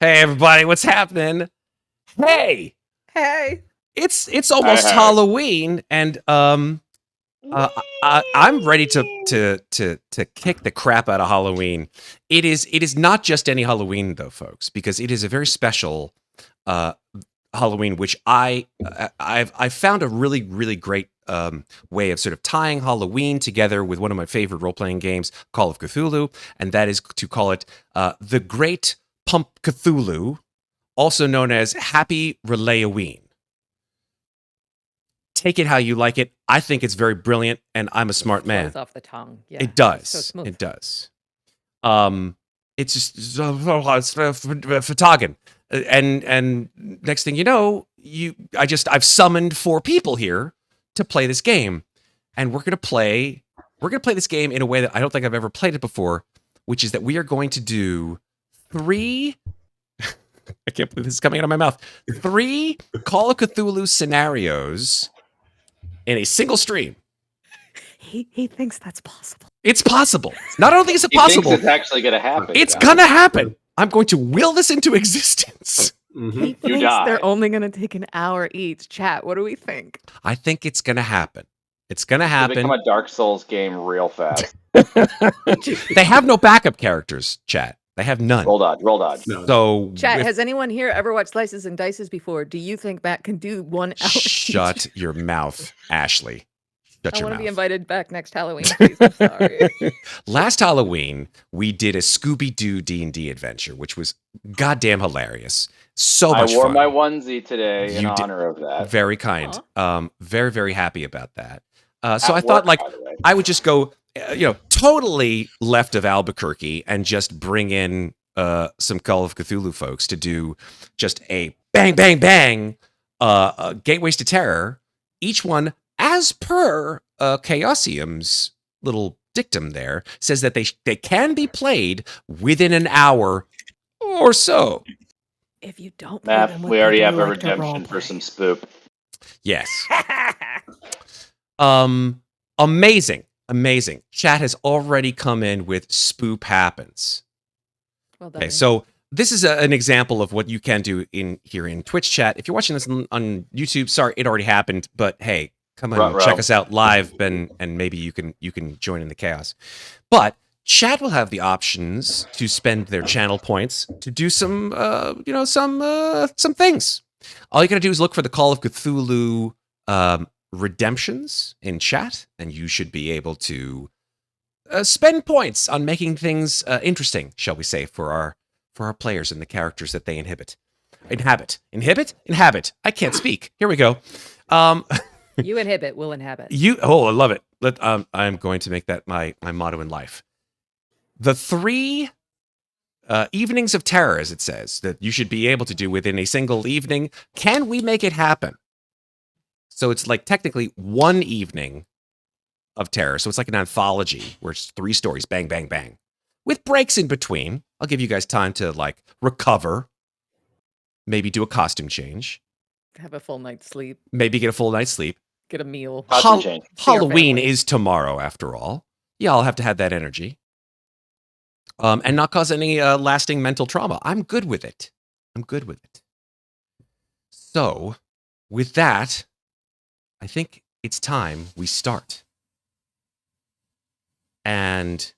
Hey everybody, what's happening? Hey, Hey. it's almost Hi. Halloween, and I'm ready to kick the crap out of Halloween. It is not just any Halloween though, folks, because it is a very special uh, Halloween, which I've found a really great way of sort of tying Halloween together with one of my favorite role playing games, Call of Cthulhu, and that is to call it the Great PUMPCTHULHU, also known as Happy Relayoween. Take it how you like it. I think it's very brilliant, and I'm a smart man. Flows off the tongue. Yeah, It does. So smooth. It does. It's just it's Fatagan. And next thing you know, I've summoned 4 people here to play this game, and we're gonna play this game in a way that I don't think I've ever played it before, which is that we are going to do 3. I can't believe this is coming out of my mouth. 3 Call of Cthulhu scenarios in a single stream. He thinks that's possible. It's possible. Not only is it He possible, thinks it's actually going to happen. it's gonna happen. I'm going to will this into existence. He thinks die. they're only going to take an hour each. Chat, what do we think? I think it's gonna happen. It's gonna It'll happen. become a Dark Souls game real fast. They have no backup characters, chat. They have none. Roll dodge. So Chat, has anyone here ever watched Slices and Dices before? Do you think Matt can do 1 hour shut each? your mouth, Ashley. Shut I your want mouth. to be invited back next Halloween, please. I'm sorry. Last Halloween, we did a Scooby-Doo D&D adventure, which was goddamn hilarious. So much I wore fun. my onesie today in You did- honor of that. Very kind. Very happy about that. So I At thought, work, like, by the way. I would just go, totally left of Albuquerque and just bring in some Call of Cthulhu folks to do just a bang, gateways to terror. Each one, as per Chaosium's little dictum there, says that they can be played within an hour or so. If you don't play Matt, them with we already people have who a like to redemption for roleplay. some spoop. Yes. Amazing. Chat has already come in with Spoop Happens. Well done. Okay, so this is an example of what you can do here in Twitch chat. If you're watching this on YouTube, sorry, it already happened, but hey, come on, Ruh-roh. check us out live, and maybe you can join in the chaos. But chat will have the options to spend their channel points to do some things. All you gotta do is look for the Call of Cthulhu redemptions in chat, and you should be able to spend points on making things interesting, shall we say, for our players and the characters that they inhabit. I can't speak. Here we go. You inhibit, we'll inhabit. I love it. I'm going to make that my motto in life. The 3 evenings of terror, as it says, that you should be able to do within a single evening. Can we make it happen? So it's like technically 1 evening of terror. So it's like an anthology where it's 3 stories, bang, with breaks in between. I'll give you guys time to like recover, maybe do a costume change, Have a full night's sleep. maybe get a full night's sleep. Get a meal. Costume change. See our Halloween family. is tomorrow, after all. Yeah, I'll have to have that energy. And not cause any lasting mental trauma. I'm good with it. So, with that, I think it's time we start. And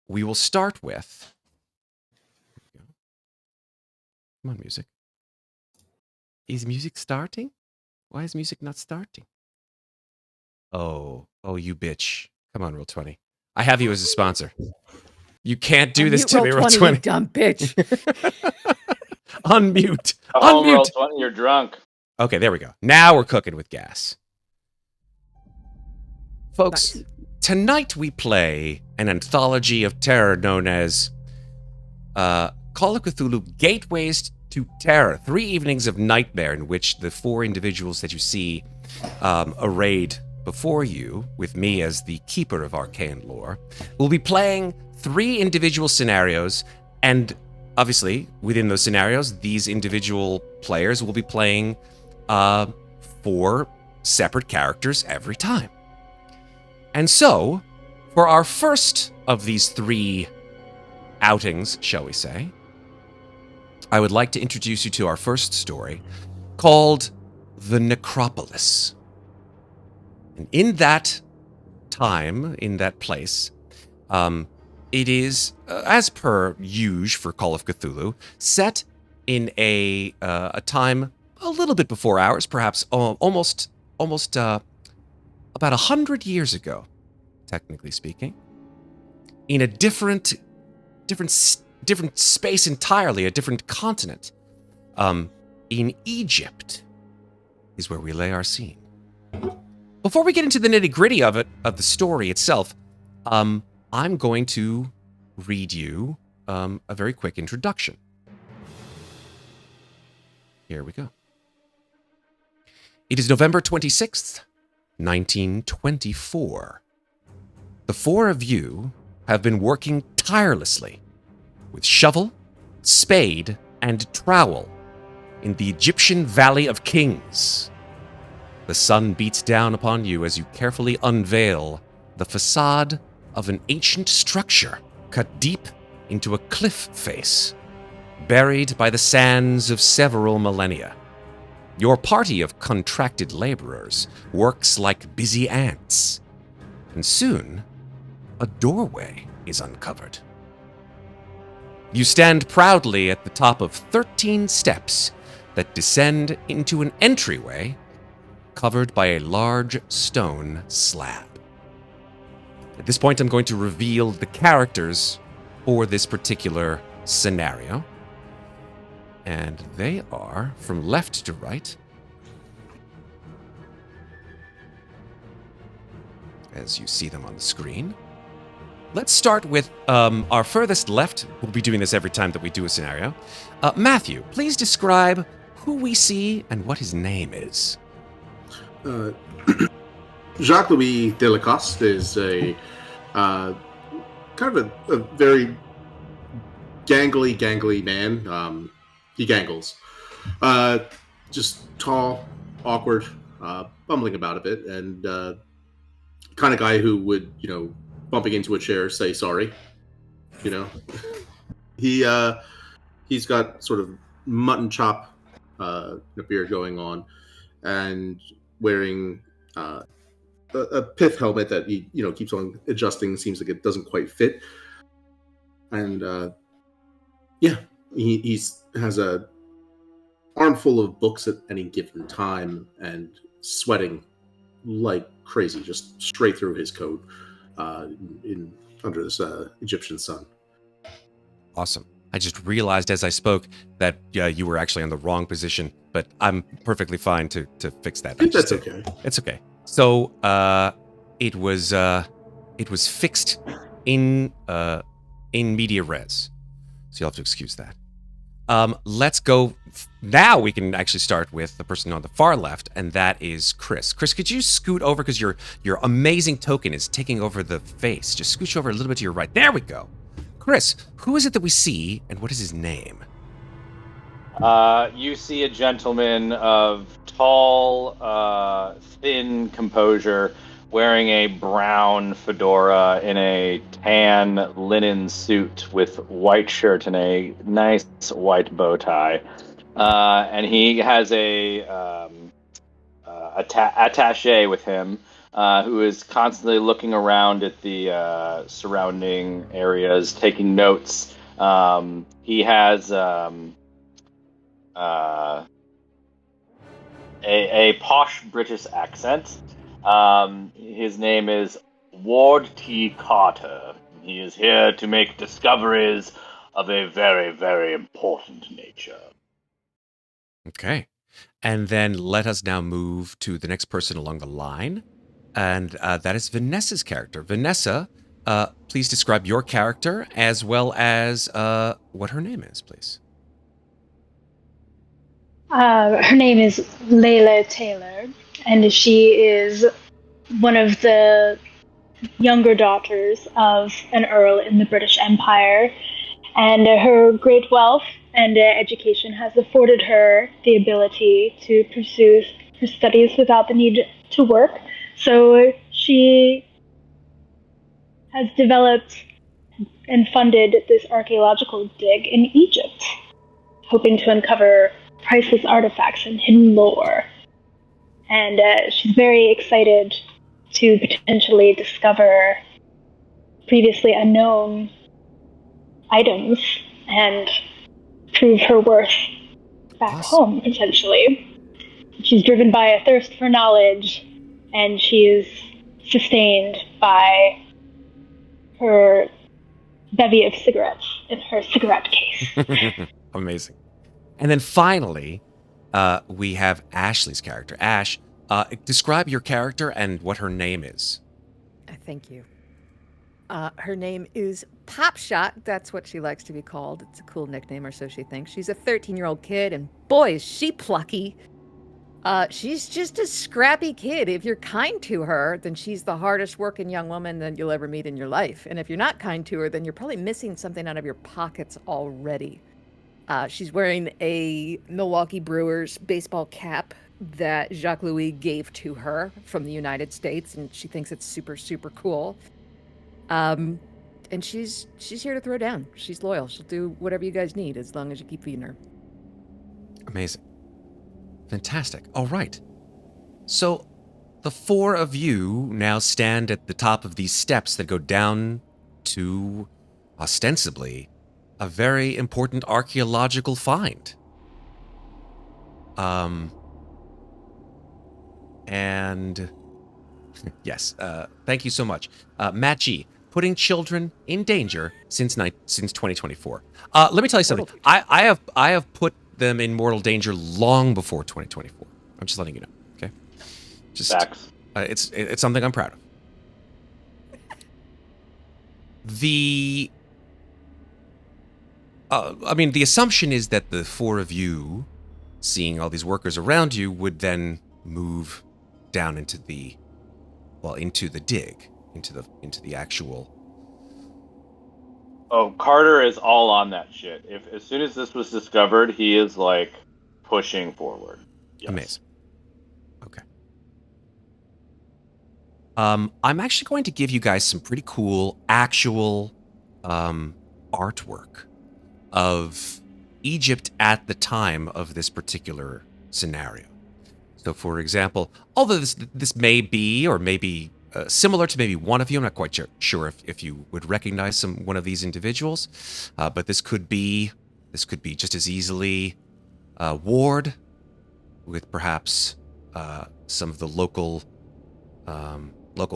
we will start with... Come on, music. Is music starting? Why is music not starting? Oh, you bitch. Come on, Roll20. I have you as a sponsor. You can't do this to me, Roll20, you Roll20. dumb bitch. Unmute. Home roll Unmute. 20, you're drunk. Okay, there we go. Now we're cooking with gas. Folks, Nice. tonight we play an anthology of terror known as Call of Cthulhu Gateways to Terror. 3 evenings of nightmare in which the 4 individuals that you see arrayed before you, with me as the keeper of arcane lore, will be playing 3 individual scenarios, and obviously, within those scenarios, these individual players will be playing 4 separate characters every time. And so, for our first of these 3 outings, shall we say, I would like to introduce you to our first story, called The Necropolis. And in that time, in that place, it is, as per usual for Call of Cthulhu, set in a time a little bit before ours, perhaps almost about 100 years ago, technically speaking, in a different space entirely, a different continent. In Egypt is where we lay our scene. Before we get into the nitty-gritty of the story itself, I'm going to read you a very quick introduction. Here we go. It is November 26th, 1924. The four of you have been working tirelessly with shovel, spade, and trowel in the Egyptian Valley of Kings. The sun beats down upon you as you carefully unveil the facade of an ancient structure cut deep into a cliff face, buried by the sands of several millennia. Your party of contracted laborers works like busy ants, and soon a doorway is uncovered. You stand proudly at the top of 13 steps that descend into an entryway covered by a large stone slab. At this point, I'm going to reveal the characters for this particular scenario. And they are from left to right, as you see them on the screen. Let's start with our furthest left. We'll be doing this every time that we do a scenario. Matthew, please describe who we see and what his name is. Jacques-Louis Delacoste is a kind of a very gangly man. He gangles. Just tall, awkward, bumbling about a bit, and kind of guy who would, bumping into a chair, say sorry. He's got sort of mutton chop beard going on, and wearing a pith helmet that he keeps on adjusting. Seems like it doesn't quite fit, and he has a armful of books at any given time, and sweating like crazy, just straight through his coat, under this Egyptian sun. Awesome. I just realized as I spoke that you were actually on the wrong position, but I'm perfectly fine to fix that. That's okay. It's okay. So it was fixed in media res, so you'll have to excuse that. Let's go. Now we can actually start with the person on the far left, and that is Chris. Chris, could you scoot over, because your amazing token is taking over the face. Just scooch over a little bit to your right. There we go. Chris, who is it that we see, and what is his name? You see a gentleman of tall, thin composure, wearing a brown fedora in a tan linen suit with white shirt and a nice white bow tie. And he has a attaché with him, who is constantly looking around at the surrounding areas, taking notes. He has a posh British accent. His name is Ward T. Carter. He is here to make discoveries of a very, very important nature. Okay. And then let us now move to the next person along the line. And that is Vanessa's character. Vanessa, please describe your character as well as what her name is, please. Her name is Layla Taylor, and she is one of the younger daughters of an earl in the British Empire. And her great wealth and education has afforded her the ability to pursue her studies without the need to work. So she has developed and funded this archaeological dig in Egypt. hoping to uncover priceless artifacts and hidden lore. And she's very excited to potentially discover previously unknown items and prove her worth back home, essentially. She's driven by a thirst for knowledge, and she is sustained by her bevy of cigarettes in her cigarette case. Amazing. And then finally, we have Ashley's character. Ash, describe your character and what her name is. Thank you. Her name is Popshot. That's what she likes to be called. It's a cool nickname, or so she thinks. She's a 13-year-old kid, and boy, is she plucky. She's just a scrappy kid. If you're kind to her, then she's the hardest working young woman that you'll ever meet in your life. And if you're not kind to her, then you're probably missing something out of your pockets already. She's wearing a Milwaukee Brewers baseball cap that Jacques Louis gave to her from the United States, and she thinks it's super, super cool. And she's here to throw down. She's loyal. She'll do whatever you guys need as long as you keep feeding her. Amazing. Fantastic. All right. So the four of you now stand at the top of these steps that go down to, ostensibly, a very important archaeological find. And yes, thank you so much. Matt G, putting children in danger since 2024. Let me tell you something. I have put them in mortal danger long before 2024. I'm just letting you know. Okay. Just Facts. It's something I'm proud of. The assumption is that the four of you, seeing all these workers around you, would then move down into the dig, into the actual. Oh, Carter is all on that shit. As soon as this was discovered, he is like pushing forward. Yes. Amazing. Okay. I'm actually going to give you guys some pretty cool actual artwork of Egypt at the time of this particular scenario. So, for example, although this may be, or maybe similar to maybe one of you, I'm not quite sure if you would recognize one of these individuals, but this could be just as easily Ward, with perhaps some of the local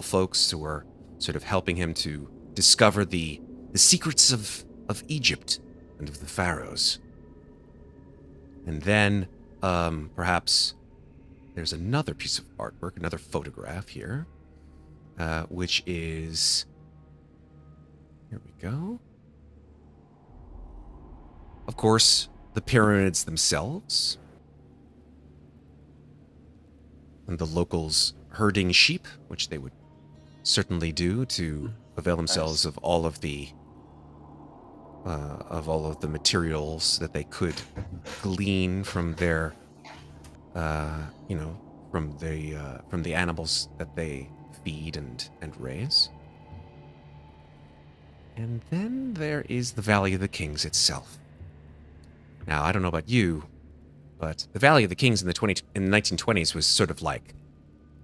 folks who are sort of helping him to discover the secrets of Egypt and of the pharaohs. And then perhaps there's another piece of artwork, another photograph here, which is, here we go. Of course, the pyramids themselves, and the locals herding sheep, which they would certainly do to avail themselves of all of the materials that they could glean from their, from the animals that they feed and raise. And then there is the Valley of the Kings itself. Now, I don't know about you, but the Valley of the Kings in the 1920s was sort of like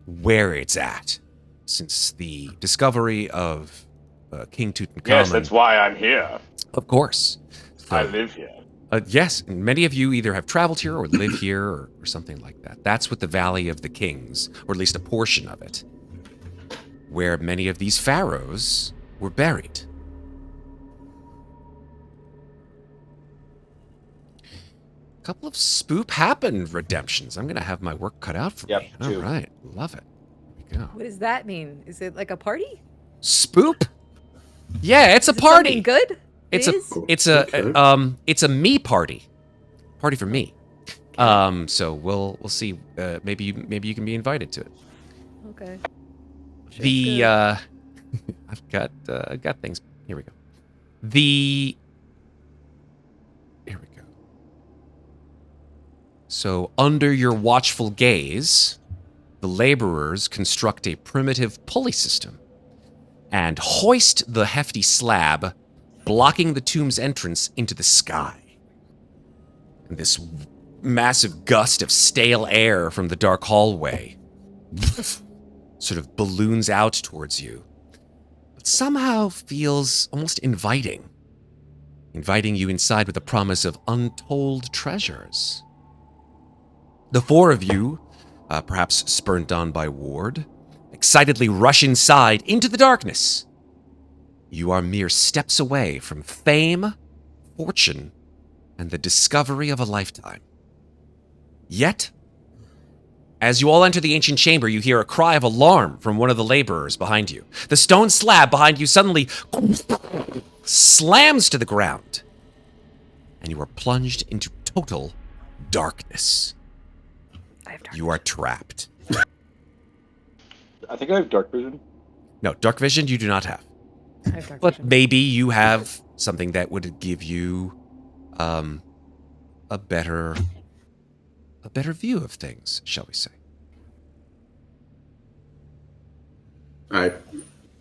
where it's at since the discovery of King Tutankhamun. Yes, that's why I'm here. Of course. So, I live here. Yes, and many of you either have traveled here or live here or something like that. That's what the Valley of the Kings, or at least a portion of it, where many of these pharaohs were buried. A couple of spoop happened redemptions. I'm going to have my work cut out for me. All right, love it. Here we go. What does that mean? Is it like a party? Spoop? Yeah, it's a party. Something good? It's a me party. Party for me. So we'll see. Maybe you can be invited to it. Okay. I've got things. Here we go. Here we go. So under your watchful gaze, the laborers construct a primitive pulley system and hoist the hefty slab, blocking the tomb's entrance into the sky. This massive gust of stale air from the dark hallway sort of balloons out towards you, but somehow feels almost inviting you inside with the promise of untold treasures. The four of you, perhaps spurned on by Ward, excitedly rush inside into the darkness. You are mere steps away from fame, fortune, and the discovery of a lifetime. Yet, as you all enter the ancient chamber, you hear a cry of alarm from one of the laborers behind you. The stone slab behind you suddenly slams to the ground, and you are plunged into total darkness. You are trapped. I think I have dark vision. No, dark vision you do not have. I have dark But vision. maybe you have something that would give you a better view of things, shall we say. All right.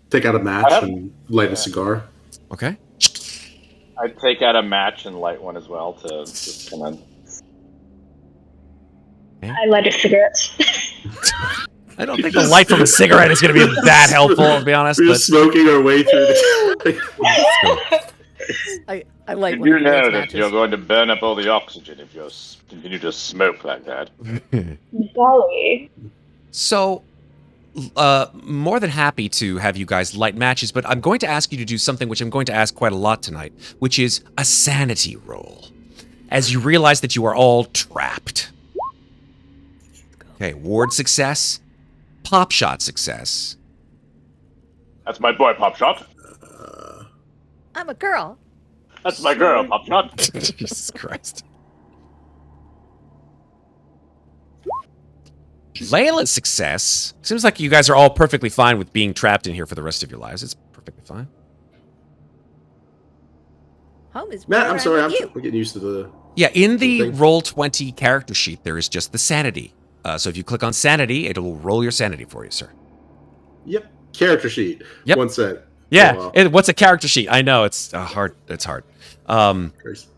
Take out a match and light a cigar. Okay? I'd take out a match and light one as well to just kind of... I light a cigarette. I don't think the light from a cigarette is going to be that helpful, to be honest. We're But just smoking our way through this. I like You one of know those that matches. you're going to burn up all the oxygen if you continue to smoke like that. Golly. So, more than happy to have you guys light matches, but I'm going to ask you to do something which I'm going to ask quite a lot tonight, which is a sanity roll, as you realize that you are all trapped. Okay, Ward success, Pop Shot success. That's my boy, Pop Shot. I'm a girl. That's my girl, Pop Shot. Jesus Christ. Layla's success. Seems like you guys are all perfectly fine with being trapped in here for the rest of your lives. It's perfectly fine. Home is Matt, where I'm sorry. with you. I'm getting used to the... Yeah, in the Thing. Roll20 character sheet, there is just the sanity. So if you click on sanity, it'll roll your sanity for you, sir. Yep. Character sheet. Yep. 1 set. Yeah, Oh, wow. what's a character sheet? I know, it's hard. It's hard. Christ.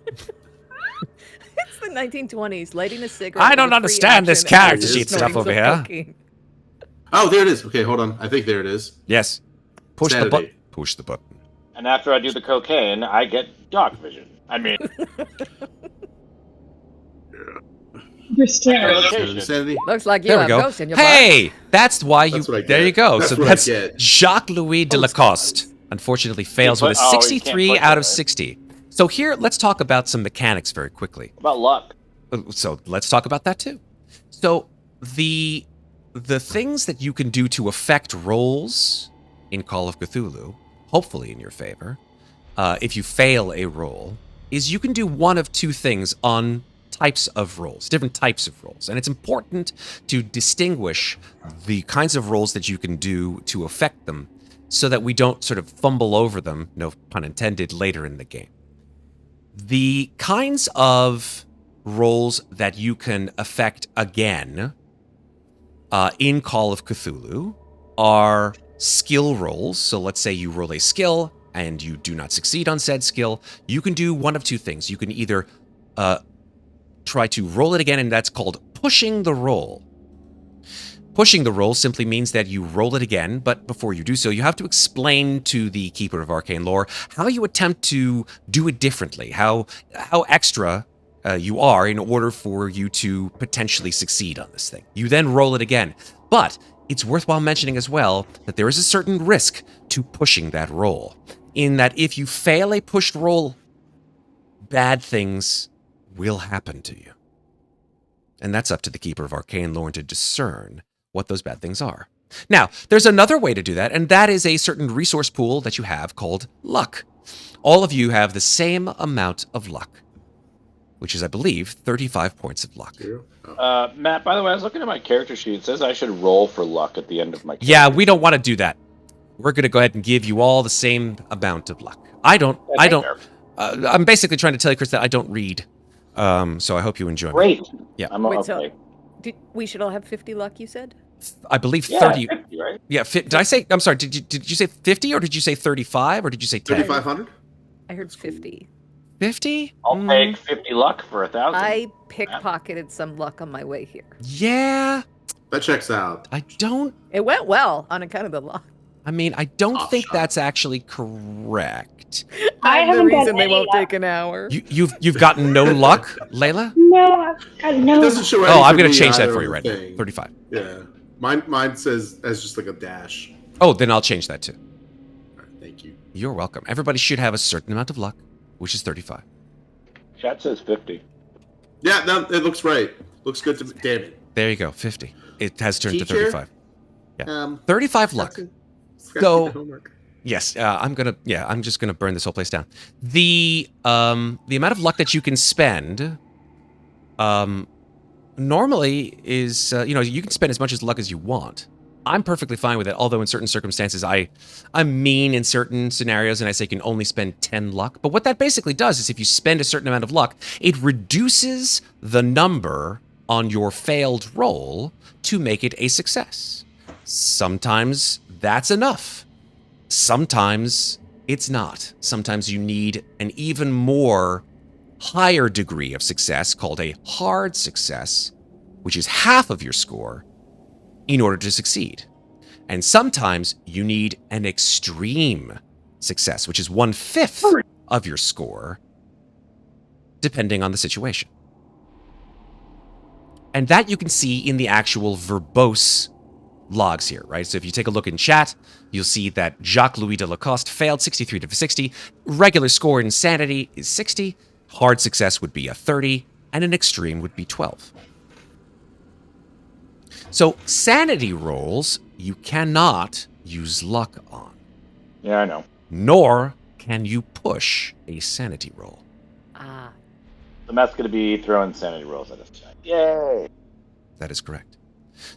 It's the 1920s, lighting a cigarette. I don't with a free understand this action character and sheet snorting stuff over some here. cocaine. Oh, there it is. Okay, hold on. I think there it is. Yes. Push the Sanity. button. Push the button. And after I do the cocaine, I get dark vision. I mean, You're staring. location. Sanity. Looks like you There we have go. ghosts in your butt. Hey, that's why you. That's what I There get. you go. That's So what I that's get. Jacques-Louis de Lacoste. Unfortunately, fails with a Oh, you can't 63 push out it, of right? 60. So here, let's talk about some mechanics very quickly. About luck. So let's talk about that too. So the things that you can do to affect rolls in Call of Cthulhu, hopefully in your favor, if you fail a roll, is you can do one of two things on types of rolls, different types of rolls. And it's important to distinguish the kinds of rolls that you can do to affect them so that we don't sort of fumble over them, no pun intended, later in the game. The kinds of rolls that you can affect again in Call of Cthulhu are skill rolls. So let's say you roll a skill and you do not succeed on said skill. You can do one of two things. You can either try to roll it again, and that's called pushing the roll. Pushing the roll simply means that you roll it again, but before you do so, you have to explain to the Keeper of Arcane Lore how you attempt to do it differently, how extra you are in order for you to potentially succeed on this thing. You then roll it again. But it's worthwhile mentioning as well that there is a certain risk to pushing that roll, in that if you fail a pushed roll, bad things will happen to you. And that's up to the Keeper of Arcane Lore to discern what those bad things are. Now, there's another way to do that, and that is a certain resource pool that you have called luck. All of you have the same amount of luck, which is, I believe, 35 points of luck. Matt, by the way, I was looking at my character sheet. It says I should roll for luck at the end of my character. Yeah, we don't want to do that. We're going to go ahead and give you all the same amount of luck. I'm basically trying to tell you, Chris, that I don't read. So I hope you enjoy. Great. Yeah. I'm Wait, okay. so we should all have 50 luck, you said? I believe Yeah, 30. 50, right? Yeah, did I say? I'm sorry. Did you say 50 or did you say 35 or did you say 10? 3,500? I heard 50. 50? I'll take 50 luck for 1,000. I pickpocketed some luck on my way here. Yeah. That checks out. I don't. It went well on account of the luck. I mean, I don't Off think shot. that's actually correct. I I'm the haven't got reason they any won't luck. take an hour. You've gotten no luck, Layla? No, I've got It no. doesn't show Oh, I'm going gonna to change that for you right now. 35. Yeah. Mine says as just like a dash. Oh, then I'll change that too. All right, thank you. You're welcome. Everybody should have a certain amount of luck, which is 35. Chat says 50. Yeah, no, it looks right. Looks good to me. Damn it. There you go, 50. It has turned to Teacher? 35. 35 luck. So, So- homework. Yes, I'm just gonna burn this whole place down. The amount of luck that you can spend, normally is, you can spend as much as luck as you want. I'm perfectly fine with it, although in certain circumstances I'm mean in certain scenarios and I say you can only spend 10 luck. But what that basically does is if you spend a certain amount of luck, it reduces the number on your failed roll to make it a success. Sometimes that's enough. Sometimes it's not. Sometimes you need an even more higher degree of success called a hard success, which is half of your score, in order to succeed. And sometimes you need an extreme success, which is 1/5 of your score, depending on the situation. And that you can see in the actual verbose logs here, right? So if you take a look in chat, you'll see that Jacques-Louis de Lacoste failed 63 to 60. Regular score in Sanity is 60. Hard success would be a 30. And an extreme would be 12. So Sanity rolls, you cannot use luck on. Yeah, I know. Nor can you push a Sanity roll. Ah. The Matt's going to be throwing sanity rolls at us tonight. Yay! That is correct.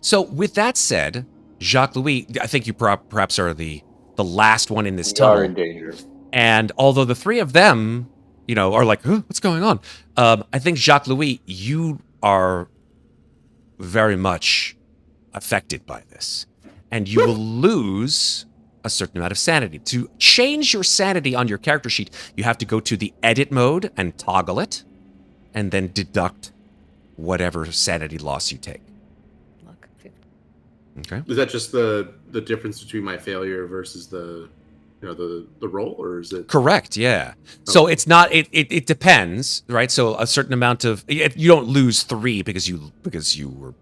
So with that said, Jacques-Louis, I think you perhaps are the last one in this We are tunnel. in danger. And although the three of them, are like, huh, what's going on? I think Jacques-Louis, you are very much affected by this. And you will lose a certain amount of sanity. To change your sanity on your character sheet, you have to go to the edit mode and toggle it, and then deduct whatever sanity loss you take. Luck. 50. Okay? Is that just the difference between my failure versus the roll, or is it Correct, yeah. So it's not, it depends, right? So a certain amount of, you don't lose 3 because you were,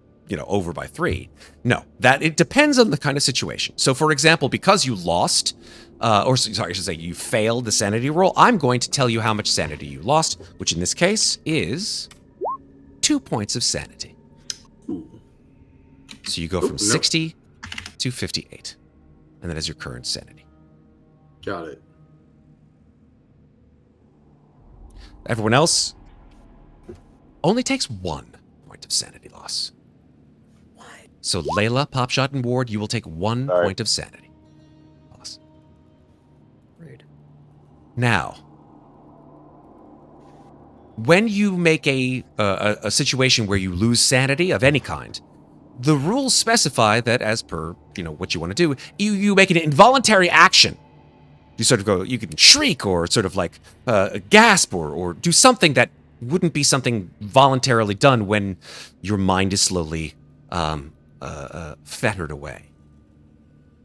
over by 3. No, it depends on the kind of situation. So for example, because you lost, I should say you failed the sanity roll, I'm going to tell you how much sanity you lost, which in this case is 2 points of sanity. So you go from 60 to 58. And that is your current sanity. Got it? Everyone else only takes 1 point of sanity loss. What? So Layla, Popshot, and Ward, you will take 1 Sorry. point of sanity loss. Rude. Now, when you make a situation where you lose sanity of any kind, the rules specify that as per, what you want to do, you make an involuntary action. You sort of go, you can shriek or sort of like gasp or do something that wouldn't be something voluntarily done when your mind is slowly fettered away.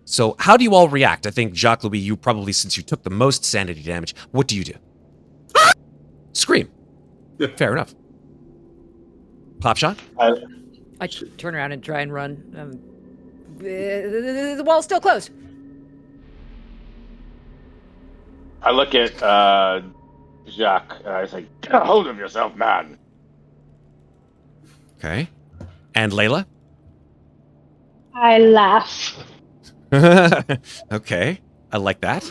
So how do you all react? I think, Jacques-Louis, you probably, since you took the most sanity damage, what do you do? Scream. Yeah. Fair enough. Popshot? I turn around and try and run. The wall's still closed. I look at Jacques. I say, "Get a hold of yourself, man." Okay. And Layla? I laugh. Okay. I like that.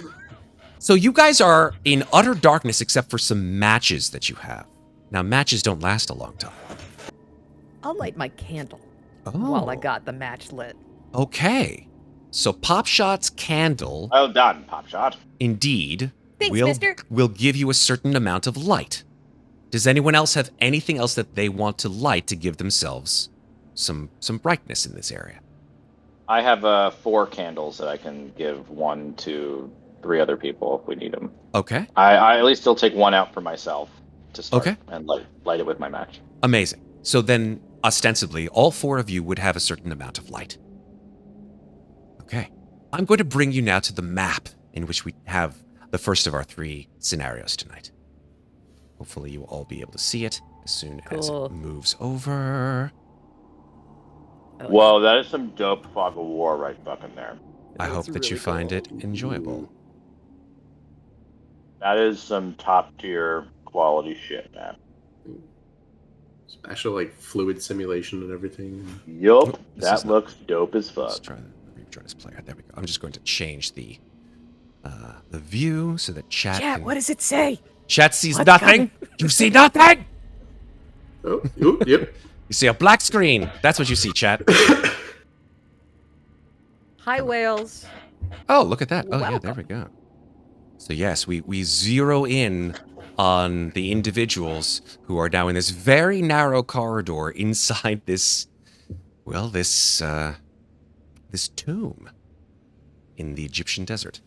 So you guys are in utter darkness except for some matches that you have. Now, matches don't last a long time. I'll light my candle Oh. while I got the match lit. Okay. So Popshot's candle, Well done, Popshot. indeed, Thanks, will mister. give you a certain amount of light. Does anyone else have anything else that they want to light to give themselves some brightness in this area? I have 4 candles that I can give. 1 to 3 other people if we need them. Okay. I at least still take 1 out for myself to start Okay. and light it with my match. Amazing. So then, ostensibly, all 4 of you would have a certain amount of light. Okay. I'm going to bring you now to the map in which we have the first of our 3 scenarios tonight. Hopefully you will all be able to see it as soon as Cool. it moves over. Oh, Whoa, that is some dope fog of war right fucking there. I That's hope that you really find cool. it enjoyable. That is some top tier quality shit, man. Actual like fluid simulation and everything. Yup, Oh, this is that not- looks dope as Let's fuck. try this player. There we go. I'm just going to change the view so that chat Chat, can... what does it say? Chat sees What's nothing. You see nothing. Oh, yep. You see a black screen. That's what you see, chat. Hi, whales. Oh, look at that. Oh, yeah, there Welcome. we go. So yes, we zero in on the individuals who are now in this very narrow corridor inside this, well, this tomb in the Egyptian desert.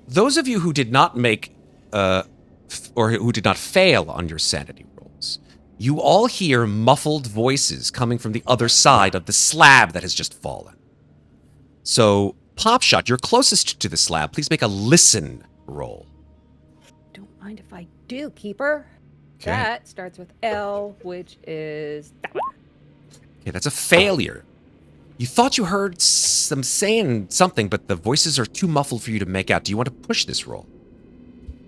Those of you who did not make, or who did not fail on your sanity rolls, you all hear muffled voices coming from the other side of the slab that has just fallen. So, Popshot, you're closest to the slab. Please make a listen roll. Don't mind if I do, Keeper. Okay. That starts with L, which is that one. Okay, that's a failure. You thought you heard them saying something, but the voices are too muffled for you to make out. Do you want to push this roll?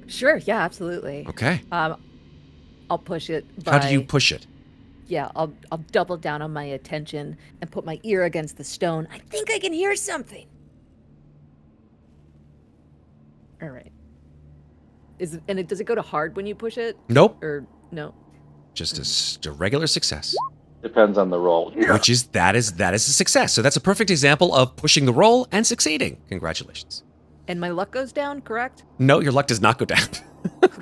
Sure, yeah, absolutely. Okay. I'll push it by... How do you push it? Yeah, I'll double down on my attention and put my ear against the stone. I think I can hear something. All right. Does it go to hard when you push it? Nope. Or no? Just a regular success. Depends on the roll. Which is that is a success. So that's a perfect example of pushing the roll and succeeding. Congratulations. And my luck goes down, correct? No, your luck does not go down.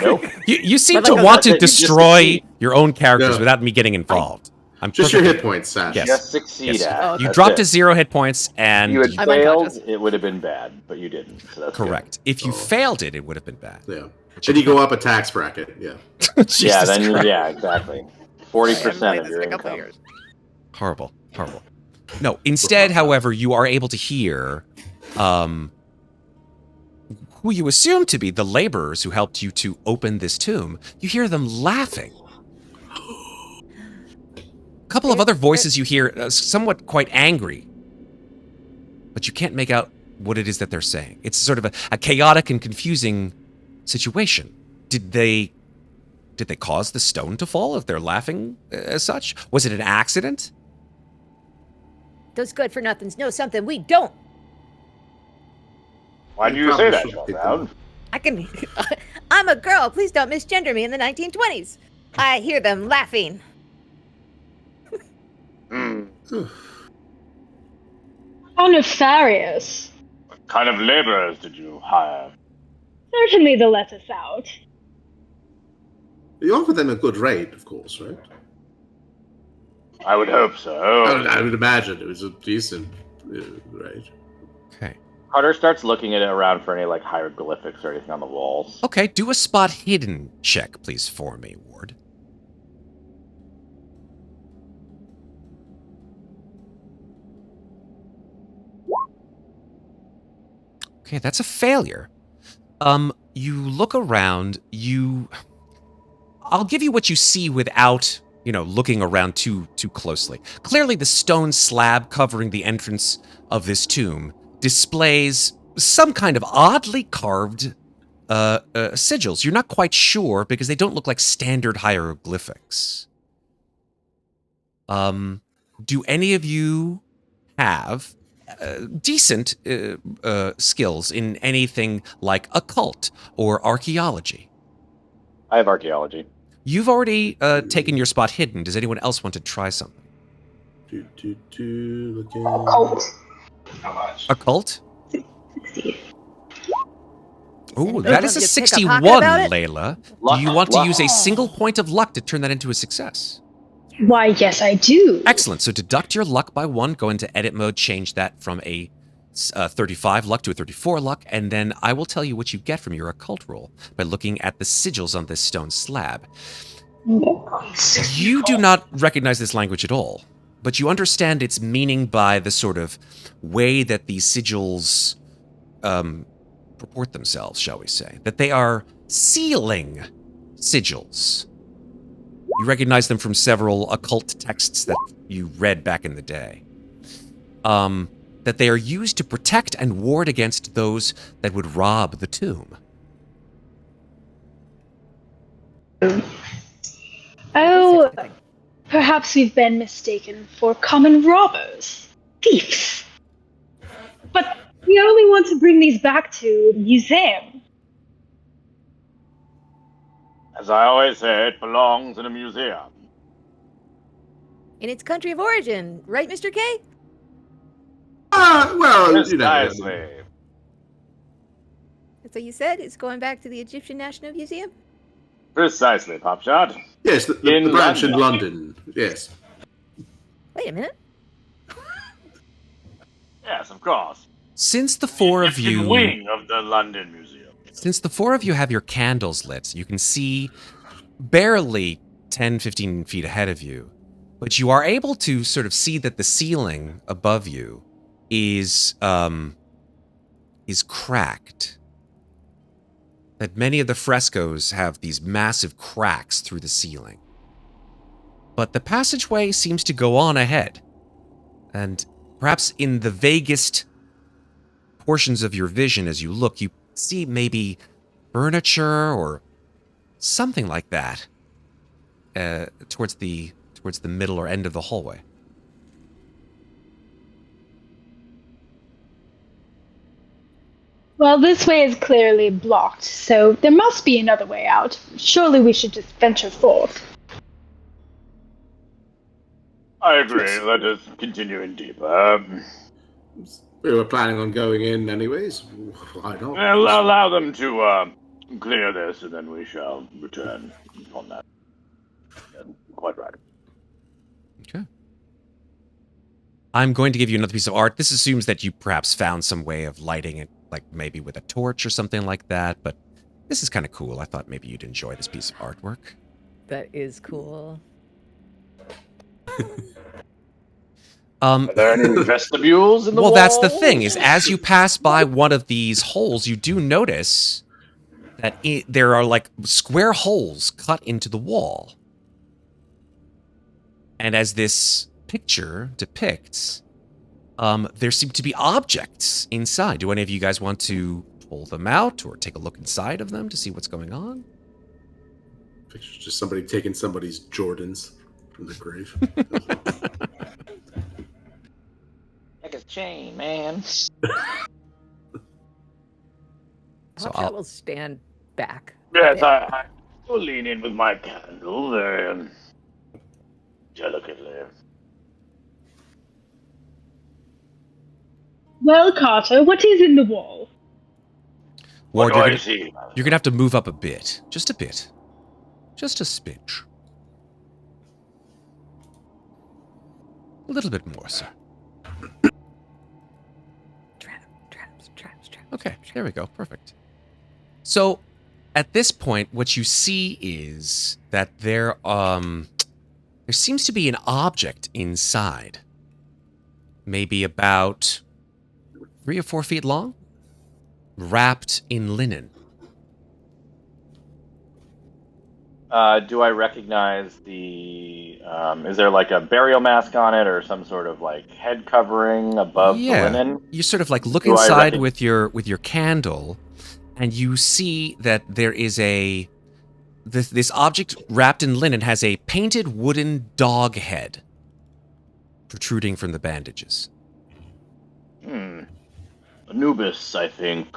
Nope. You seem My to luck want goes to up, you just destroy succeed. your own characters No. without me getting involved. I'm Just your perfect- hit points, Sash. Yes. Just succeed Yes. at. Oh, You That's dropped it. to 0 hit points, and You had I'm failed, unconscious. it would have been bad, but you didn't. So that's correct. If you Oh. failed it, it would have been bad. Yeah. Then you go up a tax bracket. Yeah. Good. Jesus Yeah, then Christ. yeah, exactly. 40% of your income. Horrible. No, instead, however, you are able to hear who you assume to be the laborers who helped you to open this tomb. You hear them laughing. A couple of other voices you hear, somewhat quite angry, but you can't make out what it is that they're saying. It's sort of a chaotic and confusing situation. Did they cause the stone to fall if they're laughing as such? Was it an accident? Those good for nothings know something we don't. Why do You you say probably that, should pick Shelldown? I can... I'm a girl. Please don't misgender me in the 1920s. I hear them laughing. Hmm. How nefarious. What kind of laborers did you hire? Certainly the let us out. You offer them a good rate, of course, right? I would hope so. I would imagine it was a decent rate. Okay. Carter starts looking at it around for any like hieroglyphics or anything on the walls. Okay, do a spot hidden check, please, for me, Ward. Okay, that's a failure. You look around, I'll give you what you see without, looking around too closely. Clearly, the stone slab covering the entrance of this tomb displays some kind of oddly carved sigils. You're not quite sure because they don't look like standard hieroglyphics. Do any of you have decent skills in anything like occult or archaeology? I have archaeology. You've already taken your spot hidden. Does anyone else want to try something? Looking. Occult. How much? Occult? 60. Ooh, Those that ones is a you pick a 61, pocket about it? Layla. Luck, Do you want to luck. use a single point of luck to turn that into a success? Why, yes, I do. Excellent. So deduct your luck by 1. Go into edit mode. Change that from a 35 luck to a 34 luck, and then I will tell you what you get from your occult roll by looking at the sigils on this stone slab. You do not recognize this language at all, but you understand its meaning by the sort of way that these sigils purport themselves, shall we say. That they are sealing sigils. You recognize them from several occult texts that you read back in the day. That they are used to protect and ward against those that would rob the tomb. Oh, perhaps we've been mistaken for common robbers, thieves. But we only want to bring these back to the museum. As I always say, it belongs in a museum. In its country of origin, right, Mr. K? Well, Precisely. That's what you said? It's going back to the Egyptian National Museum? Precisely, Popshot. Yes, the branch in London. Yes. Wait a minute. Yes, of course. Since the four of you... wing of the London Museum. Since the four of you have your candles lit, you can see barely 10, 15 feet ahead of you. But you are able to sort of see that the ceiling above you is cracked. That many of the frescoes have these massive cracks through the ceiling. But the passageway seems to go on ahead. And perhaps in the vaguest portions of your vision as you look, you see maybe furniture or something like that towards the middle or end of the hallway. Well, this way is clearly blocked, so there must be another way out. Surely we should just venture forth. I agree. Let us continue in deeper. We were planning on going in anyways. Why not? Well, allow them to clear this, and then we shall return on that. Yeah, quite right. Okay. I'm going to give you another piece of art. This assumes that you perhaps found some way of lighting it, like maybe with a torch or something like that, but this is kind of cool. I thought maybe you'd enjoy this piece of artwork. That is cool. Are there any vestibules in the well, walls? that's the thing, is as you pass by one of these holes, you do notice that there are like square holes cut into the wall. And as this picture depicts, there seem to be objects inside. Do any of you guys want to pull them out or take a look inside of them to see what's going on? Picture's just somebody taking somebody's Jordans from the grave. Like a chain, man. So I will stand back. Yes, I will lean in with my candle very delicately. Well, Carter, what is in the wall? Ward, What do you're I see? going to have to move up a bit. Just a bit. Just a spinch. A little bit more, sir. Traps. Okay, there we go. Perfect. So, at this point, what you see is that there seems to be an object inside. Maybe about 3 or 4 feet long, wrapped in linen. Do I recognize the? Is there like a burial mask on it, or some sort of like head covering above the linen? You sort of like look Do I inside with your candle, and you see that there is this object wrapped in linen has a painted wooden dog head protruding from the bandages. Anubis, I think.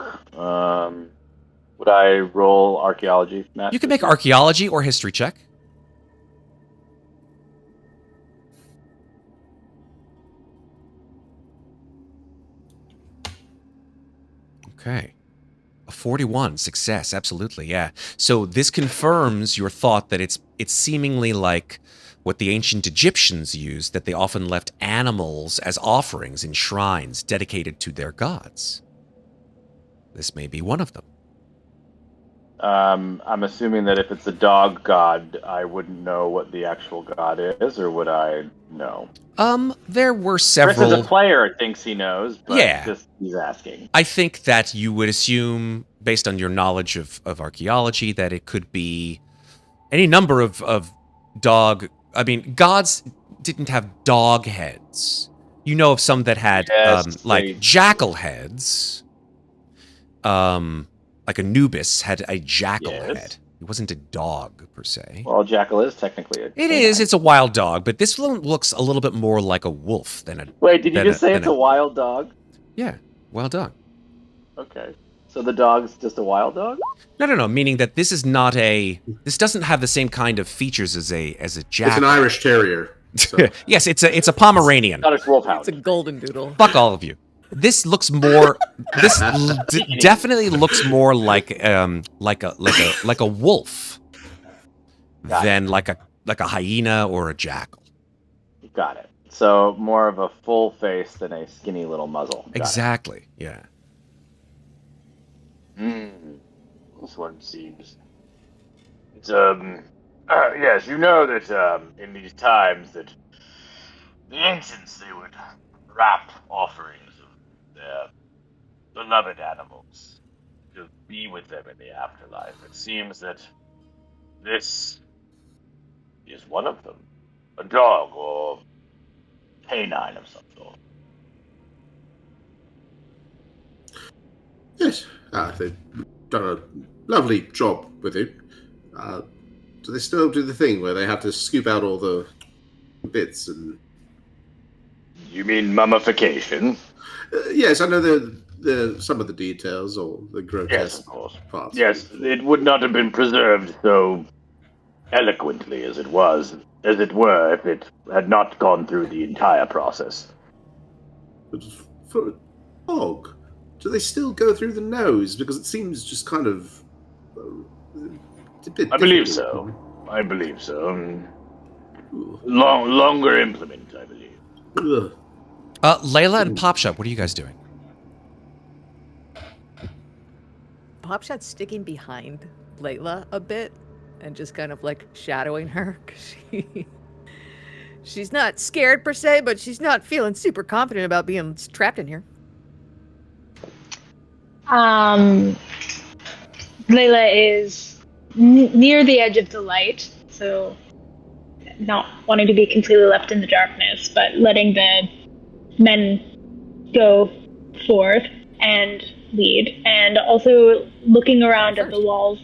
Would I roll archaeology, Matt? You can make archaeology or history check. Okay. A 41, success, absolutely, yeah. So this confirms your thought that it's seemingly like what the ancient Egyptians used, that they often left animals as offerings in shrines dedicated to their gods. This may be one of them. I'm assuming that if it's a dog god, I wouldn't know what the actual god is, or would I know? There were Chris, several... as a player, thinks he knows, but Yeah. just he's asking. I think that you would assume, based on your knowledge of archaeology, that it could be any number of dog... I mean, gods didn't have dog heads. You know of some that had, Yes, like, jackal heads. Like Anubis had a jackal head. It wasn't a dog, per se. Well, jackal is technically a It canine. is. It's a wild dog, but this one looks a little bit more like a wolf than a... Wait, did you than just say it's a wild dog? Yeah, wild dog. Okay. So the dog's just a wild dog? No, meaning that this is not a... This doesn't have the same kind of features as a jackal. It's an Irish Terrier. So. Yes, it's a Pomeranian. Scottish wolfhound. It's a golden doodle. Fuck all of you. This looks more... This definitely looks more like a wolf than like a hyena or a jackal. Got it. So more of a full face than a skinny little muzzle. Got Exactly. Yeah. This one seems. It's yes, you know that in these times that the ancients they would wrap offerings of their beloved animals to be with them in the afterlife. It seems that this is one of them, a dog or canine of some sort. Yes, they've done a lovely job with it. Do they still do the thing where they have to scoop out all the bits and... You mean mummification? Yes, I know the some of the details or the grotesque Yes, of course. parts. Yes, it would not have been preserved so eloquently as it was, as it were, if it had not gone through the entire process. But for a dog, do they still go through the nose? Because it seems just kind of... it's a bit I believe difficult. so. I believe so. Longer implement, I believe. Ugh. Layla and Popshot, what are you guys doing? Popshot's sticking behind Layla a bit and just kind of like shadowing her. 'Cause she's not scared per se, but she's not feeling super confident about being trapped in here. Layla is near the edge of the light, so not wanting to be completely left in the darkness, but letting the men go forth and lead, and also looking around at the walls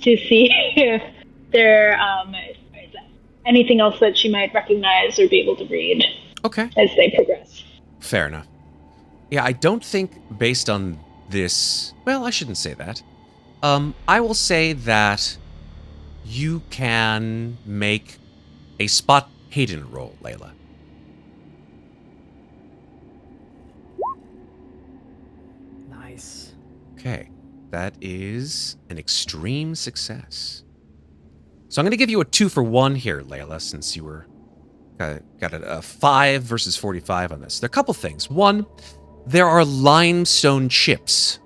to see if there is anything else that she might recognize or be able to read. Okay. As they progress. Fair enough. Yeah, I don't think based on this... Well, I shouldn't say that. I will say that you can make a spot hidden roll, Layla. Nice. Okay, that is an extreme success. So I'm going to give you a 2-for-1 here, Layla, since you were got a 5 versus 45 on this. There are a couple things. One, there are limestone chips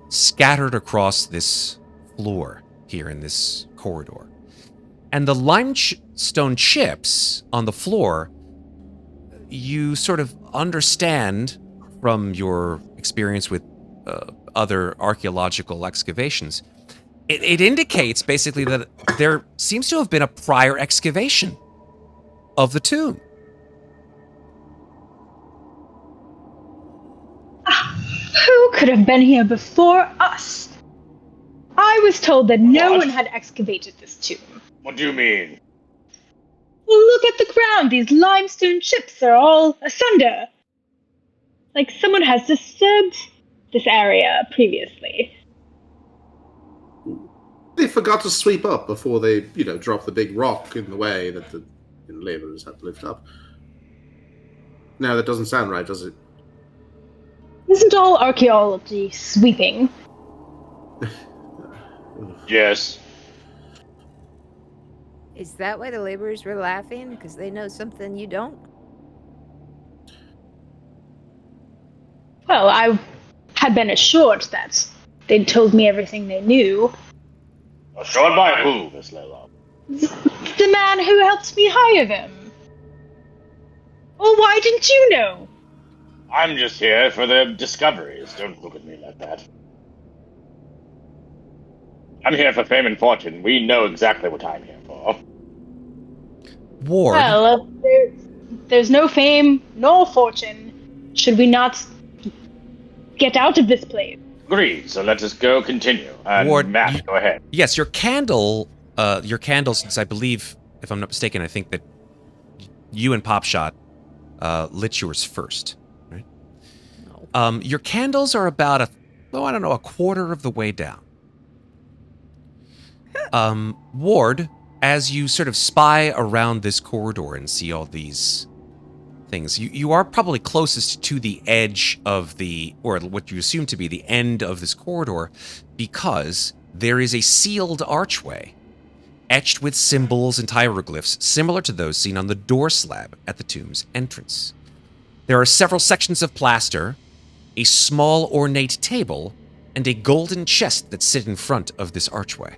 scattered across this floor here in this corridor. And the limestone chips on the floor, you sort of understand from your experience with other archaeological excavations. It indicates basically that there seems to have been a prior excavation of the tomb. Who could have been here before us? I was told that no one had excavated this tomb. What do you mean? Look at the ground. These limestone chips are all asunder. Like someone has disturbed this area previously. They forgot to sweep up before they, drop the big rock in the way that the laborers had to lift up. No, that doesn't sound right, does it? Isn't all archaeology sweeping? Yes. Is that why the laborers were laughing? Because they know something you don't? Well, I had been assured that they'd told me everything they knew. Assured by who, Miss Layla? The man who helped me hire them. Well, why didn't you know? I'm just here for the discoveries. Don't look at me like that. I'm here for fame and fortune. We know exactly what I'm here for. Ward. Well, there's no fame nor fortune. Should we not get out of this place? Agreed, so let us go continue. And Ward, Matt, go ahead. Yes, your candle, since I believe, if I'm not mistaken, I think that you and Popshot lit yours first, right? No. Your candles are about a quarter of the way down. Ward, as you sort of spy around this corridor and see all these things, you are probably closest to the edge of or what you assume to be the end of this corridor, because there is a sealed archway etched with symbols and hieroglyphs similar to those seen on the door slab at the tomb's entrance. There are several sections of plaster, a small ornate table, and a golden chest that sit in front of this archway.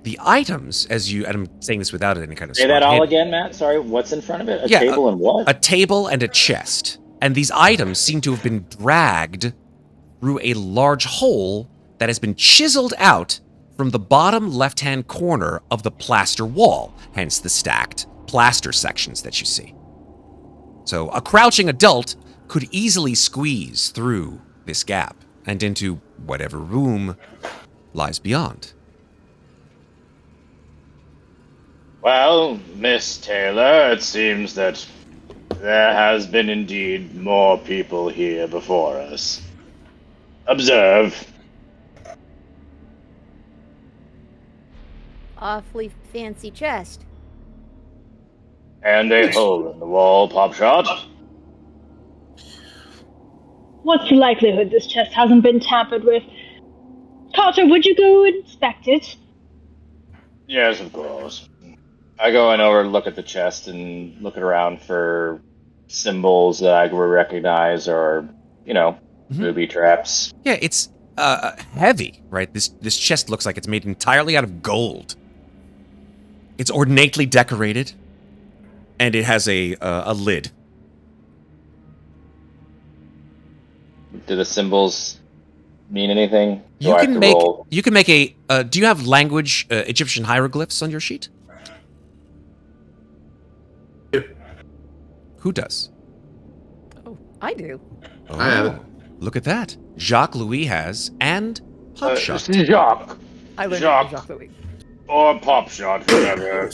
The items, and I'm saying this without any kind of Say that all again, Matt. Sorry, what's in front of it? A table and what? A table and a chest. And these items seem to have been dragged through a large hole that has been chiseled out from the bottom left-hand corner of the plaster wall, hence the stacked plaster sections that you see. So a crouching adult could easily squeeze through this gap and into whatever room lies beyond. Well, Miss Taylor, it seems that there has been indeed more people here before us. Observe. Awfully fancy chest. And a hole in the wall, Popshot. What's the likelihood this chest hasn't been tampered with? Carter, would you go inspect it? Yes, of course. I go and over look at the chest and look around for symbols that I would recognize or, booby traps. Yeah, it's heavy, right? This chest looks like it's made entirely out of gold. It's ornately decorated, and it has a lid. Do the symbols mean anything? You can make a. Do you have language Egyptian hieroglyphs on your sheet? Who does? Oh, I do. Oh, I have it. Look at that. Jacques Louis has, and Popshot. Jacques. I learned Jacques. Jacques Louis. Or Popshot, whoever.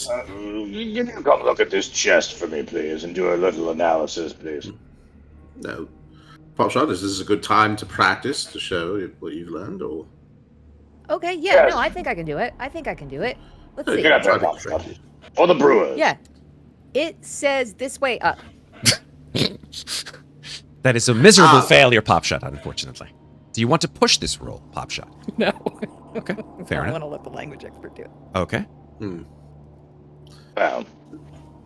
You can come look at this chest for me, please, and do a little analysis, please. No. Popshot, is this a good time to practice to show what you've learned, or? Okay, yeah, Yes. no, I think I can do it. Let's see. Get up there, Popshot. Or the brewers. Yeah. It says this way up. That is a miserable failure, Popshot, unfortunately. Do you want to push this roll, Popshot? No. Okay, fair I enough. want to let the language expert do it. Okay. Well,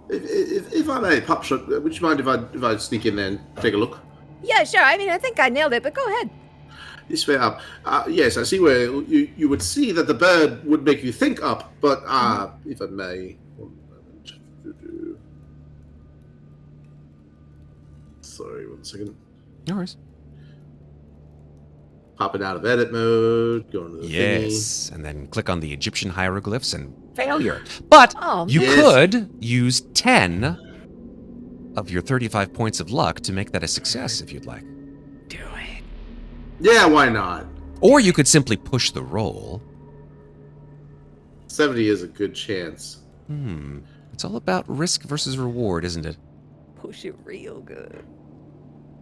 If I may, Popshot, would you mind if I sneak in there and take a look? Yeah, sure. I mean, I think I nailed it, but go ahead. This way up. Yes, I see where you would see that the bird would make you think up, but if I may. One moment. Sorry, 1 second. No worries. Popping out of edit mode, going to the thingy. Yes, and then click on the Egyptian hieroglyphs and failure. But Oh, you Yes. could use 10 of your 35 points of luck to make that a success if you'd like. do it. Yeah, why not? Or you could simply push the roll. 70 is a good chance. It's all about risk versus reward, isn't it? Push it real good.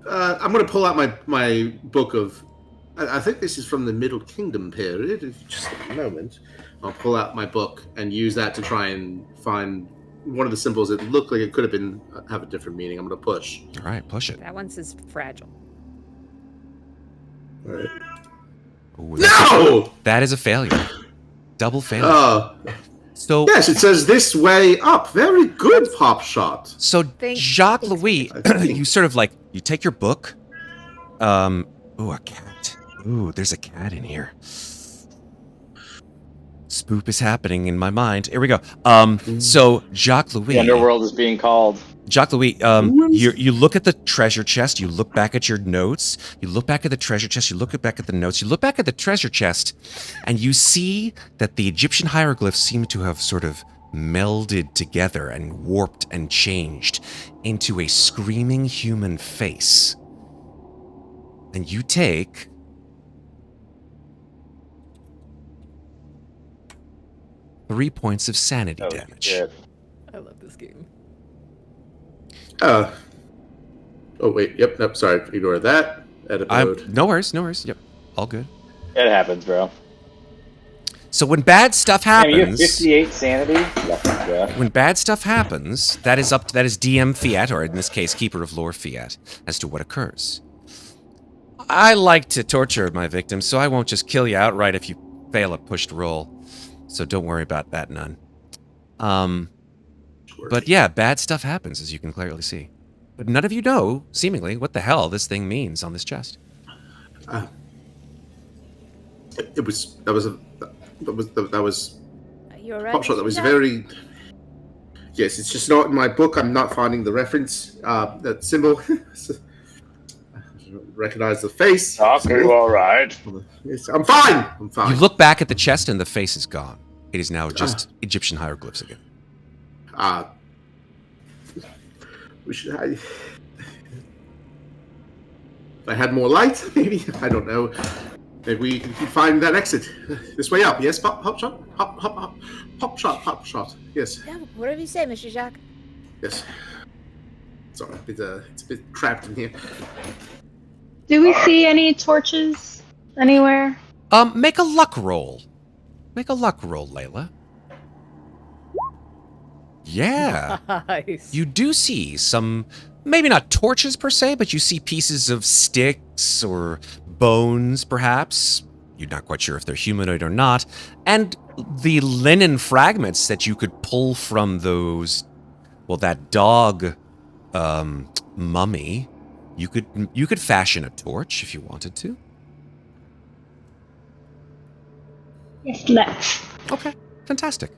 I'm going to pull out my book of. I think this is from the Middle Kingdom period. If just a moment, I'll pull out my book and use that to try and find one of the symbols that looked like it could have a different meaning. I'm going to push. All right, push it. That one says fragile. All right. Ooh, No! that is a failure. Double failure. Oh, So Yes, it says this way up. Very good, Pop Shot. So Thanks. Jacques Louis, you sort of like you take your book. Ooh, a cat. Ooh, there's a cat in here. Spoop is happening in my mind. Here we go. So Jacques Louis. The underworld is being called. Jacques Louis, you look at the treasure chest, you look back at your notes, you look back at the treasure chest, you look back at the notes, you look back at the treasure chest, and you see that the Egyptian hieroglyphs seem to have sort of melded together and warped and changed into a screaming human face. And you take 3 points of sanity damage. Shit. I love this game. Oh wait, yep, nope, sorry, ignore that. Edit mode. No worries. Yep, all good. It happens, bro. So when bad stuff Damn, you have happens, 58 sanity? Yeah. when bad stuff happens, that is DM fiat, or in this case, Keeper of Lore fiat, as to what occurs. I like to torture my victims, so I won't just kill you outright if you fail a pushed roll. So don't worry about that, none. But yeah, bad stuff happens, as you can clearly see. But none of you know, seemingly, what the hell this thing means on this chest. That was You're right. Pop Shot. That was very. Yes, it's just not in my book. I'm not finding the reference. That symbol. Recognize the face. Doc, are you all right? Yes, I'm fine. I'm fine. You look back at the chest and the face is gone. It is now just Egyptian hieroglyphs again. If I had more light, maybe. I don't know. Maybe we can find that exit. This way up, yes? Pop Shot? Pop Shot. Yes. Yeah, whatever you say, Mr. Jacques. Yes. Sorry, it's a bit trapped in here. Do we see any torches anywhere? Make a luck roll. Make a luck roll, Layla. Yeah. Nice. You do see some, maybe not torches per se, but you see pieces of sticks or bones, perhaps. You're not quite sure if they're humanoid or not. And the linen fragments that you could pull from those, well, that dog mummy. You could fashion a torch if you wanted to. Yes, let's. Okay, fantastic.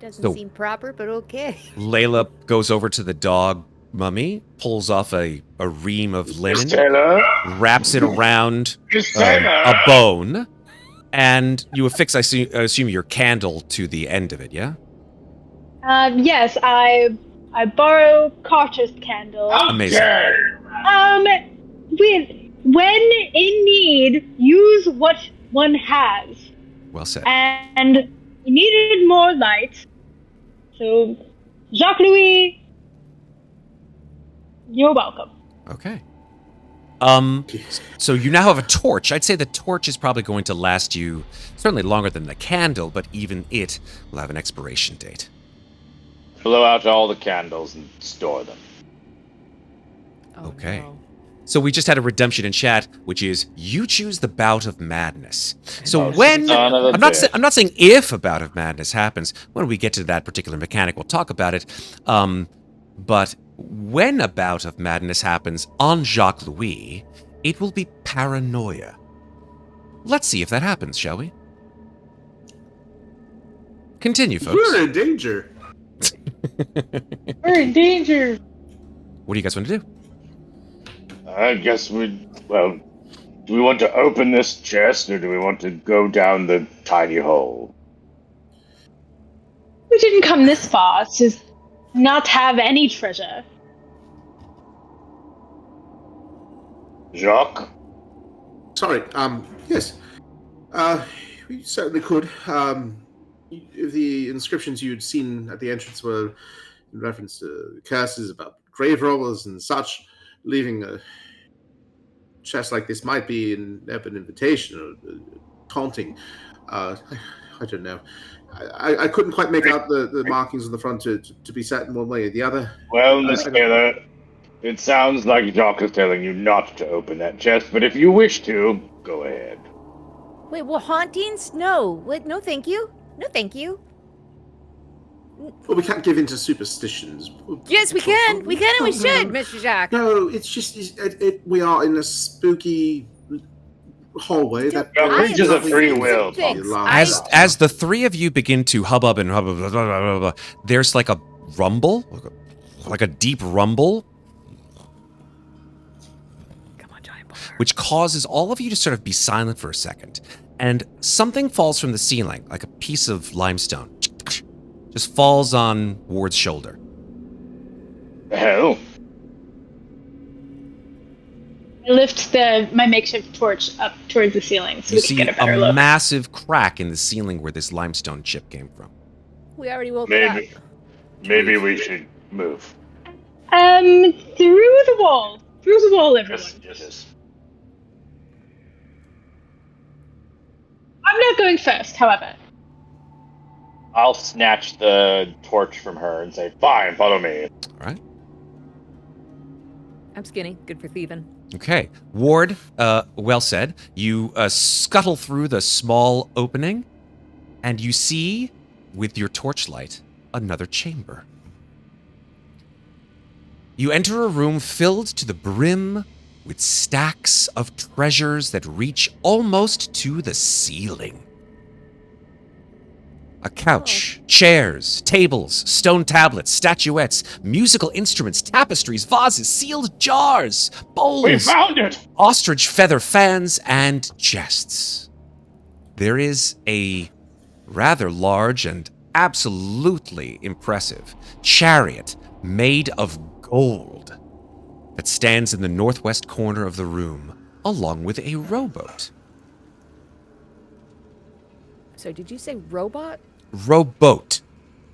Doesn't So- seem proper, but okay. Layla goes over to the dog mummy, pulls off a ream of linen, Taylor? wraps it around Miss Taylor? a bone, and you affix, I assume, your candle to the end of it, yeah? Yes, I borrow Carter's candle. Amazing. When in need, use what one has. Well said. And we needed more light. So, Jacques Louis, you're welcome. Okay. So you now have a torch. I'd say the torch is probably going to last you certainly longer than the candle, but even it will have an expiration date. Blow out all the candles and store them. Oh, Okay. no. So we just had a redemption in chat, which is you choose the bout of madness. So Oh, when son of a I'm not bitch. I'm not saying if a bout of madness happens. When we get to that particular mechanic, we'll talk about it. But when a bout of madness happens on Jacques Louis, it will be paranoia. Let's see if that happens, shall we? Continue, folks. We're in danger. We're in danger. What do you guys want to do? I guess do we want to open this chest or do we want to go down the tiny hole? We didn't come this far to not have any treasure. Jacques? Sorry, yes. We certainly could. The inscriptions you'd seen at the entrance were in reference to curses about grave robbers and such. Leaving a chest like this might be an invitation or taunting. I don't know. I couldn't quite make out the markings on the front to be set in one way or the other. Well, Miss Taylor, it sounds like Jacques is telling you not to open that chest, but if you wish to, go ahead. Wait, what, hauntings? No. Wait, no thank you. No thank you. Well, we can't give in to superstitions. Yes, we can. We can and we should, Mr. Jacques. No, it's just we are in a spooky hallway that Yeah, creatures of free will. As the three of you begin to hubbub and hubbub, blah, blah, blah, blah, there's like a rumble, like a deep rumble, Come on, giant boulder. which causes all of you to sort of be silent for a second. And something falls from the ceiling, like a piece of limestone. Just falls on Ward's shoulder. Oh. I lift my makeshift torch up towards the ceiling so You we can see get a better a look. massive crack in the ceiling where this limestone chip came from. We already woke it up. Maybe we should move. Through the wall. Through the wall, everyone. Yes. I'm not going first, however. I'll snatch the torch from her and say, "Fine, follow me." All right. I'm skinny. Good for thieving. Okay. Ward, well said. You scuttle through the small opening, and you see, with your torchlight, another chamber. You enter a room filled to the brim with stacks of treasures that reach almost to the ceiling. A couch, chairs, tables, stone tablets, statuettes, musical instruments, tapestries, vases, sealed jars, bowls, We found it! ostrich feather fans, and chests. There is a rather large and absolutely impressive chariot made of gold that stands in the northwest corner of the room, along with a rowboat. So did you say robot? Rowboat.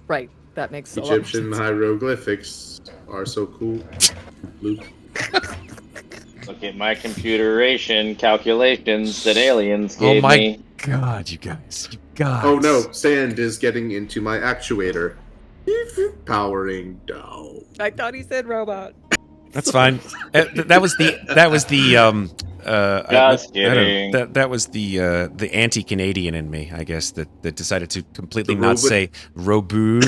Right. That makes a lot of Egyptian sense. hieroglyphics are so cool. Luke. Look at my computeration calculations that aliens gave Oh my me. god, you guys. You guys. Oh no, sand is getting into my actuator. Powering down. I thought he said robot. That's fine. That was the Just kidding. That was the anti-Canadian in me, I guess, that decided to completely The not robot- say reboot.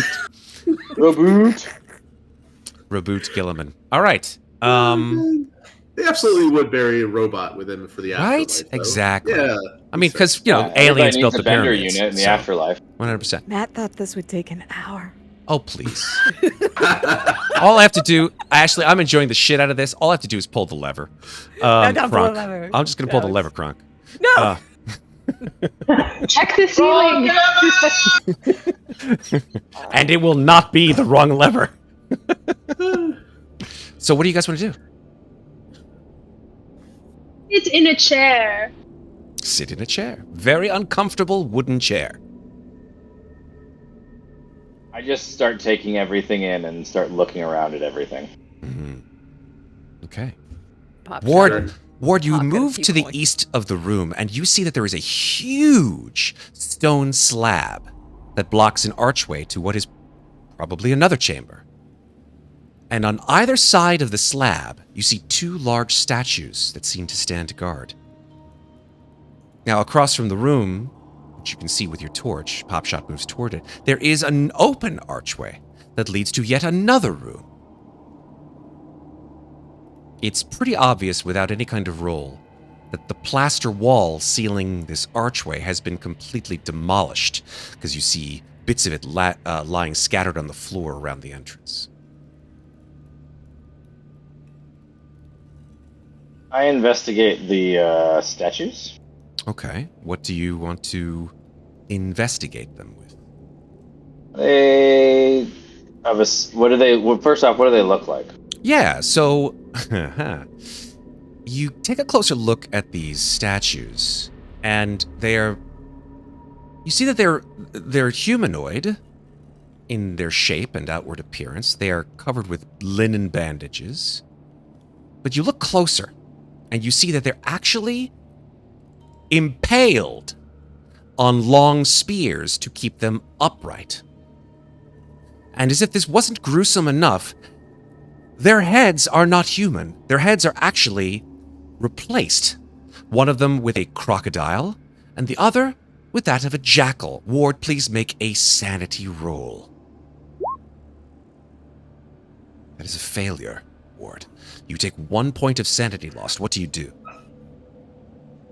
Reboot. Reboot Gilliman. All right. They absolutely would bury a robot with him for the Right? afterlife, though. Exactly. Yeah. I mean, because aliens Everybody built needs the a bender pyramids. unit in the so, afterlife. 100%. Matt thought this would take an hour. Oh, please. All I have to do, actually, I'm enjoying the shit out of this. All I have to do is pull the lever. Don't pull the Kronk. lever. I'm just going to pull the No. lever, Kronk. No! Check the ceiling! And it will not be the wrong lever. So what do you guys want to do? It's in a chair. Sit in a chair. Very uncomfortable wooden chair. I just start taking everything in and start looking around at everything. Okay. Pop Ward, shot. Ward, you Pop, got a move few to the points. east of the room, and you see that there is a huge stone slab that blocks an archway to what is probably another chamber. And on either side of the slab, you see two large statues that seem to stand guard. Now, across from the room, which you can see with your torch, Popshot moves toward it, there is an open archway that leads to yet another room. It's pretty obvious without any kind of roll that the plaster wall sealing this archway has been completely demolished, because you see bits of it lying scattered on the floor around the entrance. I investigate the statues. Okay, what do you want to investigate them with? They have a. What do they? Well, first off, what do they look like? Yeah, so you take a closer look at these statues, and you see that they're humanoid in their shape and outward appearance. They are covered with linen bandages. But you look closer, and you see that they're actually impaled on long spears to keep them upright. And as if this wasn't gruesome enough, their heads are not human. Their heads are actually replaced. One of them with a crocodile, and the other with that of a jackal. Ward, please make a sanity roll. That is a failure, Ward. You take 1 point of sanity lost. What do you do?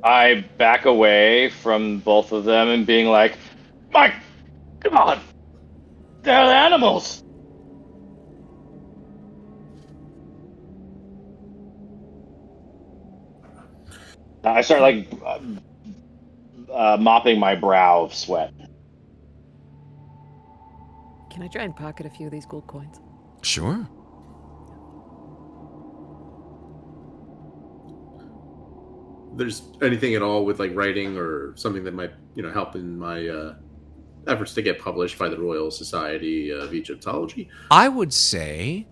I back away from both of them and being like, my God, they're animals. I start like mopping my brow of sweat. Can I try and pocket a few of these gold coins? Sure. There's anything at all with like writing or something that might, help in my efforts to get published by the Royal Society of Egyptology? I would say,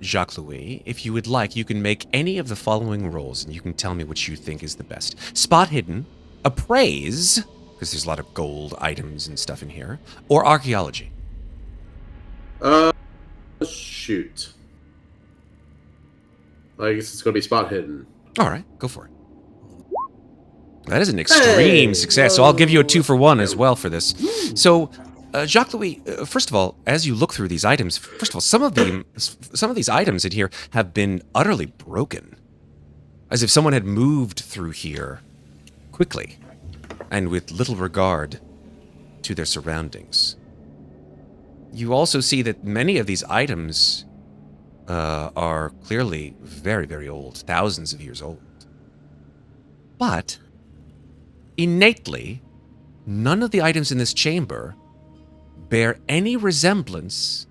Jacques Louis, if you would like, you can make any of the following rolls, and you can tell me which you think is the best. Spot hidden, appraise, because there's a lot of gold items and stuff in here, or archaeology. Shoot. I guess it's gonna be spot hidden. All right, go for it. That is an extreme success, so I'll give you a 2 for 1 as well for this. So, Jacques Louis, first of all, as you look through these items, first of all, some of these items in here have been utterly broken, as if someone had moved through here quickly and with little regard to their surroundings. You also see that many of these items are clearly very, very old, thousands of years old. But innately, none of the items in this chamber bear any resemblance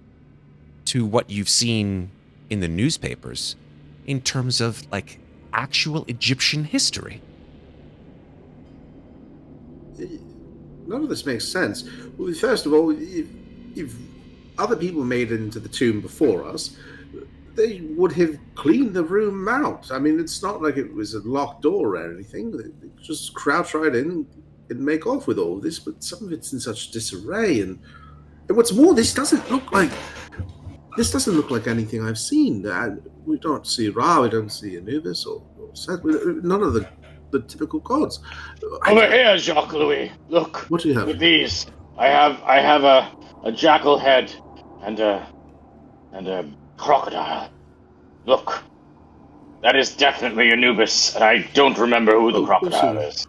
to what you've seen in the newspapers in terms of, like, actual Egyptian history. None of this makes sense. Well, first of all, if other people made it into the tomb before us, they would have cleaned the room out. I mean, it's not like it was a locked door or anything. They just crouch right in and make off with all this, but some of it's in such disarray. And what's more, this doesn't look like anything I've seen. We don't see Ra, we don't see Anubis or Set. None of the typical gods. Over here, Jacques Louis. Look. What do you have? With these, I have a jackal head and a crocodile. Look. That is definitely Anubis, and I don't remember who the crocodile is.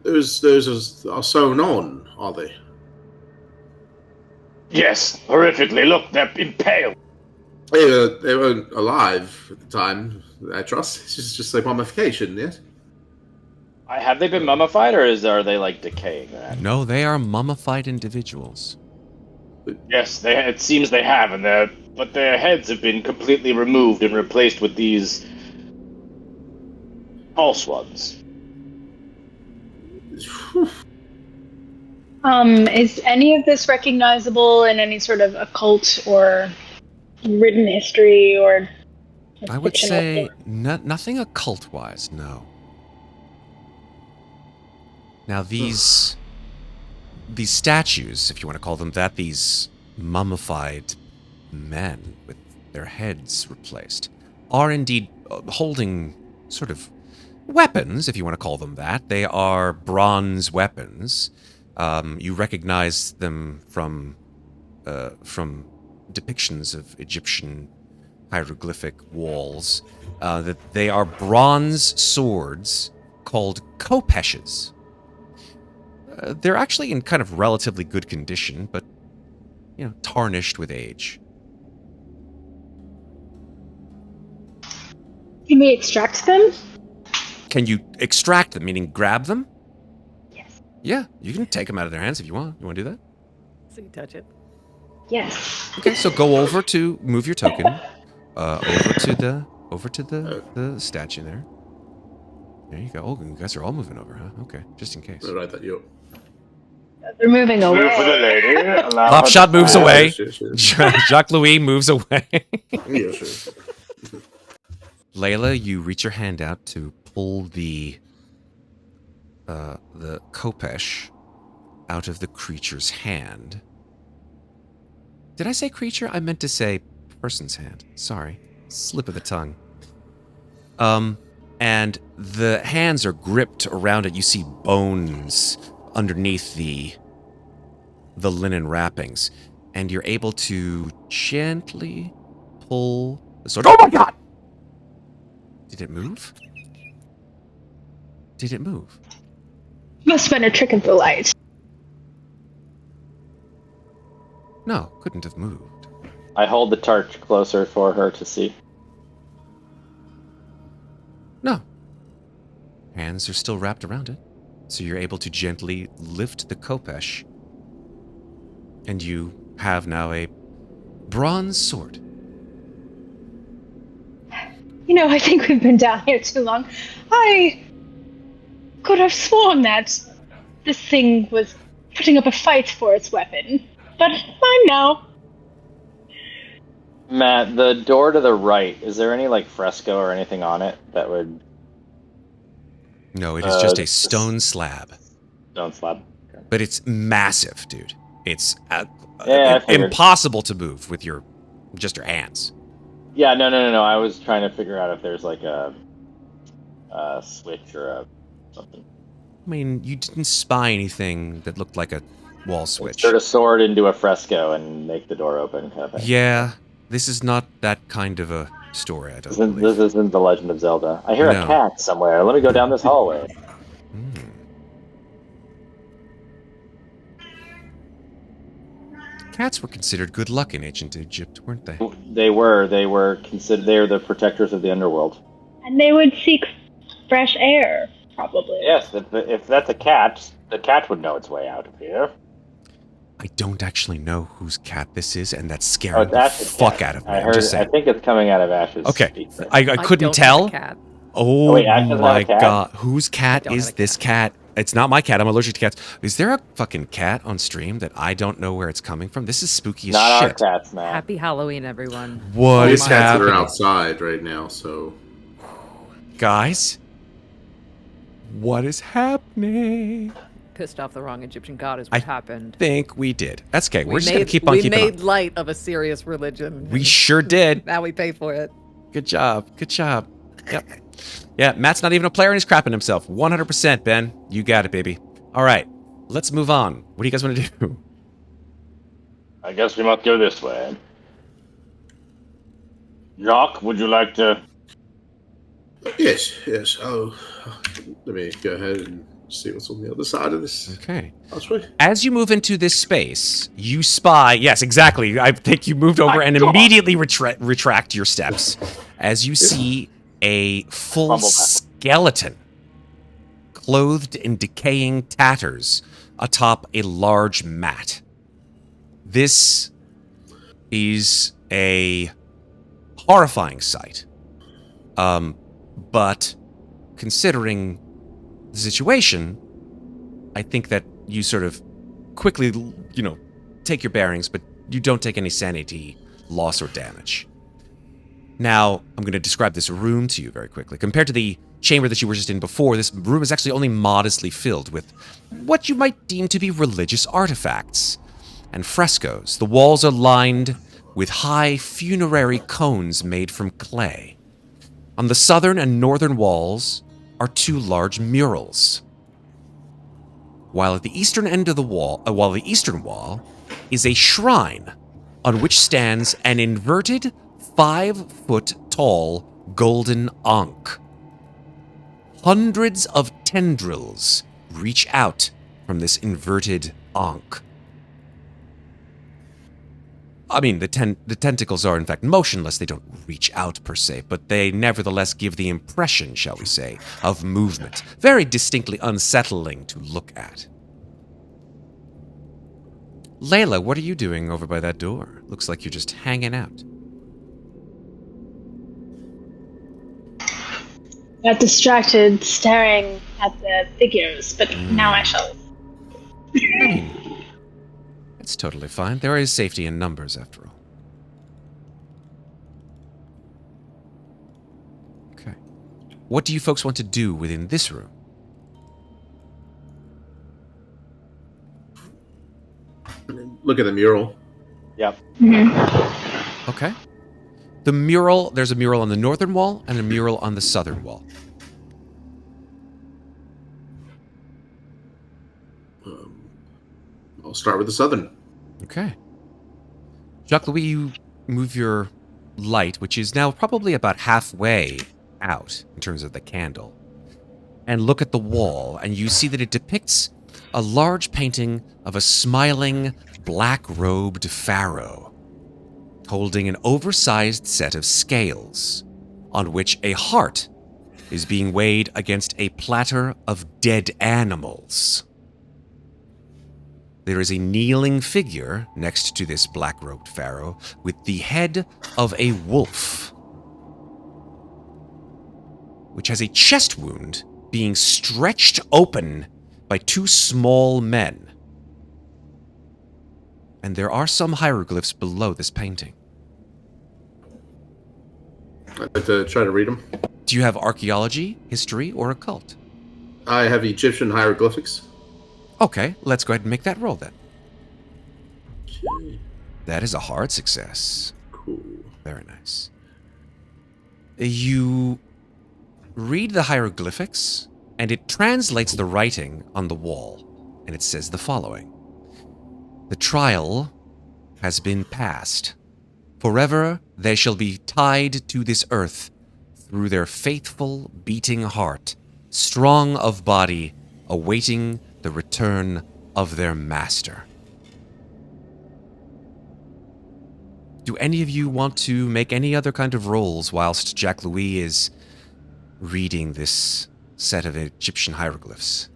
Those are sewn on, are they? Yes, horrifically. Look, they're impaled. They weren't alive at the time, I trust. It's just like mummification, yes? Have they been mummified, or are they, like, decaying? No, they are mummified individuals. Yes, it seems they have, but their heads have been completely removed and replaced with these false ones. Is any of this recognizable in any sort of occult or written history or? I would say nothing occult-wise, no. Now these statues, if you want to call them that, these mummified men with their heads replaced, are indeed holding sort of weapons, if you want to call them that. They are bronze weapons. You recognize them from depictions of Egyptian hieroglyphic walls. That they are bronze swords called kopeshes. They're actually in kind of relatively good condition, but, tarnished with age. Can we extract them? Can you extract them, meaning grab them? Yes. Yeah, you can take them out of their hands if you want. You want to do that? So you touch it. Yes. Okay, so go over to move your token. Over to the statue there. There you go. Oh, you guys are all moving over, huh? Okay, just in case. Right, that you. They're moving away. Move for the lady. Popshot moves away. Sure. Jacques Louis moves away. Yeah, sure. Layla, you reach your hand out to pull the kopesh out of the creature's hand. Did I say creature? I meant to say person's hand. Sorry. Slip of the tongue. And the hands are gripped around it. You see bones underneath the linen wrappings. and you're able to gently pull the sword. Oh my god! Did it move? Did it move? Must have been a trick of the light. No, couldn't have moved. I hold the torch closer for her to see. No. Hands are still wrapped around it, so you're able to gently lift the khopesh, and you have now a bronze sword. You know, I think we've been down here too long. I could have sworn that this thing was putting up a fight for its weapon, but I know. Matt, the door to the right, is there any like fresco or anything on it that would... No, it is just a stone slab. Stone slab. Okay. But it's massive, dude. It's Yeah, I figured. impossible to move with just your hands. Yeah, no. I was trying to figure out if there's like a switch or something. I mean, you didn't spy anything that looked like a wall switch. Insert a sword into a fresco and make the door open, kind of thing. Yeah, this is not that kind of a story, I don't This believe. isn't The Legend of Zelda. I hear No. a cat somewhere. Let me go down this hallway. Hmm. Cats were considered good luck in ancient Egypt, weren't they? They were considered. They're the protectors of the underworld. And they would seek fresh air, probably. Yes, if that's a cat, the cat would know its way out of here. I don't actually know whose cat this is, and that's scaring the Ash's fuck cat. out of me. I I'm just I saying. think it's coming out of Ash's Okay, feet. I couldn't don't have tell. a cat. Oh, wait, Ash doesn't have my a cat? god. Whose cat don't is have a this cat? It's not my cat. I'm allergic to cats. Is there a fucking cat on stream that I don't know where it's coming from? This is spooky as Not shit. our cats, man. Happy Halloween, everyone. What These is cats that happening? are outside right now, so Guys? What is happening? Pissed off the wrong Egyptian god is what happened. Think we did. That's okay. We're just going to keep on keeping We made on. light of a serious religion. We sure did. Now we pay for it. Good job. Good job. Yep. Yeah, Matt's not even a player and he's crapping himself. 100%, Ben. You got it, baby. All right. Let's move on. What do you guys want to do? I guess we must go this way. Jacques, would you like to... yes. Oh, let me go ahead and see what's on the other side of this. Okay. Passway. As you move into this space, you spy. Yes, exactly. I think you moved over and immediately retract your steps as you see a full Fumble back. skeleton clothed in decaying tatters atop a large mat. This is a horrifying sight. But considering the situation, I think that you sort of quickly, take your bearings, but you don't take any sanity loss or damage. Now, I'm going to describe this room to you very quickly. Compared to the chamber that you were just in before, this room is actually only modestly filled with what you might deem to be religious artifacts and frescoes. The walls are lined with high funerary cones made from clay. On the southern and northern walls are two large murals. While at the eastern end of the wall, the eastern wall is a shrine on which stands an inverted 5-foot-tall golden ankh. Hundreds of tendrils reach out from this inverted ankh. I mean, the tentacles are in fact motionless. They don't reach out per se, but they nevertheless give the impression, shall we say, of movement. Very distinctly unsettling to look at. Layla, what are you doing over by that door? Looks like you're just hanging out. Got distracted staring at the figures, but now I shall. I mean, it's totally fine. There is safety in numbers, after all. Okay. What do you folks want to do within this room? Look at the mural. Yep. Okay. The mural, there's a mural on the northern wall and a mural on the southern wall. I'll start with the southern. Okay. Jacques Louis, you move your light, which is now probably about halfway out in terms of the candle, and look at the wall, and you see that it depicts a large painting of a smiling, black-robed pharaoh holding an oversized set of scales on which a heart is being weighed against a platter of dead animals. There is a kneeling figure next to this black-robed pharaoh with the head of a wolf, which has a chest wound being stretched open by two small men. And there are some hieroglyphs below this painting. I'd like to try to read them. Do you have archaeology, history, or occult? I have Egyptian hieroglyphics. Okay, let's go ahead and make that roll then. Okay. That is a hard success. Cool. Very nice. You read the hieroglyphics, and it translates the writing on the wall, and it says the following. The trial has been passed. Forever they shall be tied to this earth through their faithful beating heart, strong of body, awaiting the return of their master. Do any of you want to make any other kind of rolls whilst Jacques Louis is reading this set of Egyptian hieroglyphs?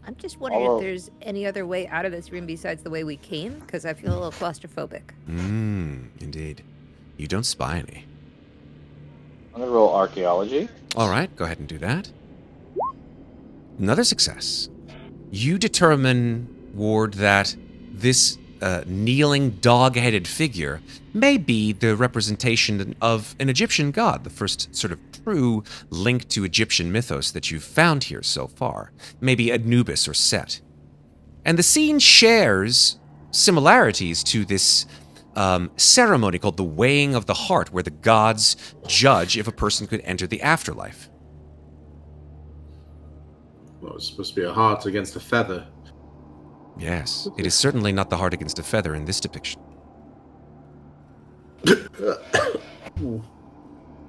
I'm just wondering if there's any other way out of this room besides the way we came, because I feel a little claustrophobic. Indeed. You don't spy any. I'm going to roll archaeology. All right, go ahead and do that. Another success. You determine, Ward, that this kneeling, dog-headed figure may be the representation of an Egyptian god, the first sort of true link to Egyptian mythos that you've found here so far. Maybe Anubis or Set. And the scene shares similarities to this ceremony called the weighing of the heart, where the gods judge if a person could enter the afterlife. Well, it's supposed to be a heart against a feather. Yes, it is certainly not the heart against a feather in this depiction.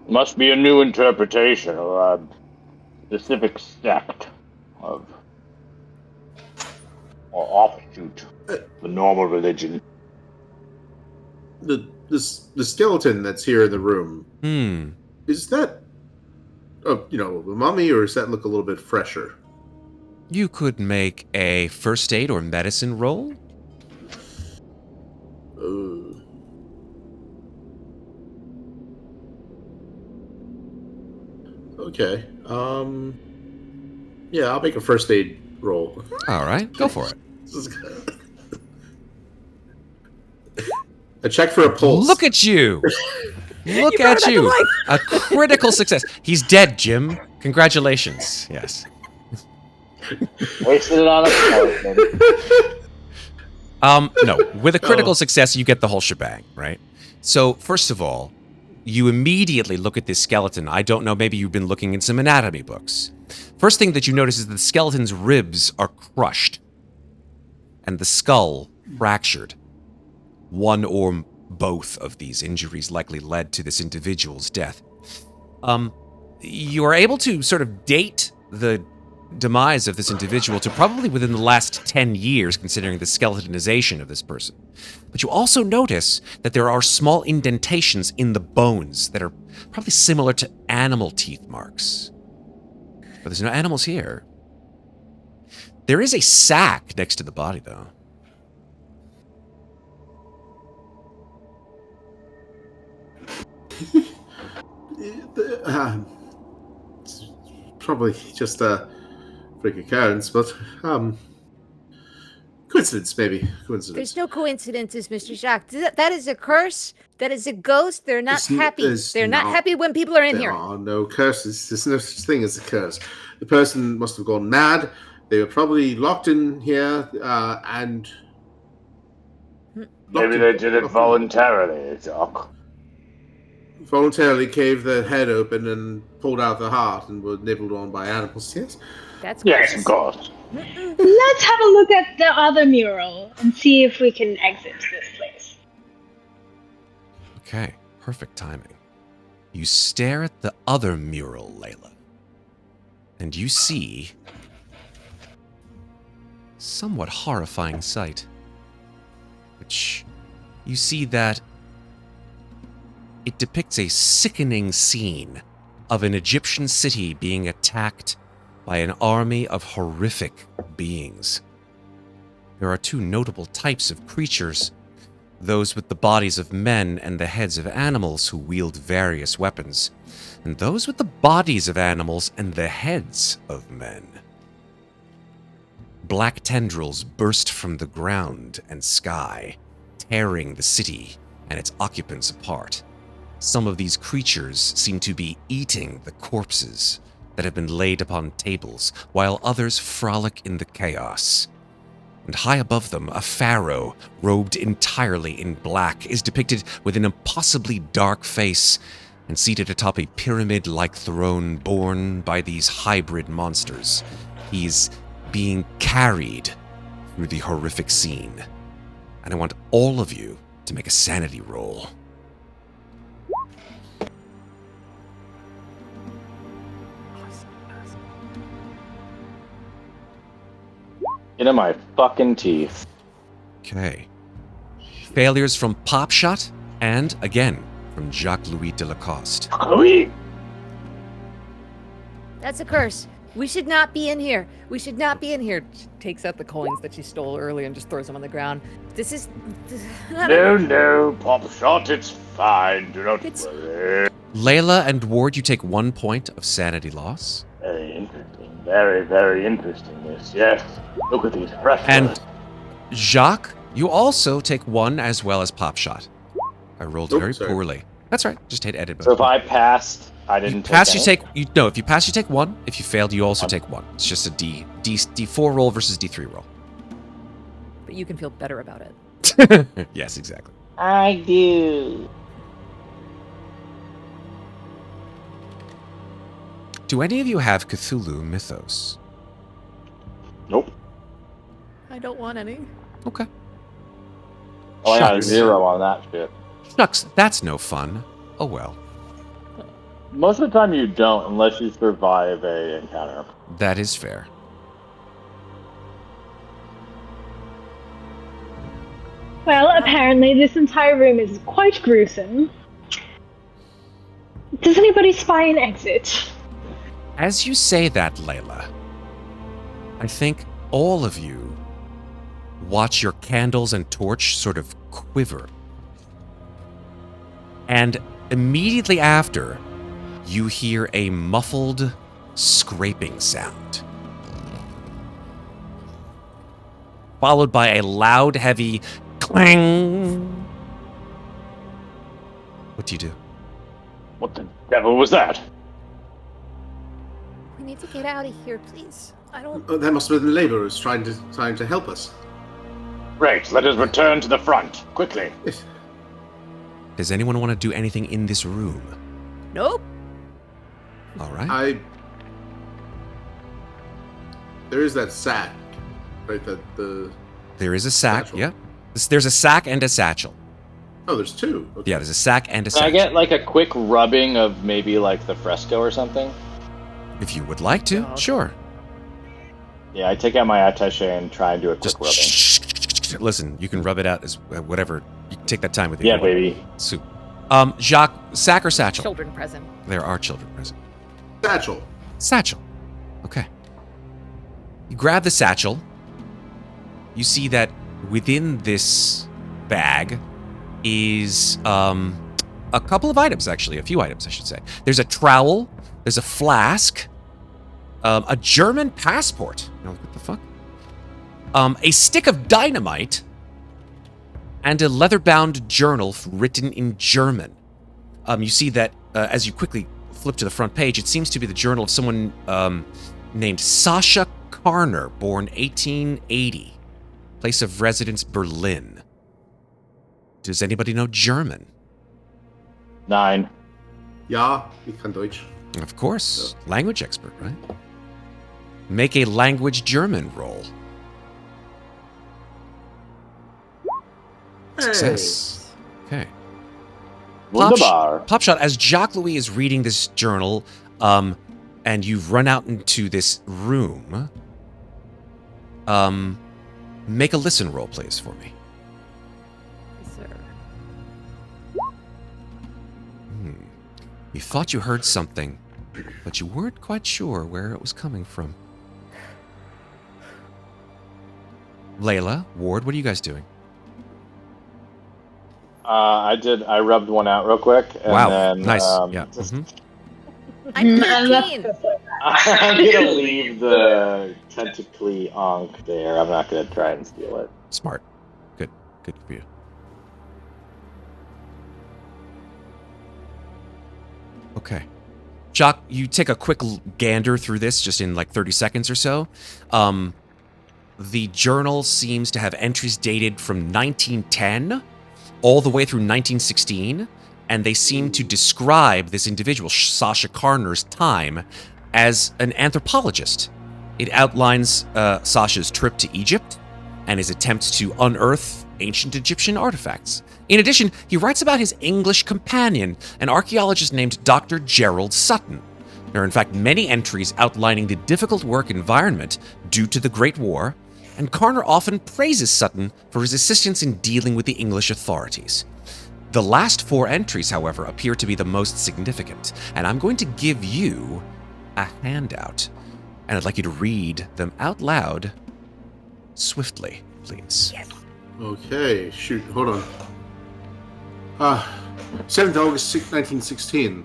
Must be a new interpretation of a specific sect of or offshoot the normal religion. The skeleton that's here in the room. Is that a mummy, or does that look a little bit fresher? You could make a first aid or medicine roll. Okay. Yeah, I'll make a first aid roll. All right, go for it. A check for a pulse. Look at you! Look at you! A critical success. He's dead, Jim. Congratulations. Yes. Wasted it on a skeleton. No. With a critical success, you get the whole shebang, right? So, first of all, you immediately look at this skeleton. I don't know, maybe you've been looking in some anatomy books. First thing that you notice is that the skeleton's ribs are crushed and the skull fractured. One or both of these injuries likely led to this individual's death. You are able to sort of date the demise of this individual to probably within the last 10 years, considering the skeletonization of this person. But you also notice that there are small indentations in the bones that are probably similar to animal teeth marks. But there's no animals here. There is a sack next to the body, though. It's probably just a freak occurrence, but coincidence, maybe. Coincidence. There's no coincidences, Mr. Jacques. That is a curse. That is a ghost. They're not happy. They're not happy when people are in here. There are no curses. There's no such thing as a curse. The person must have gone mad. They were probably locked in here, and... Maybe they did it voluntarily, Doc. Voluntarily caved their head open and pulled out the heart and were nibbled on by animals, yes? That's yes, of course. Let's have a look at the other mural and see if we can exit this place. Okay, perfect timing. You stare at the other mural, Layla, and you see somewhat horrifying sight. Which you see that it depicts a sickening scene of an Egyptian city being attacked by an army of horrific beings. There are two notable types of creatures, those with the bodies of men and the heads of animals who wield various weapons, and those with the bodies of animals and the heads of men. Black tendrils burst from the ground and sky, tearing the city and its occupants apart. Some of these creatures seem to be eating the corpses that have been laid upon tables, while others frolic in the chaos. And high above them, a pharaoh, robed entirely in black, is depicted with an impossibly dark face and seated atop a pyramid-like throne borne by these hybrid monsters. He's being carried through the horrific scene. And I want all of you to make a sanity roll. Into my fucking teeth. Okay. Failures from Popshot and, again, from Jacques-Louis Delacoste. Louis! That's a curse. We should not be in here. We should not be in here. She takes out the coins that she stole earlier and just throws them on the ground. This is... No, Pop Shot, it's fine. Do not worry. Layla and Ward, you take 1 point of sanity loss. Very interesting. Very, very interesting, this. Yes. Look at these frescoes. And Jacques, you also take 1 as well as Popshot. I rolled very poorly. That's right. Just hit edit. So if I passed, I didn't take pass, any? if you pass, you take 1. If you failed, you also take 1. It's just a D4 roll versus D3 roll. But you can feel better about it. Yes, exactly. I do. Do any of you have Cthulhu Mythos? Nope. I don't want any. Okay. Oh, I got a Shucks. 0 on that shit. Shucks, that's no fun. Oh well. Most of the time you don't, unless you survive a encounter. That is fair. Well, apparently this entire room is quite gruesome. Does anybody spy an exit? As you say that, Layla, I think all of you watch your candles and torch sort of quiver. And immediately after, you hear a muffled scraping sound, followed by a loud, heavy clang. What do you do? What the devil was that? We need to get out of here, please. I don't... That must have been the laborers trying to help us. Great, let us return to the front. Quickly. Yes. Does anyone want to do anything in this room? Nope. All right. There is that sack, right? There is a sack. Satchel. Yeah. There's a sack and a satchel. Oh, there's 2. Okay. Yeah, there's a sack and a Can I satchel. get like a quick rubbing of maybe like the fresco or something? If you would like to, Yeah, okay. sure. Yeah, I take out my attaché and try and do a quick rubbing. Just listen. You can rub it out as whatever. You can take that time with you. Yeah, baby. Soup. Jacques, sack or satchel? Children present. There are children present. Satchel. Satchel. Okay. You grab the satchel. You see that within this bag is a couple of items, actually. A few items, I should say. There's a trowel. There's a flask. A German passport. You're like, what the fuck? A stick of dynamite. And a leather-bound journal written in German. You see that as you quickly flip to the front page, it seems to be the journal of someone named Sasha Karner, born 1880. Place of residence, Berlin. Does anybody know German? 9. Ja, ich kann Deutsch. Of course. Language expert, right? Make a language German roll. Hey. Success. Okay. The bar. Popshot, as Jacques Louis is reading this journal, and you've run out into this room, make a listen roll, please, for me. Yes, sir. You thought you heard something, but you weren't quite sure where it was coming from. Layla, Ward, what are you guys doing? I rubbed one out real quick. And Wow, then, nice. I'm that's 13. I'm gonna leave the tentacly ankh there. I'm not gonna try and steal it. Smart. Good for you. Okay. Jock, you take a quick gander through this just in like 30 seconds or so. The journal seems to have entries dated from 1910 all the way through 1916, and they seem to describe this individual, Sasha Karner's time, as an anthropologist. It outlines Sasha's trip to Egypt and his attempts to unearth ancient Egyptian artifacts. In addition, he writes about his English companion, an archaeologist named Dr. Gerald Sutton. There are in fact many entries outlining the difficult work environment due to the Great War, and Karner often praises Sutton for his assistance in dealing with the English authorities. The last 4 entries, however, appear to be the most significant, and I'm going to give you a handout, and I'd like you to read them out loud swiftly, please. Yes. Okay, shoot, hold on. 7th August 1916.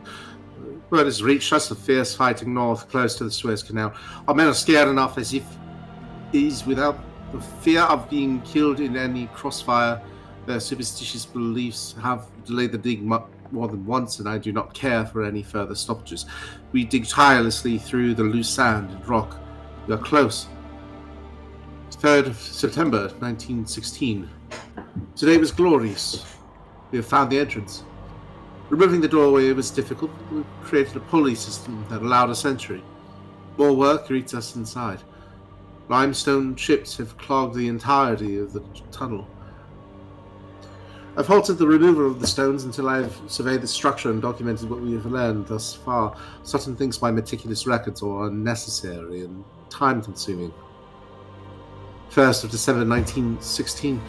Word has reached us of fierce fighting north, close to the Suez Canal. Our men are scared enough as if is without the fear of being killed in any crossfire. Their superstitious beliefs have delayed the dig more than once, and I do not care for any further stoppages. We dig tirelessly through the loose sand and rock. We are close. 3rd of September 1916. Today was glorious. We have found the entrance. Removing the doorway was difficult. We created a pulley system that allowed us entry. More work greets us inside. Limestone chips have clogged the entirety of the tunnel. I've halted the removal of the stones until I've surveyed the structure and documented what we have learned thus far. Sutton thinks my meticulous records are unnecessary and time-consuming. 1st of December 1916.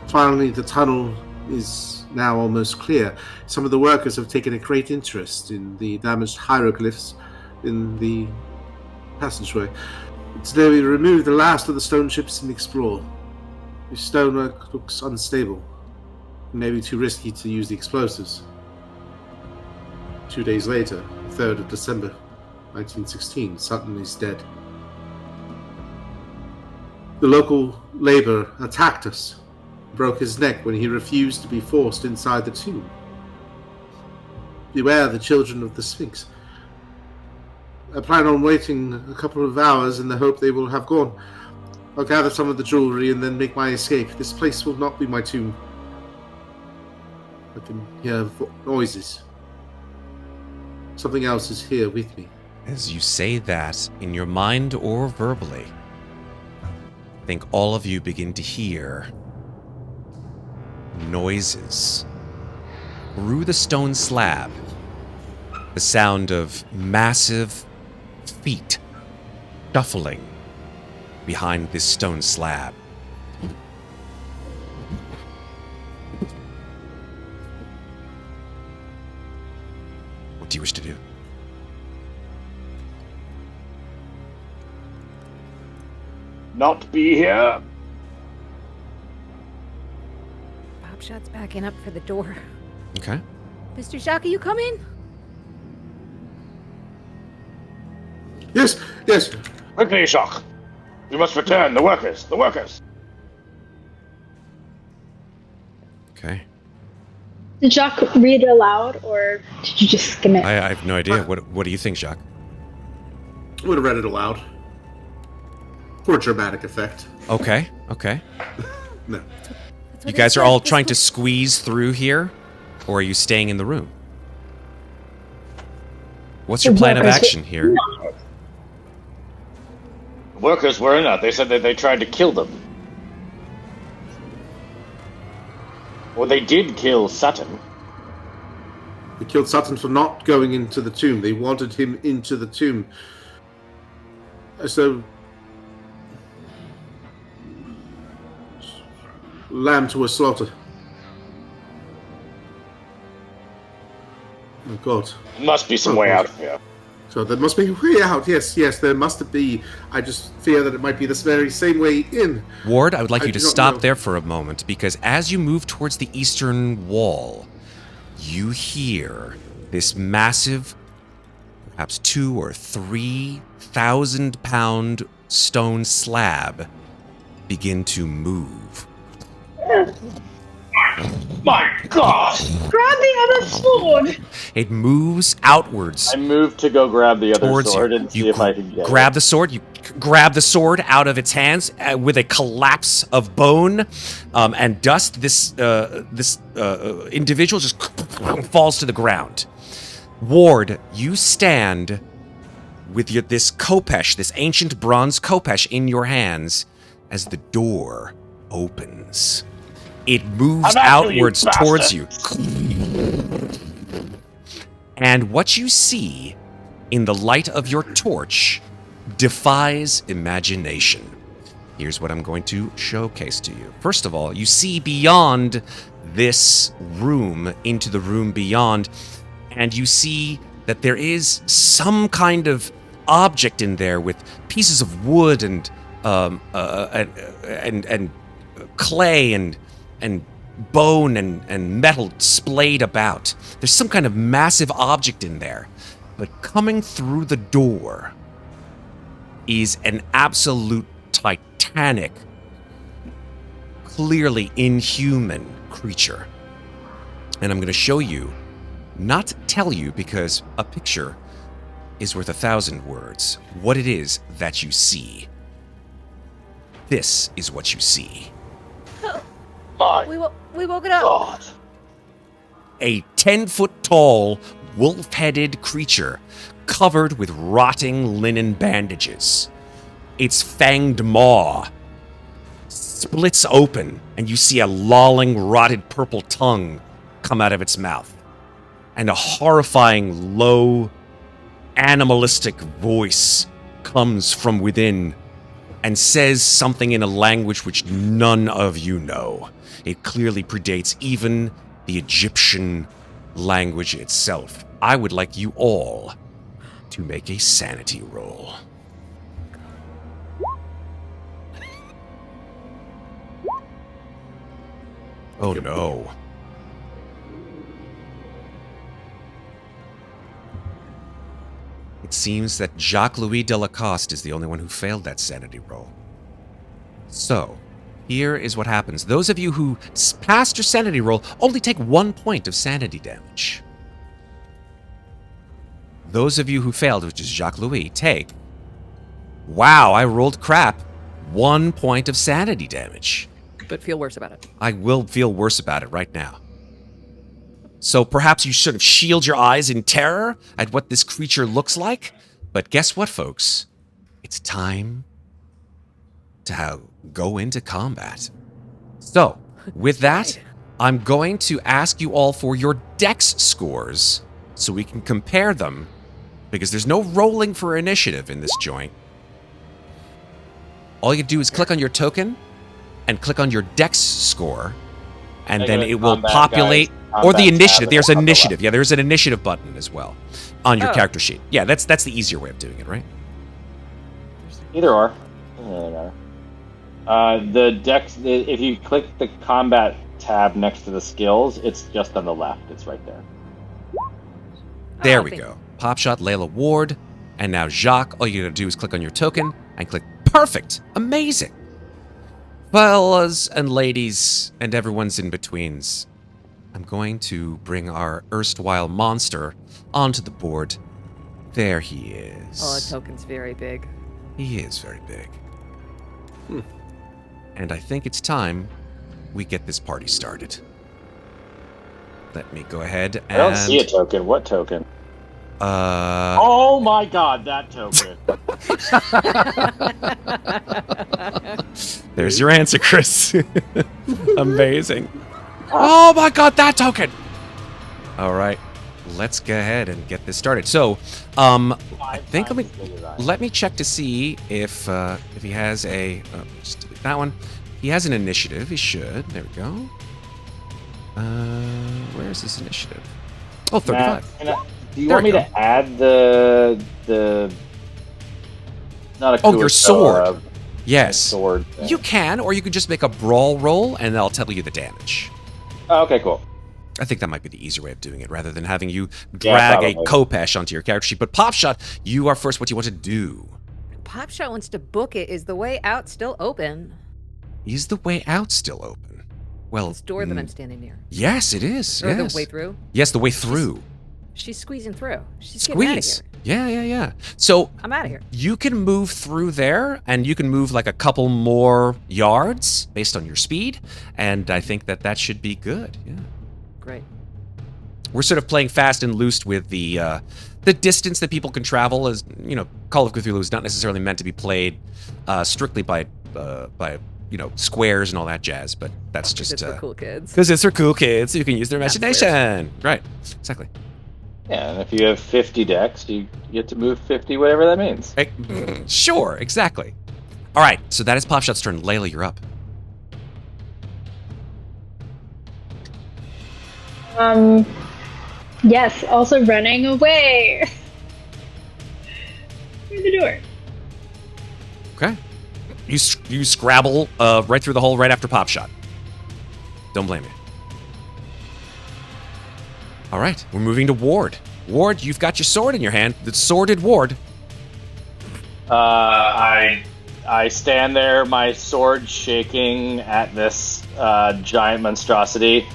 Finally, the tunnel is now almost clear. Some of the workers have taken a great interest in the damaged hieroglyphs in the passageway. Today we remove the last of the stone chips and explore. The stonework looks unstable. Maybe too risky to use the explosives. 2 days later, 3rd of December, 1916, Sutton is dead. The local labor attacked us, broke his neck when he refused to be forced inside the tomb. Beware the children of the Sphinx. I plan on waiting a couple of hours in the hope they will have gone. I'll gather some of the jewelry and then make my escape. This place will not be my tomb. I can hear noises. Something else is here with me. As you say that, in your mind or verbally, I think all of you begin to hear noises through the stone slab. The sound of massive feet shuffling behind this stone slab. What do you wish to do? Not be here. Popshot's backing up for the door. Okay. Mr. Jacques, you come in? Yes, yes. Quickly, Jacques. We must return. The workers. The workers. Okay. Did Jacques read it aloud, or did you just skim it? I have no idea. What do you think, Jacques? I would have read it aloud. For dramatic effect. Okay. No. You guys are all trying to squeeze through here, or are you staying in the room? What's your plan of action here? The workers were in it. They said that they tried to kill them. Well, they did kill Sutton. We killed Sutton for not going into the tomb. They wanted him into the tomb. So, lamb to a slaughter. Oh God. Must be some way out of here. So there must be a way out. Yes, there must be. I just fear that it might be this very same way in. Ward, I would like you to do not stop know. there for a moment, because as you move towards the eastern wall, you hear this massive, perhaps 2,000 or 3,000 pound stone slab begin to move. My God! Grab the other sword! It moves outwards I moved to go grab the other towards sword you. and see if I can get grab it. the sword. You grab the sword out of its hands with a collapse of bone and dust. This individual just falls to the ground. Ward, you stand with this khopesh, this ancient bronze khopesh in your hands as the door opens. It moves I'm after you, outwards towards bastard. you. And what you see in the light of your torch defies imagination. Here's what I'm going to showcase to you. First of all, you see beyond this room into the room beyond, and you see that there is some kind of object in there with pieces of wood and clay and bone and metal splayed about. There's some kind of massive object in there. But coming through the door is an absolute titanic, clearly inhuman creature. And I'm going to show you, not tell you, because a picture is worth 1,000 words, what it is that you see. This is what you see. My We woke it up. God. A 10-foot-tall, wolf-headed creature covered with rotting linen bandages. Its fanged maw splits open, and you see a lolling, rotted purple tongue come out of its mouth. And a horrifying, low, animalistic voice comes from within and says something in a language which none of you know. It clearly predates even the Egyptian language itself. I would like you all to make a sanity roll. Oh no. It seems that Jacques-Louis Delacoste is the only one who failed that sanity roll. So, here is what happens. Those of you who passed your sanity roll only take 1 point of sanity damage. Those of you who failed, which is Jacques-Louis, take... Wow, I rolled crap. 1 point of sanity damage. But feel worse about it. I will feel worse about it right now. So perhaps you should have shielded your eyes in terror at what this creature looks like. But guess what, folks? It's time to go into combat. So, with that, I'm going to ask you all for your dex scores so we can compare them, because there's no rolling for initiative in this joint. All you do is click on your token and click on your dex score, and then it will Combat, populate, guys. or the Combat initiative. tab There's on the initiative. left. Yeah, there's an initiative button as well on your Oh. character sheet. Yeah, that's the easier way of doing it, right? Either or. Doesn't really matter. The dex. If you click the combat tab next to the skills, it's just on the left. It's right there. There Oh, we thank go. Popshot, Layla Ward, and now Jacques. All you gotta do is click on your token and click perfect. Amazing. Fellas and ladies and everyone's in betweens, I'm going to bring our erstwhile monster onto the board. There he is. Oh, a token's very big. He is very big. And I think it's time we get this party started. Let me go ahead and... I don't see a token. What token? Uh, Oh my God, that token. There's your answer, Chris. Amazing. Oh my god, that token! All right. let's go ahead and get this started. So, I Five think times as big as I am. let me check to see if he has a. Oh, just delete that one. He has an initiative. He should. There we go. Where is his initiative? Oh, 35. Matt, do you There want we me go. to add the not a Oh, cooler your sword. spell, Yes. sword thing. You can, or you could just make a brawl roll, and I'll tell you the damage. Oh, okay, cool. I think that might be the easier way of doing it, rather than having you Yeah, drag a probably. Kopesh onto your character sheet. But Popshot, you are first. What do you want to do? Popshot wants to book it. Is the way out still open? Is the way out still open? Well, This door that I'm standing near. yes, it is. Or Yes. the way through? Yes, the way through. She's squeezing through. She's getting out of Squeeze. here. Yeah. So I'm out of here. you can move through there, and you can move like a couple more yards based on your speed, and I think that should be good. Yeah. Great. We're sort of playing fast and loose with the distance that people can travel. As you know, Call of Cthulhu is not necessarily meant to be played strictly by squares and all that jazz, but that's just It's for cool kids. because it's for cool kids, so you can use their Not imagination. Right? Exactly. Yeah, and if you have 50 decks, you get to move 50, whatever that means. Sure. Exactly. All right. So that is Popshot's turn. Layla, you're up. Yes, also running away. Through the door. Okay. You scrabble right through the hole right after Popshot. Don't blame me. All right, we're moving to Ward. Ward, you've got your sword in your hand. The sworded Ward. I stand there, my sword shaking at this giant monstrosity,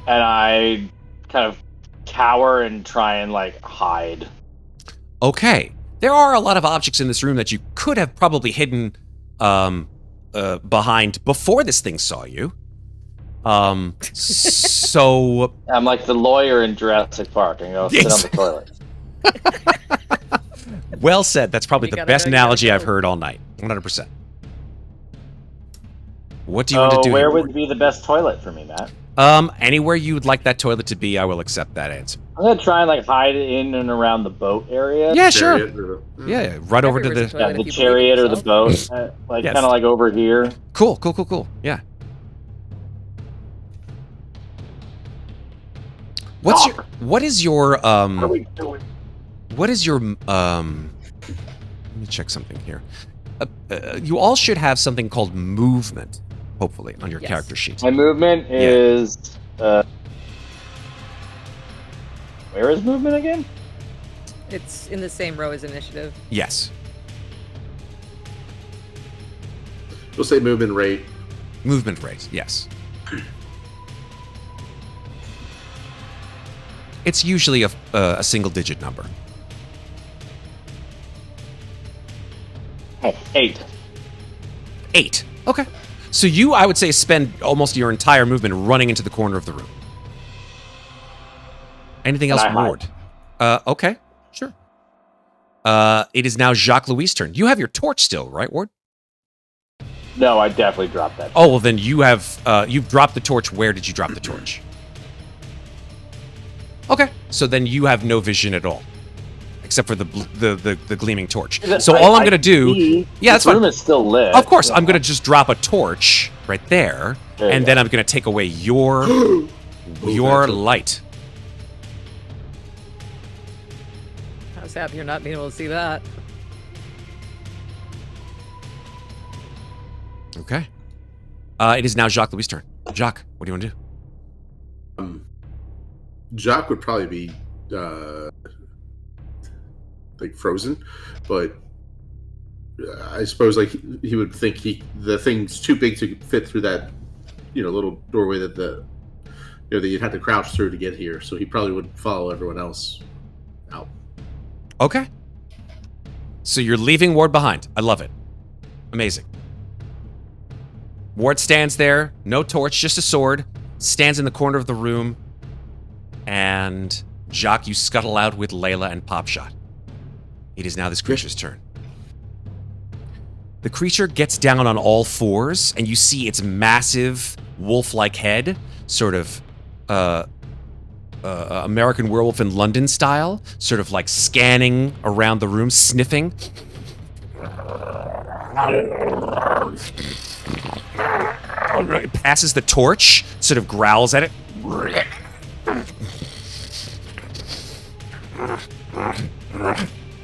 and I kind of cower and try and hide. Okay, there are a lot of objects in this room that you could have probably hidden behind before this thing saw you. So I'm like the lawyer in Jurassic Park, and go sit on the toilet. well said. That's probably You the gotta best go, you gotta analogy I've go. heard all night. 100%. What do you want to do? Where here, would Ward? be the best toilet for me, Matt? Anywhere you would like that toilet to be, I will accept that answer. I'm gonna try and hide in and around the boat area. Yeah, sure. Chariot or the- Yeah, right over to Everywhere's a the. toilet. Yeah, if the you believe in chariot or the yourself. boat, Yes. kind of like over here. Cool. Yeah. What is your What are we doing? let me check something here. You all should have something called movement, hopefully, on your Yes. character sheet. My movement is. Where is movement again? It's in the same row as initiative. Yes. We'll say movement rate. Movement rate, yes. It's usually a single-digit number. Oh, 8. 8. Okay. So you, I would say, spend almost your entire movement running into the corner of the room. Anything else, And I hide. Ward? Okay, sure. It is now Jacques Louis' turn. You have your torch still, right, Ward? No, I definitely dropped that. Oh, well, then you have you've dropped the torch. Where did you drop the torch? Okay, so then you have no vision at all, except for the gleaming torch. So all I'm gonna do, yeah, that's the room fine. is still lit. Of course, I'm gonna just drop a torch right there, There you and go. then I'm gonna take away your light. I was happy you're not being able to see that. Okay. It is now Jacques Louis' turn. Jacques, what do you want to do? Jock would probably be frozen, but I suppose he would think the thing's too big to fit through that little doorway that that you'd have to crouch through to get here. So he probably would follow everyone else out. Okay. So you're leaving Ward behind. I love it. Amazing. Ward stands there, no torch, just a sword, stands in the corner of the room, and Jacques, you scuttle out with Layla and Popshot. It is now this creature's turn. The creature gets down on all fours, and you see its massive wolf-like head sort of American Werewolf in London style, sort of like scanning around the room, sniffing. Passes the torch, sort of growls at it.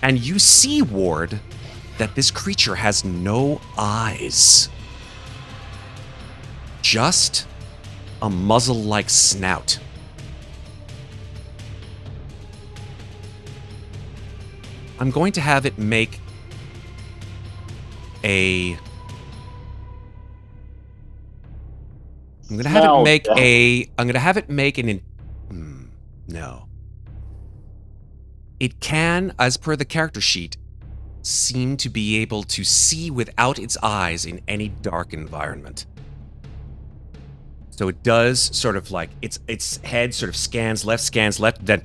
And you see, Ward, that this creature has no eyes. Just a muzzle-like snout. I'm going to have it make a... I'm gonna have it make an... No. It can, as per the character sheet, seem to be able to see without its eyes in any dark environment. So it does sort of like, its head sort of scans left, then...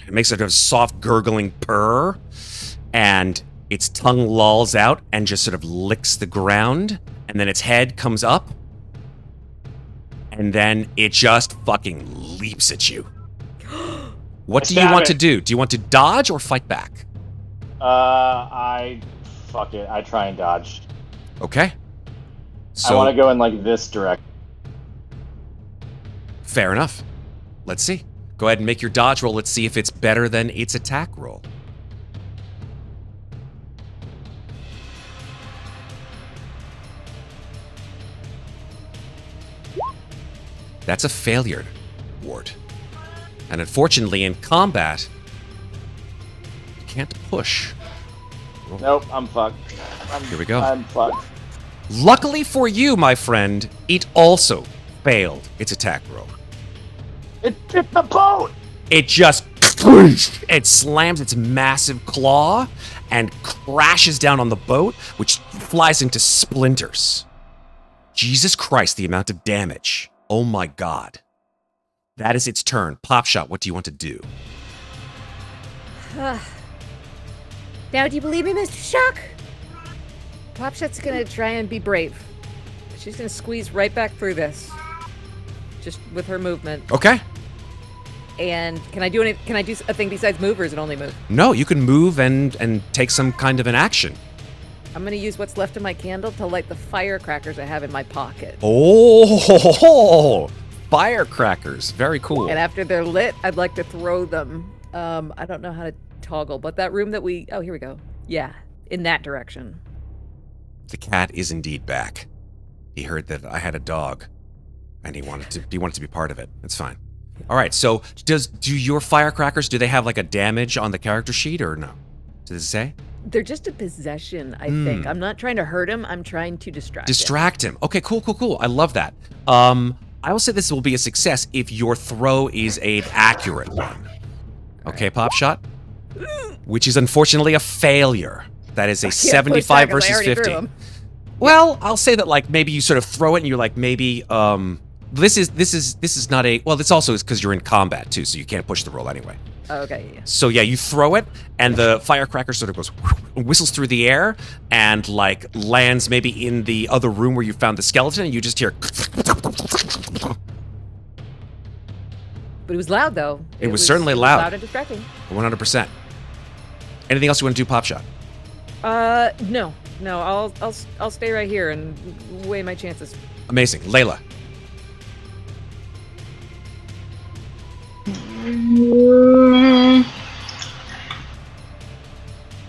It makes sort of a soft gurgling purr, and its tongue lolls out and just sort of licks the ground, and then its head comes up, and then it just fucking leaps at you. What do you want to do? Do you want to dodge or fight back? Fuck it. I try and dodge. Okay. So, I want to go in like this direction. Fair enough. Let's see. Go ahead and make your dodge roll. Let's see if it's better than its attack roll. That's a failure, Ward. And unfortunately, in combat, you can't push. Nope, I'm fucked. Here we go. I'm fucked. Luckily for you, my friend, it also failed its attack roll. It tipped the boat! It just... It slams its massive claw and crashes down on the boat, which flies into splinters. Jesus Christ, the amount of damage. Oh my god. That is its turn. Popshot, what do you want to do? Now, do you believe me, Mr. Shock? Popshot's gonna try and be brave. She's gonna squeeze right back through this. Just with her movement. Okay. And can I do a thing besides move, or is it only move? No, you can move and take some kind of an action. I'm gonna use what's left of my candle to light the firecrackers I have in my pocket. Oh, firecrackers. Very cool. And after they're lit, I'd like to throw them. I don't know how to toggle, but that room that oh, here we go. Yeah, in that direction. The cat is indeed back. He heard that I had a dog, and he wanted to be part of it. It's fine. All right. So, do your firecrackers? Do they have like a damage on the character sheet or no? Does it say? They're just a possession, I think. I'm not trying to hurt him. I'm trying to distract him. Okay. Cool. I love that. I will say this will be a success if your throw is an accurate one. Okay, Popshot? Which is unfortunately a failure. That is a 75 versus 50. Well, I'll say that like maybe you sort of throw it and you're like maybe this is not a this also is because you're in combat too, so you can't push the roll anyway. Okay. Yeah. So yeah, you throw it and the firecracker sort of goes whistles through the air and like lands maybe in the other room where you found the skeleton, and you just hear. But it was loud though. It was certainly loud. Loud and distracting. 100%. Anything else you want to do, Popshot? No. I'll stay right here and weigh my chances. Amazing. Layla.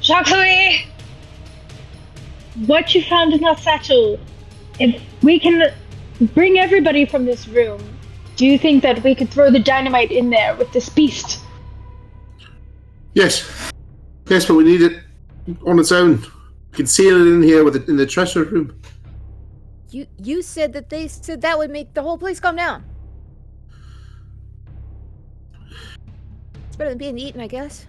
Jacques-Louis, what you found in that satchel, if we can bring everybody from this room, do you think that we could throw the dynamite in there with this beast? Yes, but we need it on its own. We can seal it in here in the treasure room. You said that they said that would make the whole place calm down. It's better than being eaten, I guess.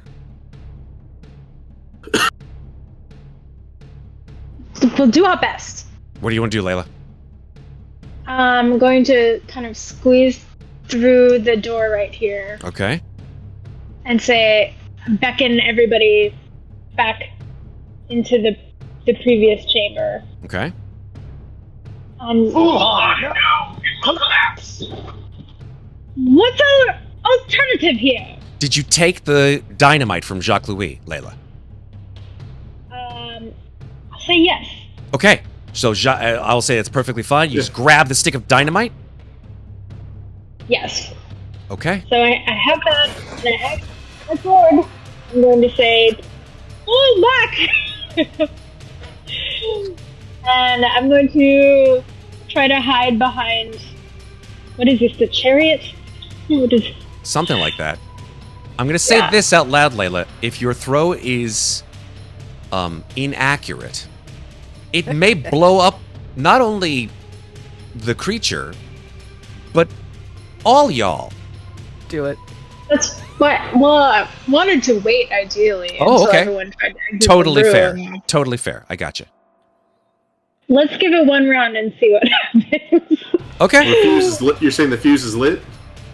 We'll do our best. What do you want to do, Layla? I'm going to kind of squeeze through the door right here. Okay. And beckon everybody back into the previous chamber. Okay. And collapse. What's our alternative here? Did you take the dynamite from Jacques Louis, Layla? I'll say yes. Okay, so I'll say it's perfectly fine. You just grab the stick of dynamite? Yes. Okay. So I have that, and I have my sword. I'm going to say, pull back! And I'm going to try to hide behind, what is this, the chariot? What is... Something like that. I'm going to say this out loud, Layla. If your throw is inaccurate, it may blow up not only the creature, but all y'all. Do it. That's what, well, I wanted to wait, ideally, Oh, until okay. everyone tried to exit Totally the fair. room. Totally fair. I gotcha. Let's give it one round and see what happens. Okay. The fuse is lit. You're saying the fuse is lit?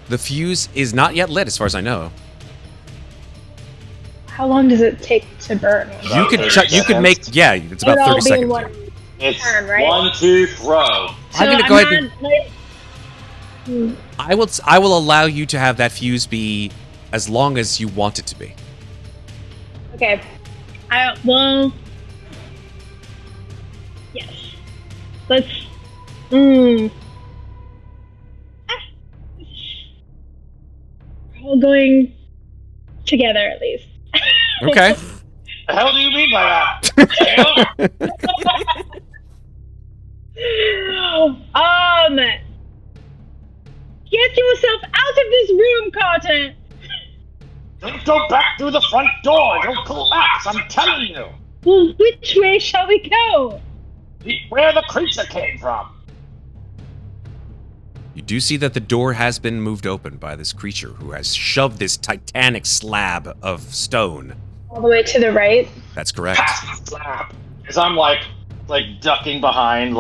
The fuse is not yet lit, as far as I know. How long does it take to burn? You could make it's about 30 seconds. It's Turn, right? 1, 2, throw. I'm gonna go ahead and I will allow you to have that fuse be as long as you want it to be. Okay. Yes. Let's. We're all going together, at least. Okay. The hell do you mean by that? Get yourself out of this room, Carter! Don't go back through the front door. Don't collapse. I'm telling you. Well, which way shall we go? Where the creature came from. You do see that the door has been moved open by this creature who has shoved this titanic slab of stone. All the way to the right? That's correct. Slap. Because I'm like ducking behind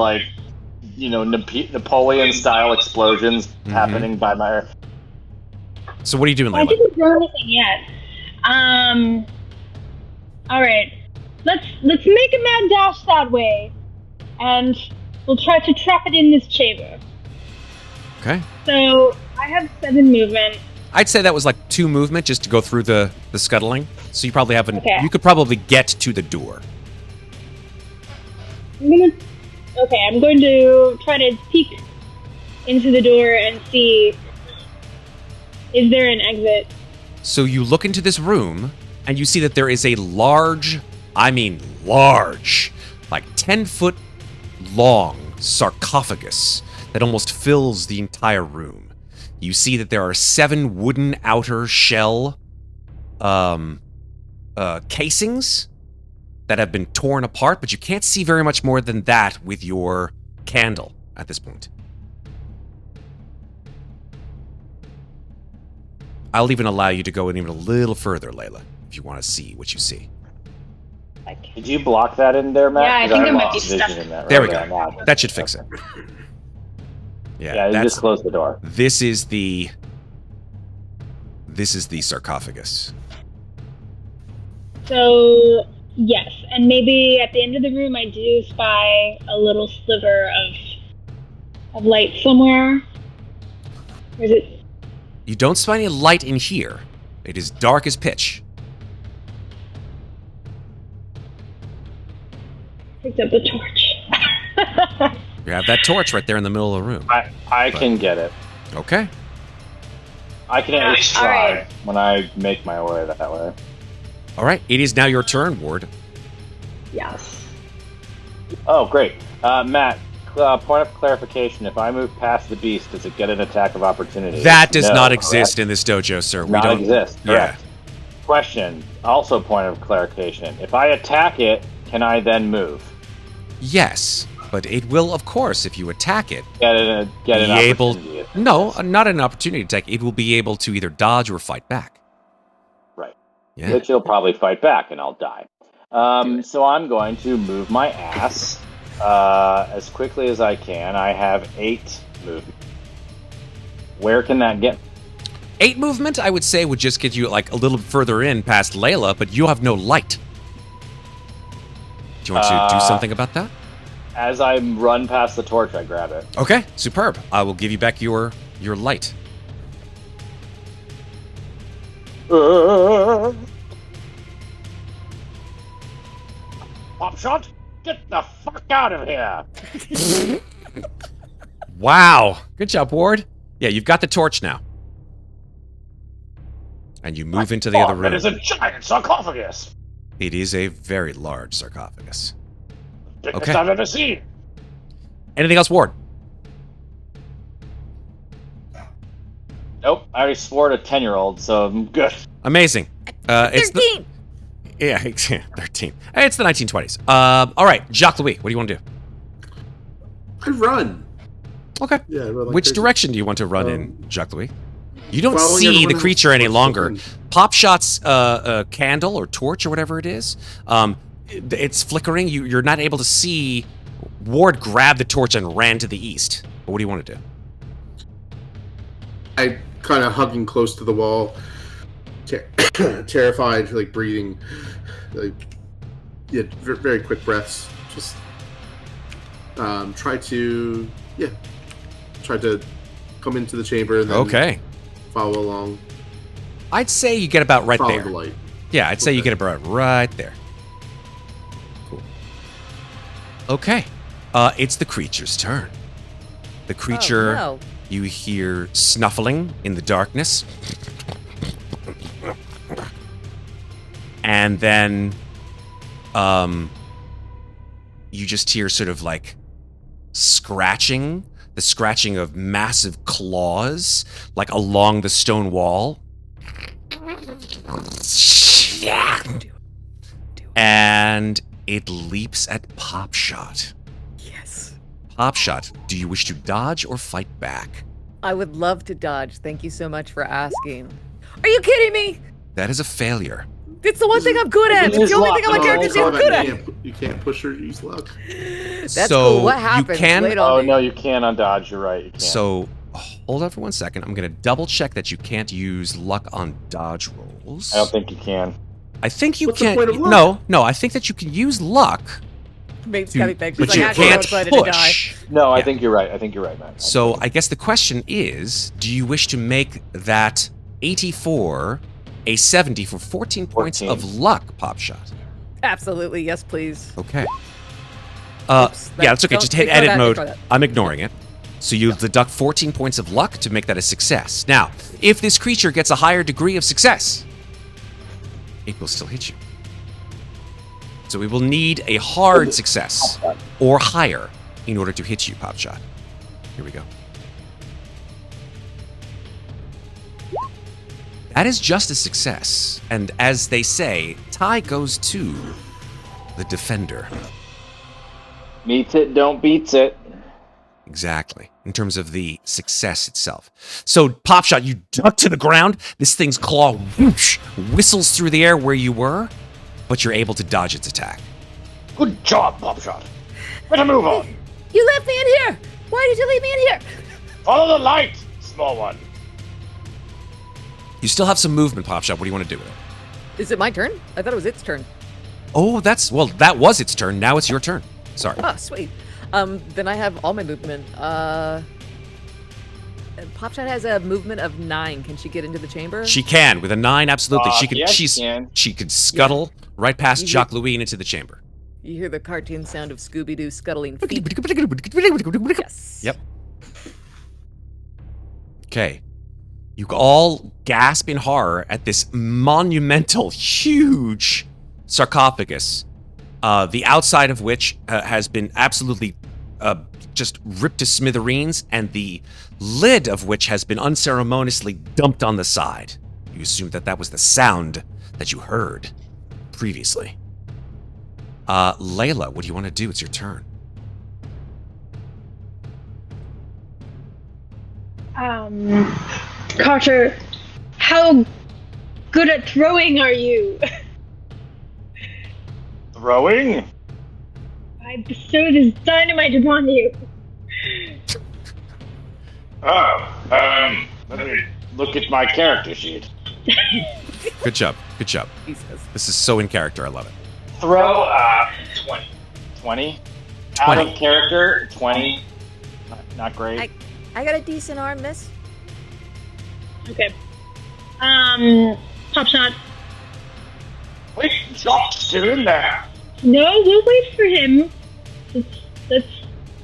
Napoleon-style explosions happening by my. So what are you doing, I Layla? didn't do anything yet. All right. Let's make a mad dash that way, and we'll try to trap it in this chamber. Okay. So I have 7 movement. I'd say that was like 2 movement just to go through the scuttling. So you probably have you could probably get to the door. I'm going to try to peek into the door and see, is there an exit? So you look into this room and you see that there is a large, I mean large, like 10-foot long sarcophagus that almost fills the entire room. You see that there are 7 wooden outer shell casings that have been torn apart, but you can't see very much more than that with your candle at this point. I'll even allow you to go in even a little further, Layla, if you want to see what you see. Did you block that in there, Matt? Yeah, I think there might be stuff. There we go. That should fix it. Yeah, you just close the door. This is the sarcophagus. So, yes, and maybe at the end of the room I do spy a little sliver of light somewhere. Or is it? You don't spy any light in here. It is dark as pitch. Picked up the torch. You have that torch right there in the middle of the room. I can get it. Okay. I can at least try Alright. when I make my way that way. All right. It is now your turn, Ward. Yes. Oh, great. Matt, point of clarification. If I move past the beast, does it get an attack of opportunity? That does No, not exist correct? in this dojo, sir. We Not don't exist. Yeah. Correct. Question. Also, point of clarification. If I attack it, can I then move? Yes, but it will, of course, if you attack it, Get an be able. opportunity. No, not an opportunity attack. It will be able to either dodge or fight back. Right. Yeah. Which he'll probably fight back, and I'll die. So I'm going to move my ass as quickly as I can. I have 8 movement. Where can that get? 8 movement, I would say, would just get you like a little further in past Layla, but you have no light. Do you want to do something about that? As I run past the torch, I grab it. Okay, superb. I will give you back your light. Pop shot! Get the fuck out of here! Wow. Good job, Ward. Yeah, you've got the torch now. And you move into the other room. It is a giant sarcophagus! It is a very large sarcophagus. Biggest Okay. I've ever seen! Anything else, Ward? Nope, I already swore at a 10-year-old, so I'm good. Amazing. It's 13! Yeah, 13. Hey, it's the 1920s. All right, Jacques Louis, what do you want to do? I run. Okay. Yeah, I run like Which crazy. direction do you want to run in, Jacques Louis? You don't Following see everyone the else. creature any longer. And- Popshot's candle or torch or whatever it is, it's flickering. You're not able to see. Ward grabbed the torch and ran to the east. But what do you want to do? I kind of hugging close to the wall, terrified, like breathing, like very quick breaths. Just try to come into the chamber and then Okay. follow along. I'd say you get about right Follow there. the light. Yeah, I'd say you Okay. get about right there. Cool. Okay. It's the creature's turn. The creature, Oh, no. you hear snuffling in the darkness. And then you just hear sort of like scratching, the scratching of massive claws, like along the stone wall. And it leaps at Popshot. Yes. Popshot, do you wish to dodge or fight back? I would love to dodge. Thank you so much for asking. Are you kidding me? That is a failure. It's the one thing I'm good at. It's the only thing on my character sheet I'm good at. You can't push her. Use luck. That's so cool. What happens? You can, Wait Oh, on me. no, you can undodge. You're right. You can. So hold on for 1 second. I'm going to double check that you can't use luck on dodge rolls. I don't think you can. I think you What's the can. point of luck? No, I think that you can use luck, Maybe Scabby Peg. but She's you like, actually, I can't was planning to die. push. No, I Yeah. think you're right. I think you're right, man. So I guess the question is, do you wish to make that 84 a 70 for 14 points 14. of luck, Popshot? Absolutely. Yes, please. Okay. Oops, Yeah, that's okay. don't Just hit ignore edit that, mode. ignore that. I'm ignoring it. So you deduct 14 points of luck to make that a success. Now, if this creature gets a higher degree of success, it will still hit you. So we will need a hard success or higher in order to hit you, Popshot. Here we go. That is just a success. And as they say, tie goes to the defender. Meets it, don't beats it. Exactly. In terms of the success itself. So, Popshot, you duck to the ground. This thing's claw whoosh, whistles through the air where you were, but you're able to dodge its attack. Good job, Popshot. Better move on. You left me in here. Why did you leave me in here? Follow the light, small one. You still have some movement, Popshot. What do you want to do with it? Is it my turn? I thought it was its turn. Oh, that was its turn. Now it's your turn. Sorry. Oh, sweet. Then I have all my movement. Popshot has a movement of 9. Can she get into the chamber? She can with a 9, absolutely. She could. yes, she can. She could scuttle right past You- Jacques Louis and into the chamber. You hear the cartoon sound of Scooby-Doo scuttling feet. Yes. Yep. Okay. You all gasp in horror at this monumental, huge sarcophagus, the outside of which has been absolutely just ripped to smithereens, and the lid of which has been unceremoniously dumped on the side. You assumed that was the sound that you heard previously. Layla, what do you want to do? It's your turn. Carter, how good at throwing are you? Throwing? I bestow this dynamite upon you. Let me look at my character sheet. Good job. Good job. Jesus. This is so in character. I love it. Throw, 20. 20? Out of character, 20. Not great. I got a decent arm, miss. Okay. Pop shot. Wait, Jock's still in there. No, we'll wait for him. Let's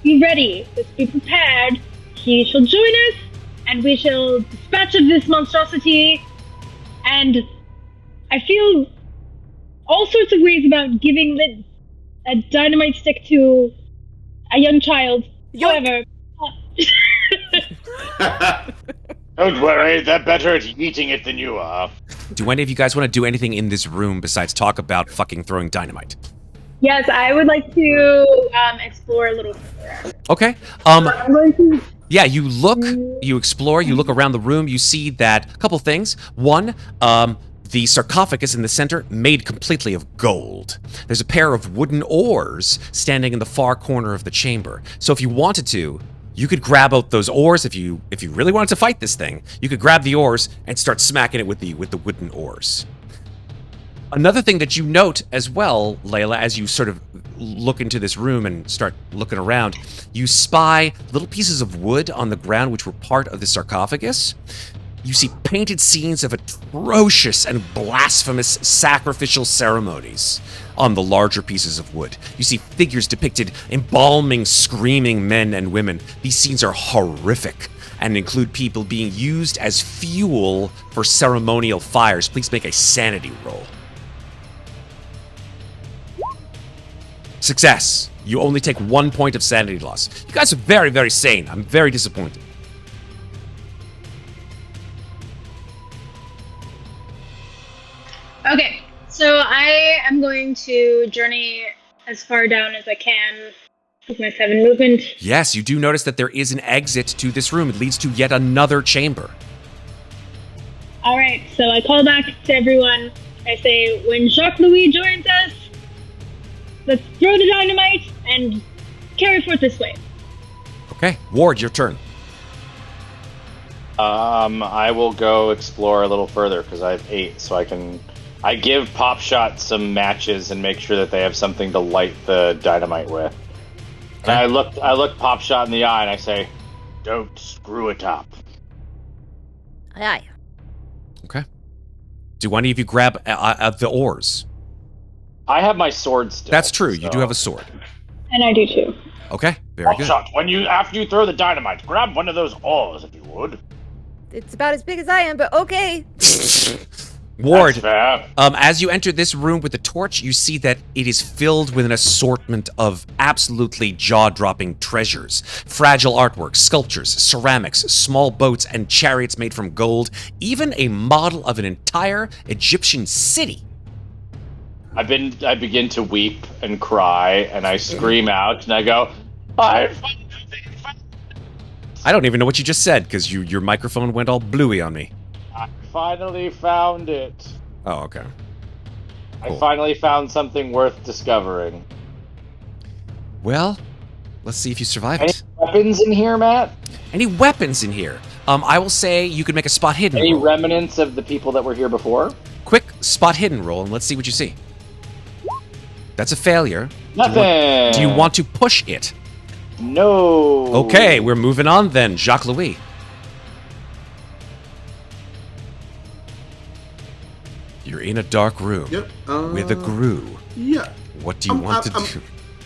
be ready. Let's be prepared. He shall join us, and we shall dispatch of this monstrosity. And I feel all sorts of ways about giving a dynamite stick to a young child. However, Don't worry, they're better at eating it than you are. Do any of you guys want to do anything in this room besides talk about fucking throwing dynamite? yes, I would like to explore a little further. Okay. I'm going to. Yeah, you look, you explore, you look around the room, you see that a couple things. One, the sarcophagus in the center made completely of gold. There's a pair of wooden oars standing in the far corner of the chamber. So if you wanted to, you could grab out those oars if you really wanted to fight this thing. You could grab the oars and start smacking it with the wooden oars. Another thing that you note as well, Layla, as you sort of look into this room and start looking around, you spy little pieces of wood on the ground which were part of the sarcophagus. You see painted scenes of atrocious and blasphemous sacrificial ceremonies on the larger pieces of wood. You see figures depicted embalming, screaming men and women. These scenes are horrific and include people being used as fuel for ceremonial fires. Please make a sanity roll. Success. You only take 1 point of sanity loss. You guys are very, very sane. I'm very disappointed. Okay, so I am going to journey as far down as I can with my 7 movement. Yes, you do notice that there is an exit to this room. It leads to yet another chamber. All right, so I call back to everyone. I say, when Jacques-Louis joins us, let's throw the dynamite and carry forth this way. Okay, Ward, your turn. I will go explore a little further because I have 8, so I give Pop Shot some matches and make sure that they have something to light the dynamite with. Okay. And I look Pop Shot in the eye and I say, "Don't screw it up." Aye. Okay. Do any of you grab the oars? I have my sword still. That's true. You so- do have a sword. And I do too. Okay, very Pop good. Shot, after you throw the dynamite, grab one of those oars if you would. It's about as big as I am, but okay. Ward, That's fair. as you enter this room with the torch, you see that it is filled with an assortment of absolutely jaw-dropping treasures. Fragile artwork, sculptures, ceramics, small boats, and chariots made from gold. Even a model of an entire Egyptian city. I begin to weep and cry, and I scream out, and I go, "I I don't even know what you just said, because your microphone went all bluey on me. finally found it. Oh, okay. I finally found something worth discovering." Well, let's see if you survive Any it. weapons in here, Matt? Any weapons in here? I will say you could make a spot hidden Any roll. remnants of the people that were here before? Quick spot hidden roll, and let's see what you see. That's a failure. Nothing. Do you want to push it? No. Okay, we're moving on then. Jacques-Louis. You're in a dark room Yep. with a grue. Yeah. What do you want to do?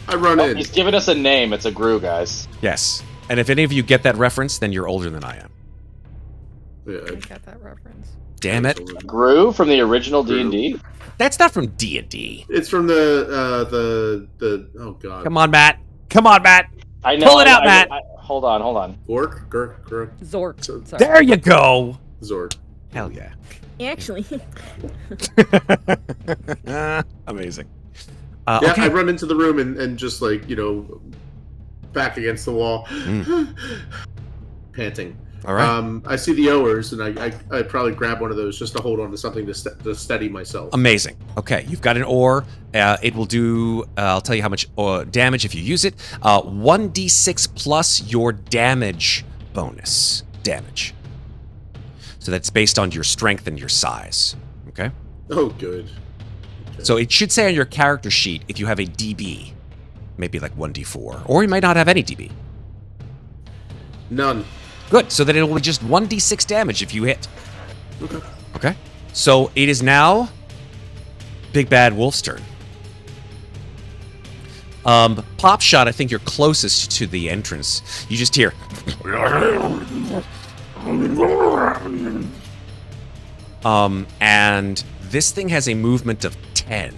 I run in. He's given us a name. It's a Gru, guys. Yes. And if any of you get that reference, then you're older than I am. Yeah, I got that reference. Damn it. Gru from the original Gru. D&D? That's not from D&D. It's from the oh god. Come on, Matt. Come on, Matt. I know. Pull it out, Matt. Hold on. Orc, Zork. So- Sorry. There you go. Zord. Hell yeah. Actually, Amazing. Yeah, Okay. I run into the room and just like, back against the wall, panting. All right. I see the oars, and I probably grab one of those just to hold on to something to steady myself. Amazing. Okay, you've got an ore. It will do, I'll tell you how much damage if you use it. 1d6 plus your damage bonus damage. So that's based on your strength and your size. Okay? Oh, good. So it should say on your character sheet if you have a DB. maybe like 1d4. Or he might not have any DB. None. Good, so then it will be just 1d6 damage if you hit. Okay. Okay. So it is now Big Bad Wolf's turn. Pop Shot, I think you're closest to the entrance. You just hear... and this thing has a movement of 10.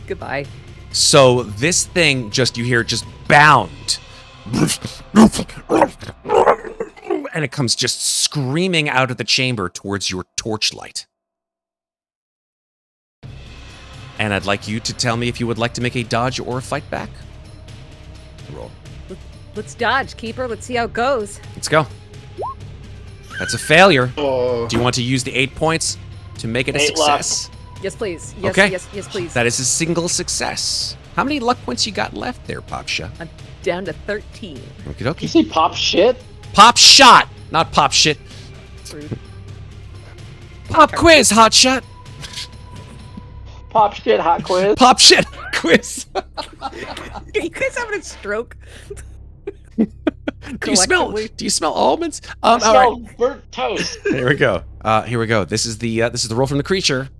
Goodbye. So this thing you hear just bound. And it comes just screaming out of the chamber towards your torchlight. And I'd like you to tell me if you would like to make a dodge or a fight back. Roll. Let's dodge, Keeper. Let's see how it goes. Let's go. That's a failure. Oh. Do you want to use the 8 points to make it a 8 success? Yes, please. Yes, Okay. yes, please. That is a single success. How many luck points you got left there, Popsha? I'm down to 13. Okie Did you dokie. say pop shit? Pop shot! Not pop shit. Rude. Pop quiz, hot shot. Pop shit, hot quiz. Pop shit quiz. Are you guys having a stroke? Do you smell almonds? All Smell right. burnt toast. Here we go. Here we go. This is the roll from the creature.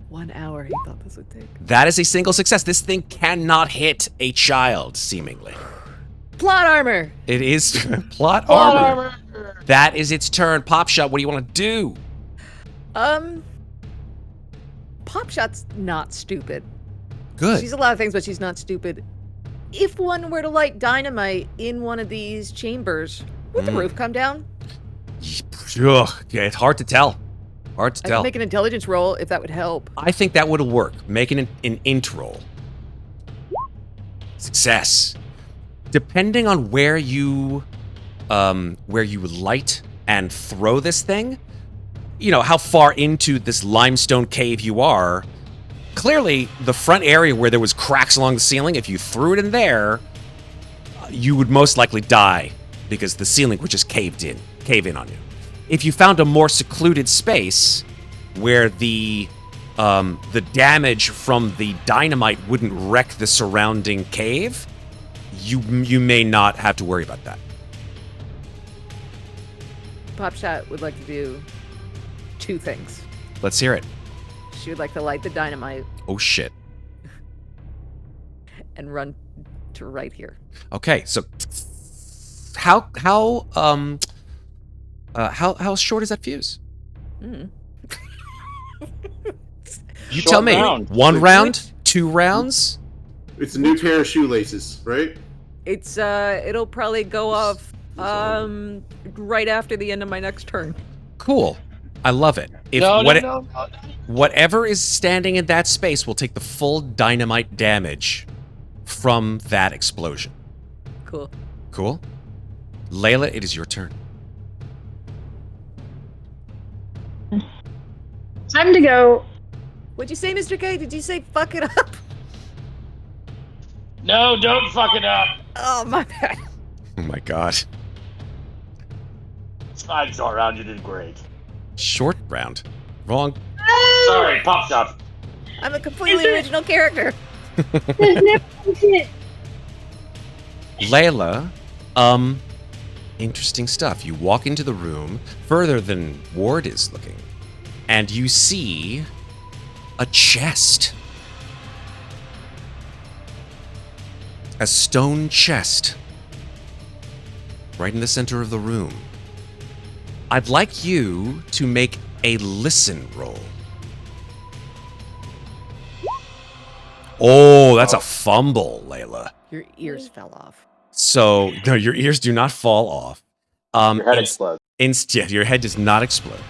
1 hour he thought this would take. That is a single success. This thing cannot hit a child, seemingly. Plot armor! It is plot Plot armor. armor. That is its turn. Pop Shot, what do you want to do? Pop Shot's not stupid. Good. She's a lot of things, but she's not stupid. If one were to light dynamite in one of these chambers, would the roof come down? Ugh, yeah, it's hard to tell. Hard to I tell. could make an intelligence roll if that would help. I think that would work. Making an int roll. Success. Depending on where you light and throw this thing, you know, how far into this limestone cave you are, clearly the front area where there was cracks along the ceiling, if you threw it in there, you would most likely die because the ceiling would just cave in on you. If you found a more secluded space where the damage from the dynamite wouldn't wreck the surrounding cave, you may not have to worry about that. Pop Shot would like to do 2 things. Let's hear it. She would like to light the dynamite Oh shit. and run to right here. Okay, so how short is that fuse? Mm. You Short tell me. round. 1 round, 2 rounds. It's a new pair of shoelaces, right? It's it'll probably go off right after the end of my next turn. Cool. I love it. If No. whatever is standing in that space will take the full dynamite damage from that explosion. Cool. Cool. Layla, it is your turn. Time to go. What'd you say, Mr. K? Did you say fuck it up? No, don't fuck it up. Oh, my bad. Oh my god. It's fine, short round. You did great. Short round. Wrong. Sorry, pop shot. I'm a completely original character. There's never shit. Layla, interesting stuff. You walk into the room further than Ward is looking, and you see a chest. A stone chest. Right in the center of the room. I'd like you to make a listen roll. Oh, that's a fumble, Layla. Your ears fell off. So, no, your ears do not fall off. Your head explodes. Instead, your head does not explode.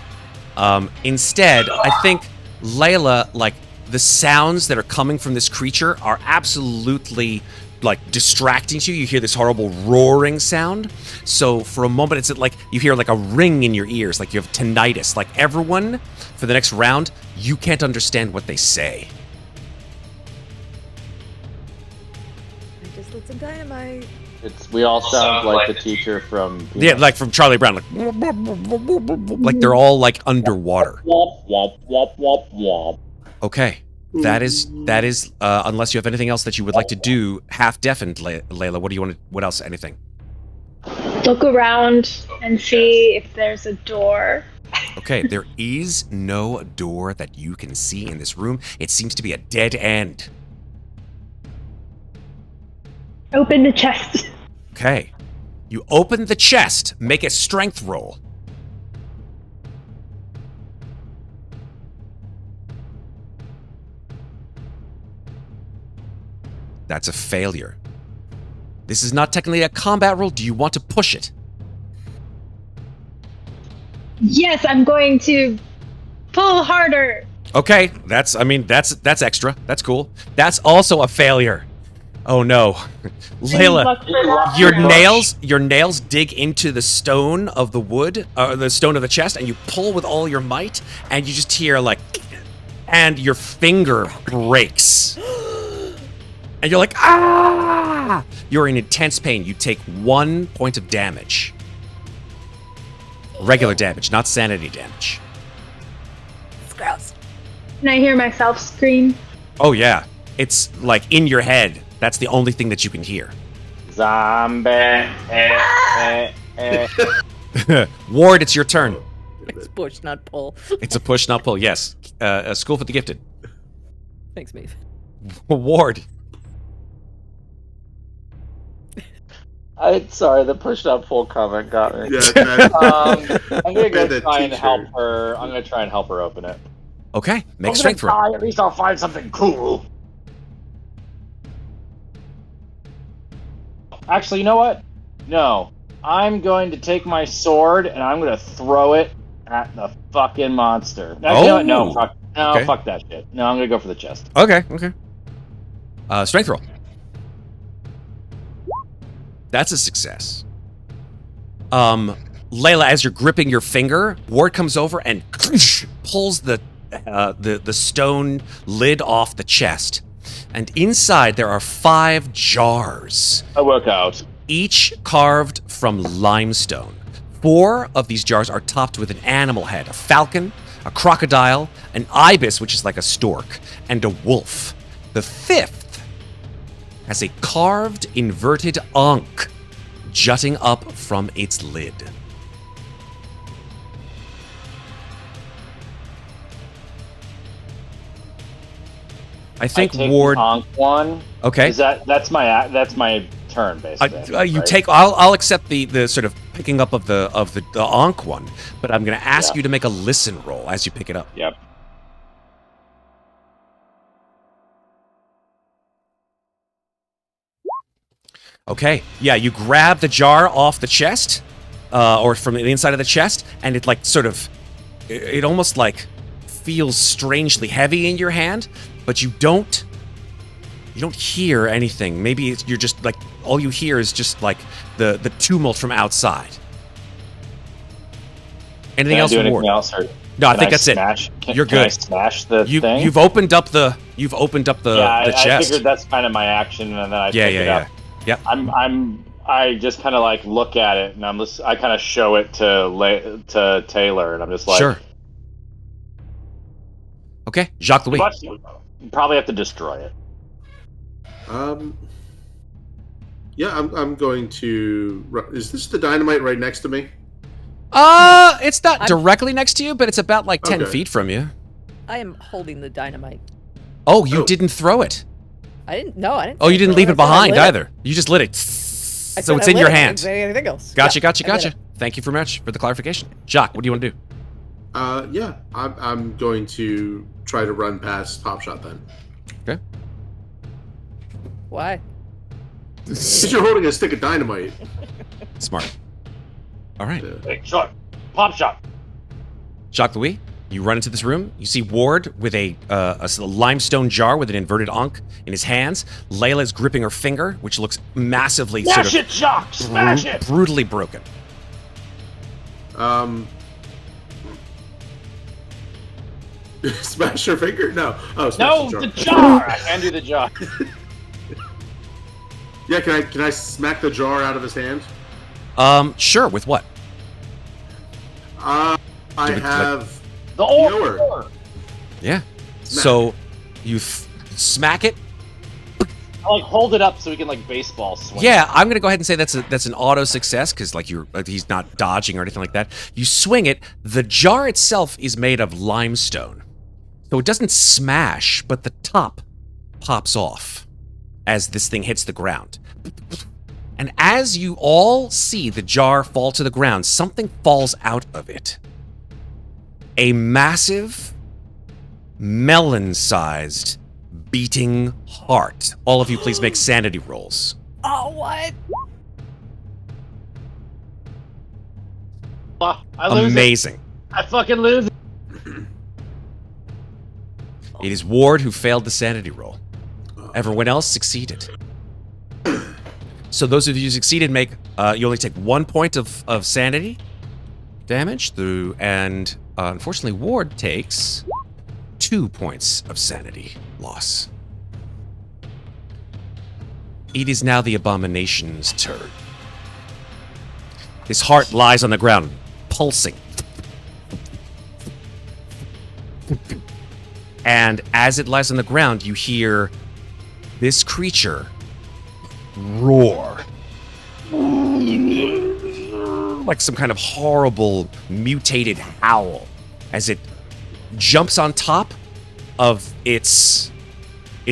Instead, I think Layla, like, the sounds that are coming from this creature are absolutely, like, distracting to you. You hear this horrible roaring sound. So for a moment, it's like you hear like a ring in your ears, like you have tinnitus. Like everyone, for the next round, you can't understand what they say. I just lit some dynamite. We all sound like the teacher from. Yeah, like from Charlie Brown, like they're all like underwater. Womp womp womp womp womp. Okay. That is, unless you have anything else that you would like to do, half-deafened, Layla. What do you want to, what else, anything? Look around and see if there's a door. Okay, there is no door that you can see in this room. It seems to be a dead end. Open the chest. Okay. You open the chest. Make a strength roll. That's a failure. This is not technically a combat roll. Do you want to push it? Yes, I'm going to pull harder. Okay, that's extra. That's cool. That's also a failure. Oh no. Layla, your nails dig into the stone of the wood, the stone of the chest, and you pull with all your might, and you just hear like, and your finger breaks. And you're like, ah! You're in intense pain. You take 1 point of damage. Regular damage, not sanity damage. It's gross. Can I hear myself scream? Oh yeah. It's like in your head. That's the only thing that you can hear. Zombie. Ward, it's your turn. It's push, not pull. It's a push, not pull. Yes. A school for the gifted. Thanks, Maeve. Ward. Sorry, the push not pull comment got me. Yeah, I'm gonna go the try and teacher. help her. I'm gonna try and help her open it. Okay. Make a strength roll. At least I'll find something cool. Actually, you know what? No. I'm going to take my sword and I'm going to throw it at the fucking monster. Actually, you know what? No, fuck. No, Okay. fuck that shit. No, I'm going to go for the chest. Okay. Strength roll. That's a success. Layla, as you're gripping your finger, Ward comes over and pulls the stone lid off the chest. And inside there are 5 jars, I work out. each carved from limestone. 4 of these jars are topped with an animal head, a falcon, a crocodile, an ibis, which is like a stork, and a wolf. The 5th has a carved inverted ankh jutting up from its lid. I think I take Ward. the Ankh one. Okay. Is that's my turn basically? You right? take. I'll accept the sort of picking up of the ankh one, but I'm going to ask you to make a listen roll as you pick it up. Yep. Okay. Yeah, you grab the jar off the chest, or from the inside of the chest, and it like sort of, it almost like feels strangely heavy in your hand, but you don't hear anything. Maybe you're just like, all you hear is just like the tumult from outside. Anything else, do anything Ward? else, or No, I can think that's it. You're can I good. smash the thing? You've opened up the I chest. figured that's kind of my action, and then I pick it up. Yep. I just kind of like look at it, and I kind of show it to Taylor, and I'm just like, Sure. Okay, Jacques Louis. "But you probably have to destroy it." Yeah, I'm going to. Is this the dynamite right next to me? It's not directly next to you, but it's about like 10 Okay. feet from you. I am holding the dynamite. Oh, you Oh. didn't throw it. I didn't. No, I didn't. Oh, you didn't leave it behind lit either. You just lit it. I So said it's I in lit your it. I hand. didn't say anything else. Gotcha. Yeah, I lit it. Thank you very much for the clarification. Jacques, what do you want to do? Yeah, I'm going to try to run past Pop Shot then. Okay. Why? Because you're holding a stick of dynamite. Smart. All right. Hey, shot, pop shot. Jacques Louis, you run into this room. You see Ward with a limestone jar with an inverted ankh in his hands. Layla is gripping her finger, which looks massively Smash sort it, Jock! Smash it! of brutally broken. Smash her finger? No. Oh, smash No, the the jar. jar! I hand you the jar. Yeah, can I smack the jar out of his hand? Sure. With what? I Do we- have The ore. ore! Yeah. Smack. So You smack it. I'll hold it up so we can baseball swing. Yeah, I'm gonna go ahead and say that's an auto success because he's not dodging or anything like that. You swing it. The jar itself is made of limestone, so it doesn't smash, but the top pops off as this thing hits the ground. And as you all see the jar fall to the ground, something falls out of it. A massive, melon-sized, beating heart. All of you please make sanity rolls. Oh, what? I lose Amazing. I fucking lose. It is Ward who failed the sanity roll. Everyone else succeeded. So those of you who succeeded make you only take 1 point of sanity damage through, and unfortunately Ward takes 2 points of sanity loss. It is now the Abomination's turn. His heart lies on the ground, pulsing. And as it lies on the ground, you hear this creature roar. Like some kind of horrible, mutated howl as it jumps on top of its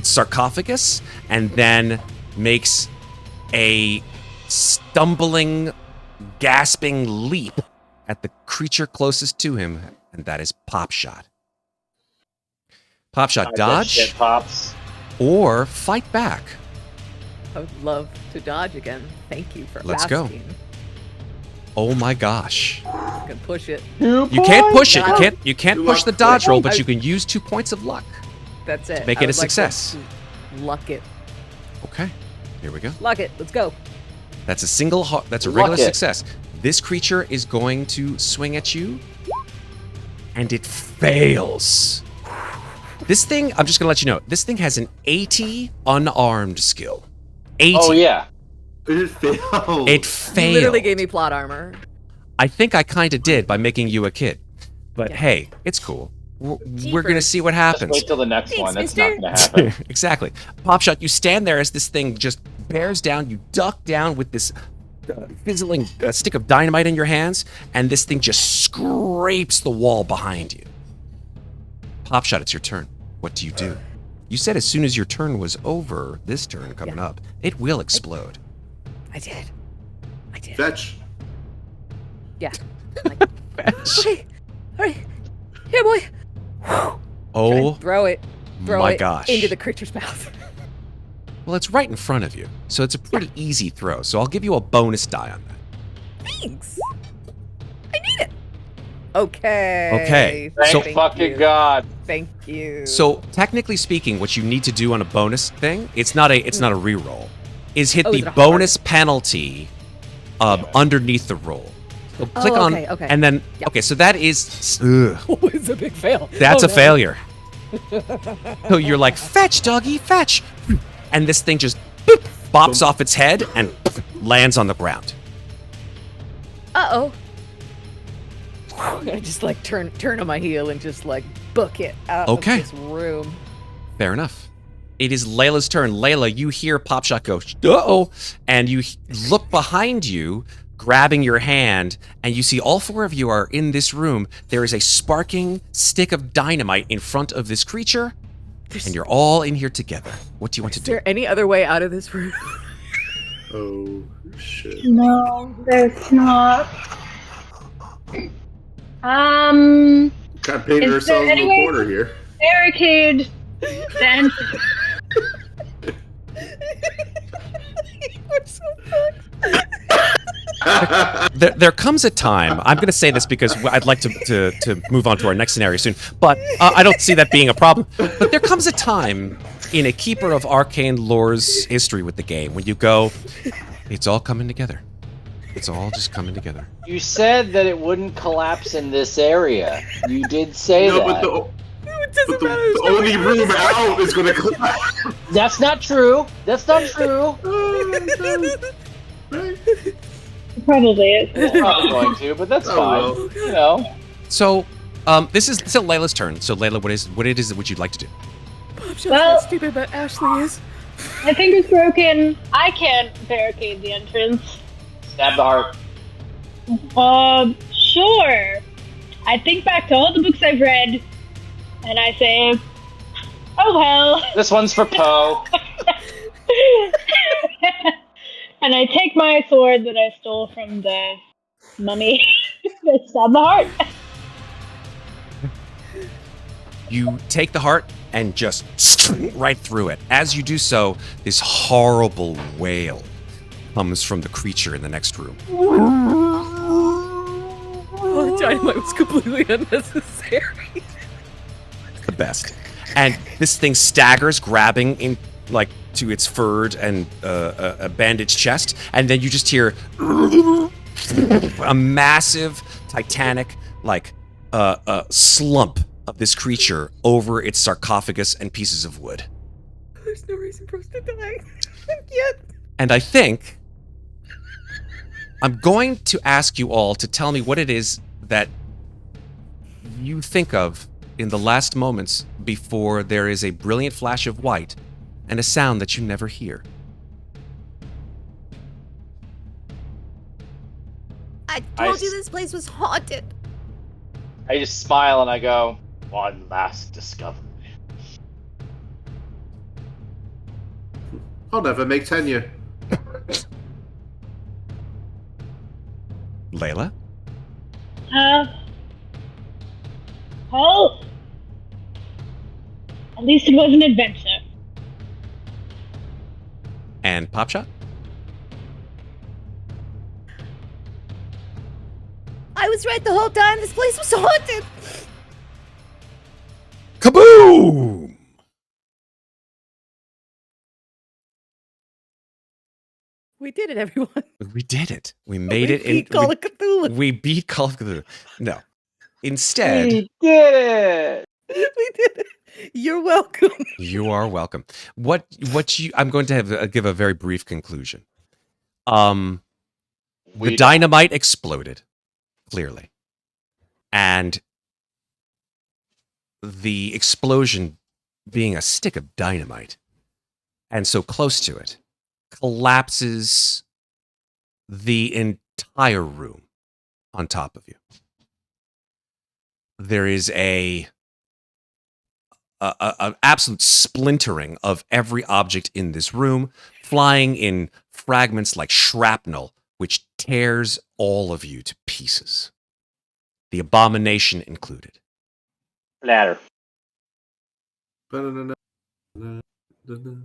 sarcophagus and then makes a stumbling, gasping leap at the creature closest to him, and that is Popshot. Popshot, dodge Shit, Pops. or fight back. I would love to dodge again. Thank you for Let's go. asking. Oh my gosh. I can push it. You can't push it. God. You can't You push luck the dodge point. roll, but you can use 2 points of luck. That's it. Make I it a would like success. to Luck it. Okay. Here we go. Luck it. Let's go. That's a that's a Luck regular it. success. This creature is going to swing at you, and it fails. This thing, I'm just going to let you know, this thing has an 80 unarmed skill. 80. Oh yeah. It failed. It You failed. literally gave me plot armor. I think I kind of did by making you a kid. But Yeah. hey, it's cool. We're going to Jeepers. see what Just happens. wait till the next Thanks, one. That's mister. not gonna happen. Exactly. Popshot, you stand there as this thing just bears down. You duck down with this fizzling stick of dynamite in your hands, and this thing just scrapes the wall behind you. Popshot, it's your turn. What do you do? You said as soon as your turn was over, this turn coming up, it will explode. I did. Fetch. Yeah. Like, okay. All right. Here, boy. Oh, Throw it. Throw my it gosh. into the creature's mouth. Well, it's right in front of you, so it's a pretty easy throw. So I'll give you a bonus die on that. Thanks. I need it. Okay. Okay, Thank so- fucking you. God. Thank you. So technically speaking, what you need to do on a bonus thing, it's not a reroll, is hit Oh, the is it a bonus penalty underneath the roll. So click on, okay. and then Yeah. okay, so that is ugh, Oh, it's a big fail. that's Oh, a no. failure. So you're like, fetch, doggy, fetch, and this thing just boop, bops off its head and lands on the ground. Uh-oh. I just turn on my heel and just book it out Okay. of this room. Fair enough. It is Layla's turn. Layla, you hear Popshot go, uh-oh, and you look behind you, grabbing your hand, and you see all four of you are in this room. There is a sparking stick of dynamite in front of this creature, and you're all in here together. What do you want to Is do? there any other way out of this room? Oh shit. No, there's not. Kind of painted Is there ourselves in any a way- corner here. Barricade the entrance. We're so fucked. There comes a time, I'm going to say this because I'd like to move on to our next scenario soon, but I don't see that being a problem. But there comes a time in a Keeper of Arcane Lore's history with the game when you go, it's all coming together. It's all just coming together. You said that it wouldn't collapse in this area. You did say No, that. It doesn't but the matter. there's no only way room out is going to collapse. That's not true. That's not true. Probably is. It's probably going to, but that's Oh, fine. well. You know. So, this is still Layla's turn. So, Layla, what is it would you like to do? Popshot's Well- not stupid, but Ashley is. My finger's broken. I can't barricade the entrance. Stab the heart. Sure. I think back to all the books I've read, and I say, oh well. This one's for Poe. And I take my sword that I stole from the mummy. I stab the heart. You take the heart and just right through it. As you do so, this horrible wail comes from the creature in the next room. Oh, dynamite was completely unnecessary. The best. And this thing staggers, grabbing in like to its furred and a bandaged chest, and then you just hear a massive, titanic, like slump of this creature over its sarcophagus and pieces of wood. There's no reason for us to die. Yet. And I think I'm going to ask you all to tell me what it is that you think of in the last moments before there is a brilliant flash of white and a sound that you never hear. I told you this place was haunted. I just smile and I go, one last discovery. I'll never make tenure. Layla? Well, at least it was an adventure. And Popshot? I was right the whole time. This place was haunted. Kaboom! We did it, everyone. We did it. We made it. We beat Call of Cthulhu. We beat Call of Cthulhu. No. Instead, We did it! We did it. You're welcome. you are welcome. I'm going to give a very brief conclusion. The dynamite exploded, clearly. And the explosion being a stick of dynamite and so close to it collapses the entire room on top of you. There is an absolute splintering of every object in this room, flying in fragments like shrapnel, which tears all of you to pieces. The abomination included. Ladder.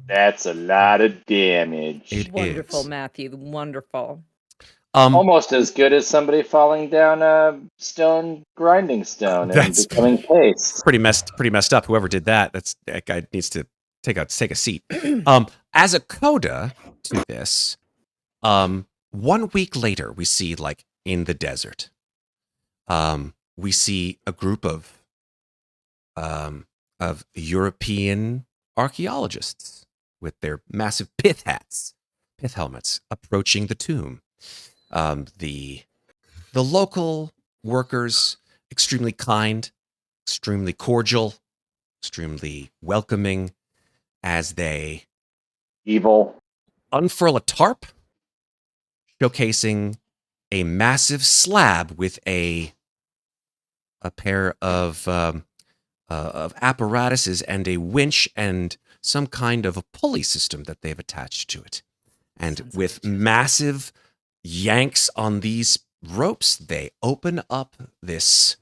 That's a lot of damage. It Wonderful, is. Matthew. Wonderful. Almost as good as somebody falling down a grinding stone and That's- becoming paste. pretty messed up. Whoever did that, that guy needs to take a seat. As a coda to this, 1 week later, we see like in the desert, we see a group of European archaeologists with their massive pith helmets, approaching the tomb. The local workers, extremely kind, extremely cordial, extremely welcoming, as they Evil. unfurl a tarp, showcasing a massive slab with a pair of apparatuses and a winch and some kind of a pulley system that they've attached to it. And Sounds with legit. massive yanks on these ropes, they open up this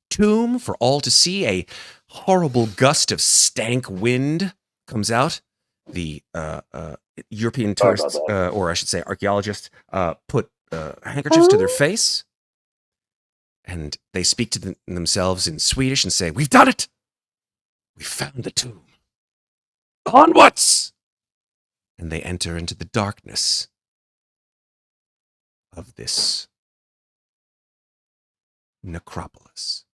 tomb for all to see. A horrible gust of stank wind comes out. The European tourists, or I should say archaeologists, put handkerchiefs to their face, and they speak to themselves in Swedish and say, "We've done it! We found the tomb. Onwards!" And they enter into the darkness of this necropolis.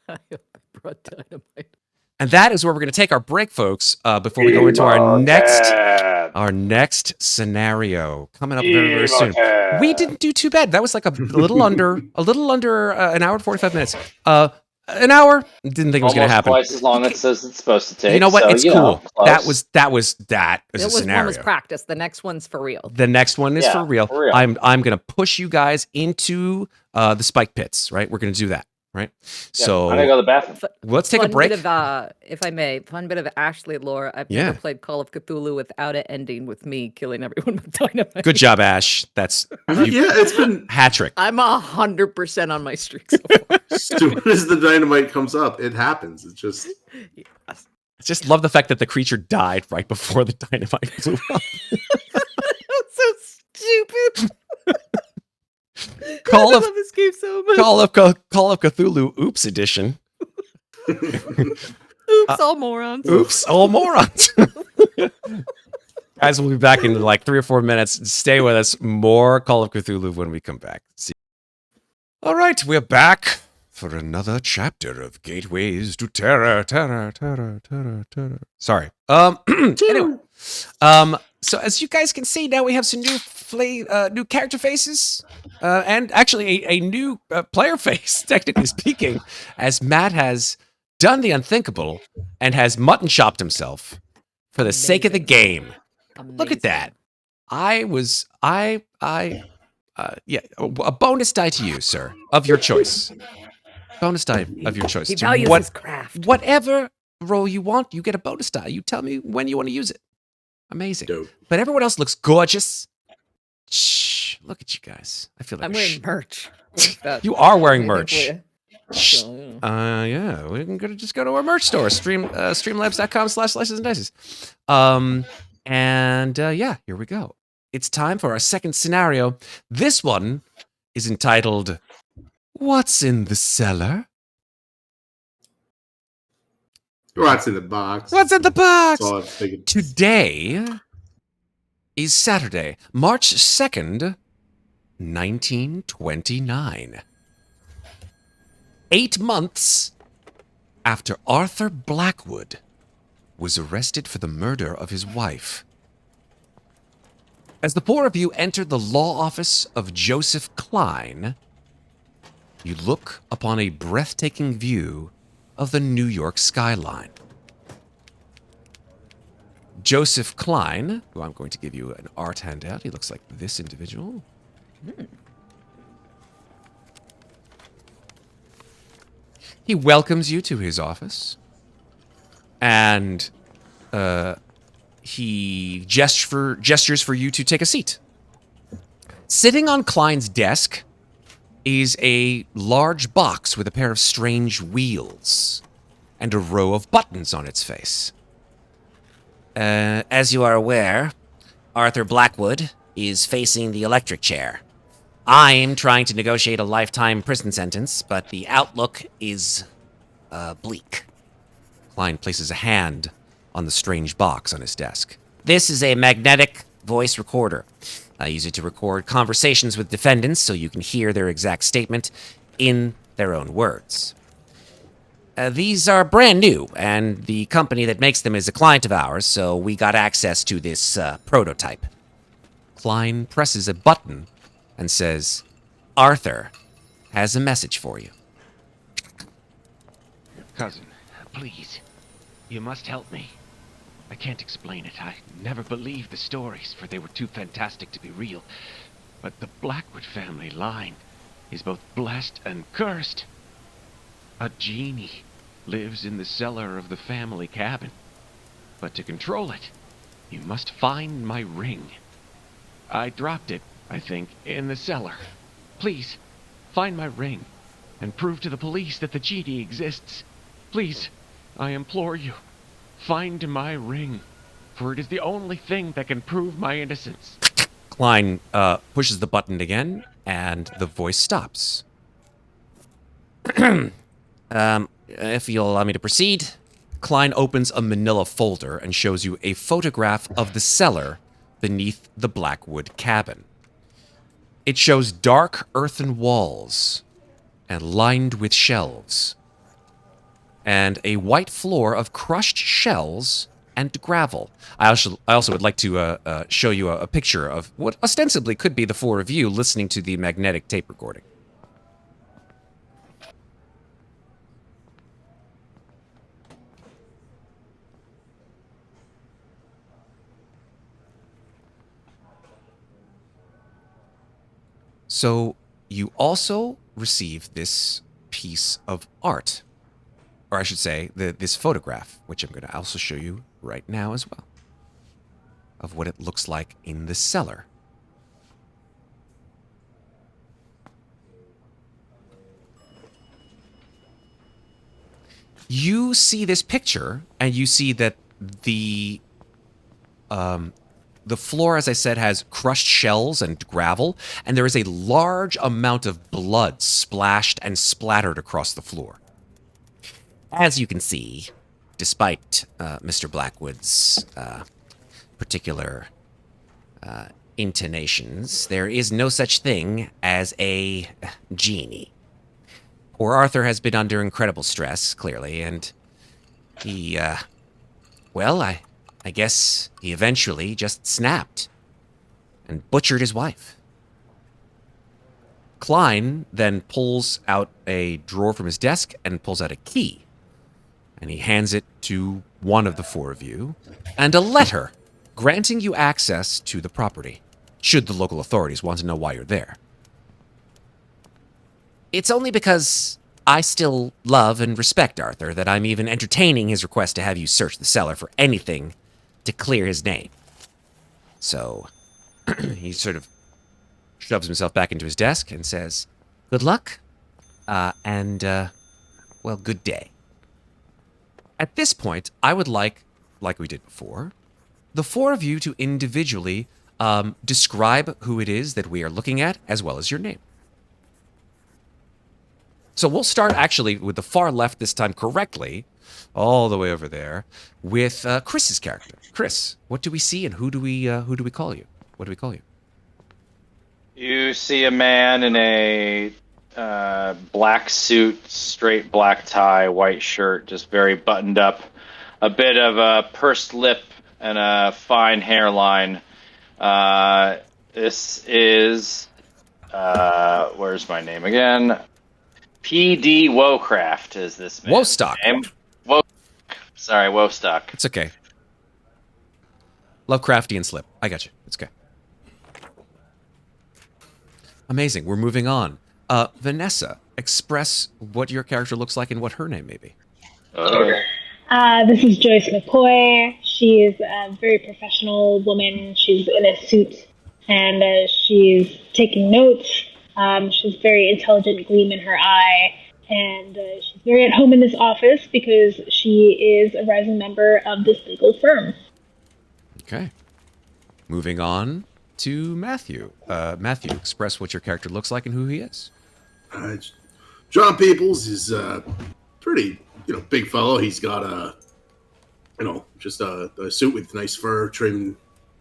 I hope I brought dynamite. And that is where we're going to take our break, folks, before we go into our next scenario coming up very, very soon. We didn't do too bad. That was like a little under an hour and 45 minutes. An hour? Didn't think it was going to Almost happen. twice as long as it's supposed to take. You know what? So, It's cool. Close. That was a One scenario. was practice. The next one's for real. The next one is Yeah, for real. for real. I'm going to push you guys into the spike pits, right? We're going to do that, right? So I'm gonna go to the bathroom. let's take a Fun break. Bit of, if I may, fun bit of Ashley lore. I've Yeah. never played Call of Cthulhu without it ending with me killing everyone with dynamite. Good job, Ash. That's Yeah, it's been hat trick. I'm 100% on my streak so far. as soon as the dynamite comes up, it happens. It's just Yes. I just love the fact that the creature died right before the dynamite blew up. That's so stupid. Call I of love this game so much. Call of Cthulhu Oops Edition. Oops, all morons. Oops, all morons. Guys, we'll be back in like 3 or 4 minutes. Stay with us. More Call of Cthulhu when we come back. See. All right, we're back for another chapter of Gateways to Terror. Sorry. Anyway. So as you guys can see, now we have some new character faces, and actually a new player face, technically speaking, as Matt has done the unthinkable and has mutton chopped himself for the sake of the game. Look at that. Yeah, a bonus die to you, sir, of your choice. Bonus die of your choice. He values his craft. Whatever role you want, you get a bonus die. You tell me when you want to use it. Amazing. dope. But everyone else looks gorgeous. Shh, look at you guys. I feel like I'm wearing merch. You are wearing I think merch. we- Shh. so, yeah. Yeah, we can just go to our merch store, streamlabs.com/slices and dices. Yeah, here we go. It's time for our second scenario. This one is entitled, What's in the Cellar? What's in the box? What's in the box? That's all I'm thinking. Today is Saturday, March 2nd, 1929. 8 months after Arthur Blackwood was arrested for the murder of his wife. As the four of you enter the law office of Joseph Klein, you look upon a breathtaking view of the New York skyline. Joseph Klein, who I'm going to give you an art handout. He looks like this individual. He welcomes you to his office, and he gestures for you to take a seat. Sitting on Klein's desk is a large box with a pair of strange wheels and a row of buttons on its face. As you are aware, Arthur Blackwood is facing the electric chair. I'm trying to negotiate a lifetime prison sentence, but the outlook is bleak. Klein places a hand on the strange box on his desk. This is a magnetic voice recorder. I use it to record conversations with defendants so you can hear their exact statement in their own words. These are brand new, and the company that makes them is a client of ours, so we got access to this prototype. Klein presses a button and says, Arthur has a message for you. Cousin, please, you must help me. I can't explain it. I never believed the stories, for they were too fantastic to be real. But the Blackwood family line is both blessed and cursed. A genie lives in the cellar of the family cabin. But to control it, you must find my ring. I dropped it, I think, in the cellar. Please, find my ring and prove to the police that the genie exists. Please, I implore you, find my ring, for it is the only thing that can prove my innocence. Klein pushes the button again, and the voice stops. If you'll allow me to proceed. Klein opens a manila folder and shows you a photograph of the cellar beneath the Blackwood cabin. It shows dark earthen walls and lined with shelves, and a white floor of crushed shells and gravel. I also would like to show you a picture of what ostensibly could be the four of you listening to the magnetic tape recording. So you also receive this piece of art, or I should say, this photograph, which I'm going to also show you right now as well, of what it looks like in the cellar. You see this picture, and you see that the floor, as I said, has crushed shells and gravel, and there is a large amount of blood splashed and splattered across the floor. As you can see, despite Mr. Blackwood's particular intonations, there is no such thing as a genie. Poor Arthur has been under incredible stress, clearly, and he, well, I guess he eventually just snapped and butchered his wife. Klein then pulls out a drawer from his desk and pulls out a key, and he hands it to one of the four of you, and a letter granting you access to the property, should the local authorities want to know why you're there. It's only because I still love and respect Arthur that I'm even entertaining his request to have you search the cellar for anything to clear his name. So, he sort of shoves himself back into his desk and says, "Good luck, and good day." At this point, I would like we did before, the four of you to individually describe who it is that we are looking at, as well as your name. So we'll start actually with the far left this time correctly, all the way over there, with Chris's character. Chris, what do we see, and who do we call you? What do we call you? You see a man in a black suit, straight black tie, white shirt, just very buttoned up, a bit of a pursed lip and a fine hairline. This is where's my name again? P.D. Wocraft is this man. Wostock. Sorry, Wostock. It's okay. Lovecraftian slip. I got you. It's okay. Amazing. We're moving on. Vanessa, express what your character looks like and what her name may be. This is Joyce McCoy. She is a very professional woman. She's in a suit, and she's taking notes. She's very intelligent gleam in her eye, and she's very at home in this office because she is a rising member of this legal firm. Okay. Moving on to Matthew. Matthew, express what your character looks like and who he is. John Peoples is pretty, big fellow. He's got just a suit with nice fur trim,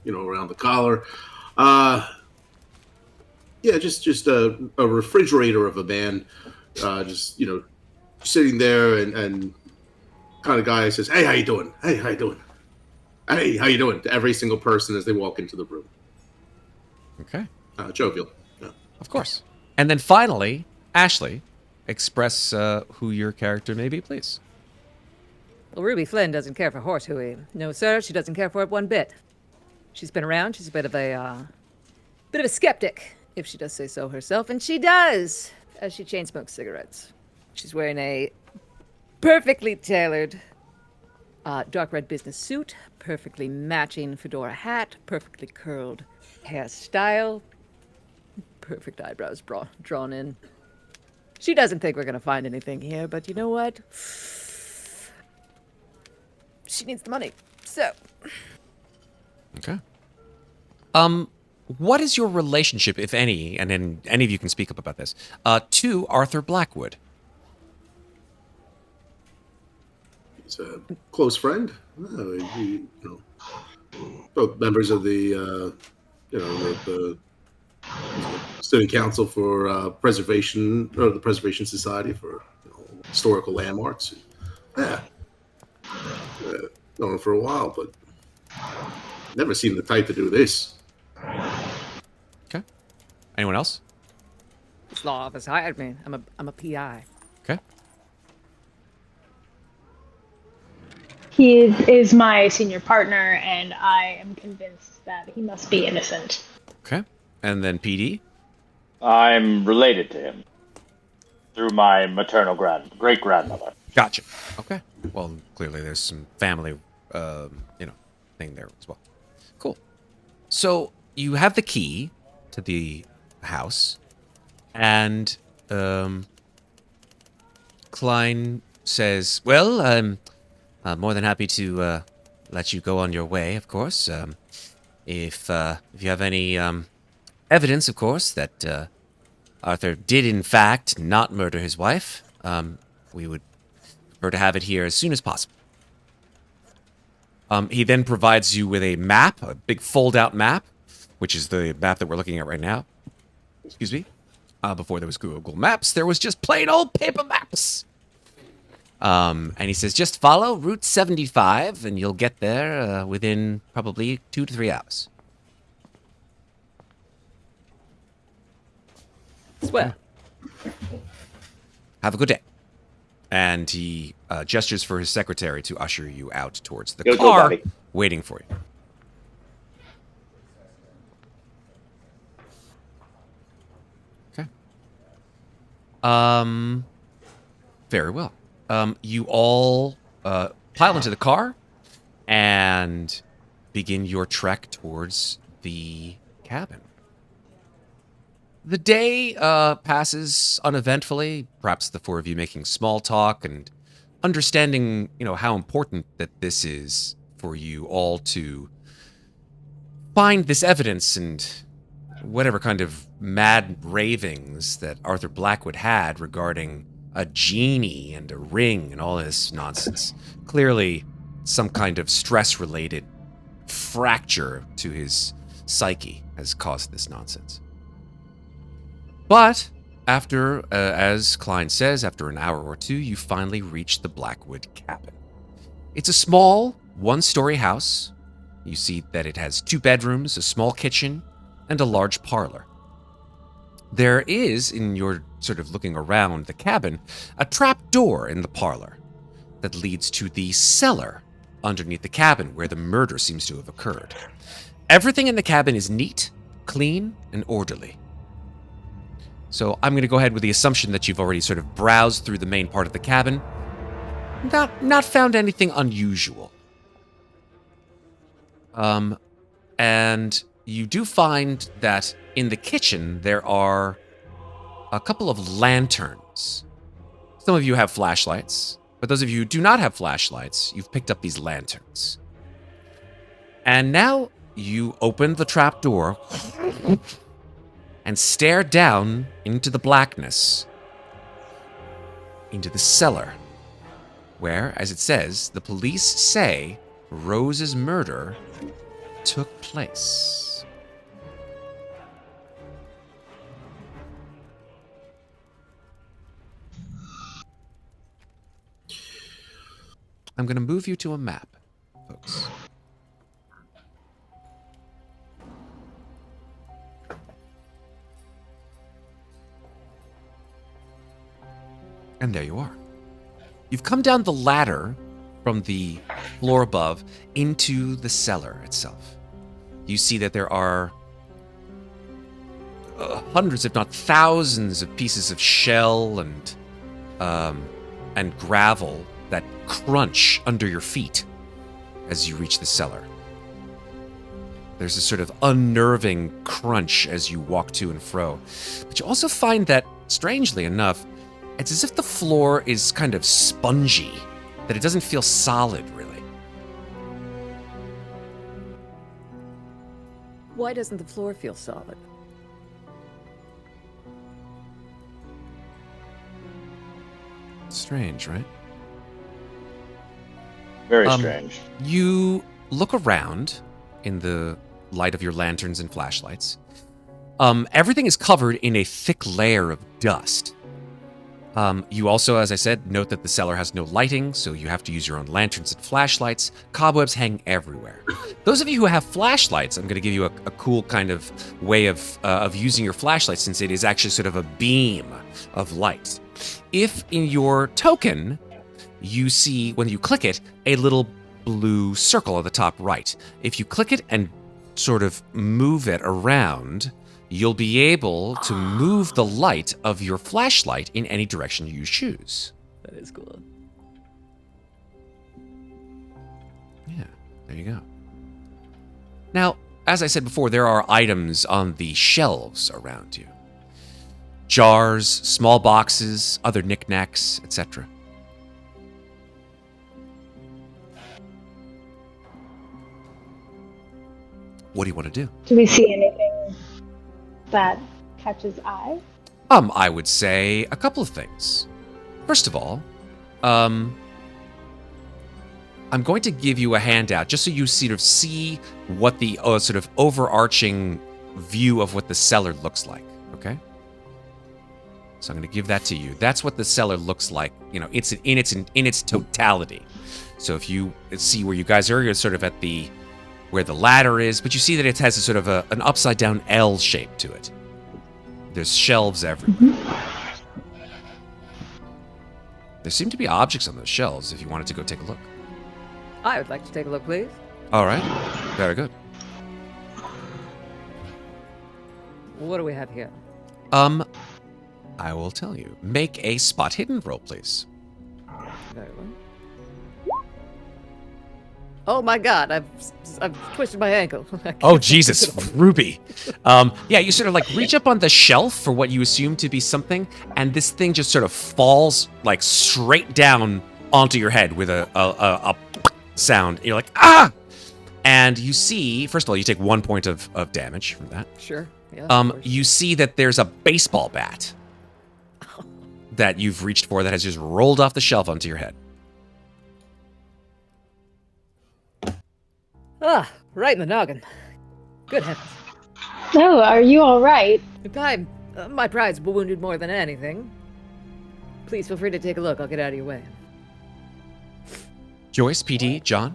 around the collar. Just a refrigerator of a man, sitting there and kind of guy says, "Hey, how you doing? Hey, how you doing? Hey, how you doing?" to every single person as they walk into the room. Okay. Jovial. Yeah. Of course. And then finally, Ashley, express who your character may be, please. Well, Ruby Flynn doesn't care for horse hooey. No, sir, she doesn't care for it one bit. She's been around. She's a bit of a skeptic, if she does say so herself, and she does, as she chain smokes cigarettes. She's wearing a perfectly tailored dark red business suit, perfectly matching fedora hat, perfectly curled hairstyle, perfect eyebrows drawn in. She doesn't think we're going to find anything here, but you know what? She needs the money, so... Okay. What is your relationship, if any, and then any of you can speak up about this, to Arthur Blackwood? He's a close friend. Both members of the Student Council for Preservation, or the Preservation Society for Historical Landmarks. Yeah. Known him for a while, but never seen the type to do this. Okay. Anyone else? This law office hired me. I'm a PI. Okay. He is my senior partner, and I am convinced that he must be innocent. Okay. And then PD? I'm related to him through my maternal great-grandmother. Gotcha. Okay. Well, clearly there's some family, thing there as well. Cool. So you have the key to the house, and Klein says, "Well, I'm more than happy to let you go on your way, of course. If you have any evidence, of course, that Arthur did in fact not murder his wife, we would prefer to have it here as soon as possible." He then provides you with a map, a big fold-out map, which is the map that we're looking at right now. Excuse me. Before there was Google Maps, there was just plain old paper maps. And he says, just follow Route 75, and you'll get there within probably 2 to 3 hours. Swell. Have a good day. And he gestures for his secretary to usher you out towards the Go, car buddy. waiting for you. Okay. Very well. You all pile into the car and begin your trek towards the cabin. The day passes uneventfully, perhaps the four of you making small talk and understanding, how important that this is for you all to find this evidence and whatever kind of mad ravings that Arthur Blackwood had regarding a genie and a ring and all this nonsense. Clearly, some kind of stress-related fracture to his psyche has caused this nonsense. But after, as Klein says, after an hour or two, you finally reach the Blackwood cabin. It's a small, one-story house. You see that it has 2 bedrooms, a small kitchen, and a large parlor. There is, in your sort of looking around the cabin, a trap door in the parlor that leads to the cellar underneath the cabin where the murder seems to have occurred. Everything in the cabin is neat, clean, and orderly. So I'm going to go ahead with the assumption that you've already sort of browsed through the main part of the cabin. Not found anything unusual. And you do find that in the kitchen there are a couple of lanterns. Some of you have flashlights, but those of you who do not have flashlights, you've picked up these lanterns. And now you open the trap door and stare down into the blackness, into the cellar, where, as it says, the police say Rose's murder took place. I'm going to move you to a map, folks. And there you are. You've come down the ladder from the floor above into the cellar itself. You see that there are hundreds, if not thousands, of pieces of shell and gravel that crunch under your feet as you reach the cellar. There's a sort of unnerving crunch as you walk to and fro. But you also find that, strangely enough, it's as if the floor is kind of spongy, that it doesn't feel solid, really. Why doesn't the floor feel solid? Strange, right? Very strange. You look around in the light of your lanterns and flashlights. Everything is covered in a thick layer of dust. You also, as I said, note that the cellar has no lighting, so you have to use your own lanterns and flashlights. Cobwebs hang everywhere. Those of you who have flashlights, I'm going to give you a cool kind of way of using your flashlight, since it is actually sort of a beam of light. If in your token, you see, when you click it, a little blue circle at the top right. If you click it and sort of move it around, you'll be able to move the light of your flashlight in any direction you choose. That is cool. Yeah, there you go. Now, as I said before, there are items on the shelves around you. Jars, small boxes, other knickknacks, etc. What do you want to do? Do we see anything that catches eye? I would say a couple of things. First of all, I'm going to give you a handout just so you sort of see what the sort of overarching view of what the cellar looks like, okay? So I'm going to give that to you. That's what the cellar looks like, you know, it's in its totality. So if you see where you guys are, you're sort of at the where the ladder is, but you see that it has a sort of an upside down L shape to it. There's shelves everywhere. There seem to be objects on those shelves if you wanted to go take a look. I would like to take a look, please. All right. Very good. What do we have here? I will tell you. Make a spot hidden roll, please. Very well. Oh my God! I've twisted my ankle. Oh Jesus, Ruby. Yeah, you sort of like reach up on the shelf for what you assume to be something, and this thing just sort of falls like straight down onto your head with a sound. You're like, ah! And you see, first of all, you take 1 point of damage from that. Sure. Yeah. Of course. You see that there's a baseball bat that you've reached for that has just rolled off the shelf onto your head. Ah, right in the noggin. Good heavens. No, are you all right? My pride's wounded more than anything. Please feel free to take a look. I'll get out of your way. Joyce, PD, John?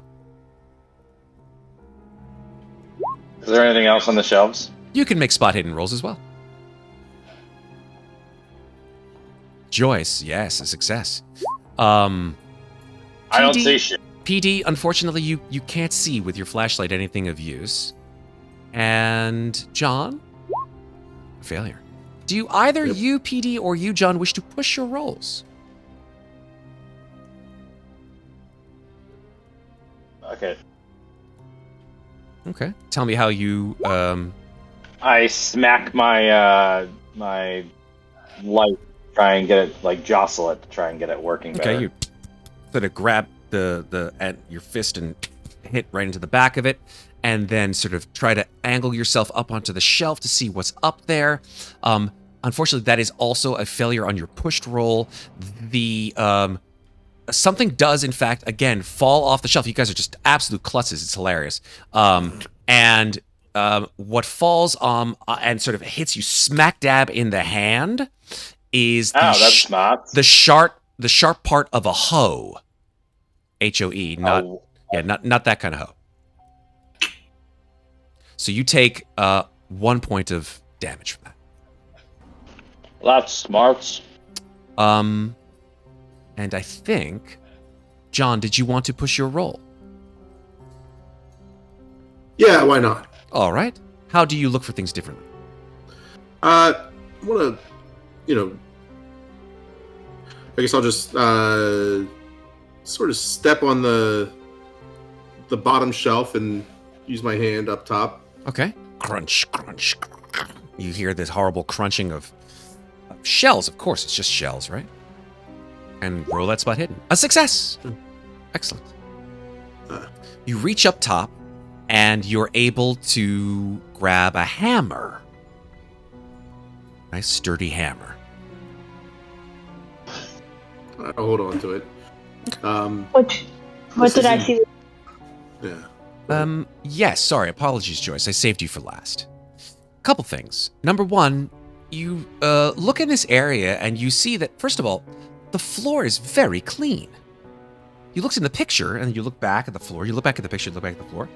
Is there anything else on the shelves? You can make spot hidden rolls as well. Joyce, yes, a success. I don't see shit. PD, unfortunately, you can't see with your flashlight anything of use. And John? Failure. Do you either you, PD, or you, John, wish to push your rolls? Okay. Okay. Tell me how you, I smack my my light, try and get it, like jostle it to try and get it working better. Okay, you sort of grab at your fist and hit right into the back of it, and then sort of try to angle yourself up onto the shelf to see what's up there. Unfortunately, that is also a failure on your pushed roll. The something does, in fact, again, fall off the shelf. You guys are just absolute klutzes. It's hilarious. And what falls and sort of hits you smack dab in the hand is that's smart. the sharp part of a hoe. HOE, not that kind of hoe. So you take 1 point of damage from that. That's smart. And I think, John, did you want to push your roll? Yeah, why not? All right. How do you look for things differently? I want to, I guess I'll just sort of step on the bottom shelf and use my hand up top. Okay. Crunch, crunch. You hear this horrible crunching of shells. Of course, it's just shells, right? And roll that spot hidden. A success! Excellent. You reach up top, and you're able to grab a hammer. Nice sturdy hammer. I'll hold on to it. What did I see? Yeah. Yes, sorry, apologies, Joyce. I saved you for last. Couple things. Number one, you look in this area and you see that, first of all, the floor is very clean. You look in the picture and you look back at the floor. You look back at the picture, you look back at the floor.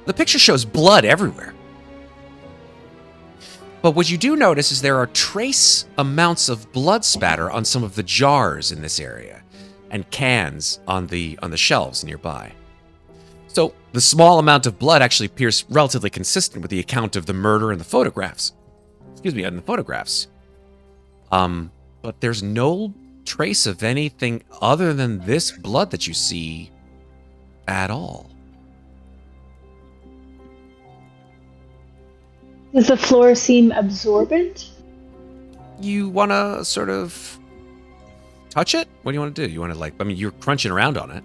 The picture shows blood everywhere. But what you do notice is there are trace amounts of blood spatter on some of the jars in this area and cans on the shelves nearby. So the small amount of blood actually appears relatively consistent with the account of the murder and the photographs. excuse me, on the photographs. But there's no trace of anything other than this blood that you see at all. Does the floor seem absorbent? You want to sort of touch it? What do you want to do? You want to, like, I mean, you're crunching around on it.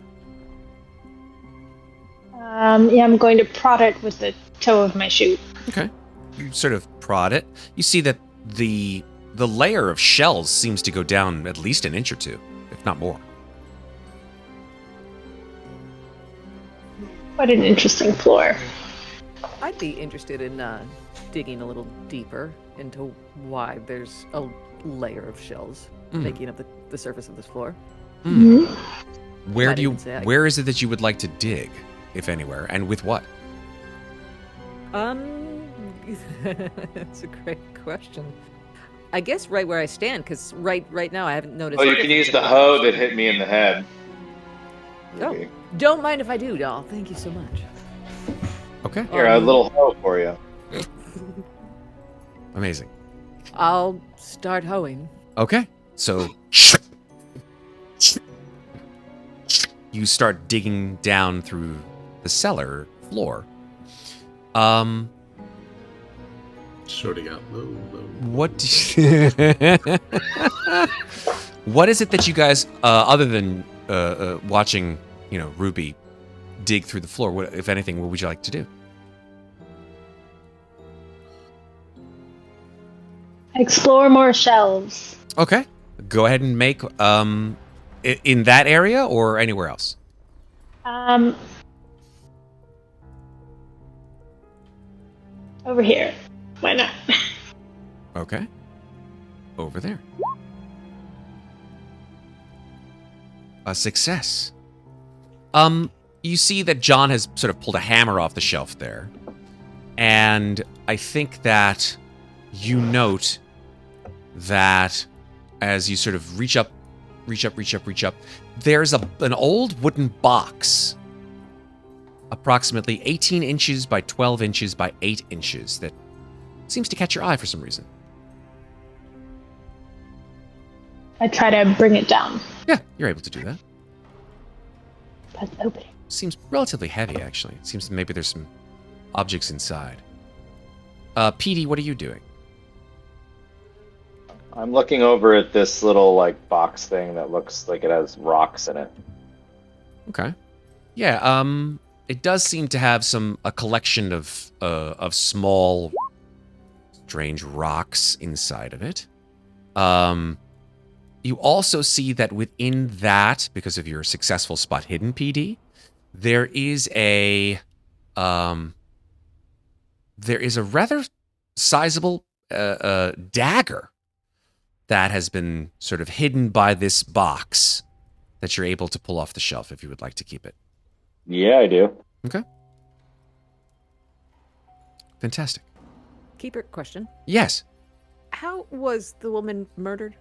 Yeah, I'm going to prod it with the toe of my shoe. Okay. You sort of prod it. You see that the layer of shells seems to go down at least an inch or two, if not more. What an interesting floor. I'd be interested in digging a little deeper into why there's a layer of shells making up the surface of this floor. Where Not do you? even say I- Where is it that you would like to dig, if anywhere, and with what? That's a great question. I guess right where I stand, because right now I haven't noticed. Oh, you can use the hoe that hit me in the head. Oh, don't mind if I do, doll. Thank you so much. Okay. Here, a little hoe for you. Amazing. I'll start hoeing. Okay. So you start digging down through the cellar floor. Shorting out low. What what is it that you guys, other than watching, Ruby dig through the floor, what, if anything, what would you like to do? Explore more shelves. Okay. Go ahead and make, in that area or anywhere else? Over here. Why not? Okay. Over there. A success. You see that John has sort of pulled a hammer off the shelf there. And I think that you note that as you sort of reach up, there's an old wooden box, approximately 18 inches by 12 inches by 8 inches, that seems to catch your eye for some reason. I try to bring it down. Yeah, you're able to do that. But opening. Seems relatively heavy, actually. It seems maybe there's some objects inside. PD, what are you doing? I'm looking over at this little box thing that looks like it has rocks in it. Okay. Yeah, it does seem to have a collection of small, strange rocks inside of it. You also see that within that, because of your successful spot hidden, PD, there is a rather sizable dagger that has been sort of hidden by this box that you're able to pull off the shelf if you would like to keep it. Yeah, I do. Okay. Fantastic. Keeper, question. Yes. How was the woman murdered?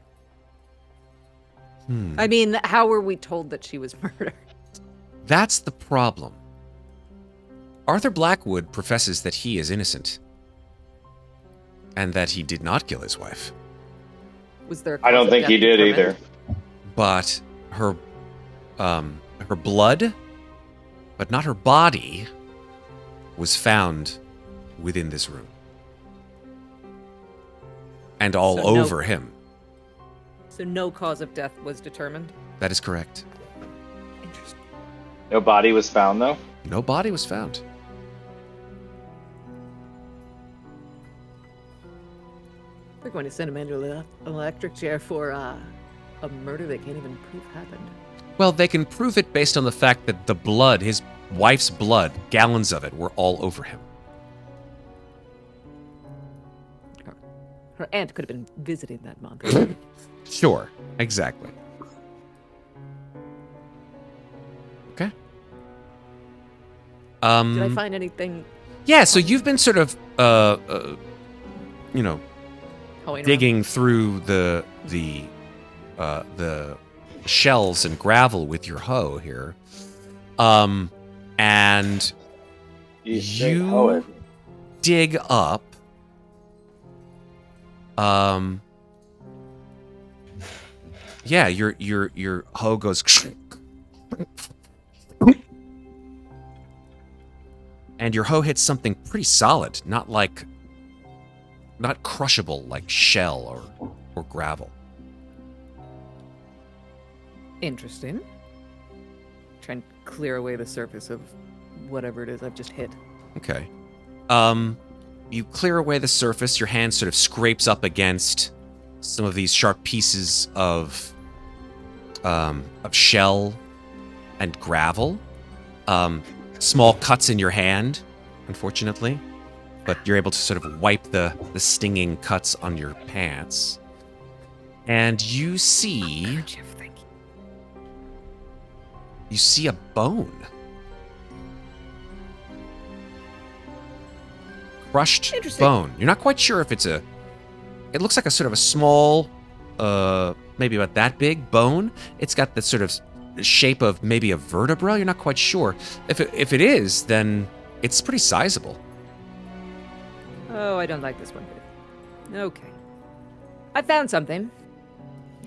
I mean, how were we told that she was murdered? That's the problem. Arthur Blackwood professes that he is innocent and that he did not kill his wife. Was there? I don't think he did either. But her blood, but not her body, was found within this room. And all So no- over him. So no cause of death was determined? That is correct. Interesting. No body was found, though? No body was found. They're going to send him into an electric chair for a murder they can't even prove happened. Well, they can prove it based on the fact that the blood, his wife's blood, gallons of it, were all over him. Her aunt could have been visiting that month. Sure, exactly. Okay. Did I find anything Yeah, so you've been sort of, going digging through the shells and gravel with your hoe here, and You dig up Yeah, your hoe goes, and your hoe hits something pretty solid, not crushable like shell or gravel. Interesting. Try and clear away the surface of whatever it is I've just hit. Okay. You clear away the surface. Your hand sort of scrapes up against some of these sharp pieces of shell and gravel. Small cuts in your hand, unfortunately, but you're able to sort of wipe the stinging cuts on your pants. And you see a bone. Crushed bone. You're not quite sure if it's it looks like a sort of a small, maybe about that big bone. It's got the sort of shape of maybe a vertebra. You're not quite sure. If it is, then it's pretty sizable. Oh, I don't like this one bit. Okay. I found something.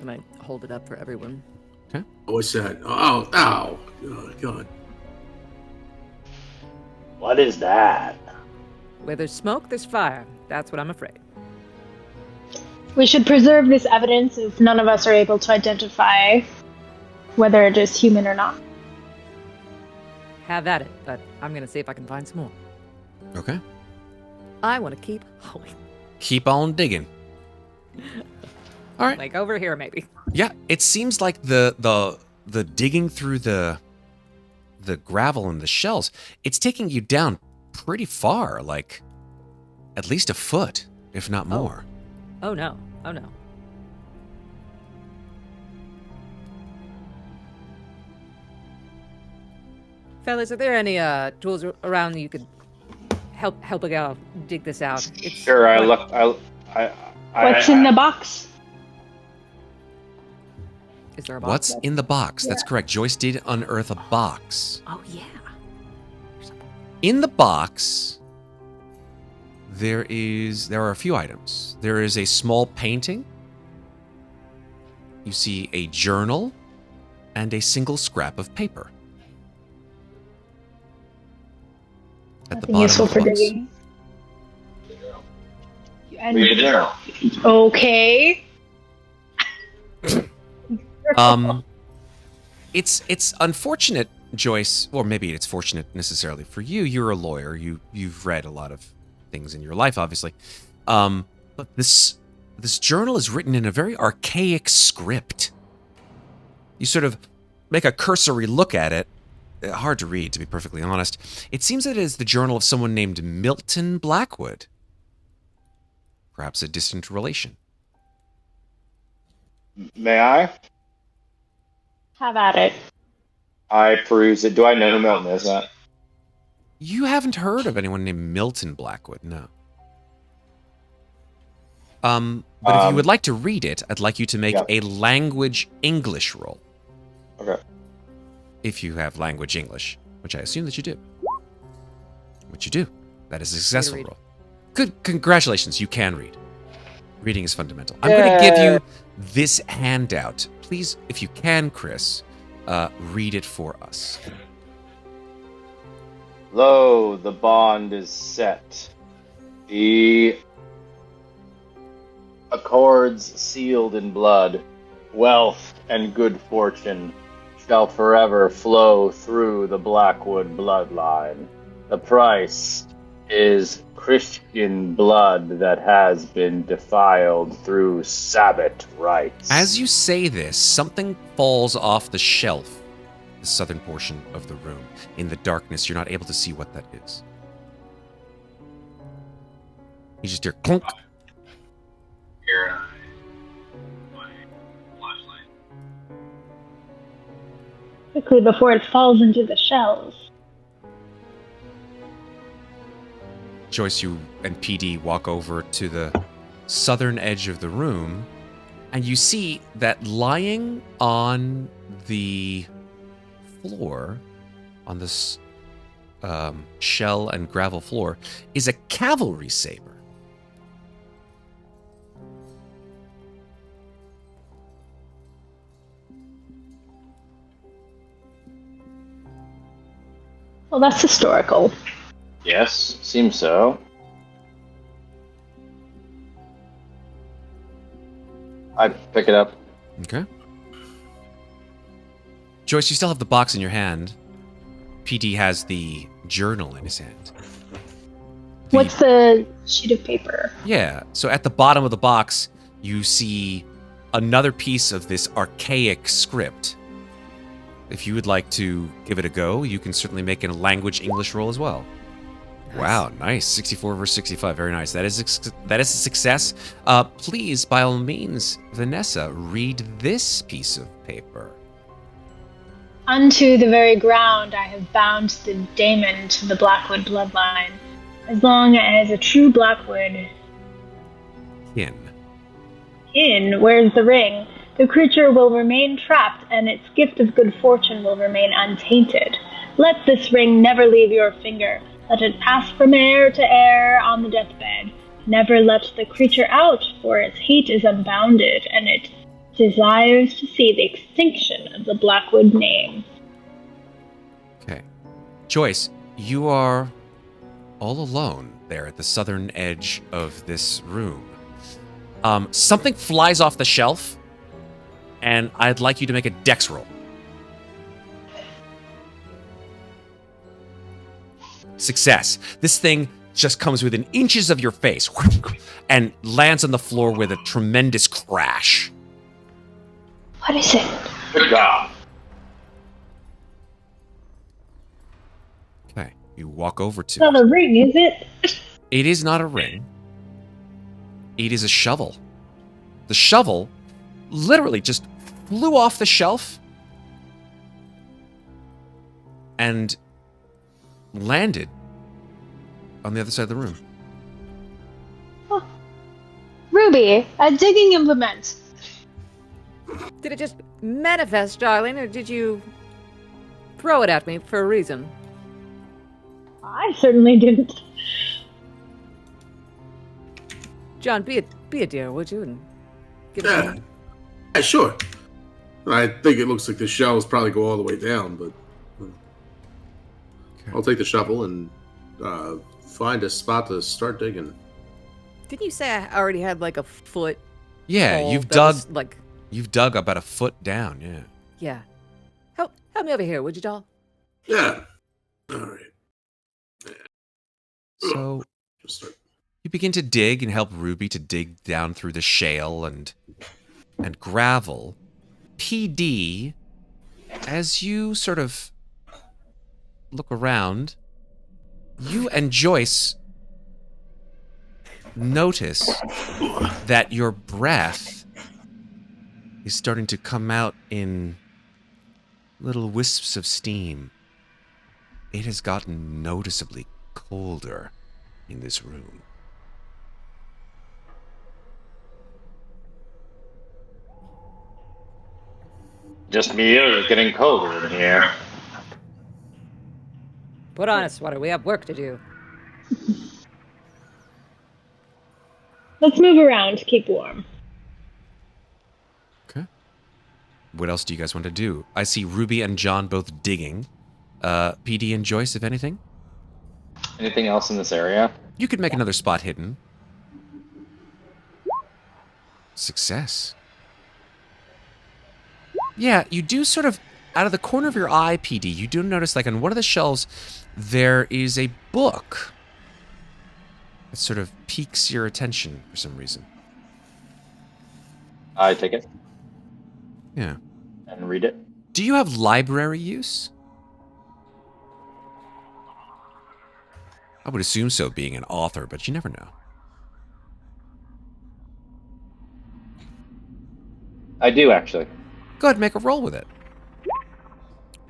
And I hold it up for everyone. Okay. What's that? Oh, ow. Oh, God. What is that? Where there's smoke, there's fire. That's what I'm afraid. We should preserve this evidence if none of us are able to identify whether it is human or not. Have at it, but I'm going to see if I can find some more. Okay. I want to keep going. Keep on digging. All right. Like over here, maybe. Yeah, it seems like the digging through the gravel and the shells, it's taking you down pretty far, like at least a foot, if not more. Oh no. Oh no. Fellas, are there any tools around that you could help a gal dig this out? It's Sure, I look. What's in the box? Is there a box? What's in the box? That's correct. Joyce did unearth a box. Oh yeah. In the box, there are a few items. There is a small painting. You see a journal and a single scrap of paper. At the Nothing bottom useful of the for box. digging. Read it there. Okay. It's unfortunate, Joyce, or maybe it's fortunate necessarily for you. You're a lawyer. You've read a lot of things in your life, obviously. But this journal is written in a very archaic script. You sort of make a cursory look at it. Hard to read, to be perfectly honest. It seems that it is the journal of someone named Milton Blackwood. Perhaps a distant relation. May I? Have at it. I peruse it. Do I know who Milton is? That? You haven't heard of anyone named Milton Blackwood, no. But if you would like to read it, I'd like you to make a language English roll. Okay. If you have language English, which I assume that you do. Which you do. That is a successful roll. Good. Congratulations, you can read. Reading is fundamental. I'm going to give you this handout. Please, if you can, Chris, read it for us. Lo, the bond is set. The accords sealed in blood. Wealth and good fortune shall forever flow through the Blackwood bloodline. The price is Christian blood that has been defiled through Sabbath rites. As you say this, something falls off the shelf, the southern portion of the room. In the darkness, you're not able to see what that is. You just hear clunk. Here my flashlight. Quickly before it falls into the shells. Joyce, you and PD walk over to the southern edge of the room, and you see that lying on the floor, on this shell and gravel floor, is a cavalry saber. Well, that's historical. Yes, seems so. I pick it up. Okay. Joyce, you still have the box in your hand. PD has the journal in his hand. What's the sheet of paper? Yeah, so at the bottom of the box, you see another piece of this archaic script. If you would like to give it a go, you can certainly make a language English roll as well. Nice. Wow, nice. 64 versus 65. Very nice. That is a success. Please, by all means, Vanessa, read this piece of paper. Unto the very ground I have bound the daemon to the Blackwood bloodline. As long as a true Blackwood kin wears the ring, the creature will remain trapped and its gift of good fortune will remain untainted. Let this ring never leave your finger. Let it pass from heir to heir on the deathbed. Never let the creature out, for its hate is unbounded, and it desires to see the extinction of the Blackwood name. Okay. Joyce, you are all alone there at the southern edge of this room. Something flies off the shelf, and I'd like you to make a dex roll. Success. This thing just comes within inches of your face and lands on the floor with a tremendous crash. What is it? Good job. Okay, you walk over to It's not a ring, is it? It is not a ring. It is a shovel. The shovel literally just flew off the shelf and landed on the other side of the room. Ruby, a digging implement. Did it just manifest, darling, or did you throw it at me for a reason? I certainly didn't. John, be a dear, would you? And give it a Yeah. hand. Yeah, sure. I think it looks like the shelves probably go all the way down, but I'll take the shovel and find a spot to start digging. Didn't you say I already had like a foot? Yeah, hole you've that dug was, like, you've dug about a foot down, yeah. yeah. Help me over here, would you, doll? Yeah. All right. So Just start. you begin to dig and help Ruby to dig down through the shale and gravel. PD, as you sort of look around, you and Joyce notice that your breath is starting to come out in little wisps of steam. It has gotten noticeably colder in this room. Just me, it's getting colder in here. Put on a sweater. We have work to do. Let's move around to keep warm. Okay. What else do you guys want to do? I see Ruby and John both digging. PD and Joyce, if anything? Anything else in this area? You could make another spot hidden. Success. Yeah, you do sort of, out of the corner of your eye, PD, you do notice, like, on one of the shelves, there is a book that sort of piques your attention for some reason. I take it Yeah. and read it. Do you have library use? I would assume so, being an author, but you never know. I do, actually. Go ahead and make a roll with it.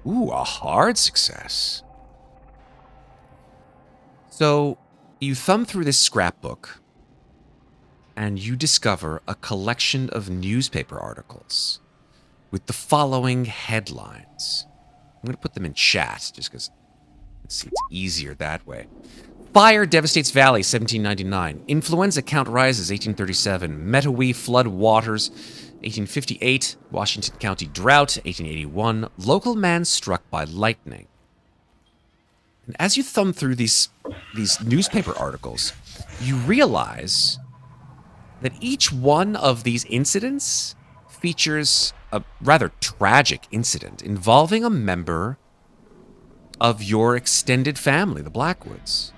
Ooh, a hard success. So, you thumb through this scrapbook, and you discover a collection of newspaper articles with the following headlines. I'm going to put them in chat, just because it's easier that way. Fire devastates Valley, 1799. Influenza count rises, 1837. Metawee flood waters, 1858. Washington County drought, 1881. Local man struck by lightning. And as you thumb through these newspaper articles, you realize that each one of these incidents features a rather tragic incident involving a member of your extended family, the Blackwoods.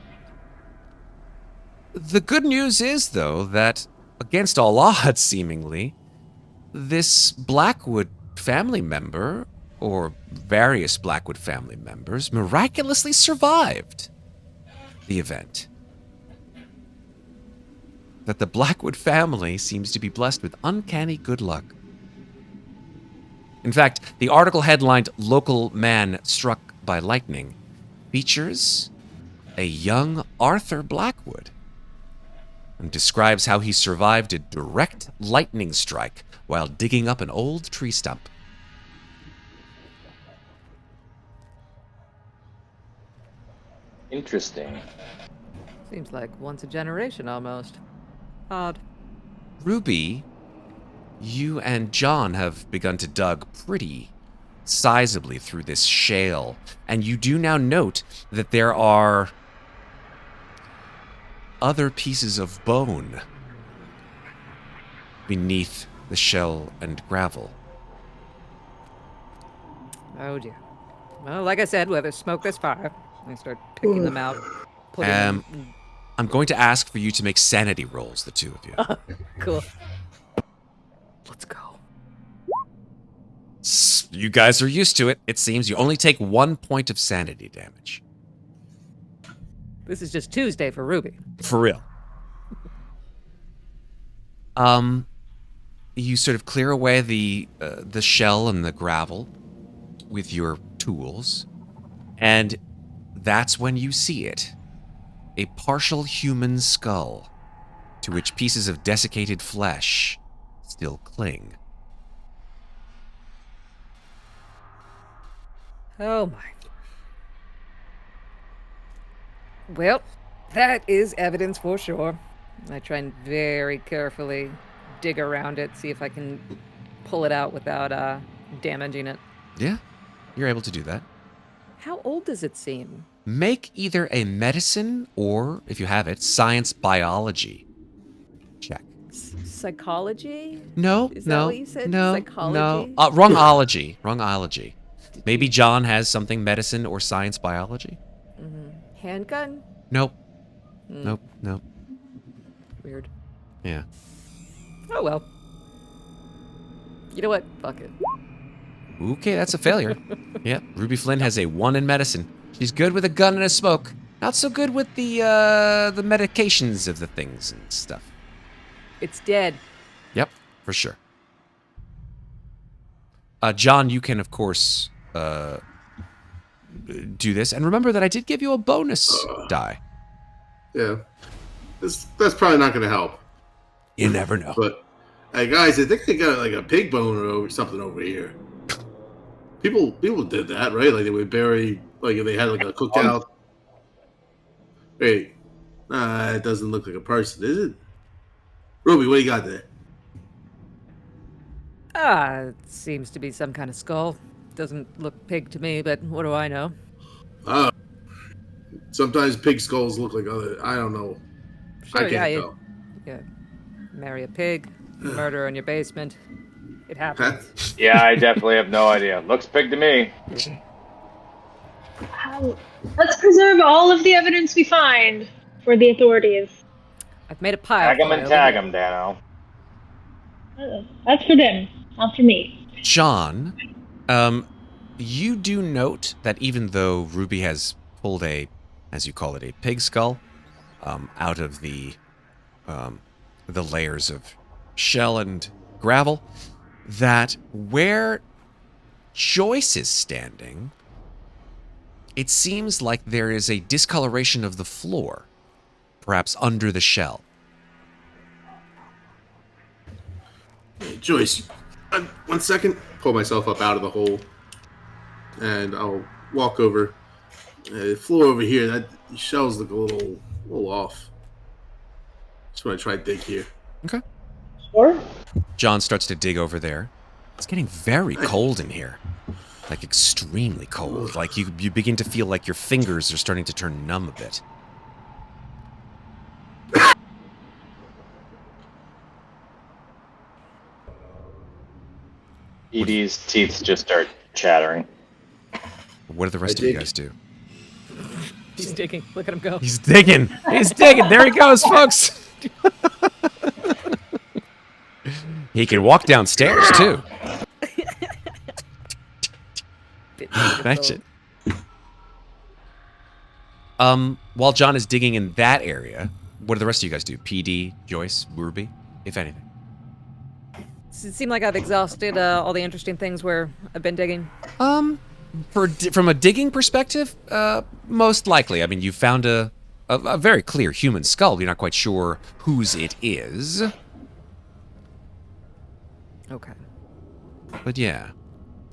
The good news is, though, that against all odds, seemingly, this Blackwood family member, or various Blackwood family members, miraculously survived the event. That the Blackwood family seems to be blessed with uncanny good luck. In fact, the article headlined "Local Man Struck by Lightning" features a young Arthur Blackwood and describes how he survived a direct lightning strike while digging up an old tree stump. Interesting. Seems like once a generation almost. Odd. Ruby, you and John have begun to dug pretty sizably through this shale, and you do now note that there are other pieces of bone beneath the shell and gravel. Oh dear. Well, like I said, where there's smoke, there's fire. I start picking them out. Putting them... I'm going to ask for you to make sanity rolls, the two of you. Cool. Let's go. You guys are used to it. It seems you only take 1 point of sanity damage. This is just Tuesday for Ruby. For real. You sort of clear away the shell and the gravel with your tools, and that's when you see it. A partial human skull, to which pieces of desiccated flesh still cling. Oh my. Well, that is evidence for sure. I try and very carefully dig around it, see if I can pull it out without damaging it. Yeah, you're able to do that. How old does it seem? Make either a medicine or, if you have it, science biology check. Psychology? No, Is that no, what you said? no, Psychology? no. Wrongology. Wrongology. Maybe John has something medicine or science biology? Handgun? Nope. Nope, nope. Weird. Yeah. Oh well. You know what? Fuck it. Okay, that's a failure. Yeah, Ruby Flynn has a 1 in medicine. She's good with a gun and a smoke. Not so good with the medications of the things and stuff. It's dead. Yep, for sure. John, you can, of course, do this. And remember that I did give you a bonus die. Yeah. That's probably not going to help. You never know. But, hey, guys, I think they got like a pig bone or something over here. People did that, right? Like they would bury, like they had like a cookout. Wait, it doesn't look like a person, is it? Ruby, what do you got there? It seems to be some kind of skull. Doesn't look pig to me, but what do I know? Sometimes pig skulls look like other. I don't know. Sure, I can't tell. Yeah, marry a pig, murder in your basement. It happens. Yeah, I definitely have no idea. Looks pig to me. Let's preserve all of the evidence we find for the authorities. I've made a pile. Tag 'em and tag 'em, Dano. That's for them, not for me. John, you do note that even though Ruby has pulled a, as you call it, a pig skull, out of the layers of shell and gravel, that where Joyce is standing, it seems like there is a discoloration of the floor, perhaps under the shell. Hey, Joyce, 1 second. Pull myself up out of the hole, and I'll walk over. The floor over here, that the shells look a little off. Just want to try to dig here. Okay. Sure. John starts to dig over there. It's getting very cold in here. Like extremely cold. Like you begin to feel like your fingers are starting to turn numb a bit. Edie's teeth just start chattering. What do the rest of you guys do? He's digging. Look at him go. He's digging. He's digging. There he goes, folks. He can walk downstairs too. Imagine. While John is digging in that area, what do the rest of you guys do? PD, Joyce, Ruby, if anything? Does it seem like I've exhausted all the interesting things where I've been digging? From a digging perspective, most likely. I mean, you found a very clear human skull. You're not quite sure whose it is. Okay. But yeah.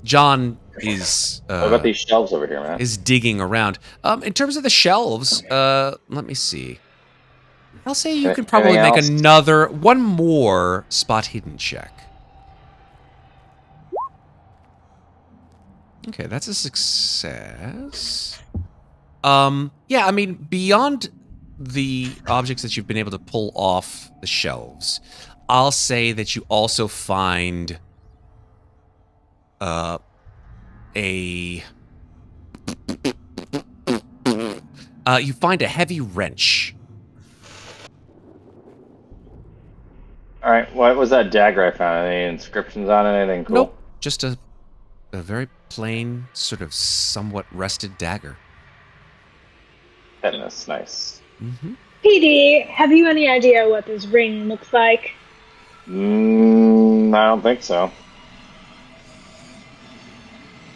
John is... what about these shelves over here, man? Is digging around. In terms of the shelves, let me see. I'll say you can probably make one more spot hidden check. Okay, that's a success. Yeah, I mean, beyond the objects that you've been able to pull off the shelves, I'll say that you also find you find a heavy wrench. All right, what was that dagger I found? Any inscriptions on it? Anything cool? Nope, just a very plain, sort of somewhat rusted dagger. Goodness, nice. Mm-hmm. PD, have you any idea what this ring looks like? I don't think so.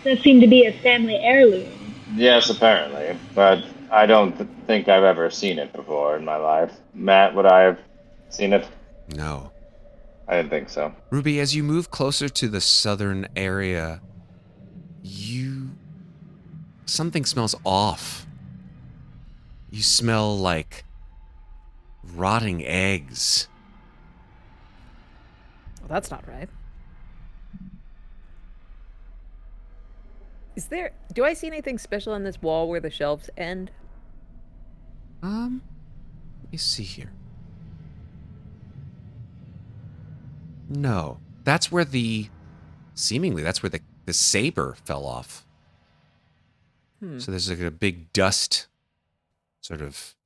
Does seem to be a family heirloom. Yes, apparently, but I don't think I've ever seen it before in my life. Matt, would I have seen it? No. I didn't think so. Ruby, as you move closer to the southern area, something smells off. You smell like rotting eggs. Well, that's not right. Do I see anything special on this wall where the shelves end? Let me see here. No. That's where seemingly that's where the saber fell off. So there's like a big dust sort of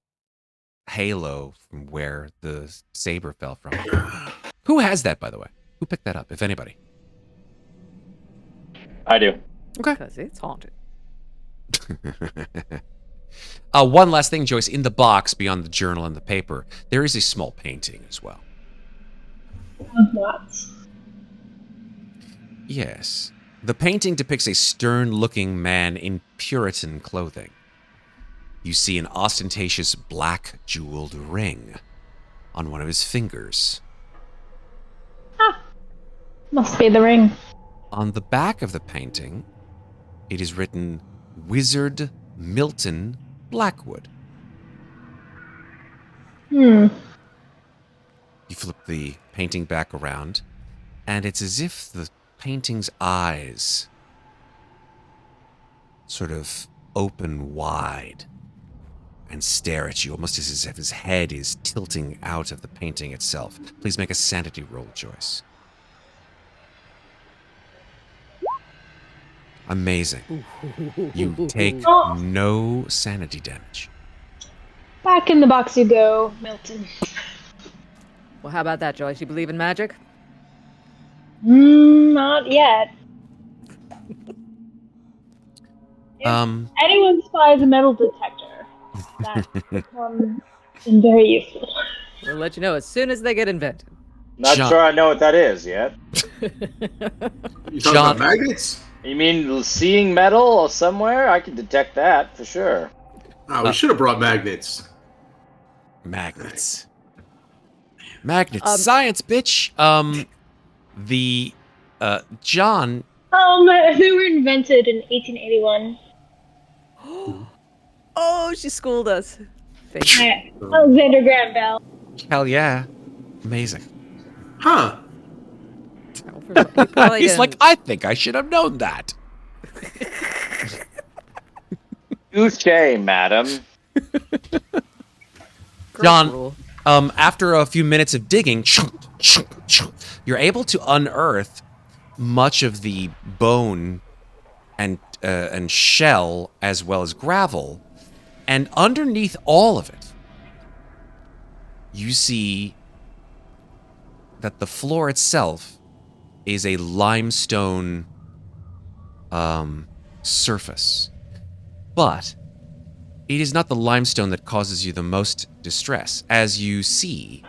halo from where the saber fell from. Who has that, by the way? Who picked that up, if anybody? I do. Okay. Because it's haunted. One last thing, Joyce. In the box, beyond the journal and the paper, there is a small painting as well. Of what? Yes. The painting depicts a stern-looking man in Puritan clothing. You see an ostentatious black jeweled ring on one of his fingers. Must be the ring. On the back of the painting, it is written, Wizard Milton Blackwood. You flip the painting back around, and it's as if the painting's eyes sort of open wide and stare at you, almost as if his head is tilting out of the painting itself. Please make a sanity roll, Joyce. Amazing. You take no sanity damage. Back in the box you go, Milton. Well, how about that, Joyce? You believe in magic? Not yet. If anyone spies a metal detector, that becomes very useful. We'll let you know as soon as they get invented. Not John- sure I know what that is yet. You talking about magnets? You mean seeing metal somewhere? I can detect that for sure. Oh, we should have brought magnets. Magnets. Magnets. Science, bitch. John. They were invented in 1881. Oh, she schooled us. Thank you. Yeah. Alexander Graham Bell. Hell yeah. Amazing. Huh. Probably He's didn't- like, I think I should have known that. Touche, madam. John, after a few minutes of digging, you're able to unearth much of the bone and shell, as well as gravel, and underneath all of it, you see that the floor itself is a limestone surface. But it is not the limestone that causes you the most distress, as you see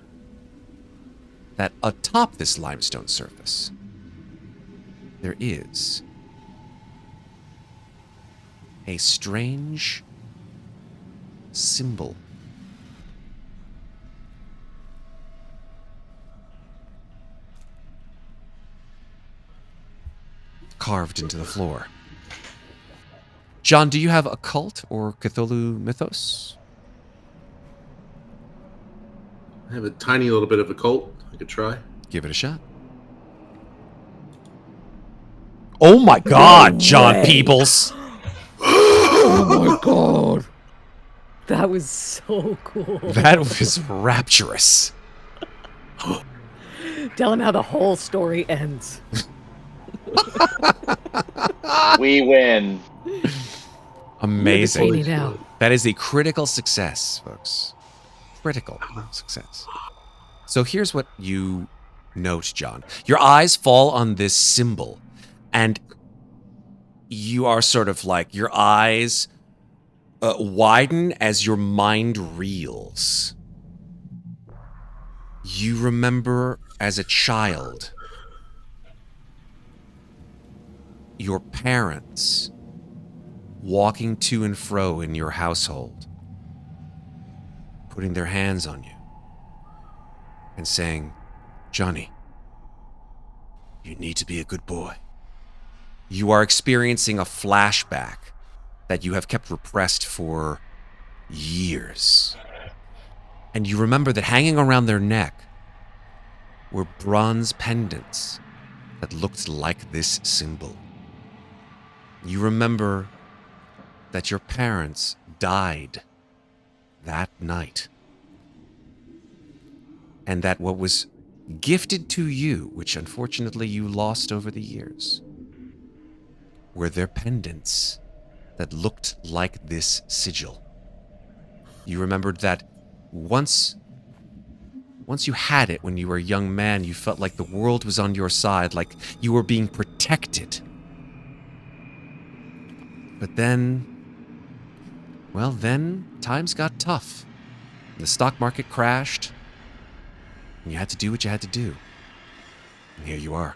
that atop this limestone surface, there is a strange symbol. Carved into the floor. John, do you have occult or Cthulhu mythos? I have a tiny little bit of occult. I could try. Give it a shot. Oh my God, John Peebles! Oh my God. That was so cool. That was rapturous. Tell him how the whole story ends. We win. Amazing. You're the now. That is a critical success, folks. Critical success. So here's what you note, John. Your eyes fall on this symbol, and you are sort of like, your eyes widen as your mind reels. You remember as a child, your parents walking to and fro in your household, putting their hands on you and saying, "Johnny, you need to be a good boy." You are experiencing a flashback that you have kept repressed for years. And you remember that hanging around their neck were bronze pendants that looked like this symbol. You remember that your parents died that night. And that what was gifted to you, which unfortunately you lost over the years, were their pendants that looked like this sigil. You remembered that once you had it when you were a young man, you felt like the world was on your side, like you were being protected. But then, well, then times got tough. The stock market crashed, and you had to do what you had to do. And here you are.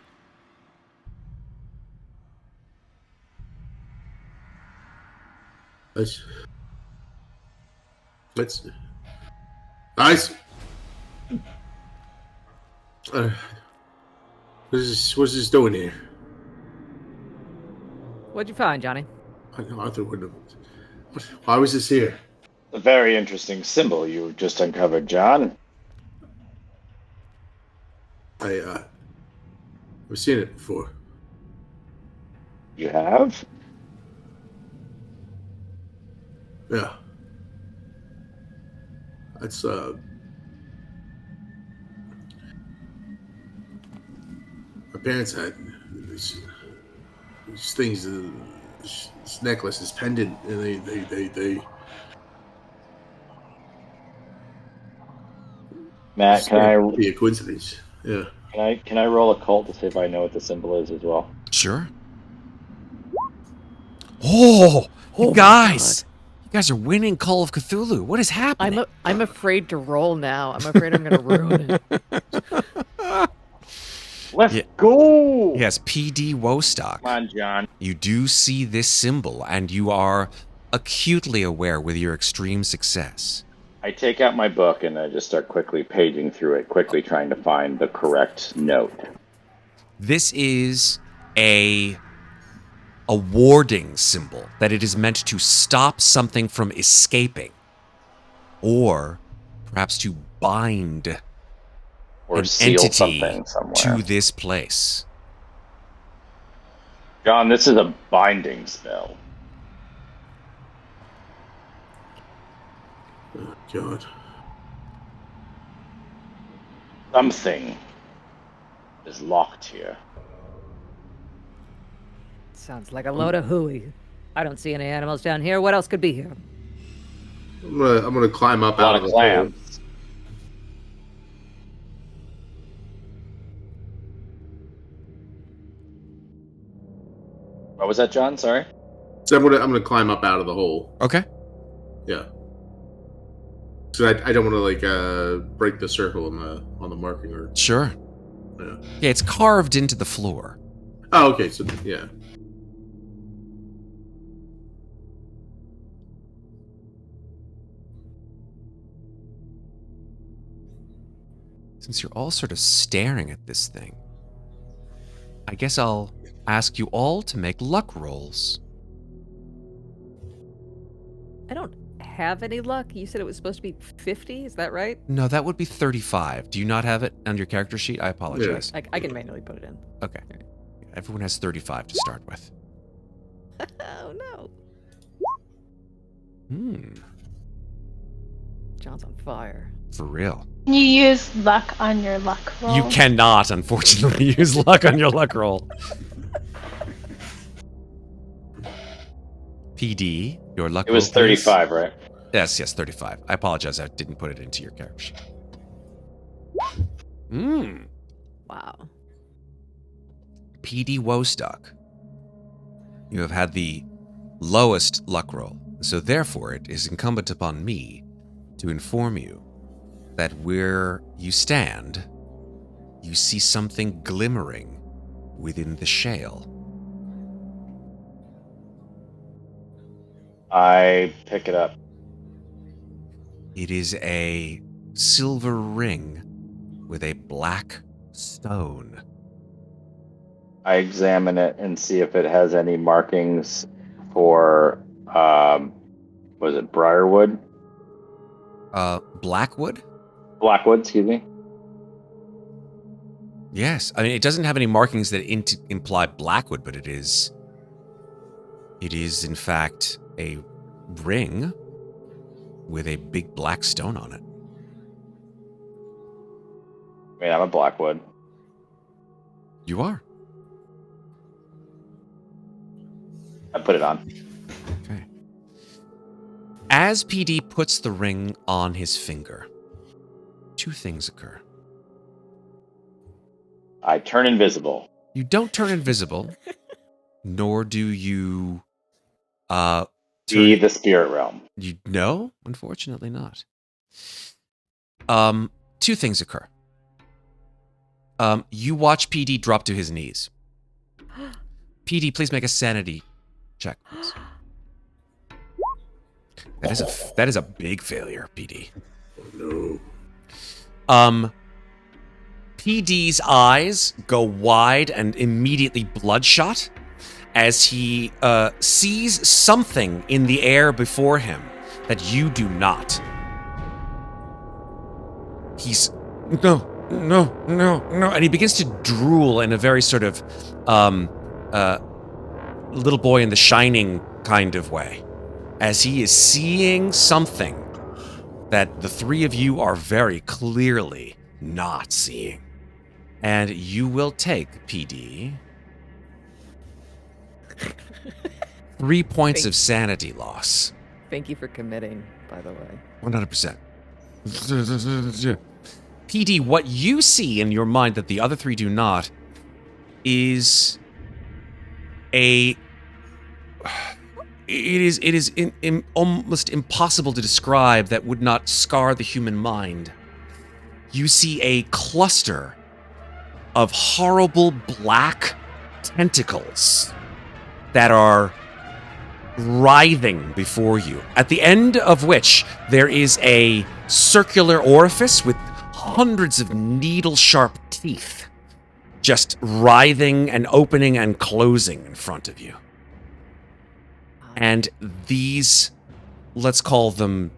Let's guys. What's this doing here? What'd you find, Johnny? Arthur wouldn't have. Why was this here? A very interesting symbol you just uncovered, John. I've seen it before. You have? Yeah. That's my parents had these things, this necklace, this pendant, and they Matt, can I be a coincidence? Yeah. can I roll occult to see if I know what the symbol is as well? Sure. Oh, you guys! You guys are winning Call of Cthulhu. What is happening? I'm afraid to roll now. I'm afraid I'm gonna ruin it. Let's go! Yes, PD Wostock. Come on, John. You do see this symbol, and you are acutely aware with your extreme success. I take out my book and I just start quickly paging through it, quickly trying to find the correct note. This is a warding symbol, that it is meant to stop something from escaping, or perhaps to bind Or an seal entity something somewhere. to this place. John, this is a binding spell. Oh, God. Something is locked here. Sounds like a load of hooey. I don't see any animals down here. What else could be here? I'm gonna climb up A lot out of of the hole. clams. What was that, John? Sorry. So I'm gonna climb up out of the hole. Okay. Yeah. So I don't want to like break the circle on the marking or. Sure. Yeah. Yeah, it's carved into the floor. Oh, okay. So yeah. Since you're all sort of staring at this thing, I guess I'll ask you all to make luck rolls. I don't have any luck. You said it was supposed to be 50. Is that right? No, that would be 35. Do you not have it on your character sheet? I apologize. I can manually put it in. Okay. Everyone has 35 to start with. Oh no. John's on fire. For real. Can you use luck on your luck roll? You cannot, unfortunately, use luck on your luck roll. PD, your luck It was roll, please. 35, right? Yes, 35. I apologize, I didn't put it into your character sheet. Wow. PD Wostock. You have had the lowest luck roll, so therefore it is incumbent upon me to inform you that where you stand, you see something glimmering within the shale. I pick it up. It is a silver ring with a black stone. I examine it and see if it has any markings for, was it Briarwood? Blackwood? Blackwood, excuse me. Yes. I mean, it doesn't have any markings that imply Blackwood, but it is in fact a ring with a big black stone on it. I mean, I'm a Blackwood. You are. I put it on. Okay. As PD puts the ring on his finger, two things occur. I turn invisible. You don't turn invisible, nor do you See the spirit realm. No, unfortunately not. Two things occur. You watch PD drop to his knees. PD, please make a sanity check, please. That is a big failure, PD. No. PD's eyes go wide and immediately bloodshot as he sees something in the air before him that you do not. He's no, and he begins to drool in a very sort of little boy in the Shining kind of way, as he is seeing something that the three of you are very clearly not seeing. And you will take, PD, 3 points of sanity loss. Thank you for committing, by the way. 100%. PD, what you see in your mind that the other three do not is a... It is almost impossible to describe that would not scar the human mind. You see a cluster of horrible black tentacles that are writhing before you, at the end of which there is a circular orifice with hundreds of needle-sharp teeth just writhing and opening and closing in front of you. And these, let's call them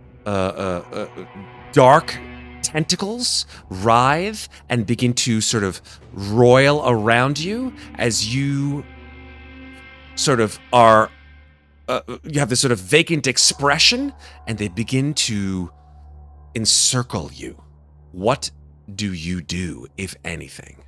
dark tentacles, writhe and begin to sort of roil around you as you sort of are, you have this sort of vacant expression, and they begin to encircle you. What do you do, if anything?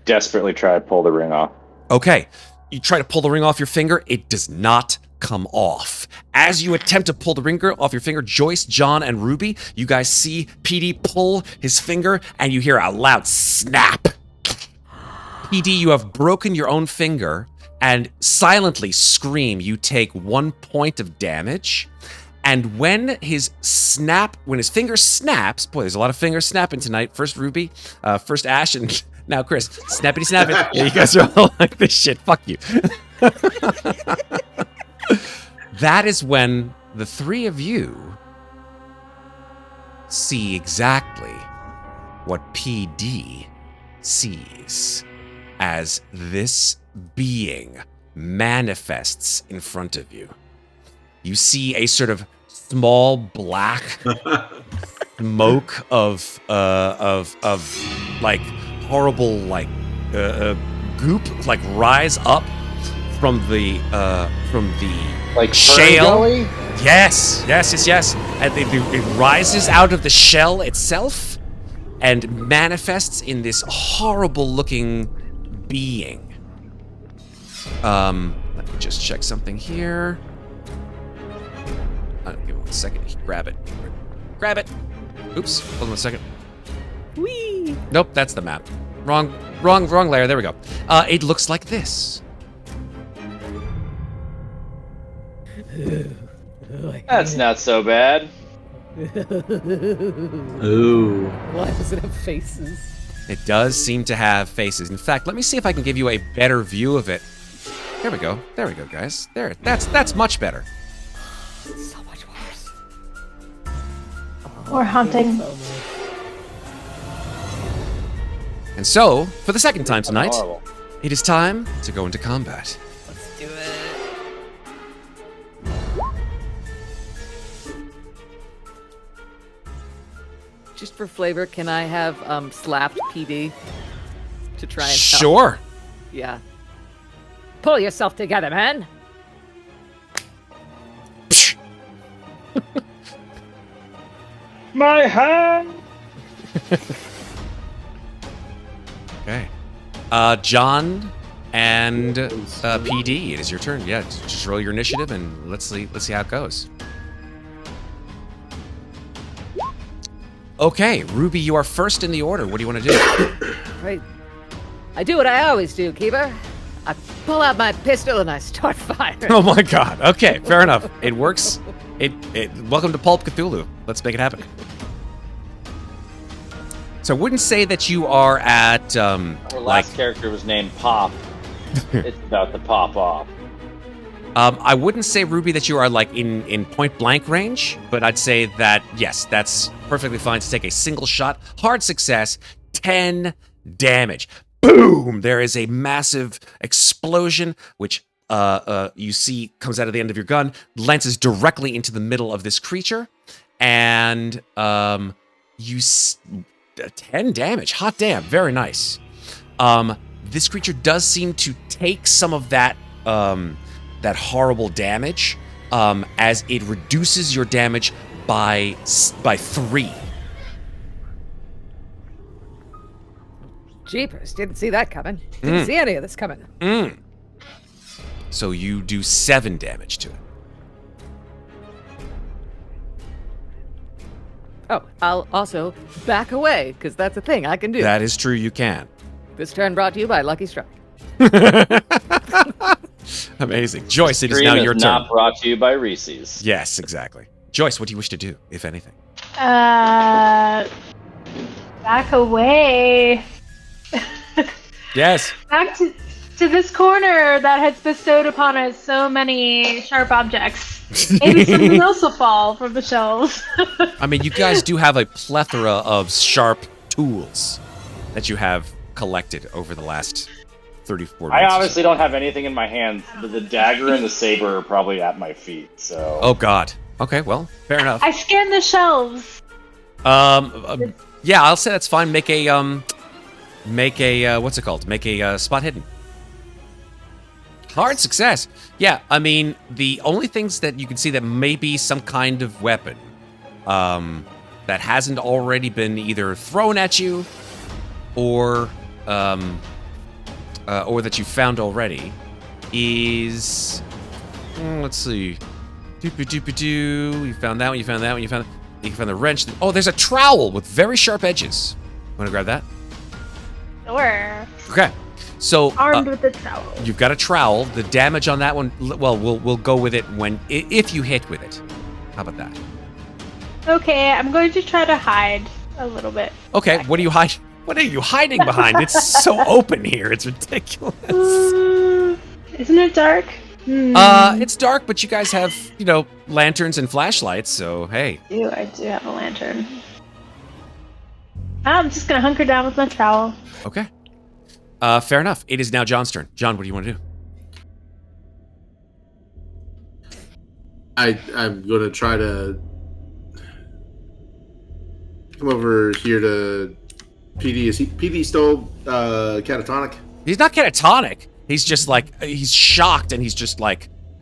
Desperately try to pull the ring off. Okay, you try to pull the ring off your finger, it does not come off. As you attempt to pull the ring off your finger, Joyce, John, and Ruby, you guys see PD pull his finger, and you hear a loud snap. PD, you have broken your own finger, and silently scream. You take 1 point of damage. And when his finger snaps, boy, there's a lot of fingers snapping tonight. First Ruby, first Ash, and now Chris. Snappity snapping. Yeah, you guys are all like this shit. Fuck you. That is when the three of you see exactly what PD sees as this being manifests in front of you. You see a sort of small black smoke of like horrible goop like rise up from the Like shale. Gully? Yes. And it rises out of the shell itself and manifests in this horrible looking being. Let me just check something here. Give it 1 second. Grab it. Grab it. Oops. Hold on 1 second. Whee! Nope, that's the map. Wrong layer. There we go. It looks like this. That's not so bad. Ooh. Why does it have faces? It does seem to have faces. In fact, let me see if I can give you a better view of it. There we go. There we go, guys. There. That's much better. So much worse. Or hunting. And so, for the second time tonight, Horrible. it is time to go into combat. Let's do it. Just for flavor, can I have slapped PD to try and help? Sure. Yeah. Pull yourself together, man. My hand! Okay. John and PD, it is your turn. Yeah, just roll your initiative and let's see how it goes. Okay, Ruby, you are first in the order. What do you want to do? Right. I do what I always do, Keeper. I pull out my pistol and I start firing. Oh my god. Okay, fair enough. It works. Welcome to Pulp Cthulhu. Let's make it happen. So I wouldn't say that you are at Our last character was named Pop. It's about to pop off. I wouldn't say, Ruby, that you are like in point blank range, but I'd say that yes, that's perfectly fine to take a single shot. Hard success, 10 damage. Boom! There is a massive explosion, which you see comes out of the end of your gun, lances directly into the middle of this creature, and 10 damage. Hot damn! Very nice. This creature does seem to take some of that that horrible damage as it reduces your damage by 3. Jeepers, didn't see that coming. Didn't see any of this coming. So you do 7 damage to it. Oh, I'll also back away, because that's a thing I can do. That is true, you can. This turn brought to you by Lucky Strike. Amazing. Joyce, it is Stream now your is turn. not brought to you by Reese's. Yes, exactly. Joyce, what do you wish to do, if anything? Back away. Yes. Back to this corner that has bestowed upon us so many sharp objects. Maybe something else will fall from the shelves. I mean, you guys do have a plethora of sharp tools that you have collected over the last 34 minutes. I obviously don't have anything in my hands, but the dagger and the saber are probably at my feet, so... Oh, God. Okay, well, fair enough. I scanned the shelves. Yeah, I'll say that's fine. Make a, what's it called? Make a spot hidden. Hard success. Yeah, I mean, the only things that you can see that may be some kind of weapon that hasn't already been either thrown at you or that you found already is... let's see. Doopy-doopy-doo. You found that one, you found that one, you found the wrench. Oh, there's a trowel with very sharp edges. Want to grab that? Sure. Okay. So Armed with the trowel. you've got a trowel. The damage on that one, well, we'll go with it if you hit with it. How about that? Okay, I'm going to try to hide a little bit. Okay. What are you hiding? What are you hiding behind? It's so open here. It's ridiculous. Isn't it dark? It's dark, but you guys have, lanterns and flashlights, so hey. I do have a lantern. I'm just gonna hunker down with my trowel. Okay. Fair enough. It is now John's turn. John, what do you want to do? I'm going to try to come over here to PD. Is PD still catatonic? He's not catatonic. He's just he's shocked and he's just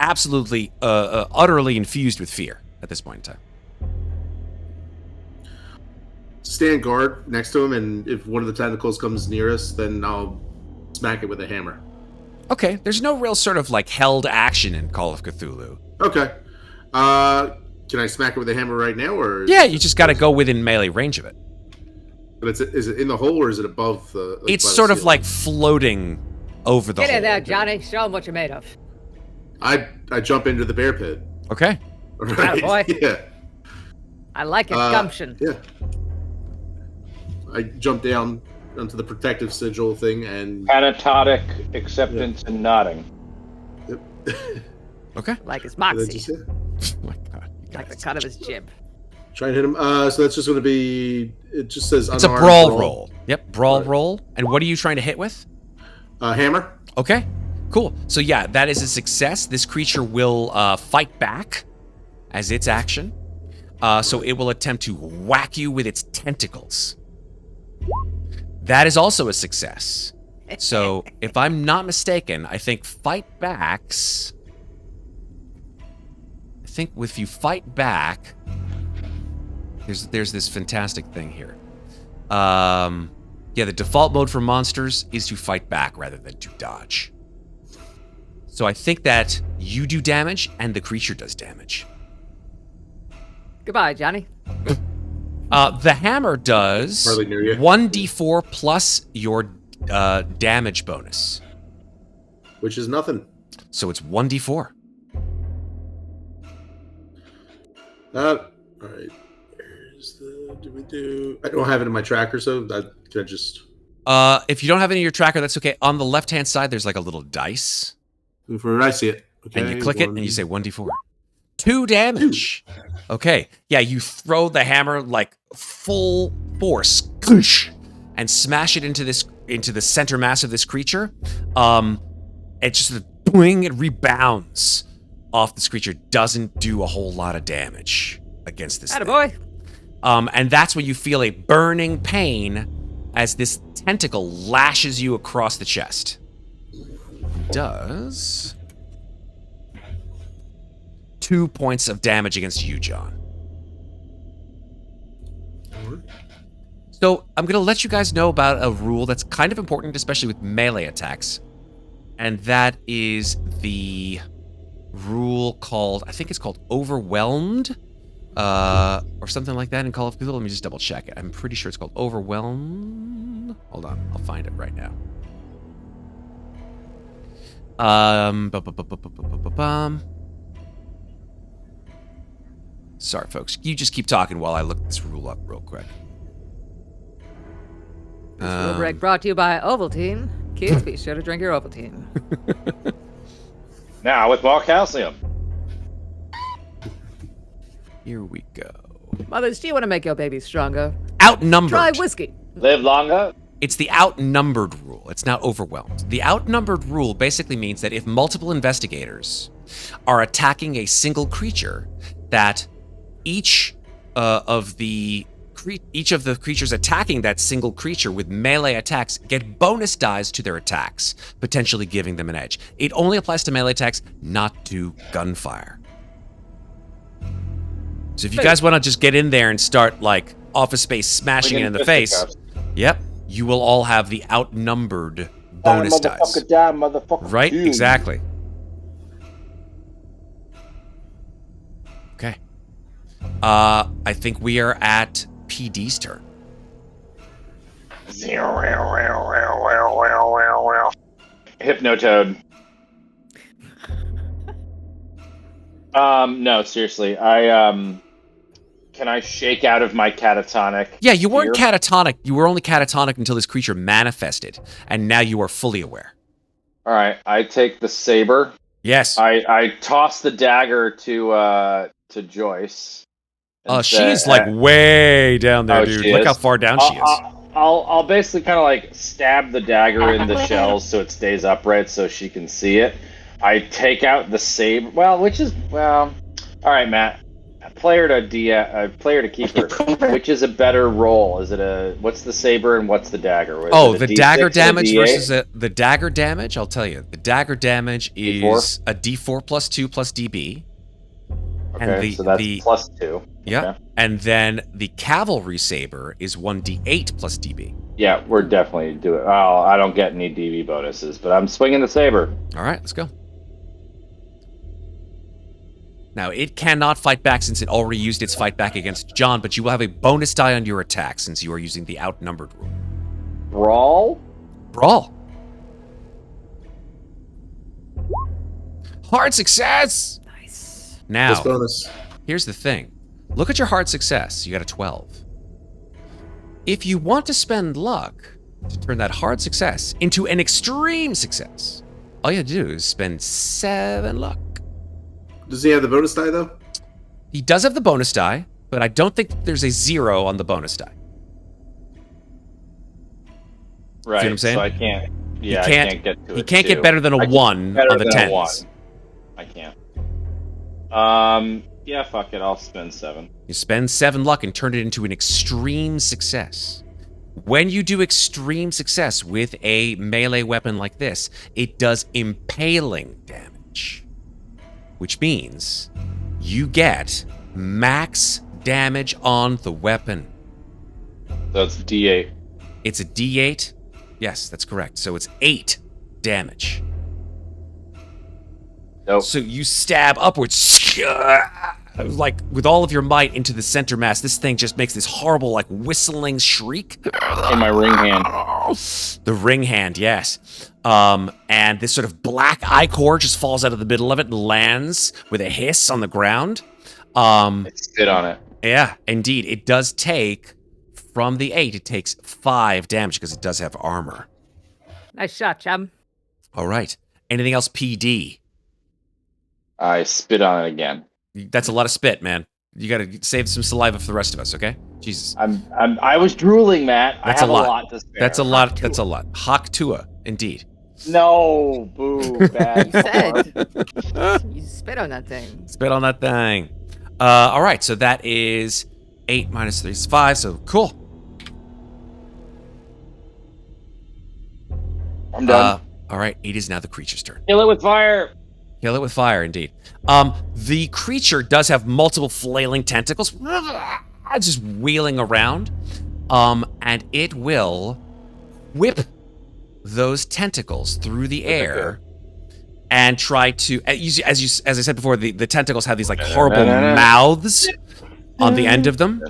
absolutely, utterly infused with fear at this point in time. Stand guard next to him, and if one of the tentacles comes near us, then I'll smack it with a hammer. Okay, there's no real sort of held action in Call of Cthulhu. Okay. Can I smack it with a hammer right now, or? Yeah, you just got to go within melee range of it. But is it in the hole or is it above the? It's sort of floating over the Get hole. in there, Johnny. Show him what you're made of. I jump into the bear pit. Okay. Right. boy. Yeah. I like it, gumption. Yeah. I jump down onto the protective sigil thing and. Catatonic acceptance and nodding. Yep. Okay. Like his That's moxie. just it. Oh my God. you Like the guys. cut of his jib. Try and hit him. So that's just going to be. It just says. It's a unarmed brawl roll. Yep, brawl Right. roll. And what are you trying to hit with? Hammer. Okay, cool. So yeah, that is a success. This creature will fight back as its action. So it will attempt to whack you with its tentacles. That is also a success. So if I'm not mistaken, I think fight backs... I think if you fight back... There's this fantastic thing here. Yeah, the default mode for monsters is to fight back rather than to dodge. So I think that you do damage and the creature does damage. Goodbye, Johnny. The hammer does Hardly near you. 1d4 plus your damage bonus. Which is nothing. So it's 1d4. All right. Here's the. I don't have it in my tracker, so can I just. If you don't have any of your tracker, that's okay. On the left-hand side, there's a little dice. I see it. Okay, And you click it, and you say 1d4. 2 damage. Okay. Yeah, you throw the hammer full force, and smash it into the center mass of this creature. It just boing, it rebounds off this creature. Doesn't do a whole lot of damage against this thing. Attaboy. And that's when you feel a burning pain as this tentacle lashes you across the chest. Does 2 points of damage against you, John. So I'm going to let you guys know about a rule that's kind of important, especially with melee attacks. And that is the rule called, I think it's called Overwhelmed, or something like that in Call of Cthulhu. Let me just double check it. I'm pretty sure it's called Overwhelmed. Hold on, I'll find it right now. Sorry, folks. You just keep talking while I look this rule up real quick. This break brought to you by Ovaltine. Kids, be sure to drink your Ovaltine. Now with more calcium. Here we go. Mothers, do you want to make your baby stronger? Outnumbered. Try whiskey. Live longer. It's the outnumbered rule. It's not overwhelmed. The outnumbered rule basically means that if multiple investigators are attacking a single creature, that each of the each of the creatures attacking that single creature with melee attacks get bonus dice to their attacks, potentially giving them an edge. It only applies to melee attacks, not to gunfire. So if you guys want to just get in there and start like Office Space smashing it in the face, yep, you will all have the outnumbered bonus dice. Die, motherfucker, Right? dude. Exactly. Okay. I think we are at PD's turn. Hypnotoad. No, seriously. Can I shake out of my catatonic? Yeah, you weren't fear? catatonic. You were only catatonic until this creature manifested, and now you are fully aware. All right, I take the saber. Yes. I toss the dagger to Joyce. and She's say- like way down there, Oh, dude. she Look is? how far down she is. I'll basically kind of like stab the dagger in the shells so it stays upright so she can see it. I take out the saber. All right, Matt. Player to keeper. Which is a better roll? Is it what's the saber and what's the dagger? Is Oh, it a the D6 dagger and a damage D8? versus the dagger damage. I'll tell you, the dagger damage is D4? a D4 plus 2 plus DB. Okay, so that's plus 2. Yeah, Okay. and then the cavalry saber is 1d8 plus DB. Yeah, we're definitely doing. Oh, I don't get any DB bonuses, but I'm swinging the saber. All right, let's go. Now, it cannot fight back since it already used its fight back against John, but you will have a bonus die on your attack since you are using the outnumbered rule. Brawl. Brawl. Hard success! Nice. Now, This bonus. here's the thing. Look at your hard success. You got a 12. If you want to spend luck to turn that hard success into an extreme success, all you have to do is spend 7 luck. Does he have the bonus die though? He does have the bonus die, but I don't think there's a 0 on the bonus die. Right. what I'm saying? So I can't. Yeah, He I can't get to it. He can't too. get better than a I can't 1 better on the than a 10s. 1. I can't. Yeah, fuck it. I'll spend 7. You spend 7 luck and turn it into an extreme success. When you do extreme success with a melee weapon like this, it does impaling damage. Which means you get max damage on the weapon. So it's D8. It's a D8. Yes, that's correct. So it's 8 damage. Nope. So you stab upwards, like with all of your might into the center mass. This thing just makes this horrible, like whistling shriek. In my ring hand. The ring hand, yes. And this sort of black ichor just falls out of the middle of it and lands with a hiss on the ground. I spit on it. Yeah, indeed. It does take, from the 8, it takes 5 damage because it does have armor. Nice shot, chum. All right. Anything else, PD? I spit on it again. That's a lot of spit, man. You got to save some saliva for the rest of us, okay? Jesus. I was drooling, Matt. That's I have a lot. a lot to spare. That's a lot. That's a lot. Hak Tua, indeed. No, boo, bad. You said. You spit on that thing. Spit on that thing. All right, so that is 8 minus 3 is 5, so cool. I'm done. All right, it is now the creature's turn. Kill it with fire. Kill it with fire, indeed. The creature does have multiple flailing tentacles, just wheeling around, and it will whip those tentacles through the air and try to, as I said before, the tentacles have these like horrible mouths on the end of them.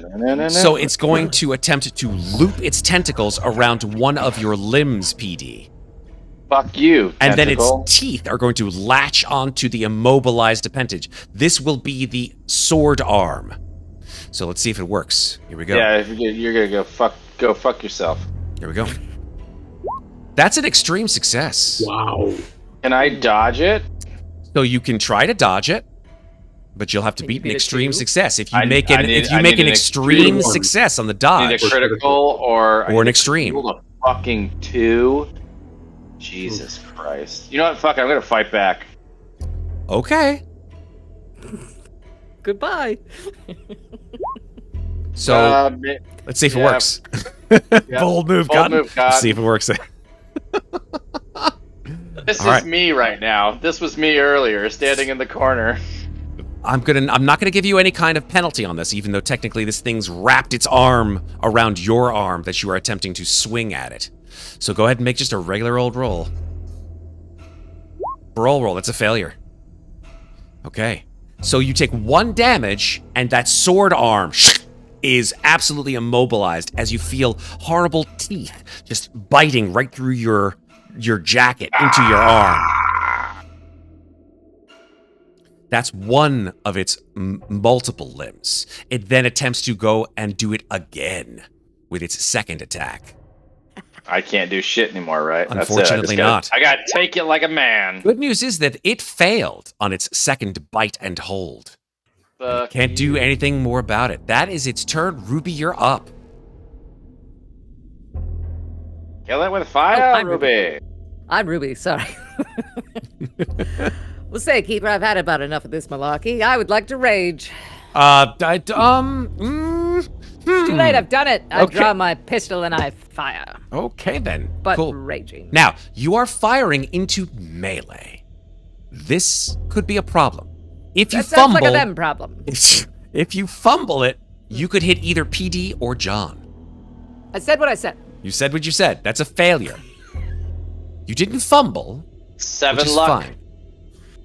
So it's going to attempt to loop its tentacles around one of your limbs, PD. Fuck you, And then tentacle. its teeth are going to latch onto the immobilized appendage. This will be the sword arm. So let's see if it works. Here we go. Yeah, you're gonna go fuck yourself. Here we go. That's an extreme success. Wow. Can I dodge it? So you can try to dodge it, but you'll have to Can you beat an beat it extreme too? success. If you I make need- if I you make need an an extreme extreme success on the Need dodge, a critical or or an extreme. Roll a fucking 2. Jesus Christ. You know what? Fuck it. I'm gonna fight back. Okay. Goodbye. So let's see if it works. Bold move, Bold move, God. Let's see if it works. This All is right. me right now. This was me earlier, standing in the corner. I'm not gonna give you any kind of penalty on this, even though technically this thing's wrapped its arm around your arm that you are attempting to swing at it. So go ahead and make just a regular old roll. Roll. That's a failure. Okay. So you take 1 damage, and that sword arm is absolutely immobilized as you feel horrible teeth just biting right through your jacket into your arm. That's one of its multiple limbs. It then attempts to go and do it again with its second attack. I can't do shit anymore, right? Unfortunately not. I gotta take it like a man. Good news is that it failed on its second bite and hold. Can't do anything more about it. That is its turn. Ruby, you're up. Kill it with fire, I'm Ruby. I'm Ruby, sorry. Well, say, Keeper, I've had about enough of this malarkey. I would like to rage. Too late, I've done it. I draw my pistol and I fire. Okay, then. But cool. raging. Now, you are firing into melee. This could be a problem. If you That sounds fumble, like a them problem. if you fumble it, you could hit either PD or John. I said what I said. You said what you said. That's a failure. You didn't fumble, 7 which is luck, fine.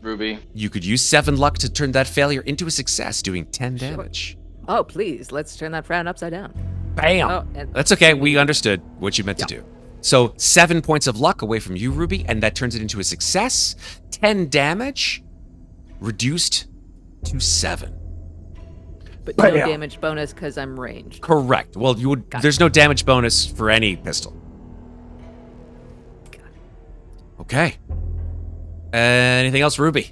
Ruby. You could use 7 luck to turn that failure into a success, doing 10 damage. Oh, please, let's turn that frown upside down. Bam! Oh, and- That's okay. We understood what you meant to do. So 7 points of luck away from you, Ruby, and that turns it into a success. 10 damage, reduced to 7. But no damage bonus because I'm ranged. Correct. Well, you would. There's no damage bonus for any pistol. Okay. Anything else, Ruby?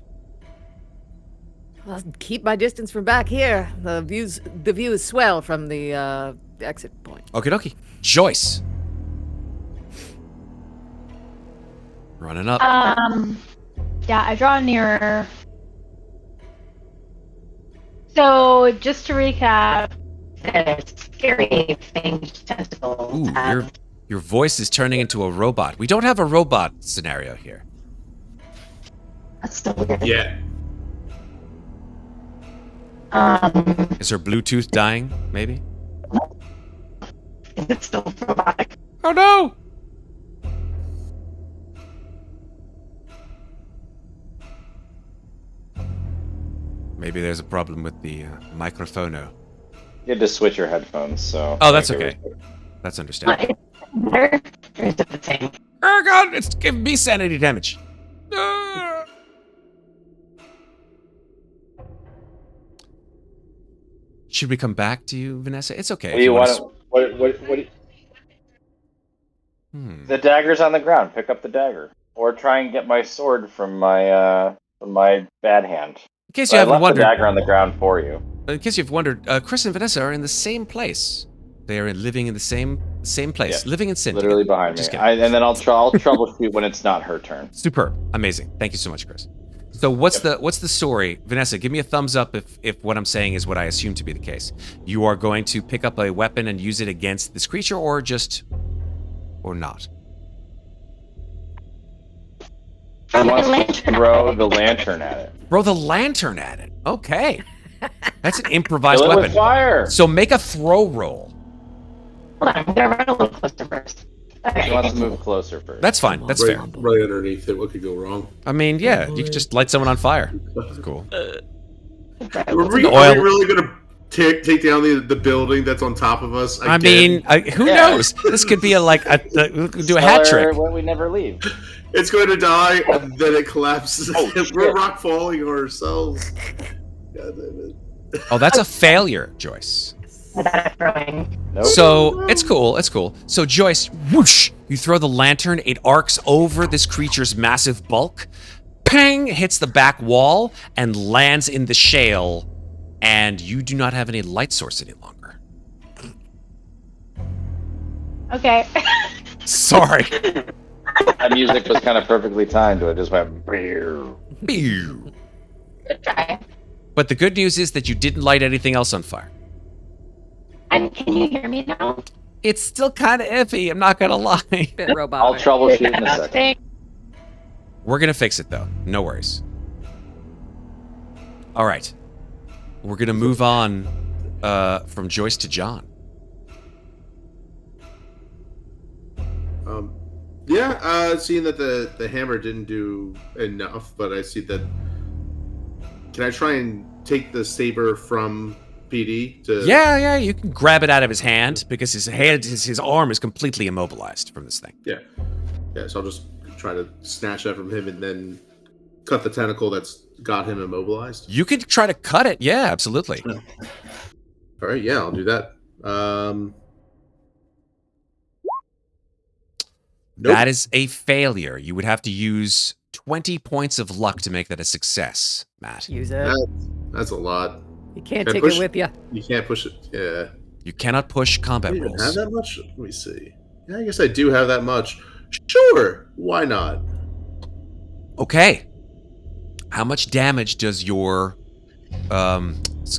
I'll keep my distance from back here. The view is swell from the exit point. Okie dokie. Joyce. Running up. Yeah, I draw nearer. So, just to recap, the scary fanged tentacles. Ooh, your voice is turning into a robot. We don't have a robot scenario here. That's still weird. Yeah. Is her Bluetooth dying, maybe? Is it still robotic? Oh no! Maybe there's a problem with the microphono. You had to switch your headphones, so. Oh, that's okay. That's understandable. Better? Or is it the same? Oh god, it's giving me sanity damage. Ah. Should we come back to you, Vanessa? It's okay. What do you want? What? The dagger's on the ground. Pick up the dagger, or try and get my sword from my bad hand. In case So you I haven't left wondered, the dagger on the ground for you. in case you've wondered, Chris and Vanessa are in the same place. They are living in the same place, Yeah, living in sin. Literally together. behind me. Just kidding. And then I'll troubleshoot when it's not her turn. Superb, amazing. Thank you so much, Chris. So what's the story, Vanessa? Give me a thumbs up if what I'm saying is what I assume to be the case. You are going to pick up a weapon and use it against this creature, or not. He wants to throw the lantern at it. Throw the lantern at it. Okay, that's an improvised Kill it weapon. with fire. So make a throw roll. Hold on, I'm gonna run a little closer first. Okay. He wants to move closer first. That's fine. That's right, fair. right underneath it. What could go wrong? I mean, yeah, you could just light someone on fire. That's cool. Are we oil. really gonna take down the building that's on top of us? I again? mean, who knows? This could be we could do a hat trick. When we never leave. It's going to die, and then it collapses. Oh, We're shit. rock falling ourselves. God damn it. Oh, that's a failure, Joyce. Without throwing. Nope. So it's cool. It's cool. So Joyce, whoosh! You throw the lantern. It arcs over this creature's massive bulk. Pang! Hits the back wall and lands in the shale. And you do not have any light source any longer. Okay. Sorry. That music was kind of perfectly timed. It just went. Pew. Good try. But the good news is that you didn't light anything else on fire. And can you hear me now? It's still kind of iffy, I'm not gonna lie. Bit I'll robotic. troubleshoot in a second. Thank- We're gonna fix it though. No worries. All right. We're gonna move on from Joyce to John. Seeing that the hammer didn't do enough, but I see that. Can I try and take the saber from PD to? Yeah, you can grab it out of his hand because his arm is completely immobilized from this thing. Yeah. So I'll just try to snatch that from him and then cut the tentacle that's got him immobilized. You could try to cut it. Yeah, absolutely. All right. Yeah, I'll do that. Nope. That is a failure. You would have to use 20 points of luck to make that a success, Matt. Use it. That's a lot. You can't Can I take push- it with you. You can't push it. Yeah. You cannot push combat I don't rules. have that much. Let me see. Yeah, I guess I do have that much. Sure. Why not? Okay. How much damage does your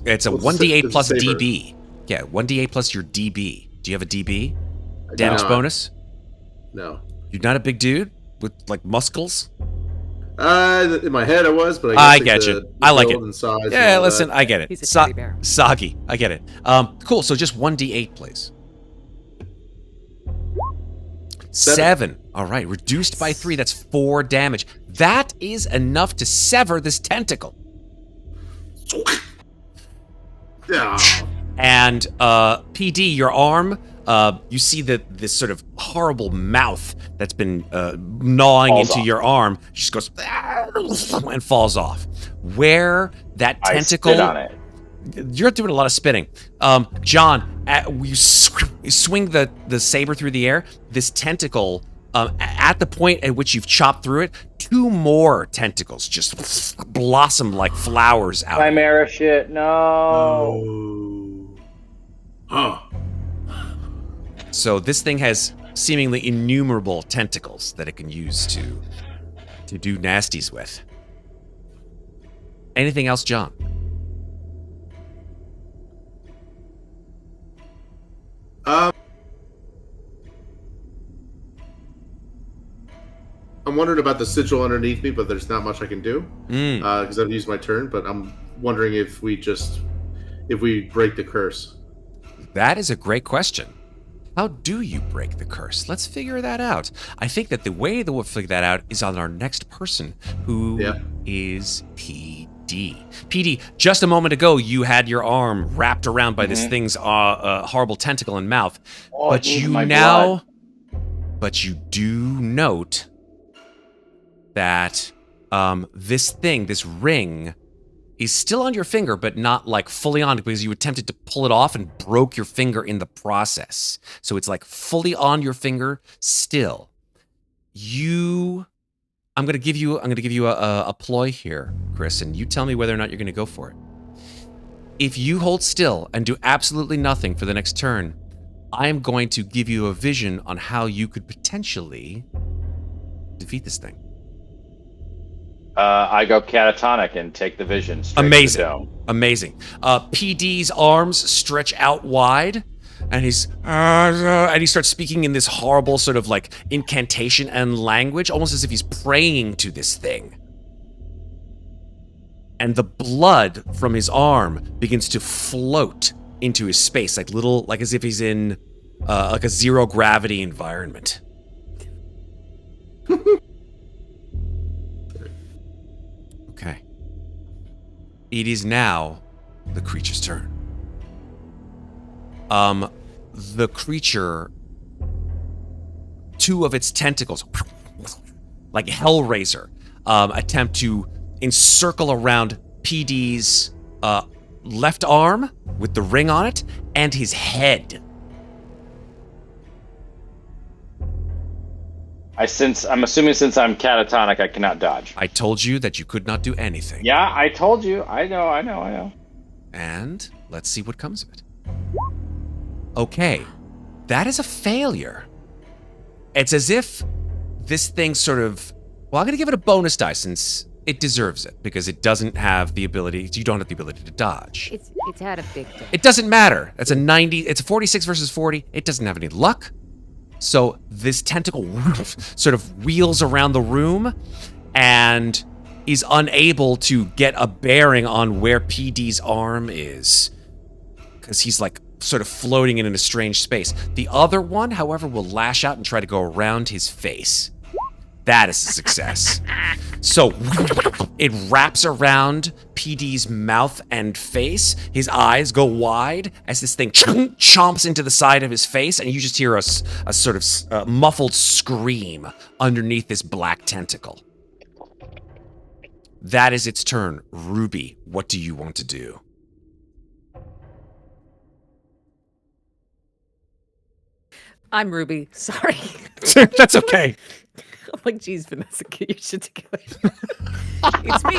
it's a What's the 1d8 sa- plus the saber? DB. Yeah, 1d8 plus your DB. Do you have a DB? I do Damage not. bonus? No. You're not a big dude with like muscles? In my head I was, but I I guess get the you. I like build it. and size and Yeah, all listen, that. I get it. He's a teddy bear. Soggy. I get it. Cool, so just 1d8, please. 7. All right, reduced by 3. That's 4 damage. That is enough to sever this tentacle. Yeah. And PD, your arm, you see that this sort of horrible mouth that's been gnawing Falls into off. your arm just goes and falls off. Where that I tentacle, spit on it. you're doing a lot of spitting. John, you swing the saber through the air. This tentacle, at the point at which you've chopped through it, 2 more tentacles just blossom like flowers out. of it. Chimera shit. No. Oh. Huh. So this thing has seemingly innumerable tentacles that it can use to do nasties with. Anything else, John? I'm wondering about the sigil underneath me, but there's not much I can do Mm. because I've used my turn. But I'm wondering if we break the curse. That is a great question. How do you break the curse? Let's figure that out. I think that the way that we'll figure that out is on our next person, who is PD. PD, just a moment ago, you had your arm wrapped around by this thing's horrible tentacle and mouth. Oh, But it needs you my now, blood. but you do note that this thing, this ring, is still on your finger, but not like fully on, because you attempted to pull it off and broke your finger in the process. So it's like fully on your finger still. I'm gonna give you a ploy here, Chris, and you tell me whether or not you're gonna go for it. If you hold still and do absolutely nothing for the next turn, I am going to give you a vision on how you could potentially defeat this thing. I go catatonic and take the vision straight Amazing. to the dome. Amazing. PD's arms stretch out wide, and he starts speaking in this horrible sort of like incantation and language, almost as if he's praying to this thing. And the blood from his arm begins to float into his space, like as if he's in like a zero gravity environment. Okay. It is now the creature's turn. The creature, 2 of its tentacles, like Hellraiser, attempt to encircle around PD's left arm with the ring on it and his head. I'm assuming since I'm catatonic, I cannot dodge. I told you that you could not do anything. Yeah, I told you. I know. And let's see what comes of it. Okay, that is a failure. It's as if this thing sort of... Well, I'm going to give it a bonus die since it deserves it because it doesn't have the ability. You don't have the ability to dodge. It's had a big day. It doesn't matter. It's a 90. It's a 46 versus 40. It doesn't have any luck. So this tentacle sort of wheels around the room and is unable to get a bearing on where PD's arm is because he's like sort of floating in a strange space. The other one, however, will lash out and try to go around his face. That is a success. So it wraps around PD's mouth and face. His eyes go wide as this thing chomps into the side of his face, and you just hear a sort of muffled scream underneath this black tentacle. That is its turn. Ruby, what do you want to do? I'm Ruby. Sorry. That's okay. I'm like, geez, Vanessa, get your shit together. It's me.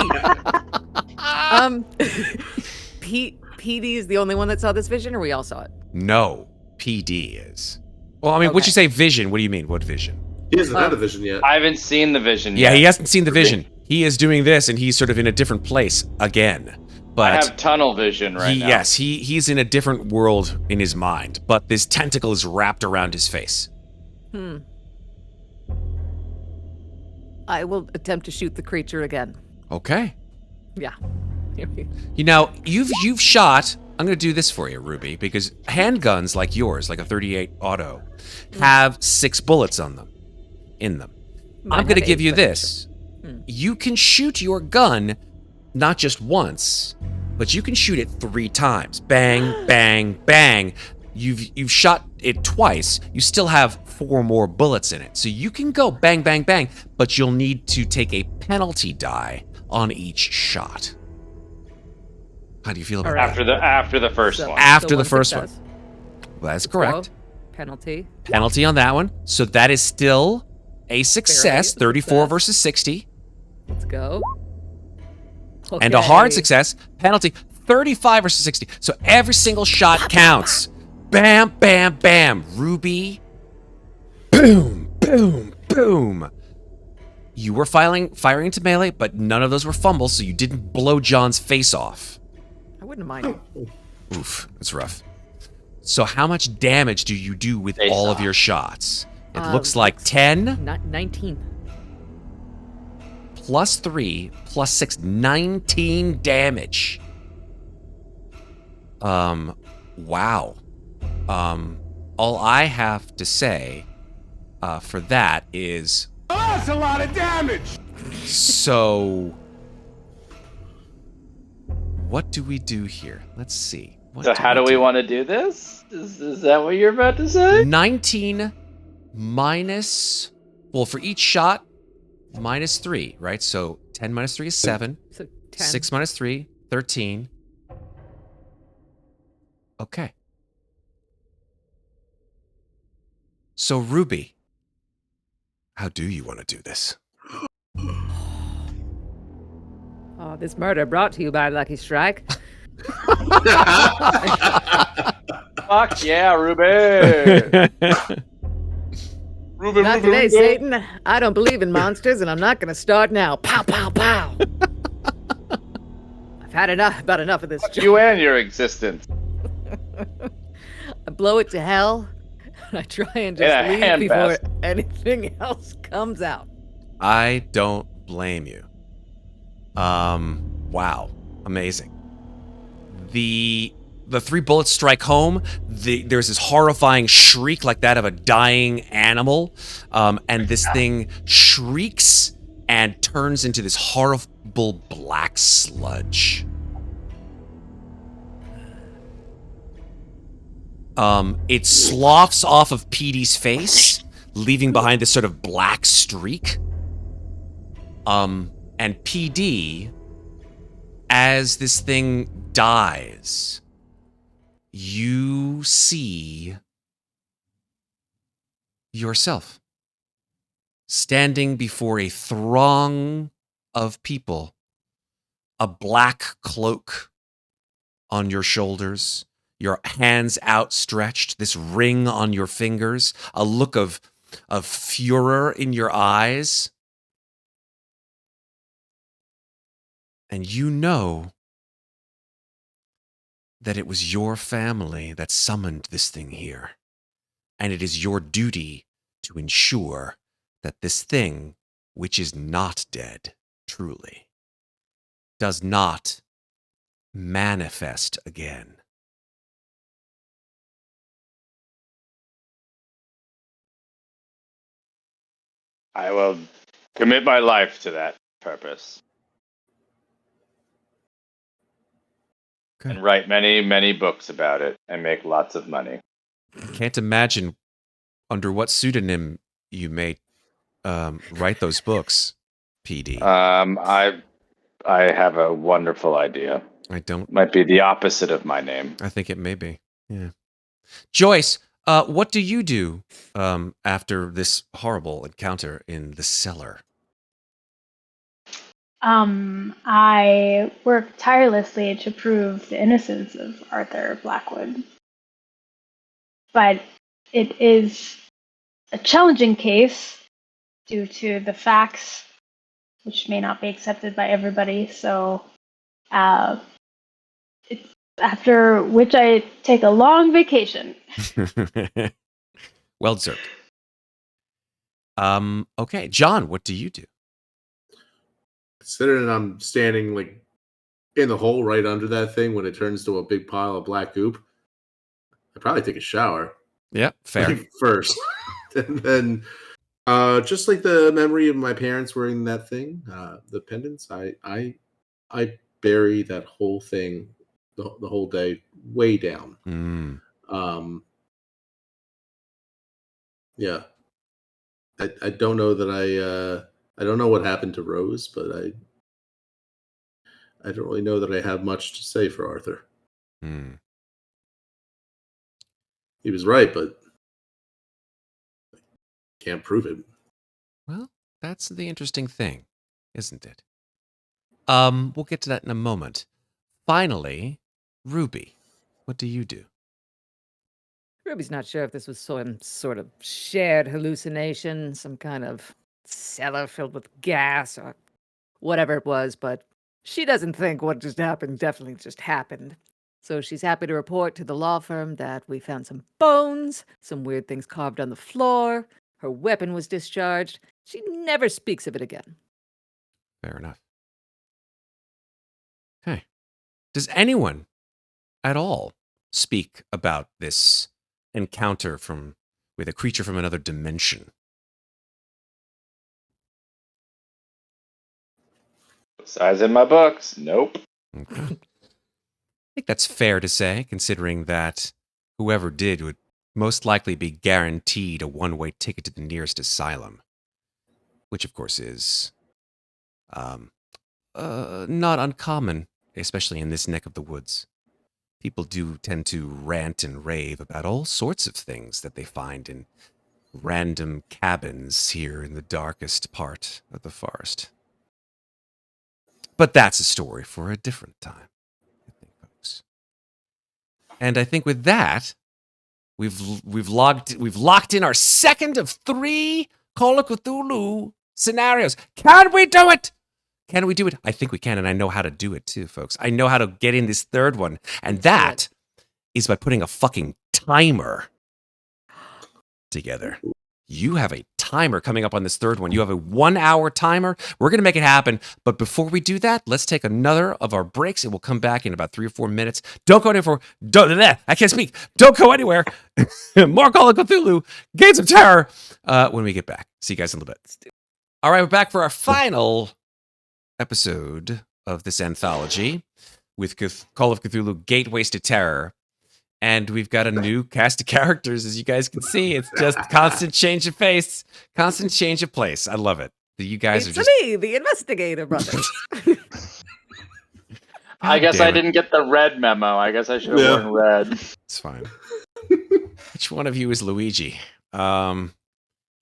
PD is the only one that saw this vision, or we all saw it? No, PD is. Well, I mean, would you say vision? What do you mean? What vision? He hasn't had a vision yet. I haven't seen the vision Yeah, yet. he hasn't seen the vision. He is doing this, and he's sort of in a different place again. But I have tunnel vision right now. Yes, he's in a different world in his mind, but this tentacle is wrapped around his face. I will attempt to shoot the creature again. Okay. Yeah. You know, you've shot. I'm going to do this for you, Ruby, because handguns like yours, like a 38 auto, have 6 bullets on them, in them. Mine I'm going to have give 8, you but this. You can shoot your gun not just once, but you can shoot it 3 times. Bang, bang, bang. You've shot it twice. You still have 4 more bullets in it. So you can go bang, bang, bang, but you'll need to take a penalty die on each shot. How do you feel about that? After the first one. After the one first success. one. Well, that's correct. So, penalty. Penalty on that one. So that is still a success. Very 34 success. versus 60. Let's go. And a hard Okay. success. Penalty 35 versus 60. So every single shot counts. Bam, bam, bam. Ruby. Boom, boom, boom. You were firing into melee, but none of those were fumbles, so you didn't blow John's face off. I wouldn't mind. Oof, that's rough. So how much damage do you do with Face all off. of your shots? It looks like 10 19. plus 3 plus 6, 19 damage. Wow. All I have to say for that is... Oh, that's a lot of damage! So... What do we do here? Let's see. What So how do we want to do this? Is that what you're about to say? 19 minus... Well, for each shot, minus 3, right? So 10 minus 3 is 7. So 10. 6 minus 3, 13. Okay. So, Ruby, how do you want to do this? Oh, this murder brought to you by Lucky Strike. Fuck yeah, Ruby! Ruby, Not today, Satan. I don't believe in monsters, and I'm not going to start now. Pow, pow, pow. I've had about enough of this job. You and your existence. I blow it to hell, and I try and Yeah, just leave hand before pass. anything else comes out. I don't blame you. Wow. Amazing. The 3 bullets strike home. There's this horrifying shriek like that of a dying animal. And this thing shrieks and turns into this horrible black sludge. It sloughs off of Petey's face, leaving behind this sort of black streak. And PD, as this thing dies, you see yourself standing before a throng of people, a black cloak on your shoulders, your hands outstretched, this ring on your fingers, a look of furor in your eyes. And you know that it was your family that summoned this thing here. And it is your duty to ensure that this thing, which is not dead, truly, does not manifest again. I will commit my life to that purpose. Okay. And write many, many books about it and make lots of money. Can't imagine under what pseudonym you may write those books, PD. I have a wonderful idea. I don't. Might be the opposite of my name. I think it may be. Yeah. Joyce, what do you do after this horrible encounter in the cellar? I work tirelessly to prove the innocence of Arthur Blackwood. But it is a challenging case due to the facts, which may not be accepted by everybody. So it's after which I take a long vacation. Well deserved. Okay, John, what do you do? Considering I'm standing like in the hole right under that thing when it turns to a big pile of black goop, I'd probably take a shower. Yeah, fair. Like, first. And then just like the memory of my parents wearing that thing, the pendants, I bury that whole thing the whole day way down. Yeah. I don't know that I don't know what happened to Rose, but I don't really know that I have much to say for Arthur. He was right, but can't prove it. Well, that's the interesting thing, isn't it? We'll get to that in a moment. Finally, Ruby, what do you do? Ruby's not sure if this was some sort of shared hallucination, some kind of cellar filled with gas or whatever it was, but she doesn't think what just happened definitely just happened. So she's happy to report to the law firm that we found some bones, some weird things carved on the floor, her weapon was discharged. She never speaks of it again. Fair enough. Okay. Does anyone at all speak about this encounter with a creature from another dimension? Besides in my books, nope. Okay. I think that's fair to say, considering that whoever did would most likely be guaranteed a one-way ticket to the nearest asylum, which of course is not uncommon, especially in this neck of the woods. People do tend to rant and rave about all sorts of things that they find in random cabins here in the darkest part of the forest. But that's a story for a different time, I think, folks. And I think with that, we've locked in our second of 3 Call of Cthulhu scenarios. Can we do it? Can we do it? I think we can, and I know how to do it too, folks. I know how to get in this third one, and that is by putting a fucking timer together. You have a timer coming up on this third one. You have a 1-hour timer. We're going to make it happen. But before we do that, let's take another of our breaks, and we'll come back in about 3 or 4 minutes. Don't go anywhere. I can't speak. Don't go anywhere. More Call of Cthulhu, Gates of Terror, when we get back. See you guys in a little bit. All right, we're back for our final episode of this anthology with Call of Cthulhu, Gateways to Terror. And we've got a new cast of characters, as you guys can see. It's just constant change of face, constant change of place. I love it. You guys are just... me, the investigator brothers. I guess I didn't get the red memo. I guess I should have worn red. It's fine. Which one of you is Luigi? Okay.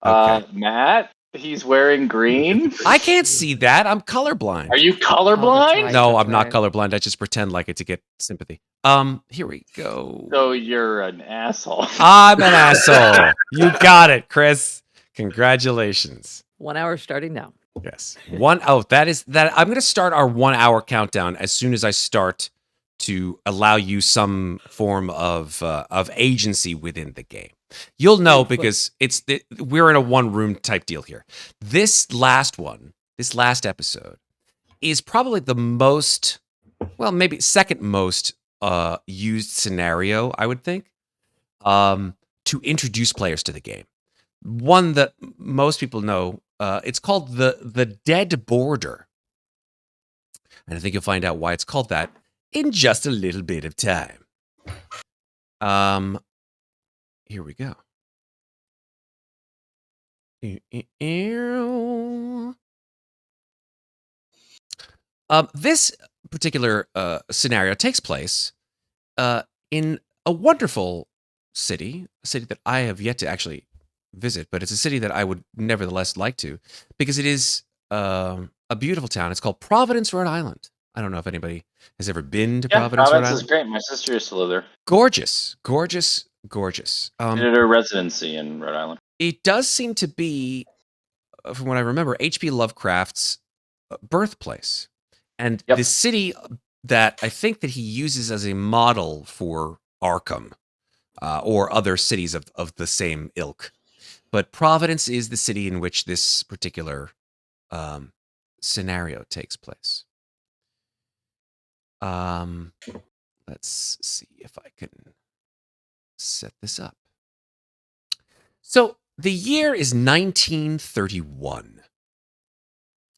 Matt? He's wearing green? I can't see that. I'm colorblind. Are you colorblind? No, I'm not colorblind. I just pretend like it to get sympathy. Here we go. So you're an asshole. I'm an asshole. You got it, Chris. Congratulations. 1 hour starting now. Yes. That I'm going to start our 1 hour countdown as soon as I start to allow you some form of agency within the game. You'll know because we're in a one room type deal here. This last episode is probably the most, well, maybe second most used scenario, I would think, to introduce players to the game. One that most people know, it's called the Dead Border. And I think you'll find out why it's called that in just a little bit of time. Here we go. This particular scenario takes place in a wonderful city, a city that I have yet to actually visit, but it's a city that I would nevertheless like to, because it is a beautiful town. It's called Providence, Rhode Island. I don't know if anybody has ever been to Providence, Rhode Island. Is great. My sister used to live there. Gorgeous, gorgeous, gorgeous. She did her residency in Rhode Island. It does seem to be, from what I remember, H.P. Lovecraft's birthplace. And the city that I think that he uses as a model for Arkham or other cities of the same ilk. But Providence is the city in which this particular scenario takes place. Let's see if I can set this up. So the year is 1931.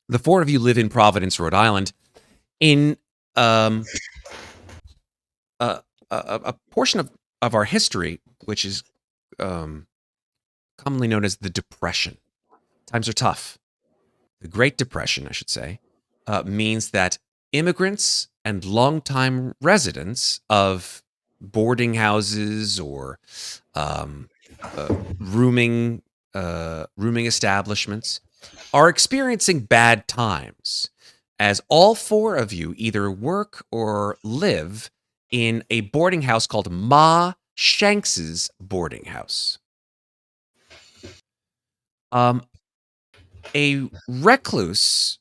The four of you live in Providence, Rhode Island, in a portion of our history, which is commonly known as the Depression. Times are tough. The Great Depression, I should say, means that immigrants and longtime residents of boarding houses or rooming establishments are experiencing bad times, as all four of you either work or live in a boarding house called Ma Shanks's boarding house. A recluse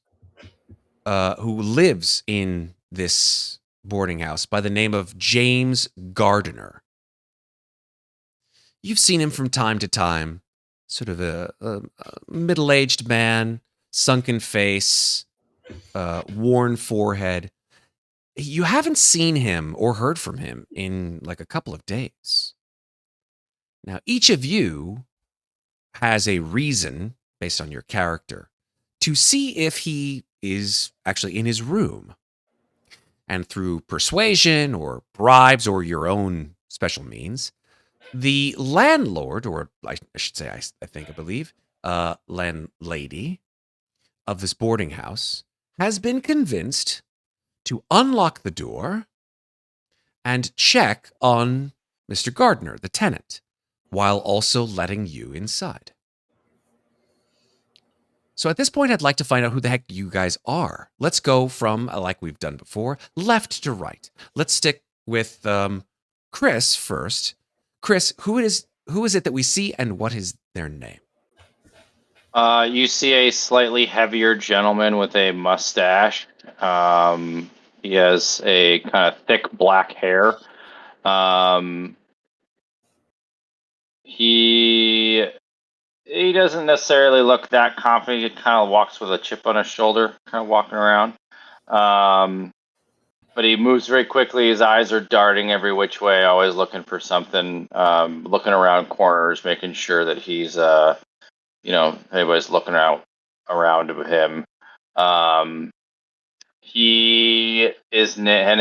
who lives in this boarding house by the name of James Gardiner. You've seen him from time to time, sort of a middle-aged man, sunken face, worn forehead. You haven't seen him or heard from him in like a couple of days. Now, each of you has a reason, based on your character, to see if he is actually in his room. And through persuasion or bribes or your own special means, the landlord, or I should say, I believe, landlady of this boarding house has been convinced to unlock the door and check on Mr. Gardner, the tenant, while also letting you inside. So at this point, I'd like to find out who the heck you guys are. Let's go from, like we've done before, left to right. Let's stick with Chris first. Chris, who is it that we see, and what is their name? You see a slightly heavier gentleman with a mustache. He has a kind of thick black hair. He doesn't necessarily look that confident. He kind of walks with a chip on his shoulder, kind of walking around. But he moves very quickly. His eyes are darting every which way, always looking for something, looking around corners, making sure that he's, anybody's looking around him. And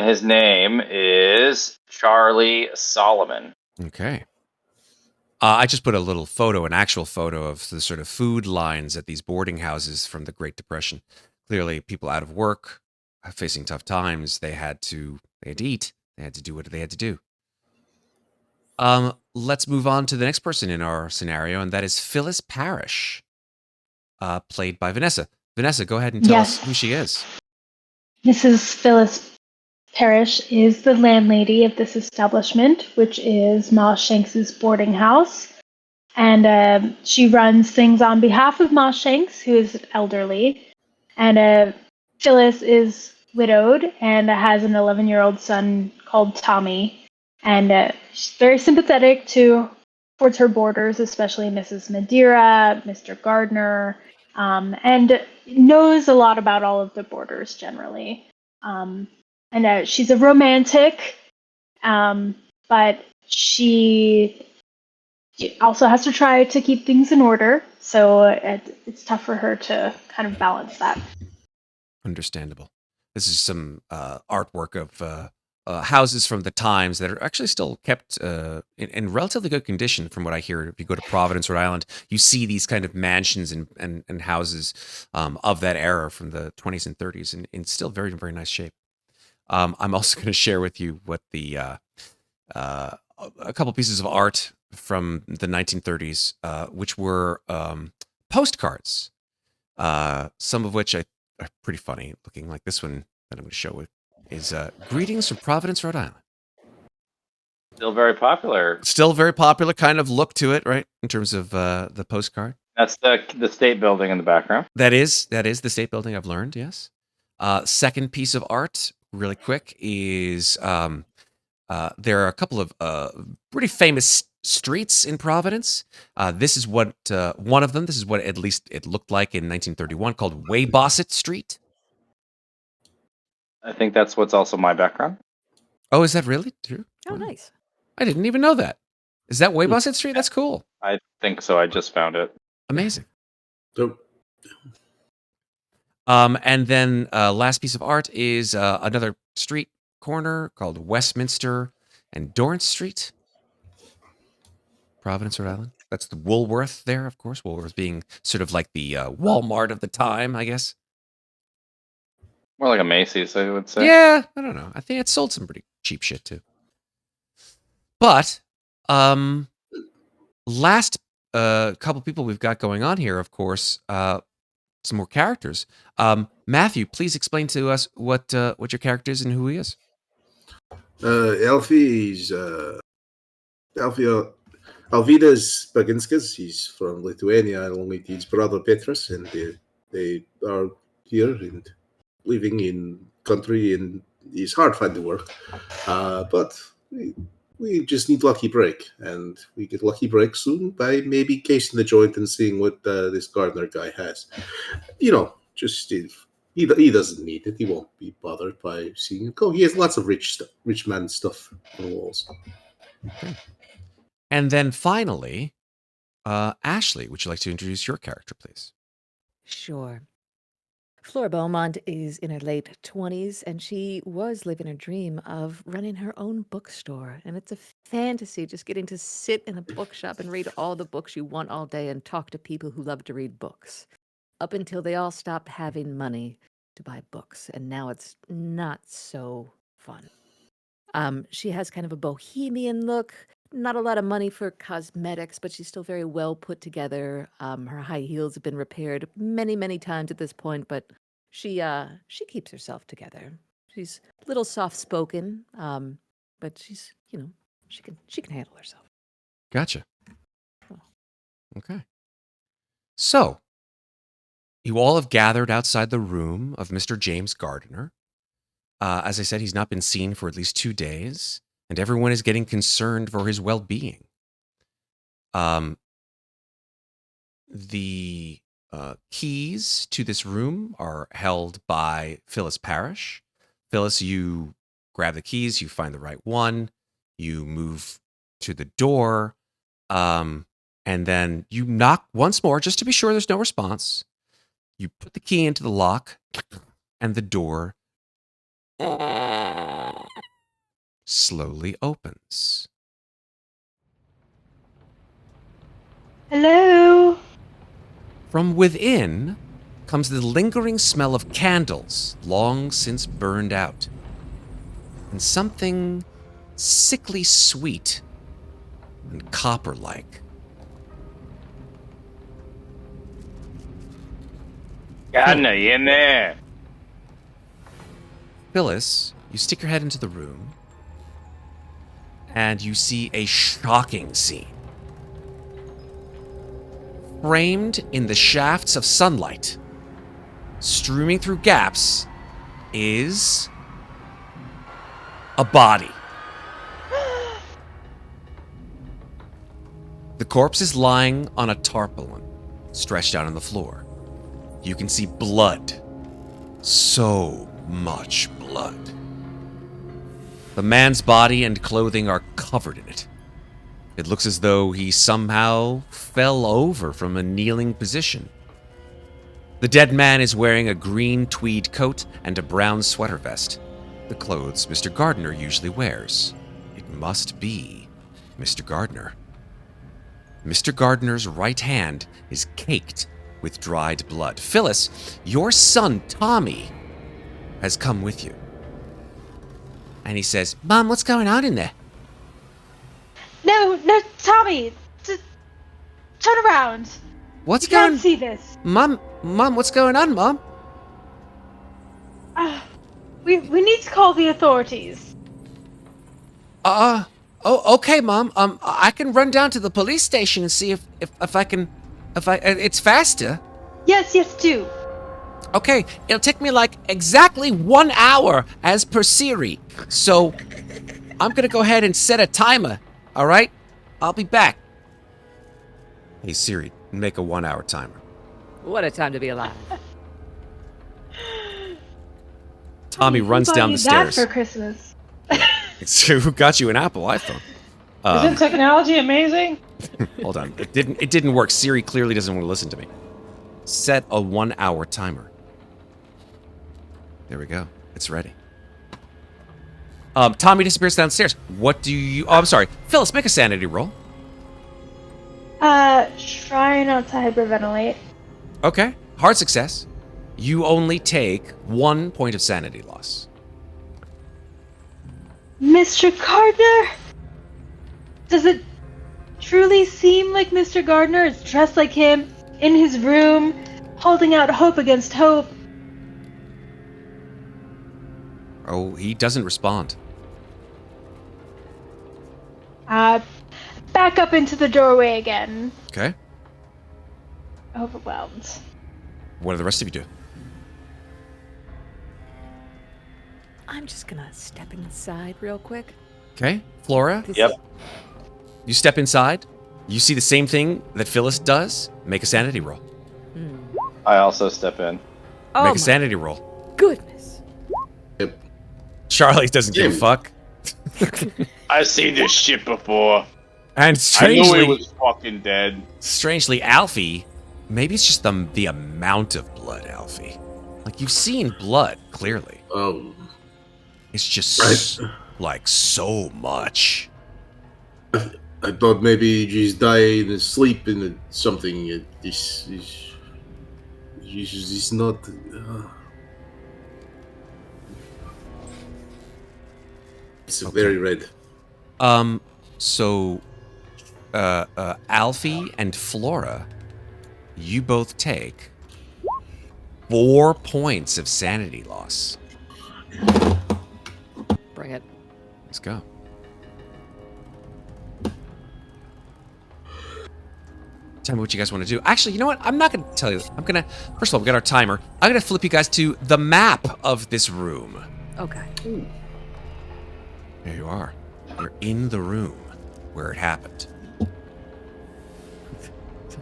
his name is Charlie Solomon. Okay. I just put a little photo, an actual photo of the sort of food lines at these boarding houses from the Great Depression. Clearly, people out of work, facing tough times, they had to eat. They had to do what they had to do. Let's move on to the next person in our scenario, and that is Phyllis Parrish, played by Vanessa. Vanessa, go ahead and tell us who she is. Mrs. Phyllis Parrish is the landlady of this establishment, which is Ma Shanks's boarding house. And she runs things on behalf of Ma Shanks, who is elderly. And Phyllis is widowed and has an 11-year-old son called Tommy. And she's very sympathetic towards her boarders, especially Mrs. Madeira, Mr. Gardner, and knows a lot about all of the boarders generally. And she's a romantic, but she also has to try to keep things in order, so it's tough for her to kind of balance that. Understandable. This is some artwork of houses from the times that are actually still kept in relatively good condition, from what I hear. If you go to Providence, Rhode Island, you see these kind of mansions and houses of that era from the 20s and 30s in still very, very nice shape. I'm also going to share with you what the a couple pieces of art from the 1930s, which were postcards, some of which are pretty funny looking, like this one that I'm going to show is Greetings from Providence, Rhode Island. Still very popular. Still very popular kind of look to it, right, in terms of the postcard. That's the state building in the background. That is the state building, I've learned, yes. Second piece of art, really quick, is there are a couple of pretty famous streets in Providence. This is what one of them. This is what at least it looked like in 1931, called Weybosset Street. I think that's what's also my background. Oh, is that really true? Oh, nice. I didn't even know that. Is that Weybosset Street? That's cool. I think so. I just found it. Amazing. So, And then last piece of art is another street corner called Westminster and Dorrance Street. Providence, Rhode Island. That's the Woolworth there, of course. Woolworth being sort of like the Walmart of the time, I guess. More like a Macy's, I would say. Yeah, I don't know. I think it sold some pretty cheap shit too. But last couple people we've got going on here, of course, some more characters. Matthew, please explain to us what your character is and who he is. Alfie is Alvydas Baginskas. He's from Lithuania along with his brother Petrus, and they are here and living in country, and it's hard finding work. But we just need lucky break, and we get lucky break soon by maybe casing the joint and seeing what this Gardner guy has. Just he doesn't need it. He won't be bothered by seeing it. Oh, he has lots of rich man stuff on the walls. Okay. And then finally, Ashley, would you like to introduce your character, please? Sure. Flora Beaumont is in her late 20s, and she was living a dream of running her own bookstore. And it's a fantasy, just getting to sit in a bookshop and read all the books you want all day and talk to people who love to read books. Up until they all stopped having money to buy books, and now it's not so fun. She has kind of a bohemian look, not a lot of money for cosmetics, but she's still very well put together. Her high heels have been repaired many, many times at this point, but she keeps herself together. She's a little soft-spoken, but she's, she can handle herself. Gotcha. Okay. So, you all have gathered outside the room of Mr. James Gardner. As I said, he's not been seen for at least 2 days, and everyone is getting concerned for his well-being. The keys to this room are held by Phyllis Parrish. Phyllis, you grab the keys, you find the right one, you move to the door, and then you knock once more just to be sure there's no response. You put the key into the lock, and the door slowly opens. Hello? From within comes the lingering smell of candles long since burned out, and something sickly sweet and copper-like. Gardner, you in there? Phyllis, you stick your head into the room, and you see a shocking scene. framed in the shafts of sunlight, streaming through gaps, is a body. The corpse is lying on a tarpaulin, stretched out on the floor. You can see blood. So much blood. The man's body and clothing are covered in it. It looks as though he somehow fell over from a kneeling position. The dead man is wearing a green tweed coat and a brown sweater vest, the clothes Mr. Gardner usually wears. It must be Mr. Gardner. Mr. Gardner's right hand is caked with dried blood. Phyllis, your son Tommy has come with you. And he says, Mom, what's going on in there? No, Tommy! Turn around! What's You going can't see this. Mom, what's going on, Mom? We need to call the authorities. Oh, okay, Mom. I can run down to the police station and see if it's faster. Yes, do. Okay, it'll take me like exactly 1 hour as per Siri. So I'm gonna go ahead and set a timer. All right, I'll be back. Hey Siri, make a 1 hour timer. What a time to be alive. Tommy runs down the stairs. That for Christmas. Who got you an Apple iPhone? Isn't technology amazing? Hold on, it didn't work. Siri clearly doesn't want to listen to me. Set a 1 hour timer. There we go. It's ready. Tommy disappears downstairs. What do you... Oh, I'm sorry. Phyllis, make a sanity roll. Try not to hyperventilate. Okay. Hard success. You only take 1 point of sanity loss. Mr. Gardner? Does it truly seem like Mr. Gardner is dressed like him, in his room, holding out hope against hope? Oh, he doesn't respond. Back up into the doorway again. Okay. Overwhelmed. What do the rest of you do? I'm just gonna step inside real quick. Okay. Flora, Yep. you step inside. You see the same thing that Phyllis does. Make a sanity roll. I also step in. Oh Make my a sanity roll. goodness. Yep. Charlie doesn't give a fuck. I've seen this shit before. And I knew he strangely, was fucking dead. Alfie, maybe it's just the amount of blood, Alfie. Like, you've seen blood, clearly. Oh. It's just, like, so much. I thought maybe he's dying in sleep in something. This is not. It's Okay. very red. So, Alfie and Flora, you both take 4 points of sanity loss. Bring it. Let's go. Tell me what you guys want to do. Actually, you know what? I'm not going to tell you. First of all, we got our timer. I'm going to flip you guys to the map of this room. Okay. There you are. You're in the room where it happened.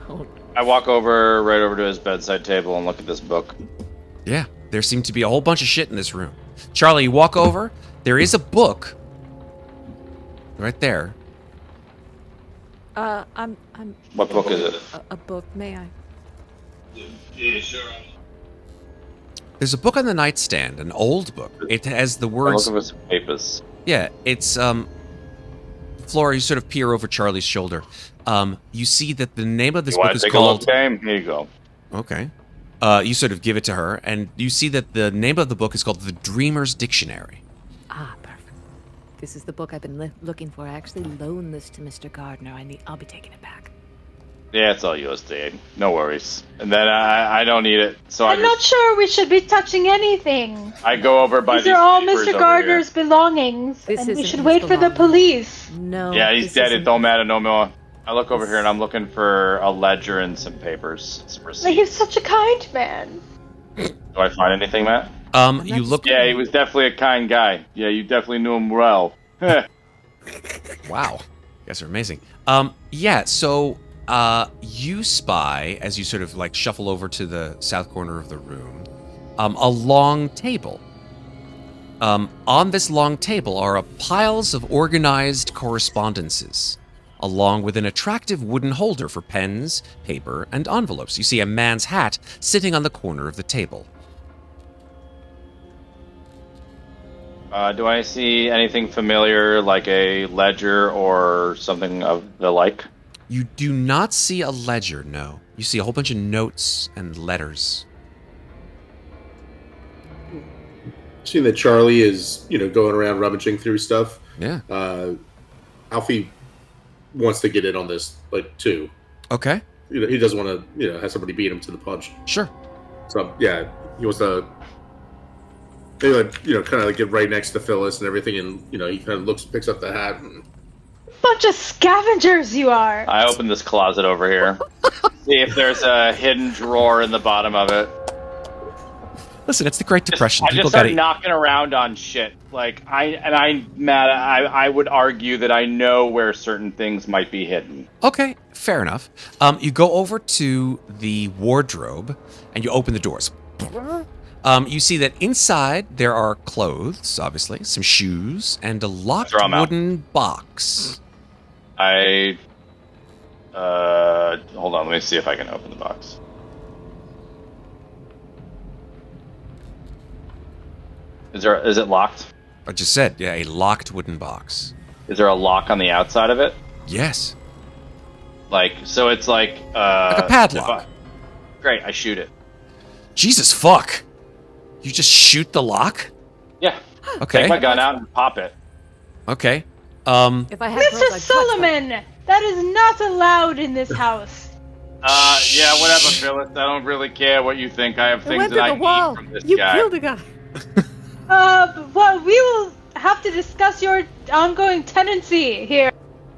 Don't. I walk right over to his bedside table and look at this book. Yeah, there seemed to be a whole bunch of shit in this room. Charlie, you walk over. There is a book right there. I'm. What book is it? A book, may I? Yeah, sure. There's a book on the nightstand, an old book. It has the I'm words. looking for some papers. Yeah, it's Flora, you sort of peer over Charlie's shoulder. You see that the name of this You want book to is take called. a look, Dame? Here you go. Okay. You sort of give it to her, and you see that the name of the book is called The Dreamer's Dictionary. Ah, perfect. This is the book I've been looking for. I actually loaned this to Mr. Gardner. I'll be taking it back. Yeah, it's all yours, Dave. No worries. And then I don't need it, so I'm not sure we should be touching anything. I go over by These are all Mr. over Gardner's belongings, This and we isn't should his wait for the belongings. police. No. Here. Yeah, he's this dead. It isn't- don't matter no more. I look over here and I'm looking for a ledger and some papers, some receipts. Like, he's such a kind man. Do I find anything, Matt? You look. Yeah, he was definitely a kind guy. Yeah, you definitely knew him well. Wow, you guys are amazing. Yeah. So, you spy as you sort of like shuffle over to the south corner of the room, a long table. On this long table are piles of organized correspondences, along with an attractive wooden holder for pens, paper, and envelopes. You see a man's hat sitting on the corner of the table. Do I see anything familiar, like a ledger or something of the like? You do not see a ledger, no. You see a whole bunch of notes and letters. Seeing that Charlie is, going around rummaging through stuff. Yeah. Alfie wants to get in on this, too. Okay. He doesn't want to, have somebody beat him to the punch. Sure. So, yeah, he wants to, kind of get right next to Phyllis and everything, and, he kind of picks up the hat. And... Bunch of scavengers you are! I open this closet over here. See if there's a hidden drawer in the bottom of it. Listen, it's the Great Depression. I just start knocking around on shit. I would argue that I know where certain things might be hidden. Okay, fair enough. You go over to the wardrobe and you open the doors. You see that inside there are clothes, obviously, some shoes, and a locked wooden box. Hold on, let me see if I can open the box. Is it locked? I just said, yeah, a locked wooden box. Is there a lock on the outside of it? Yes. So it's like a padlock. Great, I shoot it. Jesus fuck. You just shoot the lock? Yeah. Okay. Take my gun out and pop it. Okay. If I had Mr. Solomon, that is not allowed in this house. Yeah, whatever, Phyllis. I don't really care what you think. I have things that I need from this guy. You killed a guy. Well, we will have to discuss your ongoing tenancy here.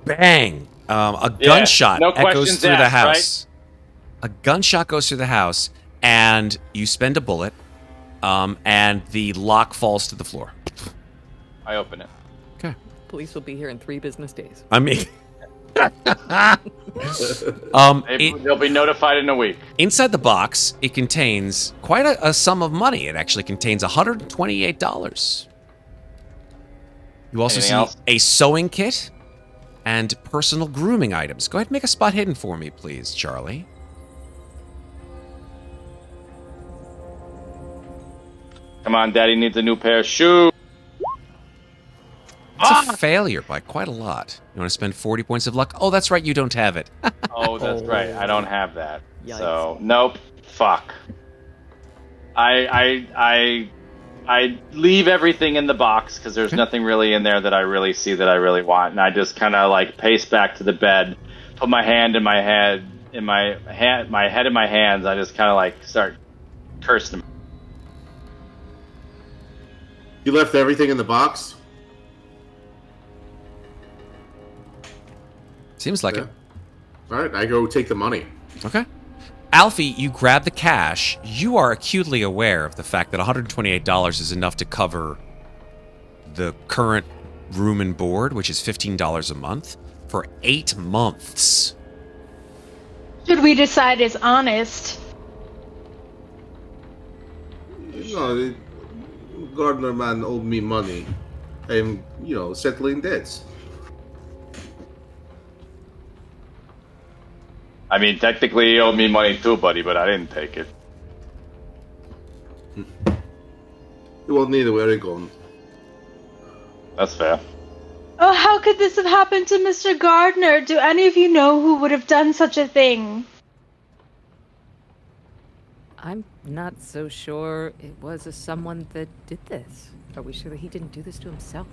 Bang! A gunshot echoes through the house. Right? A gunshot goes through the house, and you spend a bullet, and the lock falls to the floor. I open it. Okay. Police will be here in 3 business days. I mean... They'll be notified in a week. Inside the box, it contains quite a sum of money. It actually contains $128. You also see a sewing kit and personal grooming items. Go ahead and make a spot hidden for me, please, Charlie. Come on, Daddy needs a new pair of shoes. It's a failure by quite a lot. You want to spend 40 points of luck? Oh, that's right, you don't have it. Oh, that's right. I don't have that. Yikes. So, nope. Fuck. I leave everything in the box because there's nothing really in there that I really see that I really want, and I just kind of pace back to the bed, put my hand in my head, my head in my hands. I just kind of start cursing. You left everything in the box? Seems like it. All right, I go take the money. Okay. Alfie, you grab the cash. You are acutely aware of the fact that $128 is enough to cover the current room and board, which is $15 a month, for 8 months. Should we decide is honest? No, the Gardner man owed me money. I'm, settling debts. I mean, technically, he owed me money too, buddy, but I didn't take it. Well, neither were gone. That's fair. Oh, how could this have happened to Mr. Gardner? Do any of you know who would have done such a thing? I'm not so sure it was someone that did this. Are we sure that he didn't do this to himself?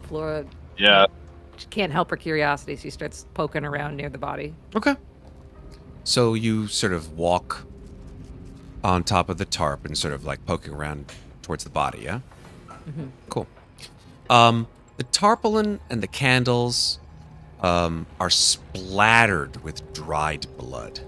Flora can't help her curiosity. She starts poking around near the body. Okay. So you sort of walk on top of the tarp and sort of poking around towards the body, yeah? Mm-hmm. Cool. The tarpaulin and the candles are splattered with dried blood.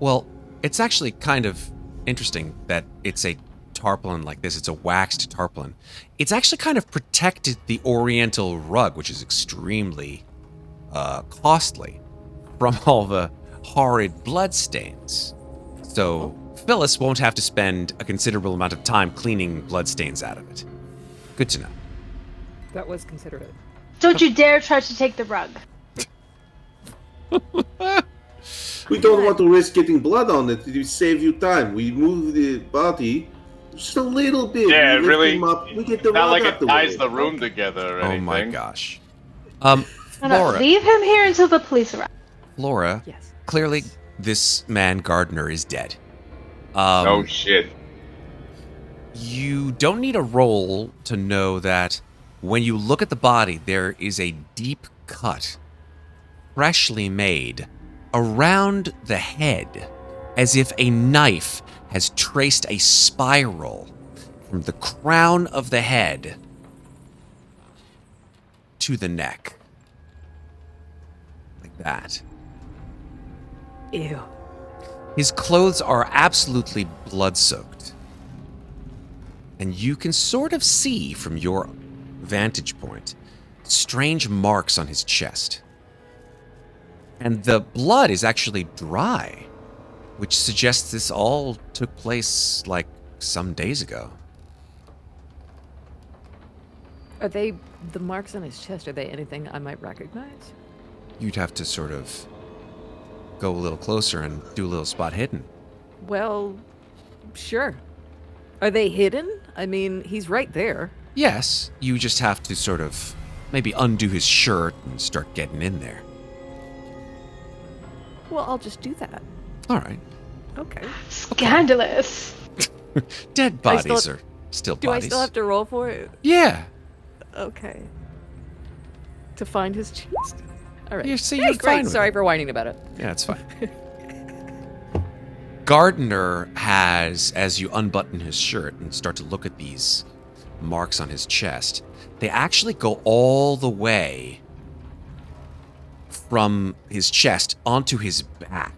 Well, it's actually kind of interesting that it's a tarpaulin like this. It's a waxed tarpaulin. It's actually kind of protected the oriental rug, which is extremely costly, from all the horrid blood stains. So Phyllis won't have to spend a considerable amount of time cleaning blood stains out of it. Good to know. That was considerate. Don't you dare try to take the rug. We don't want to risk getting blood on it to save you time. We move the body just a little bit. Yeah, we lift really. him up. We get the Not rug like out it the ties way. the room together or Oh anything. my gosh. No, Flora. leave him here until the police arrive. Flora, Yes. clearly this man Gardner is dead. Oh shit. You don't need a roll to know that when you look at the body, there is a deep cut, freshly made, around the head, as if a knife has traced a spiral from the crown of the head to the neck. Like that. Ew. His clothes are absolutely blood-soaked. And you can sort of see from your vantage point strange marks on his chest. And the blood is actually dry, which suggests this all took place like some days ago. Are they the marks on his chest? Are they anything I might recognize? You'd have to sort of go a little closer and do a little spot hidden. Well, sure. Are they hidden? I mean, he's right there. Yes, you just have to sort of maybe undo his shirt and start getting in there. Well, I'll just do that. All right. Okay. Scandalous. Dead I bodies still- are still Do bodies. I still have to roll for it? Yeah. Okay. To find his chest. All right. You see, Hey, you're great. fine with Sorry it. for whining about it. Yeah, it's fine. Gardner has, as you unbutton his shirt and start to look at these marks on his chest, they actually go all the way from his chest onto his back.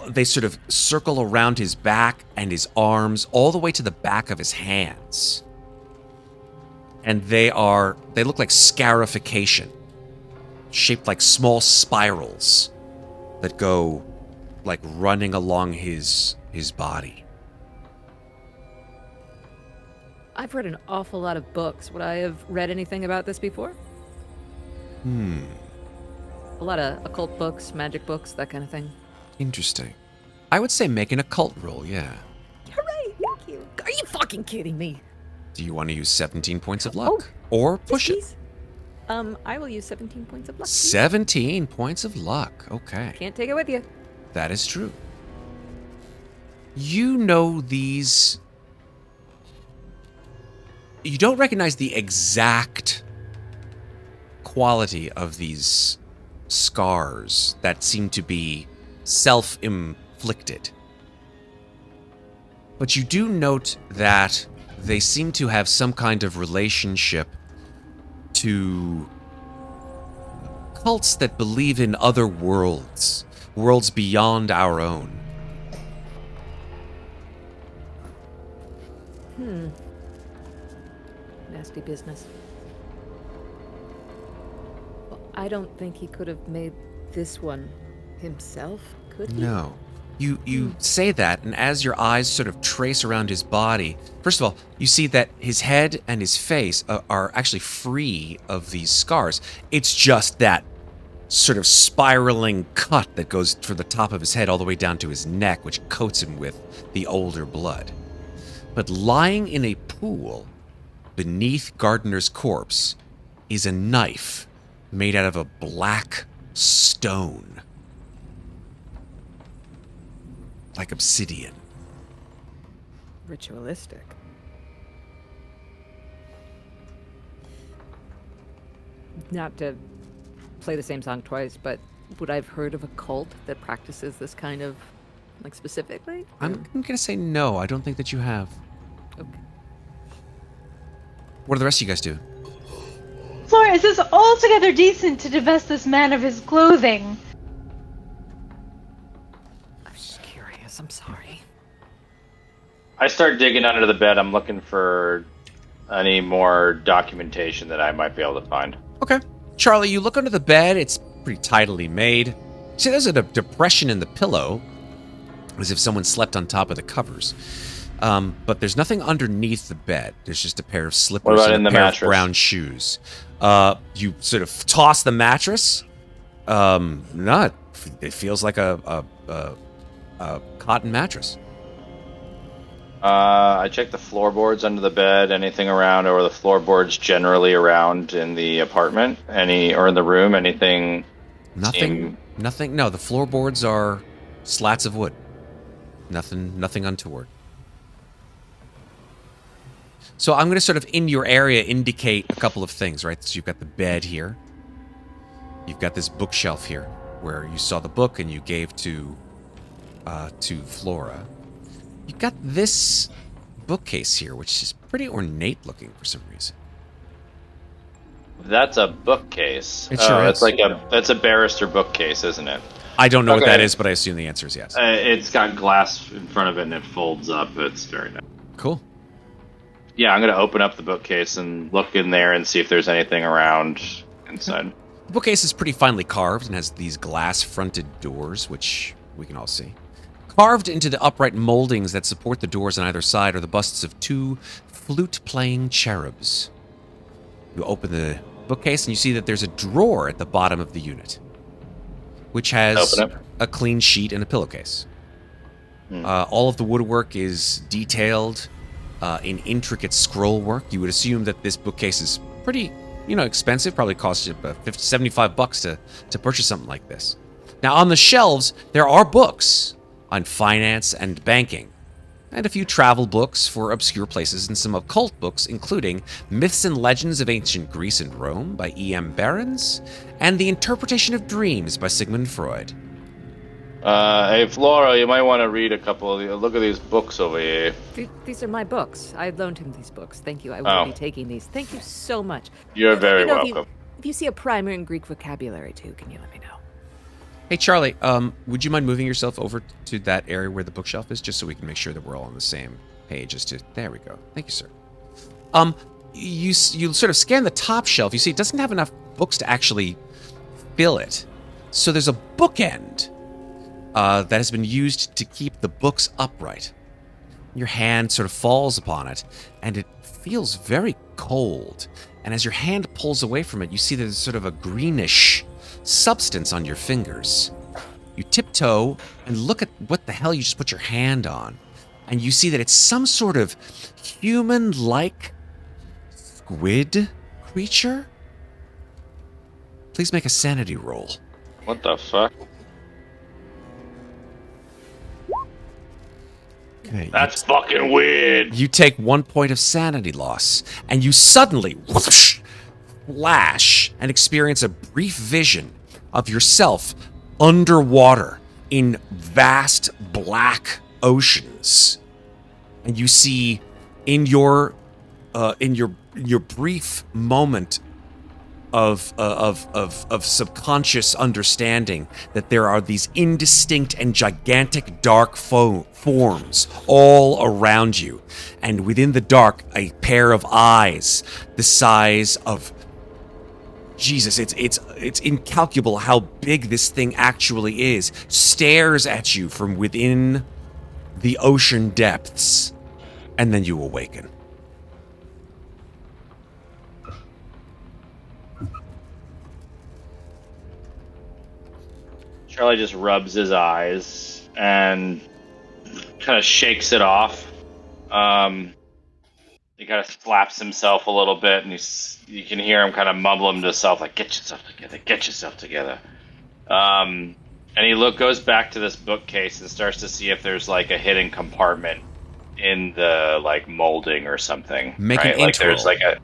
They sort of circle around his back and his arms, all the way to the back of his hands. And they look like scarification, shaped like small spirals that go like running along his body. I've read an awful lot of books. Would I have read anything about this before? A lot of occult books, magic books, that kind of thing. Interesting. I would say make an occult roll, yeah. Hooray! Thank you. Are you fucking kidding me? Do you want to use 17 points of luck? Or push it? Please. I will use 17 points of luck. 17 points of luck. Okay. Can't take it with you. That is true. You know these... You don't recognize the exact quality of these scars that seem to be self-inflicted. But you do note that they seem to have some kind of relationship to cults that believe in other worlds, worlds beyond our own. Nasty business. Well, I don't think he could have made this one himself, could he? No. You say that, and as your eyes sort of trace around his body, first of all, you see that his head and his face are actually free of these scars. It's just that sort of spiraling cut that goes from the top of his head all the way down to his neck, which coats him with the older blood. But lying in a pool beneath Gardner's corpse is a knife made out of a black stone. Like obsidian. Ritualistic. Not to play the same song twice, but would I've heard of a cult that practices this kind of, like, specifically? I'm going to say no. I don't think that you have. Okay. What do the rest of you guys do? Flora, is this altogether decent to divest this man of his clothing? I'm just curious. I'm sorry. I start digging under the bed. I'm looking for any more documentation that I might be able to find. Okay. Charlie, you look under the bed. It's pretty tidily made. See, there's a depression in the pillow, as if someone slept on top of the covers. But there's nothing underneath the bed. There's just a pair of slippers and a pair of brown shoes. You sort of toss the mattress. It feels like a cotton mattress. I check the floorboards under the bed. Anything around, or the floorboards generally around in the apartment, or in the room? Anything? Nothing. Nothing. No, the floorboards are slats of wood. Nothing untoward. So I'm going to sort of, in your area, indicate a couple of things, right? So you've got the bed here. You've got this bookshelf here, where you saw the book and you gave to Flora. You've got this bookcase here, which is pretty ornate looking for some reason. That's a bookcase. It sure is. That's a barrister bookcase, isn't it? I don't know what that is, but I assume the answer is yes. It's got glass in front of it and it folds up. It's very nice. Cool. Yeah, I'm going to open up the bookcase and look in there and see if there's anything around inside. The bookcase is pretty finely carved and has these glass-fronted doors, which we can all see. Carved into the upright moldings that support the doors on either side are the busts of two flute-playing cherubs. You open the bookcase and you see that there's a drawer at the bottom of the unit, which has a clean sheet and a pillowcase. All of the woodwork is detailed in intricate scroll work. You would assume that this bookcase is pretty, expensive. Probably costs you $75 to purchase something like this. Now, on the shelves, there are books on finance and banking, and a few travel books for obscure places and some occult books, including Myths and Legends of Ancient Greece and Rome by E.M. Behrens, and The Interpretation of Dreams by Sigmund Freud. Hey, Flora, you might want to read a couple of look at these books over here. These are my books. I loaned him these books. Thank you. I will be taking these. Thank you so much. You're very welcome. If you see a primer in Greek vocabulary, too, can you let me know? Hey, Charlie, would you mind moving yourself over to that area where the bookshelf is, just so we can make sure that we're all on the same page? There we go. Thank you, sir. You sort of scan the top shelf. You see it doesn't have enough books to actually fill it. So there's a bookend that has been used to keep the books upright. Your hand sort of falls upon it, and it feels very cold. And as your hand pulls away from it, you see there's sort of a greenish substance on your fingers. You tiptoe and look at what the hell you just put your hand on, and you see that it's some sort of human-like squid creature. Please make a sanity roll. What the fuck? Okay, that's fucking weird. You take 1 point of sanity loss, and you suddenly whoosh, flash and experience a brief vision of yourself underwater in vast black oceans. And you see in your brief moment of subconscious understanding that there are these indistinct and gigantic dark forms all around you, and within the dark a pair of eyes the size of Jesus, it's incalculable how big this thing actually is, stares at you from within the ocean depths, and then you awaken. Charlie just rubs his eyes and kind of shakes it off. He kind of slaps himself a little bit, and you can hear him kind of mumbling to himself, like, get yourself together, get yourself together. And he goes back to this bookcase and starts to see if there's, like, a hidden compartment in the, like, molding or something. Make right? an Like, int there's, roll. like, a...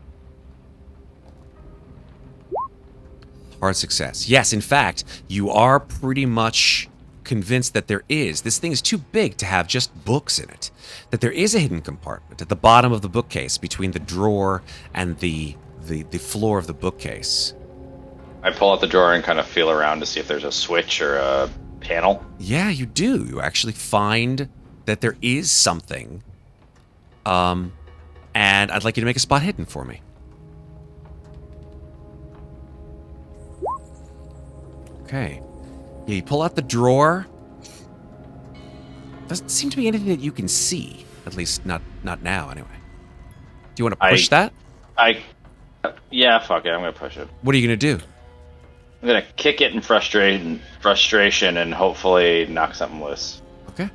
Hard success. Yes, in fact, you are pretty much convinced that this thing is too big to have just books in it. That there is a hidden compartment at the bottom of the bookcase between the drawer and the floor of the bookcase. I pull out the drawer and kind of feel around to see if there's a switch or a panel. Yeah, you do. You actually find that there is something. And I'd like you to make a spot hidden for me. Okay. Yeah, you pull out the drawer. Doesn't seem to be anything that you can see. At least not now, anyway. Do you want to push that? Yeah, fuck it. I'm going to push it. What are you going to do? I'm going to kick it in frustration and hopefully knock something loose. Okay.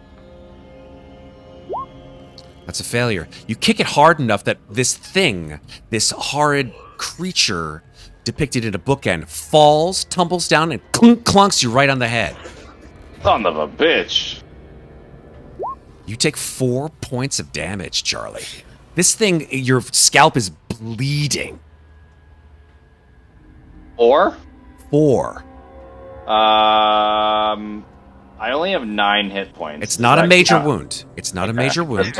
That's a failure. You kick it hard enough that this thing, this horrid creature depicted in a bookend, falls, tumbles down, and clunks you right on the head. Son of a bitch. You take 4 points of damage, Charlie. This thing, your scalp is bleeding. 4? 4. I only have 9 hit points. It's not a major wound. It's not a major wound.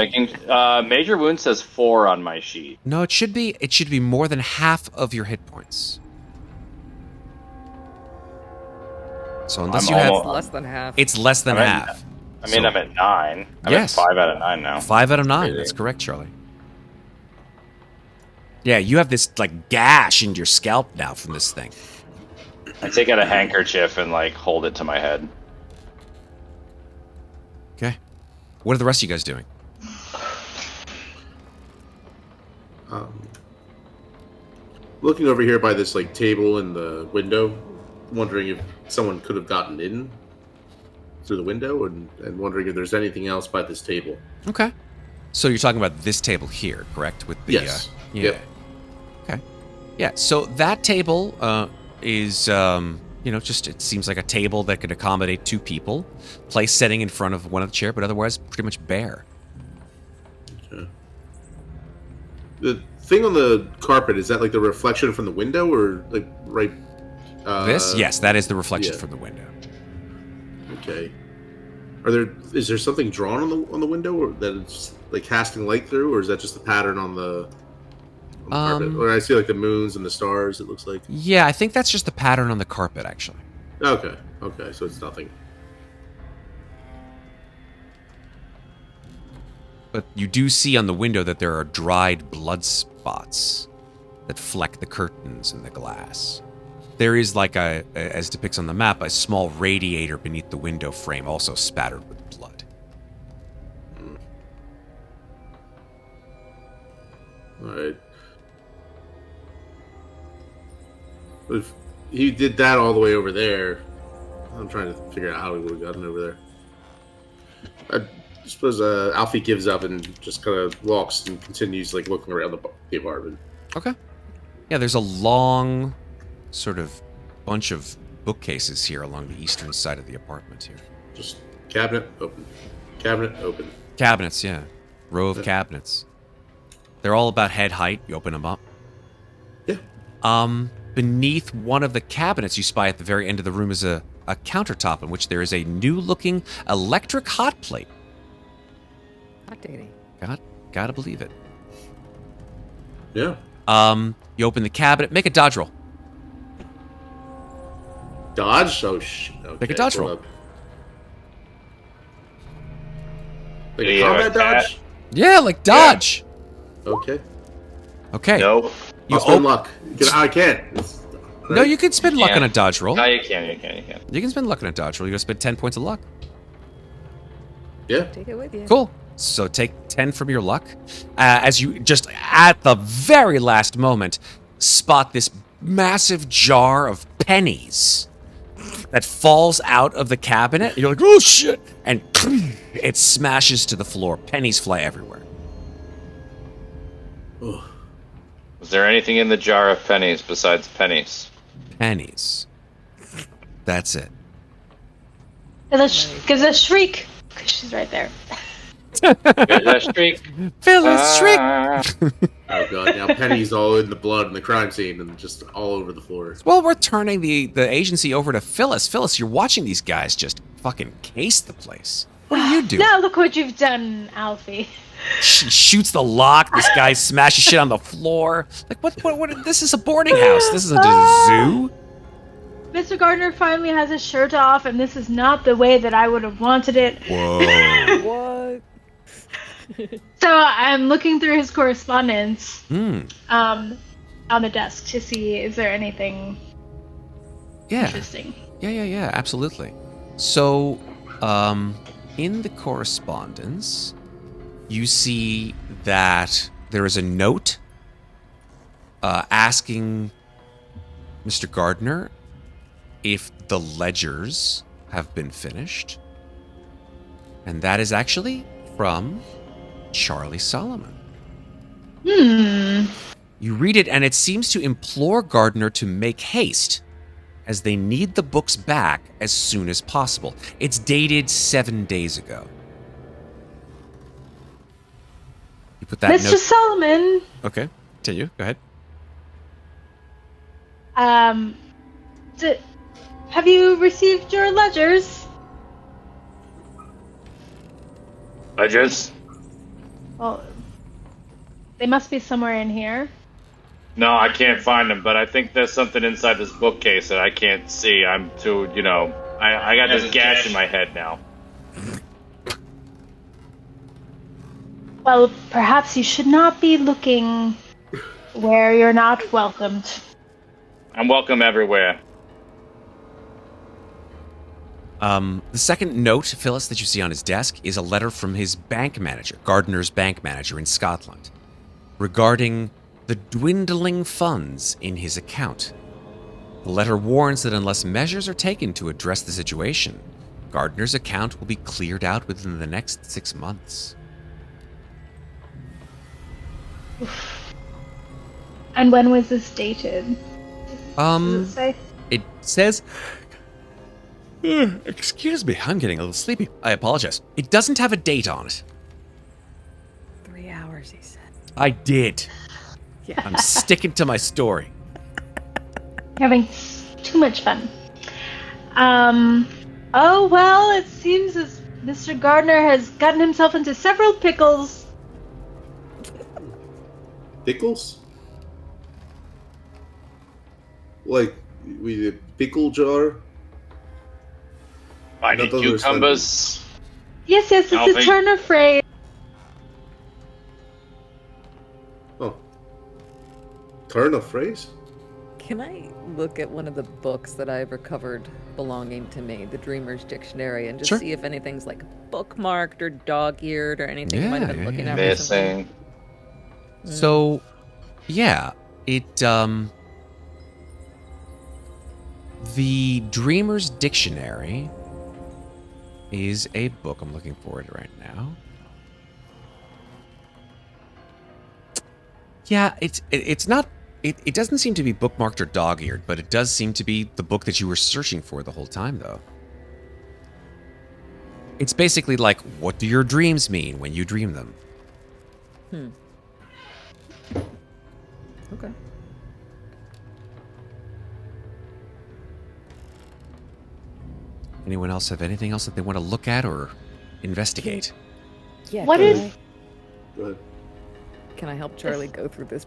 Major wound says 4 on my sheet. No, it should be more than half of your hit points. So unless it's less than half. It's less than half. I'm at 9. I'm at 5 out of 9 now. 5 out of 9. That's correct, Charlie. Yeah, you have this like gash in your scalp now from this thing. I take out a handkerchief and like hold it to my head. Okay. What are the rest of you guys doing? Looking over here by this like table in the window, wondering if someone could have gotten in through the window, and wondering if there's anything else by this table. Okay. So you're talking about this table here, correct? With the yes. Yeah. Yep. Okay. Yeah. So that table is just it seems like a table that could accommodate 2 people. Place setting in front of one of the chair, but otherwise pretty much bare. Okay. The thing on the carpet, is that like the reflection from the window, or like right? This? Yes, that is the reflection from the window. Okay. Is there something drawn on the window, or that it's like casting light through, or is that just the pattern on the carpet? Or I see like the moons and the stars, it looks like. Yeah, I think that's just the pattern on the carpet, actually. Okay, so it's nothing. But you do see on the window that there are dried blood spots that fleck the curtains and the glass. There is like as depicts on the map, a small radiator beneath the window frame, also spattered with blood. All right. If he did that all the way over there, I'm trying to figure out how he would have gotten over there. I suppose Alfie gives up and just kind of walks and continues like looking around the apartment. Okay. Yeah, there's a long sort of bunch of bookcases here along the eastern side of the apartment here. Just cabinet open. Cabinet open. Cabinets, yeah. Row of cabinets. They're all about head height. You open them up. Yeah. Beneath one of the cabinets you spy at the very end of the room is a countertop in which there is a new-looking electric hot plate. Hot dating. Gotta believe it. Yeah. You open the cabinet. Make a dodge roll. Dodge? Oh, shit. Okay, make a dodge roll. Like a combat dodge? Yeah, like dodge. Yeah. Okay. No. You spend luck. I can't. No, you can spend luck on a dodge roll. No, you can. You can spend luck on a dodge roll. You're going to spend 10 points of luck. Yeah. Take it with you. Cool. So take 10 from your luck. As you just at the very last moment spot this massive jar of pennies that falls out of the cabinet. You're like, oh shit! And it smashes to the floor. Pennies fly everywhere. Ugh. Was there anything in the jar of pennies besides pennies? Pennies. That's it. Gives a shriek, because she's right there. Phyllis shriek. Phyllis shriek. Oh god! Now Penny's all in the blood in the crime scene and just all over the floor. Well, we're turning the agency over to Phyllis. Phyllis, you're watching these guys just fucking case the place. What are you doing? Now look what you've done, Alfie. She shoots the lock. This guy smashes shit on the floor. Like, what? This is a boarding house. This isn't a zoo. Mr. Gardner finally has his shirt off, and this is not the way that I would have wanted it. Whoa. What? So I'm looking through his correspondence on the desk to see is there anything interesting. Yeah, absolutely. So, in the correspondence, you see that there is a note asking Mr. Gardner if the ledgers have been finished. And that is actually from Charlie Solomon. You read it, and it seems to implore Gardner to make haste, as they need the books back as soon as possible. It's dated 7 days ago. You put that Mr. note... Solomon. Okay, continue. Go ahead. Have you received your ledgers? Ledgers? Well, they must be somewhere in here. No, I can't find them, but I think there's something inside this bookcase that I can't see. I'm too, I got this gash in my head now. Well, perhaps you should not be looking where you're not welcomed. I'm welcome everywhere. The second note, Phyllis, that you see on his desk is a letter from his bank manager, Gardner's bank manager in Scotland, regarding the dwindling funds in his account. The letter warns that unless measures are taken to address the situation, Gardner's account will be cleared out within the next 6 months. And when was this dated? Does it say? It says... Excuse me, I'm getting a little sleepy. I apologize. It doesn't have a date on it. 3 hours, he said. I did. Yeah. I'm sticking to my story. Having too much fun. Oh, well, it seems as Mr. Gardner has gotten himself into several pickles. Pickles? Like, with a pickle jar? I need cucumbers. Yes, it's a turn of phrase. Oh. Turn of phrase? Can I look at one of the books that I've recovered belonging to me, the Dreamer's Dictionary, and just see if anything's like bookmarked or dog-eared or anything you might have been looking at? Missing. So, yeah, the Dreamer's Dictionary is a book. I'm looking for it right now. Yeah, it's not. It doesn't seem to be bookmarked or dog-eared, but it does seem to be the book that you were searching for the whole time, though. It's basically like, what do your dreams mean when you dream them? Okay. Anyone else have anything else that they want to look at or investigate? Yeah. What is... Go ahead. Can I help Charlie go through this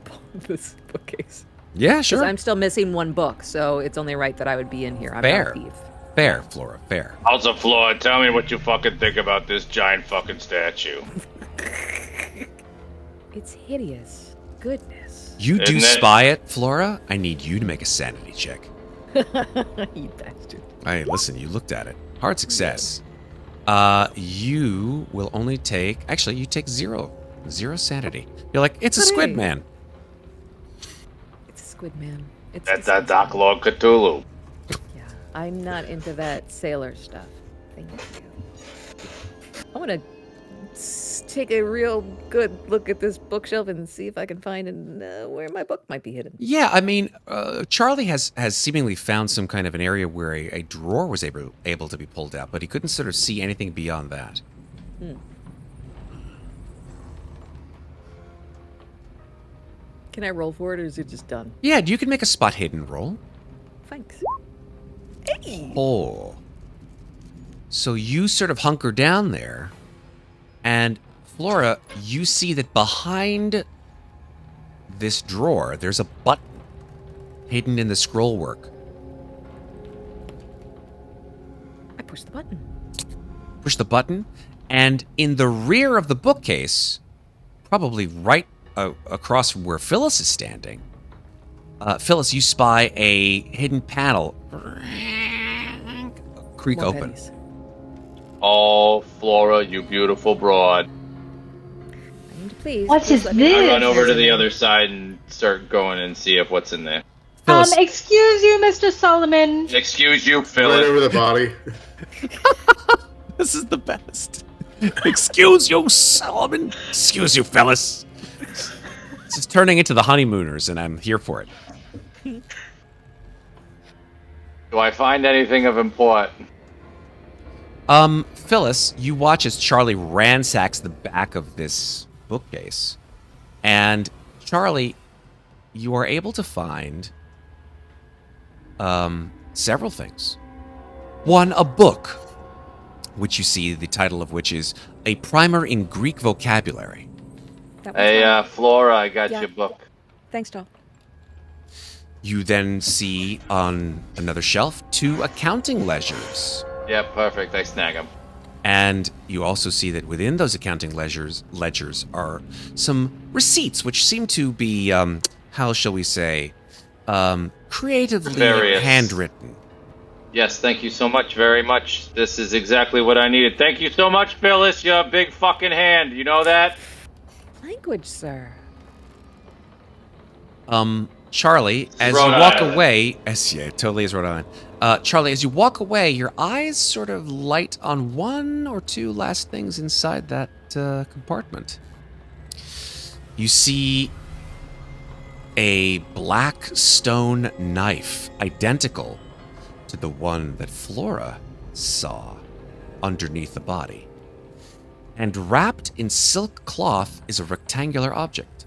bookcase? Yeah, sure. Because I'm still missing one book, so it's only right that I would be in here. I'm not a thief. Fair, Flora, fair. How's the floor? Tell me what you fucking think about this giant fucking statue. It's hideous. Goodness. You do spy it, Flora? I need you to make a sanity check. You bastard. Hey, listen, you looked at it. Hard success. You will only take... Actually, you take 0 sanity. You're like, it's a squid man. It's a squid man. That's that Dark Lord Cthulhu. Yeah, I'm not into that sailor stuff. Thank you. I want to take a real good look at this bookshelf and see if I can find where my book might be hidden. Yeah, I mean, Charlie has seemingly found some kind of an area where a drawer was able to be pulled out, but he couldn't sort of see anything beyond that. Can I roll for it, or is it just done? Yeah, you can make a spot hidden roll. Thanks. Hey! Oh. So you sort of hunker down there, and Flora, you see that behind this drawer, there's a button hidden in the scroll work. I push the button. Push the button, and in the rear of the bookcase, probably right across from where Phyllis is standing, Phyllis, you spy a hidden panel creak More open. pennies. Oh, Flora, you beautiful broad. I need to please. What please is let me know this? I if run over there's to the any- other side and start going and see if what's in there. Phyllis, Excuse you, Mr. Solomon. Excuse you, Right Phyllis. over the body. this is the best. Excuse you, Solomon. Excuse you, Phyllis. This is turning into the Honeymooners, and I'm here for it. Do I find anything of import? Phyllis, you watch as Charlie ransacks the back of this bookcase. And Charlie, you are able to find several things. One, a book, which you see the title of which is A Primer in Greek Vocabulary. That was Hey, fine. Flora, I got Yeah. your book. Thanks, doll. You then see on another shelf 2 accounting ledgers. Yeah, perfect. I snag them. And you also see that within those accounting ledgers are some receipts, which seem to be, how shall we say, creatively Various. handwritten. Yes, thank you so much, very much. This is exactly what I needed. Thank you so much, Phyllis. You're a big fucking hand. You know that? Language, sir. Charlie, as Rhode you walk Island. away, it totally is Rhode Island. Charlie, as you walk away, your eyes sort of light on 1 or 2 last things inside that compartment. You see a black stone knife, identical to the one that Flora saw underneath the body. And wrapped in silk cloth is a rectangular object.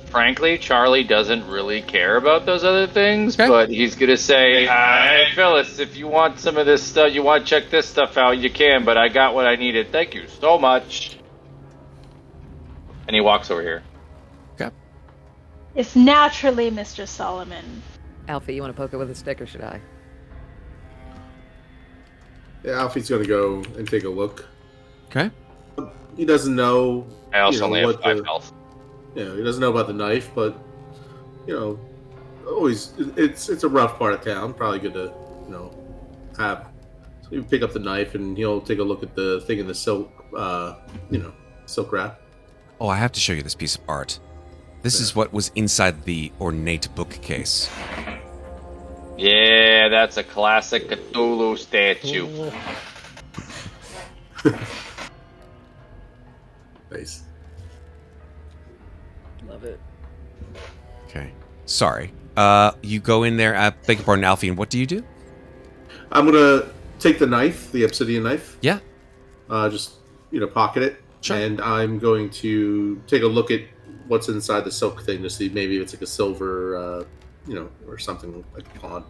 Frankly, Charlie doesn't really care about those other things, Okay. but he's gonna say, "Hey, Phyllis, if you want some of this stuff, you want to check this stuff out, you can. But I got what I needed. Thank you so much." And he walks over here. Okay. It's naturally Mr. Solomon. Alfie, you want to poke it with a stick, or should I? Yeah, Alfie's gonna go and take a look. Okay. He doesn't know. I also you know, only have what 5 the- health. You know, he doesn't know about the knife, but always it's a rough part of town. Probably good to have. So you pick up the knife and he'll take a look at the thing in the silk, silk wrap. Oh, I have to show you this piece of art. This is what was inside the ornate bookcase. Yeah, that's a classic Cthulhu statue. Nice. Love it. Okay. Sorry. You go in there. Beg your pardon, Alfie. And what do you do? I'm gonna take the knife, the obsidian knife. Yeah. Just pocket it, Sure. and I'm going to take a look at what's inside the silk thing to see maybe if it's like a silver, or something like a pawn.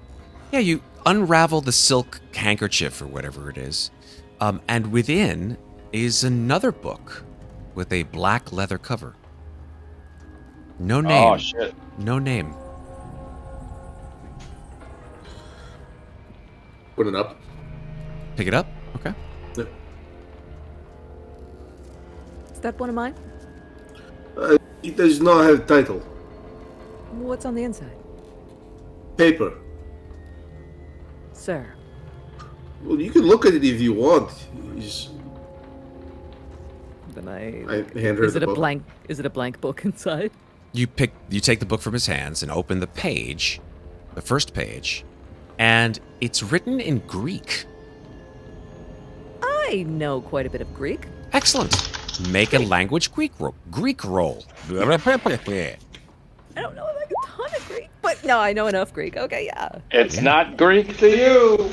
Yeah. You unravel the silk handkerchief or whatever it is, and within is another book with a black leather cover. No name. Oh shit! No name. Put it up. Pick it up. Okay. Is that one of mine? It does not have title. What's on the inside? Paper. Sir. Well, you can look at it if you want. Then I hand her Is the it a book. blank? Is it a blank book inside? You take the book from his hands and open the page, the first page, and it's written in Greek. I know quite a bit of Greek. Excellent. Make a language Greek roll. I don't know like a ton of Greek, but no, I know enough Greek. Okay, yeah. It's not Greek to you.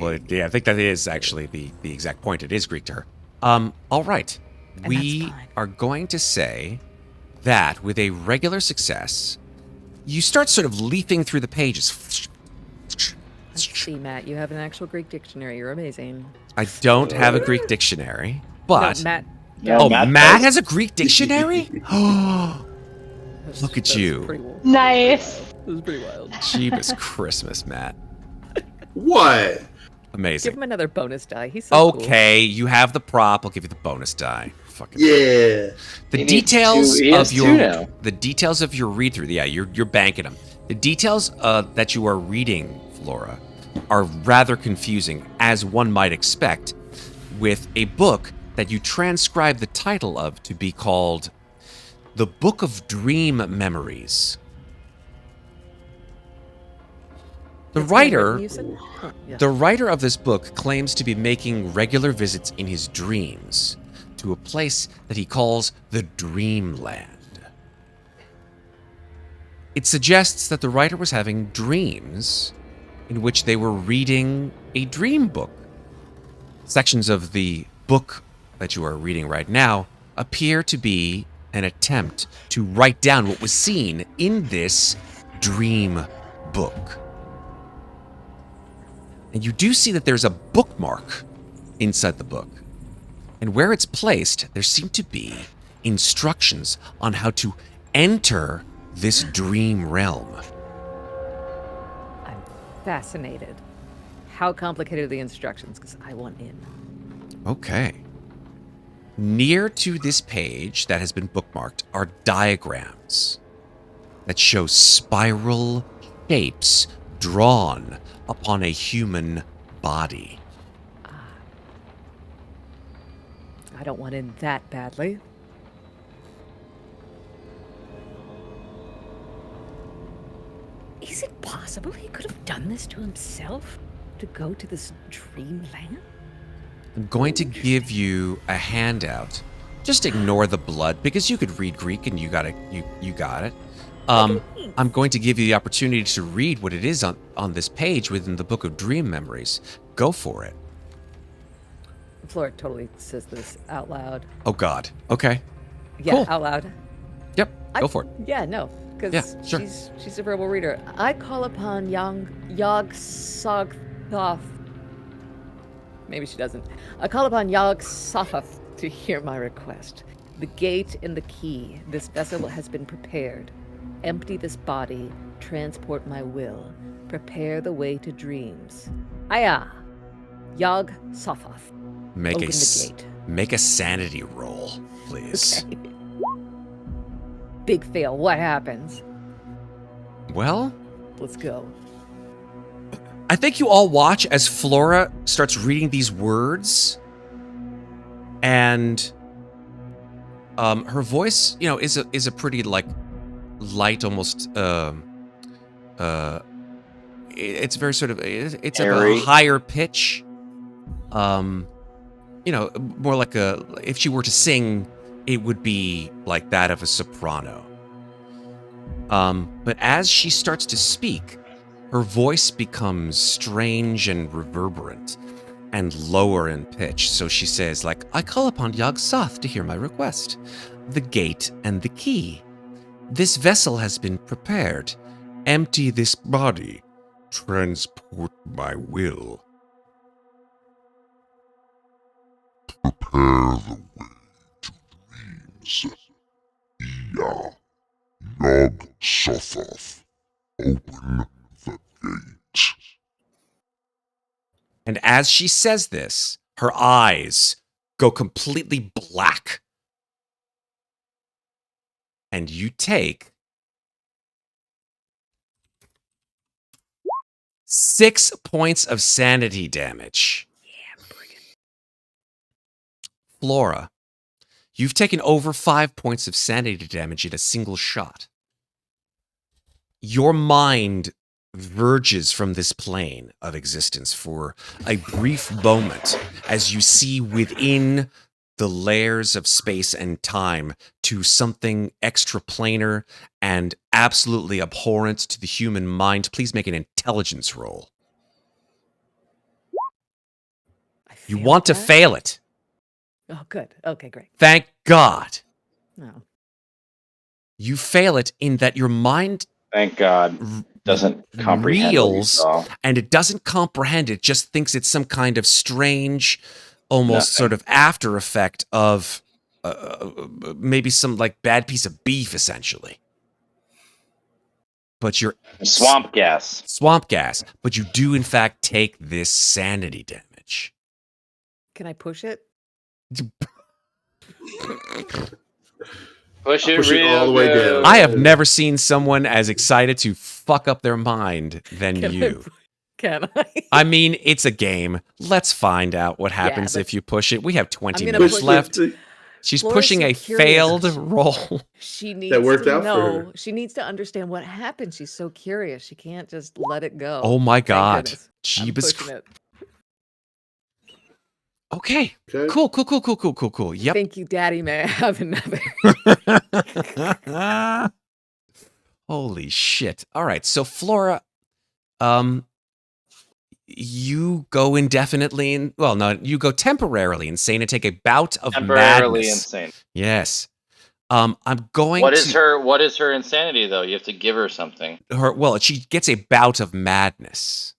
Well, yeah, I think that is actually the exact point. It is Greek to her. All right. And We that's fine. are going to say that with a regular success, you start sort of leafing through the pages, See, Matt, you have an actual Greek dictionary. You're amazing. I don't have a Greek dictionary, but No, Matt. No, Matt does. has a Greek dictionary. Look at you. Nice. It was pretty wild. Jeebus Christmas, Matt. What? Give Amazing. him another bonus die. He's so cool. Okay, you have the prop. I'll give you the bonus die. Fucking Yeah. the He needs details two- he has of two your now. the details of your read through. Yeah, you're banking them. The details that you are reading, Flora, are rather confusing, as one might expect, with a book that you transcribe the title of to be called "The Book of Dream Memories." The It's writer. handwritten, you said? Oh, yeah. The writer of this book claims to be making regular visits in his dreams to a place that he calls the Dreamland. It suggests that the writer was having dreams in which they were reading a dream book. Sections of the book that you are reading right now appear to be an attempt to write down what was seen in this dream book. And you do see that there's a bookmark inside the book. And where it's placed, there seem to be instructions on how to enter this dream realm. I'm fascinated. How complicated are the instructions? Because I want in. Okay. Near to this page that has been bookmarked are diagrams that show spiral shapes drawn upon a human body. I don't want in that badly. Is it possible he could have done this to himself? To go to this dreamland? I'm going to give you a handout. Just ignore the blood because you could read Greek and you got it. You got it. I'm going to give you the opportunity to read what it is on this page within the Book of Dream Memories. Go for it. Flora totally says this out loud. Oh God. Okay. Yeah, Cool. out loud. Yep. Go for it. Yeah, no, because Yeah, sure. she's a verbal reader. I call upon Yog Sogthoth. Maybe she doesn't. I call upon Yog Sothoth to hear my request. The gate and the key. This vessel has been prepared. Empty this body. Transport my will. Prepare the way to dreams. Aya. Yog Sothoth. Open the gate. Make a sanity roll, please. Okay. Big fail. What happens? Well, Let's go. I think you all watch as Flora starts reading these words, and her voice, is a pretty light, almost. It's very sort of it's of a Airy. higher pitch. More like if she were to sing, it would be like that of a soprano. But as she starts to speak, her voice becomes strange and reverberant and lower in pitch. So she says, I call upon Yog Sothoth to hear my request. The gate and the key. This vessel has been prepared. Empty this body. Transport my will. Prepare the way to dreams. Yog Sothoth. Open the gate. And as she says this, her eyes go completely black. And you take 6 points of sanity damage. Yeah, brilliant. Flora, you've taken over 5 points of sanity damage in a single shot. Your mind verges from this plane of existence for a brief moment as you see within the layers of space and time to something extraplanar and absolutely abhorrent to the human mind. Please make an intelligence roll. You want to fail it. Oh, good. Okay, great. Thank God. No. You fail it in that your mind Thank God. Doesn't comprehend what you reels, saw. and it doesn't comprehend. It just thinks it's some kind of strange, almost Nothing. sort of after effect of maybe some like bad piece of beef, essentially. But you're Swamp gas. swamp gas. But you do in fact take this sanity damage. Can I push it? Push it Push it real all the way good. down. I have never seen someone as excited to fuck up their mind than Can you. Can I? I mean, it's a game. Let's find out what happens but if you push it. We have 20 gonna minutes push left. it. She's Flora's pushing so a curious. failed roll. She needs worked to out for know. her. She needs to understand what happened. She's so curious. She can't just let it go. Oh my Thank god. goodness. I'm Jeebus. pushing it. Okay. Okay. Cool. Yep. Thank you, Daddy. May I have another? Holy shit. All right. So Flora, you go indefinitely in, well, no, you go temporarily insane and take a bout of Temporarily madness. insane. Yes. I'm going What to is her insanity though? You have to give her something. well, she gets a bout of madness.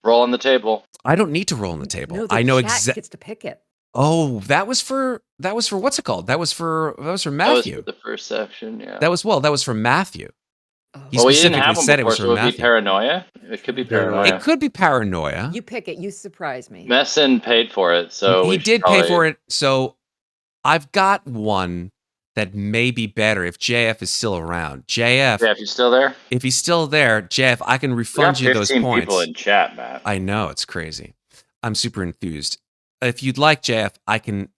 Roll on the table. I don't need to roll on the table. No, the I know chat exactly. gets to pick it. Oh, that was for what's it called? That was for That was Matthew. for the first section, yeah. That was for Matthew. Oh. He Well, we didn't specifically have one said it before, was so for it would be Matthew. paranoia. It could be paranoia. It could be paranoia. You pick it. You surprise me. Messin paid for it, so He did pay for it. So I've got one that may be better if JF is still around. JF, Yeah, if you're still there. if he's still there, JF, I can We got refund you those 15 points. people in chat, Matt. I know, it's crazy. I'm super enthused. If you'd like, JF, I can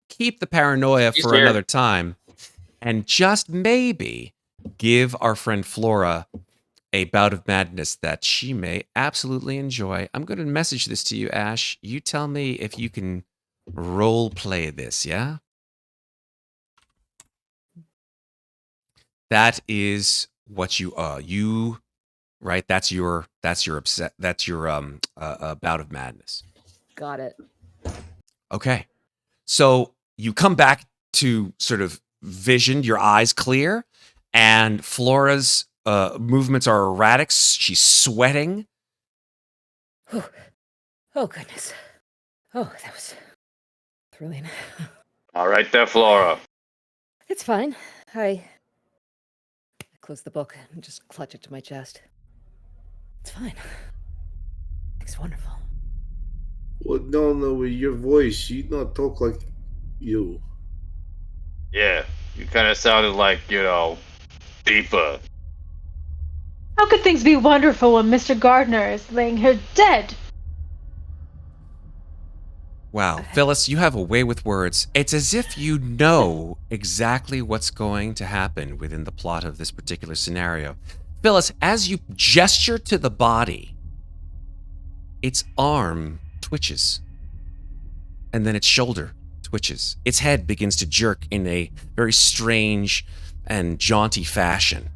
keep the paranoia He's for here. another time and just maybe give our friend Flora a bout of madness that she may absolutely enjoy. I'm going to message this to you, Ash. You tell me if you can role play this, yeah? That is what you right? That's your bout of madness. Got it. Okay. So you come back to sort of vision, your eyes clear, and Flora's movements are erratic. She's sweating. Oh goodness. Oh, that was thrilling. All right there, Flora. It's fine. I close the book and just clutch it to my chest. It's fine. It's wonderful. Well, no, with your voice, you not talk like you. Yeah, you kind of sounded like, deeper. How could things be wonderful when Mr. Gardner is laying here dead? Wow, Phyllis, you have a way with words. It's as if you know exactly what's going to happen within the plot of this particular scenario. Phyllis, as you gesture to the body, its arm twitches, and then its shoulder twitches. Its head begins to jerk in a very strange and jaunty fashion.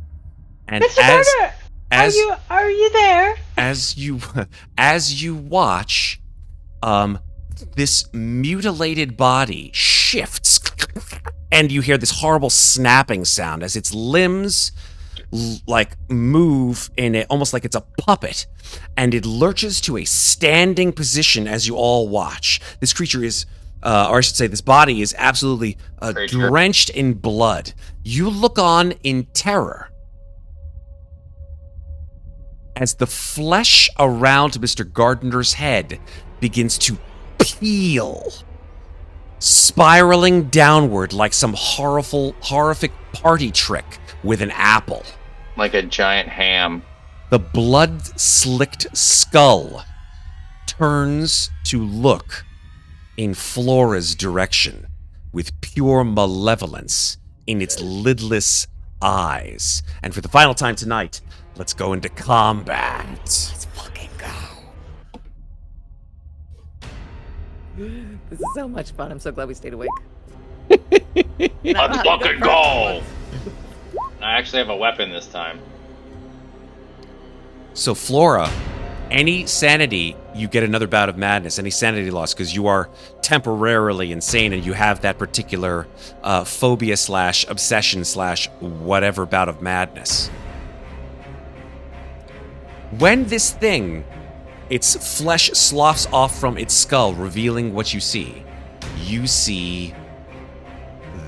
And Mr. Gardner, are you there? As you watch, this mutilated body shifts, and you hear this horrible snapping sound as its limbs like move in it, almost like it's a puppet, and it lurches to a standing position as you all watch. This creature is, or I should say, this body is absolutely drenched in blood. You look on in terror as the flesh around Mr. Gardner's head begins to peel, spiraling downward like some horrific party trick with an apple. Like a giant ham. The blood-slicked skull turns to look in Flora's direction with pure malevolence in its lidless eyes. And for the final time tonight, let's go into combat. Let's fucking go. This is so much fun. I'm so glad we stayed awake. Let's fucking go! I actually have a weapon this time. So Flora, any sanity, you get another bout of madness, any sanity loss, because you are temporarily insane and you have that particular phobia / obsession / whatever bout of madness. When this thing, its flesh sloughs off from its skull, revealing what you see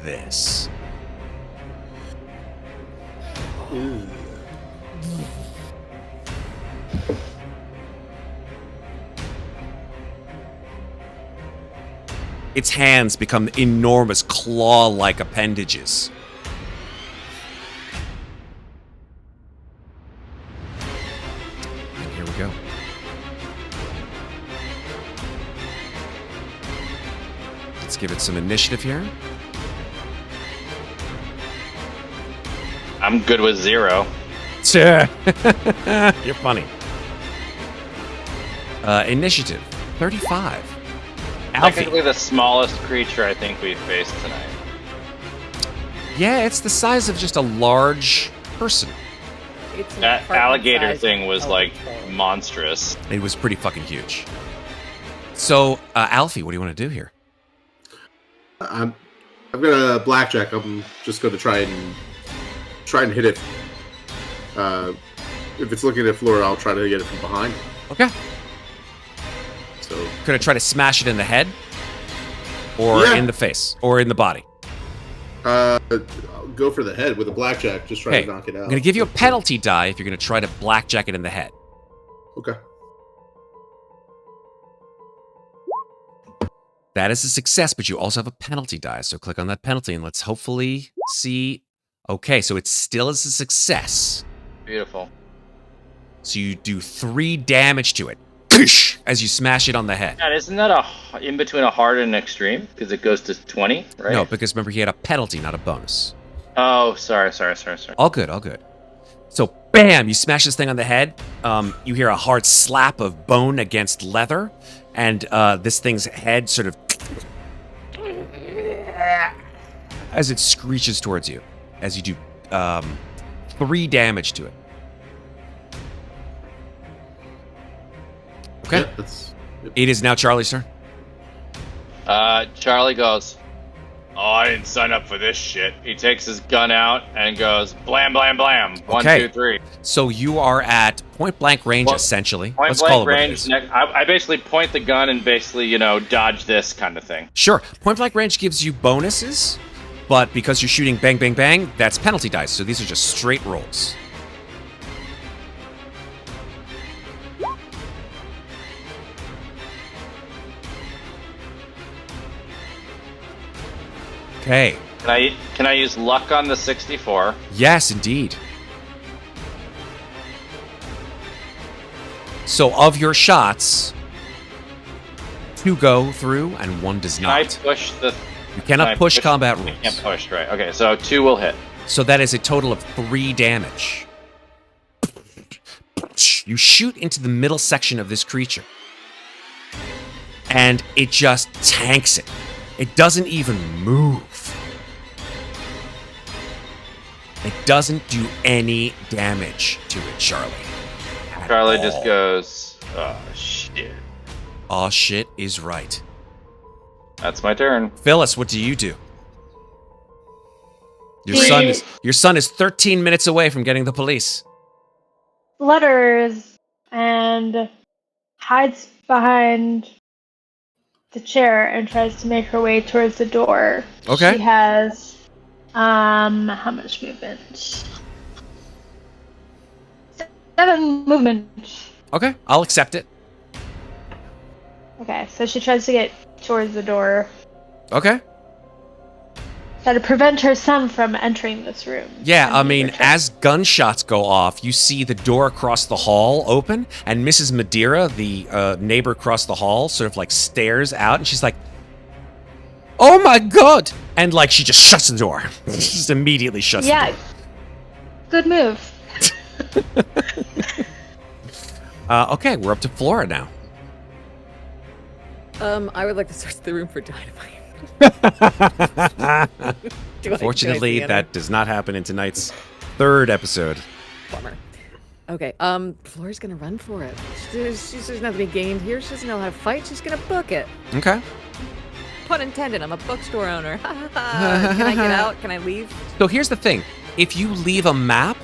this. Ooh. Its hands become enormous claw-like appendages. And here we go. Let's give it some initiative here. I'm good with 0. You're funny. Initiative, 35. Alfie. Technically the smallest creature I think we've faced tonight. Yeah, it's the size of just a large person. It's an That apartment alligator size thing was like elephant. monstrous. It was pretty fucking huge. So, Alfie, what do you want to do here? I've got a blackjack. I'm just going to try and hit it. If it's looking at the floor, I'll try to get it from behind. Okay. So Could I try to smash it in the head? Or Yeah. in the face? Or in the body? I'll go for the head with a blackjack. Just try Hey, to knock it out. I'm going to give you a penalty die if you're going to try to blackjack it in the head. Okay. That is a success, but you also have a penalty die. So click on that penalty and let's hopefully see. Okay, so it still is a success. Beautiful. So you do 3 damage to it as you smash it on the head. God, isn't that in between a hard and an extreme? Because it goes to 20, right? No, because remember he had a penalty, not a bonus. Oh, sorry. All good, all good. So, bam! You smash this thing on the head. You hear a hard slap of bone against leather, and this thing's head sort of as it screeches towards you, as you do 3 damage to it. Okay. Yeah, that's. It is now Charlie's turn. Charlie goes, "Oh, I didn't sign up for this shit." He takes his gun out and goes, "Blam, blam, blam. 1, Okay. 2, 3." So you are at point blank range, Well, essentially. Point Let's call blank it range. what it is. I basically point the gun and basically, dodge this kind of thing. Sure. Point blank range gives you bonuses, but because you're shooting bang, bang, bang, that's penalty dice. So these are just straight rolls. Okay. Can I use luck on the 64? Yes, indeed. So of your shots, 2 go through and 1 does Can I not. push the? You cannot can I push combat I rules. can't push, right? Okay, so 2 will hit. So that is a total of 3 damage. You shoot into the middle section of this creature, and it just tanks it. It doesn't even move. It doesn't do any damage to it, Charlie. At Charlie all. just goes, "Oh shit." Aw, shit is right. That's my turn. Phyllis, what do you do? Your She- son is 13 minutes away from getting the police. Flutters and hides behind the chair and tries to make her way towards the door. Okay. She has how much movement? 7 movement. Okay, I'll accept it. Okay, so she tries to get towards the door. Okay. Try to prevent her son from entering this room. Yeah, And I leave mean, her child. as gunshots go off, you see the door across the hall open, and Mrs. Madeira, the neighbor across the hall, sort of like stares out, and she's like, "Oh my god!" And like she just shuts the door. Just immediately shuts Yeah. the door. Good move. Okay, we're up to Flora now. I would like to search the room for dynamite. Do I Fortunately, see any? that does not happen in tonight's 3rd episode. Bummer. Okay, Flora's gonna run for it. She's there's nothing to be gained here. She doesn't know how to fight. She's gonna book it. Okay. Pun intended. I'm a bookstore owner. Can I get out? Can I leave? So here's the thing. If you leave a map,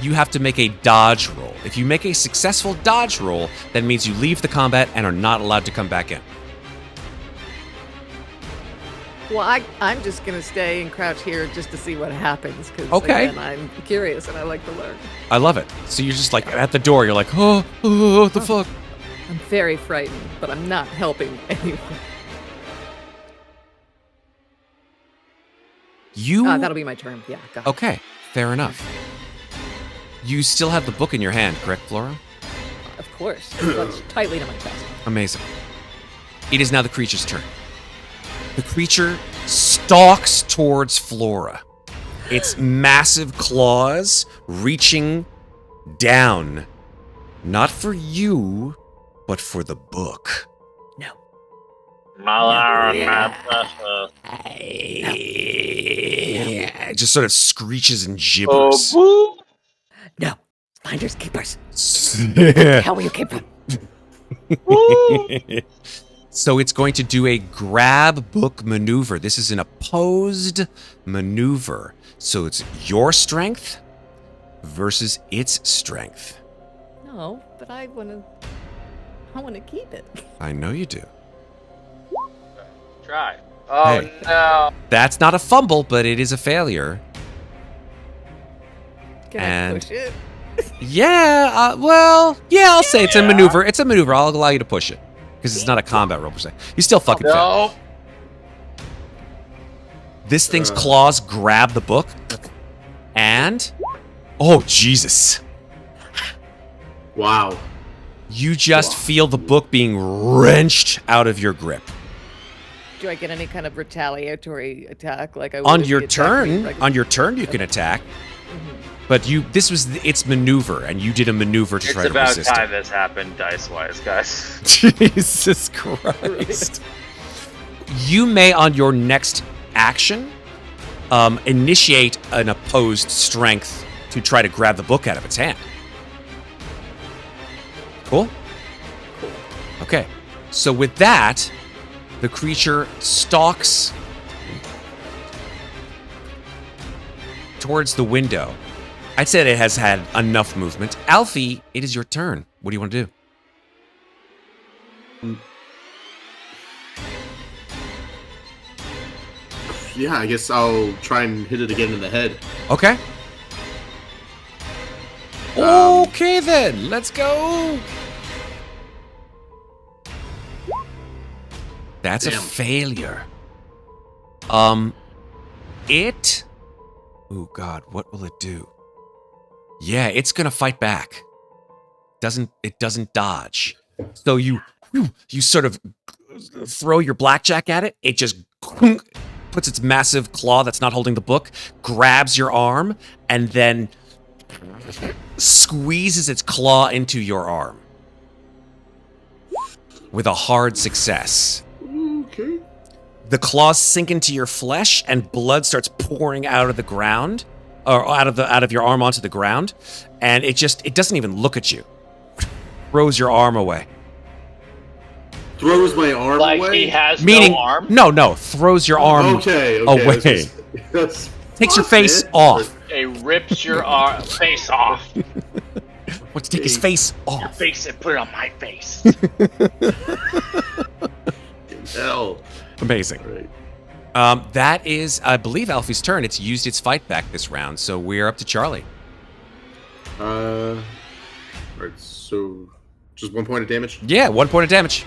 you have to make a dodge roll. If you make a successful dodge roll, that means you leave the combat and are not allowed to come back in. Well, I'm just going to stay and crouch here just to see what happens. Because, Okay. again, I'm curious and I like to learn. I love it. So you're just like at the door, you're like, oh, what the fuck? I'm very frightened, but I'm not helping anyone. You... That'll be my turn. Yeah, go ahead. Okay, fair enough. You still have the book in your hand, correct, Flora? Of course. Clutched tightly to my chest. Amazing. It is now the creature's turn. The creature stalks towards Flora. Its massive claws reaching down. Not for you, but for the book. No. It just sort of screeches and gibbers. No. Finders keepers. Yeah. Where the hell will you keep them? So it's going to do a grab book maneuver. This is an opposed maneuver. So it's your strength versus its strength. No, but I want to keep it. I know you do. Try. Oh, Hey. no. That's not a fumble, but it is a failure. Can And- I push it? Yeah, I'll say it's a maneuver. It's a maneuver. I'll allow you to push it. Because it's not a combat roll per se. You still fucking fail. No. This thing's claws grab the book. And... Oh, Jesus. Wow. You just feel the book being wrenched out of your grip. Do I get any kind of retaliatory attack like I would On if your he attacked me turn, regularly? you can attack. But this was its maneuver, and you did a maneuver to try It's to about resist time it. this happened dice-wise, guys. Jesus Christ. You may, on your next action, initiate an opposed strength to try to grab the book out of its hand. Cool? Okay. So with that, the creature stalks towards the window. I'd say it has had enough movement. Alfie, it is your turn. What do you want to do? Yeah, I guess I'll try and hit it again in the head. Okay. Okay then, let's go. That's a Damn. failure. It... Oh God, what will it do? Yeah, it's gonna fight back. It doesn't dodge. So you sort of throw your blackjack at it. It just puts its massive claw that's not holding the book, grabs your arm, and then squeezes its claw into your arm. With a hard success. Okay. The claws sink into your flesh, and blood starts pouring out of the ground, or out of your arm onto the ground, and it doesn't even look at you. Throws your arm away. Throws my arm Like away? he has Meaning, no arm? No, throws your arm Okay. away. That's Takes your fuck, face man. off. It rips your face off. Wants to take his face off. Face it, put it on my face. Hell. Amazing. All right. That is, I believe, Alfie's turn. It's used its fight back this round, so we're up to Charlie. All right, so just 1 point of damage? Yeah, 1 point of damage.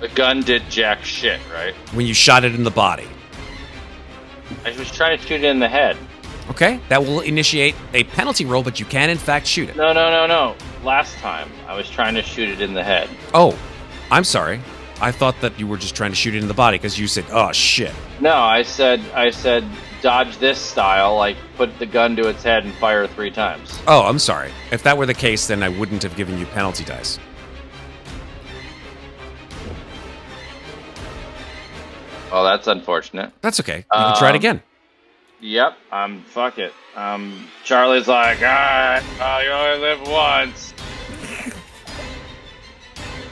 The gun did jack shit, right? When you shot it in the body. I was trying to shoot it in the head. Okay, that will initiate a penalty roll, but you can in fact shoot it. No. Last time, I was trying to shoot it in the head. Oh, I'm sorry. I thought that you were just trying to shoot it in the body because you said, "Oh shit." No, I said dodge this style, like put the gun to its head and fire 3 times. Oh, I'm sorry. If that were the case, then I wouldn't have given you penalty dice. Oh, that's unfortunate. That's okay. You can try it again. Yep, fuck it. Charlie's like, alright, you only live once.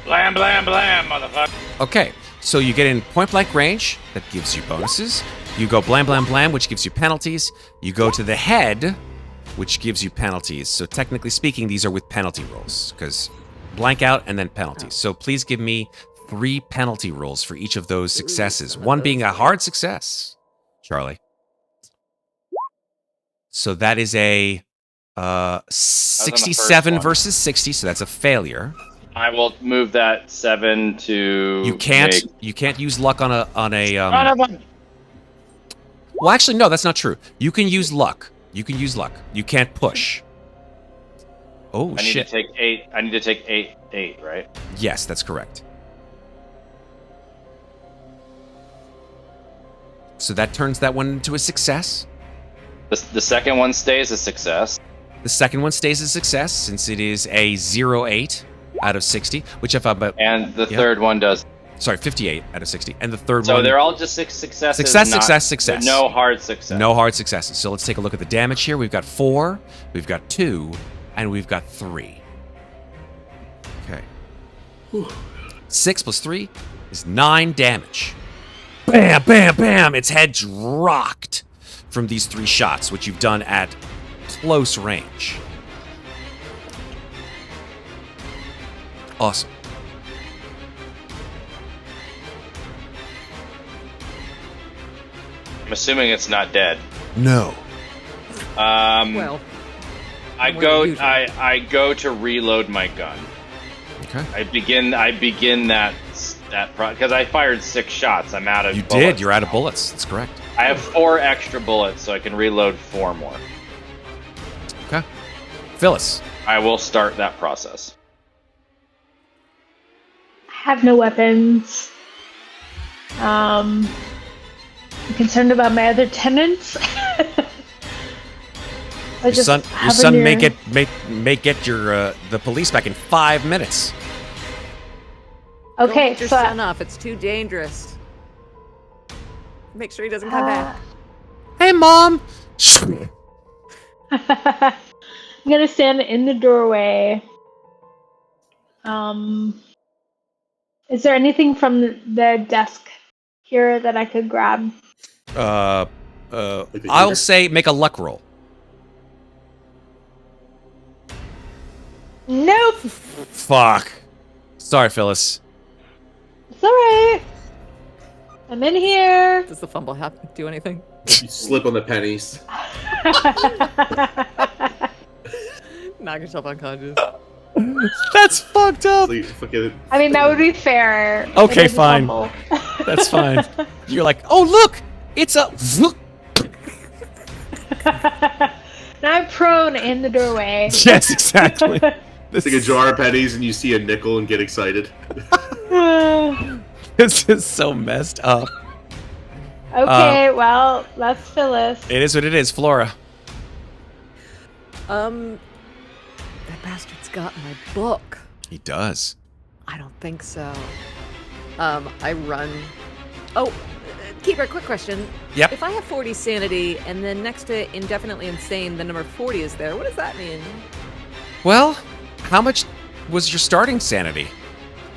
Blam, blam, blam, motherfucker. Okay, so you get in point blank range. That gives you bonuses. You go blam, blam, blam, which gives you penalties. You go to the head. which gives you penalties. So technically speaking, these are with penalty rolls, because blank out and then penalties. So please give me 3 penalty rolls for each of those successes. One being a hard success, Charlie. So that is a 67 versus 60, so that's a failure. I will move that 7 to. You can't use luck on a. Well, actually, no, that's not true. You can use luck. You can't push. Oh I need shit! to take 8. I need to take 8, right? Yes, that's correct. So that turns that one into a success. The second one stays a success. The second one stays a success since it is a 0.8 out of 60, which if I'm and the third one does. Sorry, 58 out of 60, and the third one. So they're all just successes. Success. No hard success. No hard successes. So let's take a look at the damage here. We've got 4, we've got 2, and we've got 3. Okay. 6 plus 3 is 9 damage. Bam, bam, bam! Its head's rocked from these 3 shots, which you've done at close range. Awesome. I'm assuming it's not dead. No. Well, I go to reload my gun. Okay. I begin that because I fired 6 shots. I'm out of. You bullets did. You're out of now. bullets. That's correct. I have 4 extra bullets, so I can reload 4 more. Okay. Phyllis. I will start that process. I have no weapons. I'm concerned about my other tenants. Your son may get your the police back in 5 minutes. don't Okay, get your so son off. It's too dangerous. Make sure he doesn't come back. Hey, Mom. I'm gonna stand in the doorway. Is there anything from the desk here that I could grab? I'll say make a luck roll. Nope. Fuck. Sorry, Phyllis. It's alright. I'm in here. Does the fumble do anything? You slip on the pennies. Knock yourself unconscious. That's fucked up. I mean, that would be fair. Okay, It is a fine. fumble. That's fine. You're like, oh look, it's a. Now I'm prone in the doorway. Yes, exactly. It's like a jar of pennies, and you see a nickel and get excited. This is so messed up. Okay, well, that's Phyllis. It is what it is, Flora. That bastard's got my book. He does. I don't think so. I run. Oh, Keeper, quick question. Yep. If I have 40 sanity and then next to indefinitely insane, the number 40 is there, what does that mean? Well, how much was your starting sanity?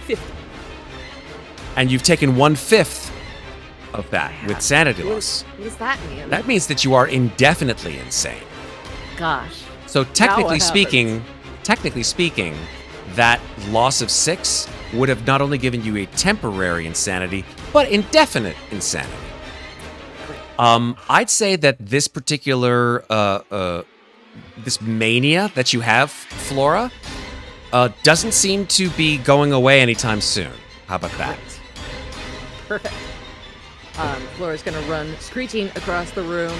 50. And you've taken 1/5 of that with sanity loss. What does that mean? That means that you are indefinitely insane. Gosh. So Now technically what speaking, that loss of 6 would have not only given you a temporary insanity, but indefinite insanity. I'd say that this particular this mania that you have, Flora, doesn't seem to be going away anytime soon. How about that? Perfect. Flora's gonna run screeching across the room,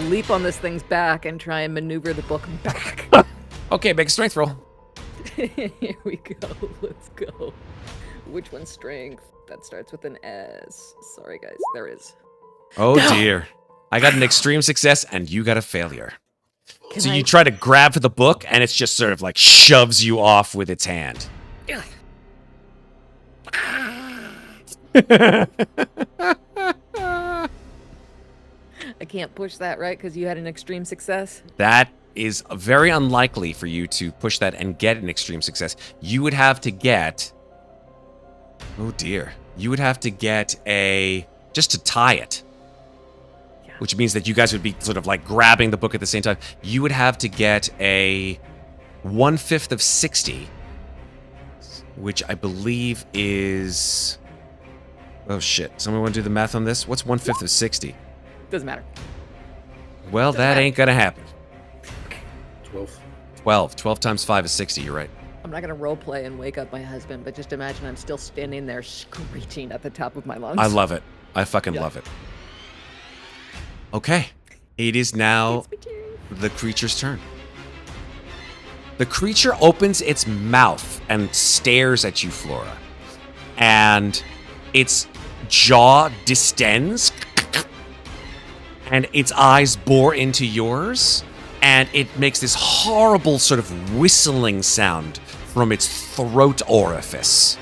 leap on this thing's back, and try and maneuver the book back. Okay, make a strength roll. Here we go. Let's go. Which one's strength? That starts with an S. Sorry, guys. There is. Oh dear. I got an extreme success and you got a failure. So you I- try to grab for the book and it's just sort of like shoves you off with its hand. I can't push that, right? Because you had an extreme success? That is very unlikely for you to push that and get an extreme success. You would have to get... Oh dear. You would have to get a... just to tie it. Yeah. which means that you guys would be sort of like grabbing the book at the same time. You would have to get a 1/5 of 60, which I believe is... Oh shit, someone want to do the math on this? What's 1/5 of 60? Doesn't matter. Well, that ain't gonna happen. 12. 12 times 5 is 60, you're right. I'm not gonna role play and wake up my husband, but just imagine I'm still standing there screeching at the top of my lungs. I love it. I fucking love it. Okay. It is now the creature's turn. The creature opens its mouth and stares at you, Flora. And its jaw distends, and its eyes bore into yours, and it makes this horrible sort of whistling sound from its throat orifice.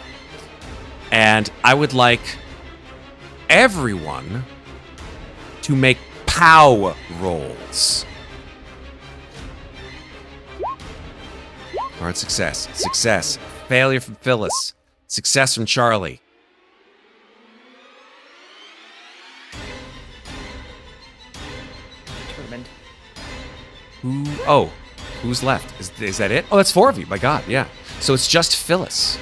And I would like everyone to make POW rolls. All right, success. Success. Failure from Phyllis. Success from Charlie. Determined. Who's left? Is that it? Oh, that's 4 of you. My God, yeah. So it's just Phyllis.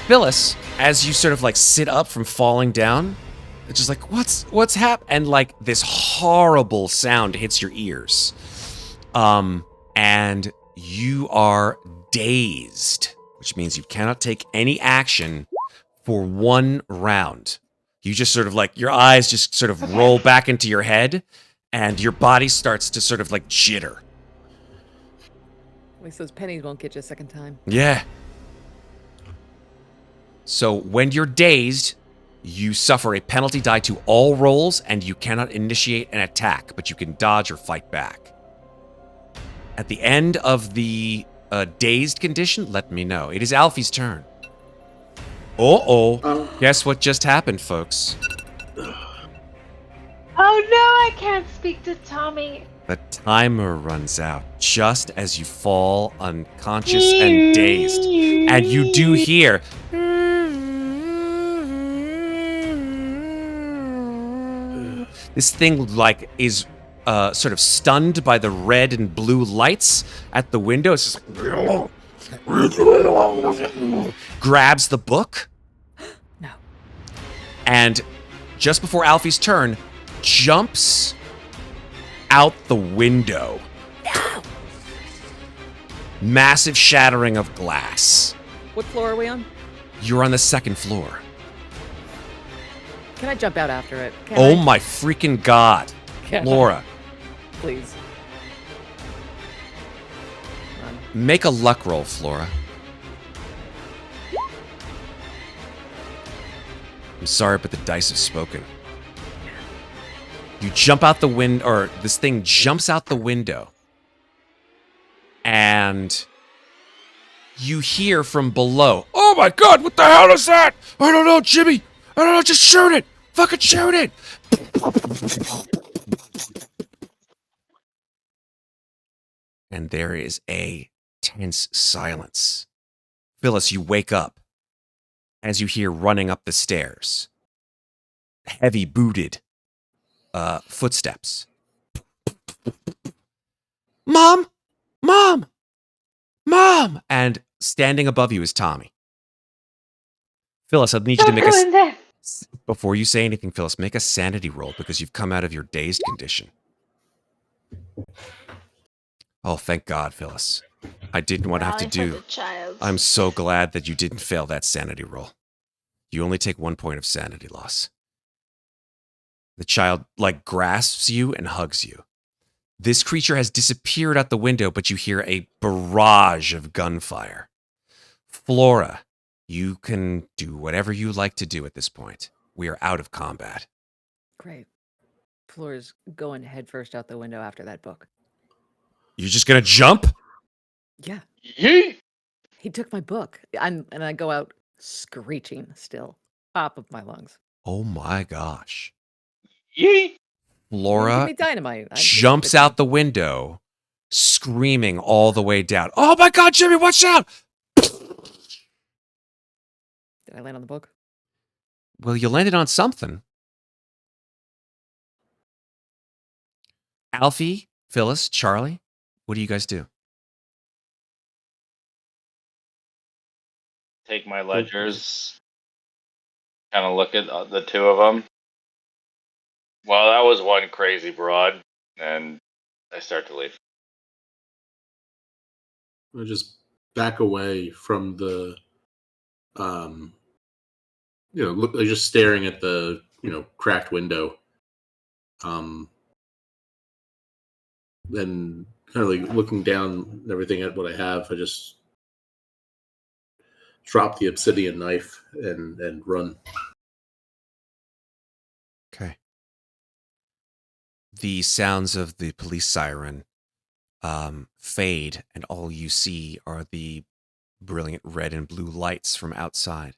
Phyllis, as you sort of like sit up from falling down, it's just like, what's happened? And like this horrible sound hits your ears. And you are dazed, which means you cannot take any action for 1 round. You just sort of like, your eyes just sort of roll back into your head, and your body starts to sort of like jitter. At least those pennies won't get you a second time. Yeah. So when you're dazed, you suffer a penalty die to all rolls, and you cannot initiate an attack, but you can dodge or fight back. At the end of the dazed condition, let me know. It is Alfie's turn. Guess what just happened, folks? Oh no, I can't speak to Tommy. The timer runs out just as you fall unconscious and dazed. And you do hear... This thing, like, is sort of stunned by the red and blue lights at the window. It's just like... grabs the book. No. And just before Alfie's turn, jumps out the window. No. Massive shattering of glass. What floor are we on? You're on the 2nd floor. Can I jump out after it? Can Oh I? my freaking God. Can Laura, I? Please. Run. make a luck roll, Flora. I'm sorry, but the dice have spoken. You jump out the window, or this thing jumps out the window. And you hear from below, "Oh my God, what the hell is that? I don't know, Jimmy. I don't know, just shoot it. Fucking shoot it." And there is a tense silence. Phyllis, you wake up as you hear running up the stairs. Heavy booted footsteps. Mom! Mom! Mom! And standing above you is Tommy. Phyllis, I need you to Don't make go in there. before you say anything, Phyllis, make a sanity roll because you've come out of your dazed condition. Oh, thank God, Phyllis. I didn't want to have to Rally for do. the child. I'm so glad that you didn't fail that sanity roll. You only take 1 point of sanity loss. The child, like, grasps you and hugs you. This creature has disappeared out the window, but you hear a barrage of gunfire. Flora, you can do whatever you like to do at this point. We are out of combat. Great. Flora's going headfirst out the window after that book. You're just gonna jump? Yeah. Yeet! He took my book. And I go out screeching still. Top of my lungs. Oh my gosh. Yeet! Flora Give me dynamite. jumps out the window, screaming all the way down. Oh my God, Jimmy, watch out! Did I land on the book? Well, you landed on something. Alfie, Phyllis, Charlie, what do you guys do? Take my ledgers, kind of look at the two of them. Well, that was one crazy broad, and I start to leave. I just back away from the, look, they're just staring at the, cracked window. Then kind of like looking down and everything at what I have, I just drop the obsidian knife and run. Okay. The sounds of the police siren fade, and all you see are the brilliant red and blue lights from outside.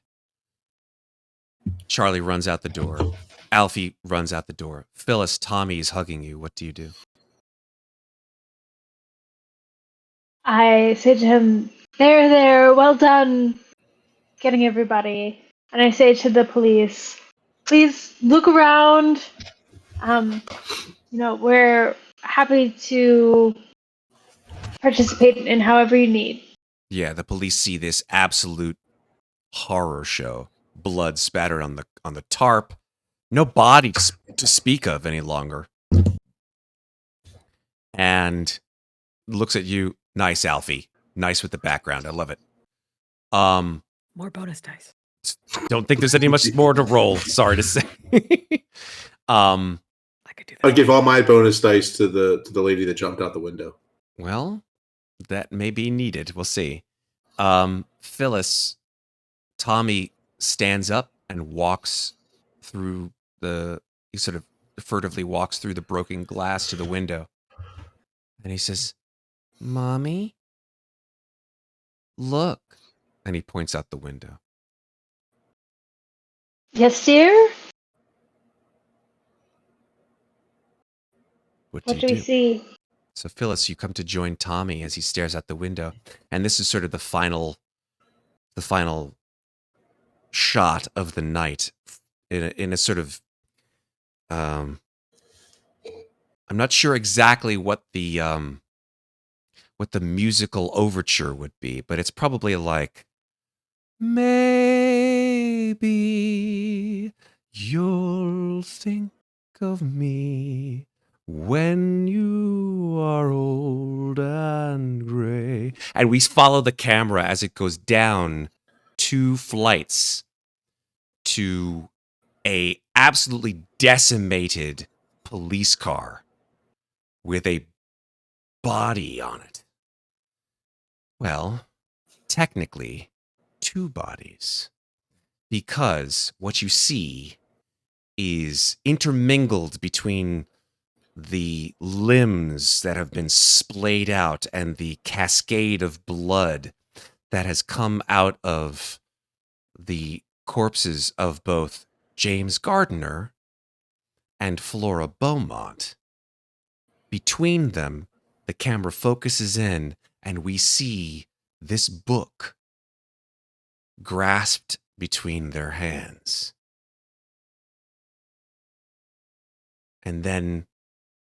Charlie runs out the door. Alfie runs out the door. Phyllis, Tommy is hugging you. What do you do? I say to him, there, well done getting everybody. And I say to the police, please look around. We're happy to participate in however you need. Yeah, the police see this absolute horror show. Blood spattered on the tarp. No body to speak of any longer. And looks at you. Nice, Alfie. Nice with the background. I love it. More bonus dice. Don't think there's any much more to roll. Sorry to say. I could do that. I give all my bonus dice to the lady that jumped out the window. Well, that may be needed. We'll see. Phyllis, Tommy stands up and walks through he sort of furtively walks through the broken glass to the window. And he says, Mommy, look. And he points out the window. Yes, dear? What do we see? So Phyllis, you come to join Tommy as he stares out the window. And this is sort of the final shot of the night in a sort of I'm not sure exactly what the musical overture would be, but it's probably like, maybe you'll think of me when you are old and gray. And we follow the camera as it goes down 2 flights to a absolutely decimated police car with a body on it. Well, technically, 2 bodies. Because what you see is intermingled between the limbs that have been splayed out and the cascade of blood that has come out of the corpses of both James Gardner and Flora Beaumont. Between them, the camera focuses in and we see this book grasped between their hands. And then,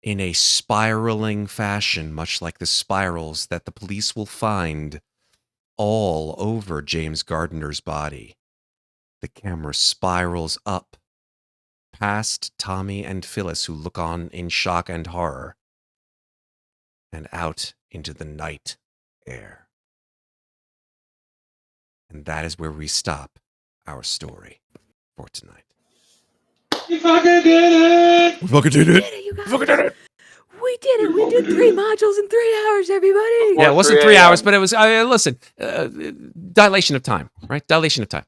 in a spiraling fashion, much like the spirals that the police will find all over James Gardner's body, the camera spirals up past Tommy and Phyllis, who look on in shock and horror, and out into the night air. And that is where we stop our story for tonight. You fucking did it! We fucking did it! You guys. We fucking did it! We did it. We did 3 modules in 3 hours, everybody. Yeah, it wasn't 3 hours, but it was, listen, dilation of time, right? Dilation of time.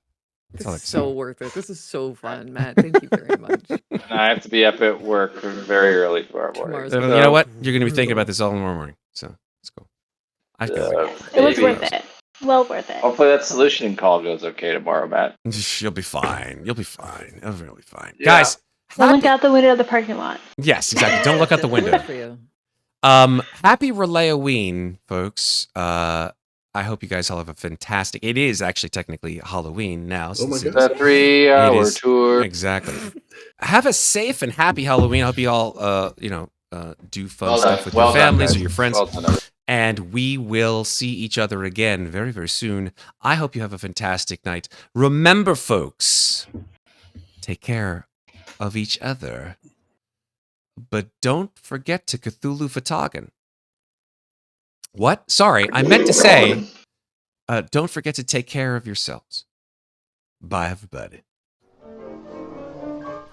This is so worth it. This is so fun, Matt. Thank you very much. And I have to be up at work very early tomorrow morning. You know what? You're going to be thinking about this all tomorrow morning. So, let's go. I feel like it was worth it. Well worth it. Hopefully that solution call goes okay tomorrow, Matt. You'll be fine. You'll be fine. You'll be really fine. Yeah. Guys. Don't look out the window of the parking lot. Yes, exactly. Don't look out the window. For you. Happy Relay-a-ween, folks. I hope you guys all have a fantastic... It is actually technically Halloween now. Oh my It's a 3-hour tour. Exactly. Have a safe and happy Halloween. I hope you all, do fun Well stuff done. with Well your done, families guys. or your friends. Well done, everyone. And we will see each other again very, very soon. I hope you have a fantastic night. Remember, folks, take care of each other. But don't forget to Cthulhu Fatagan. What? Sorry, I meant to say, don't forget to take care of yourselves. Bye, everybody.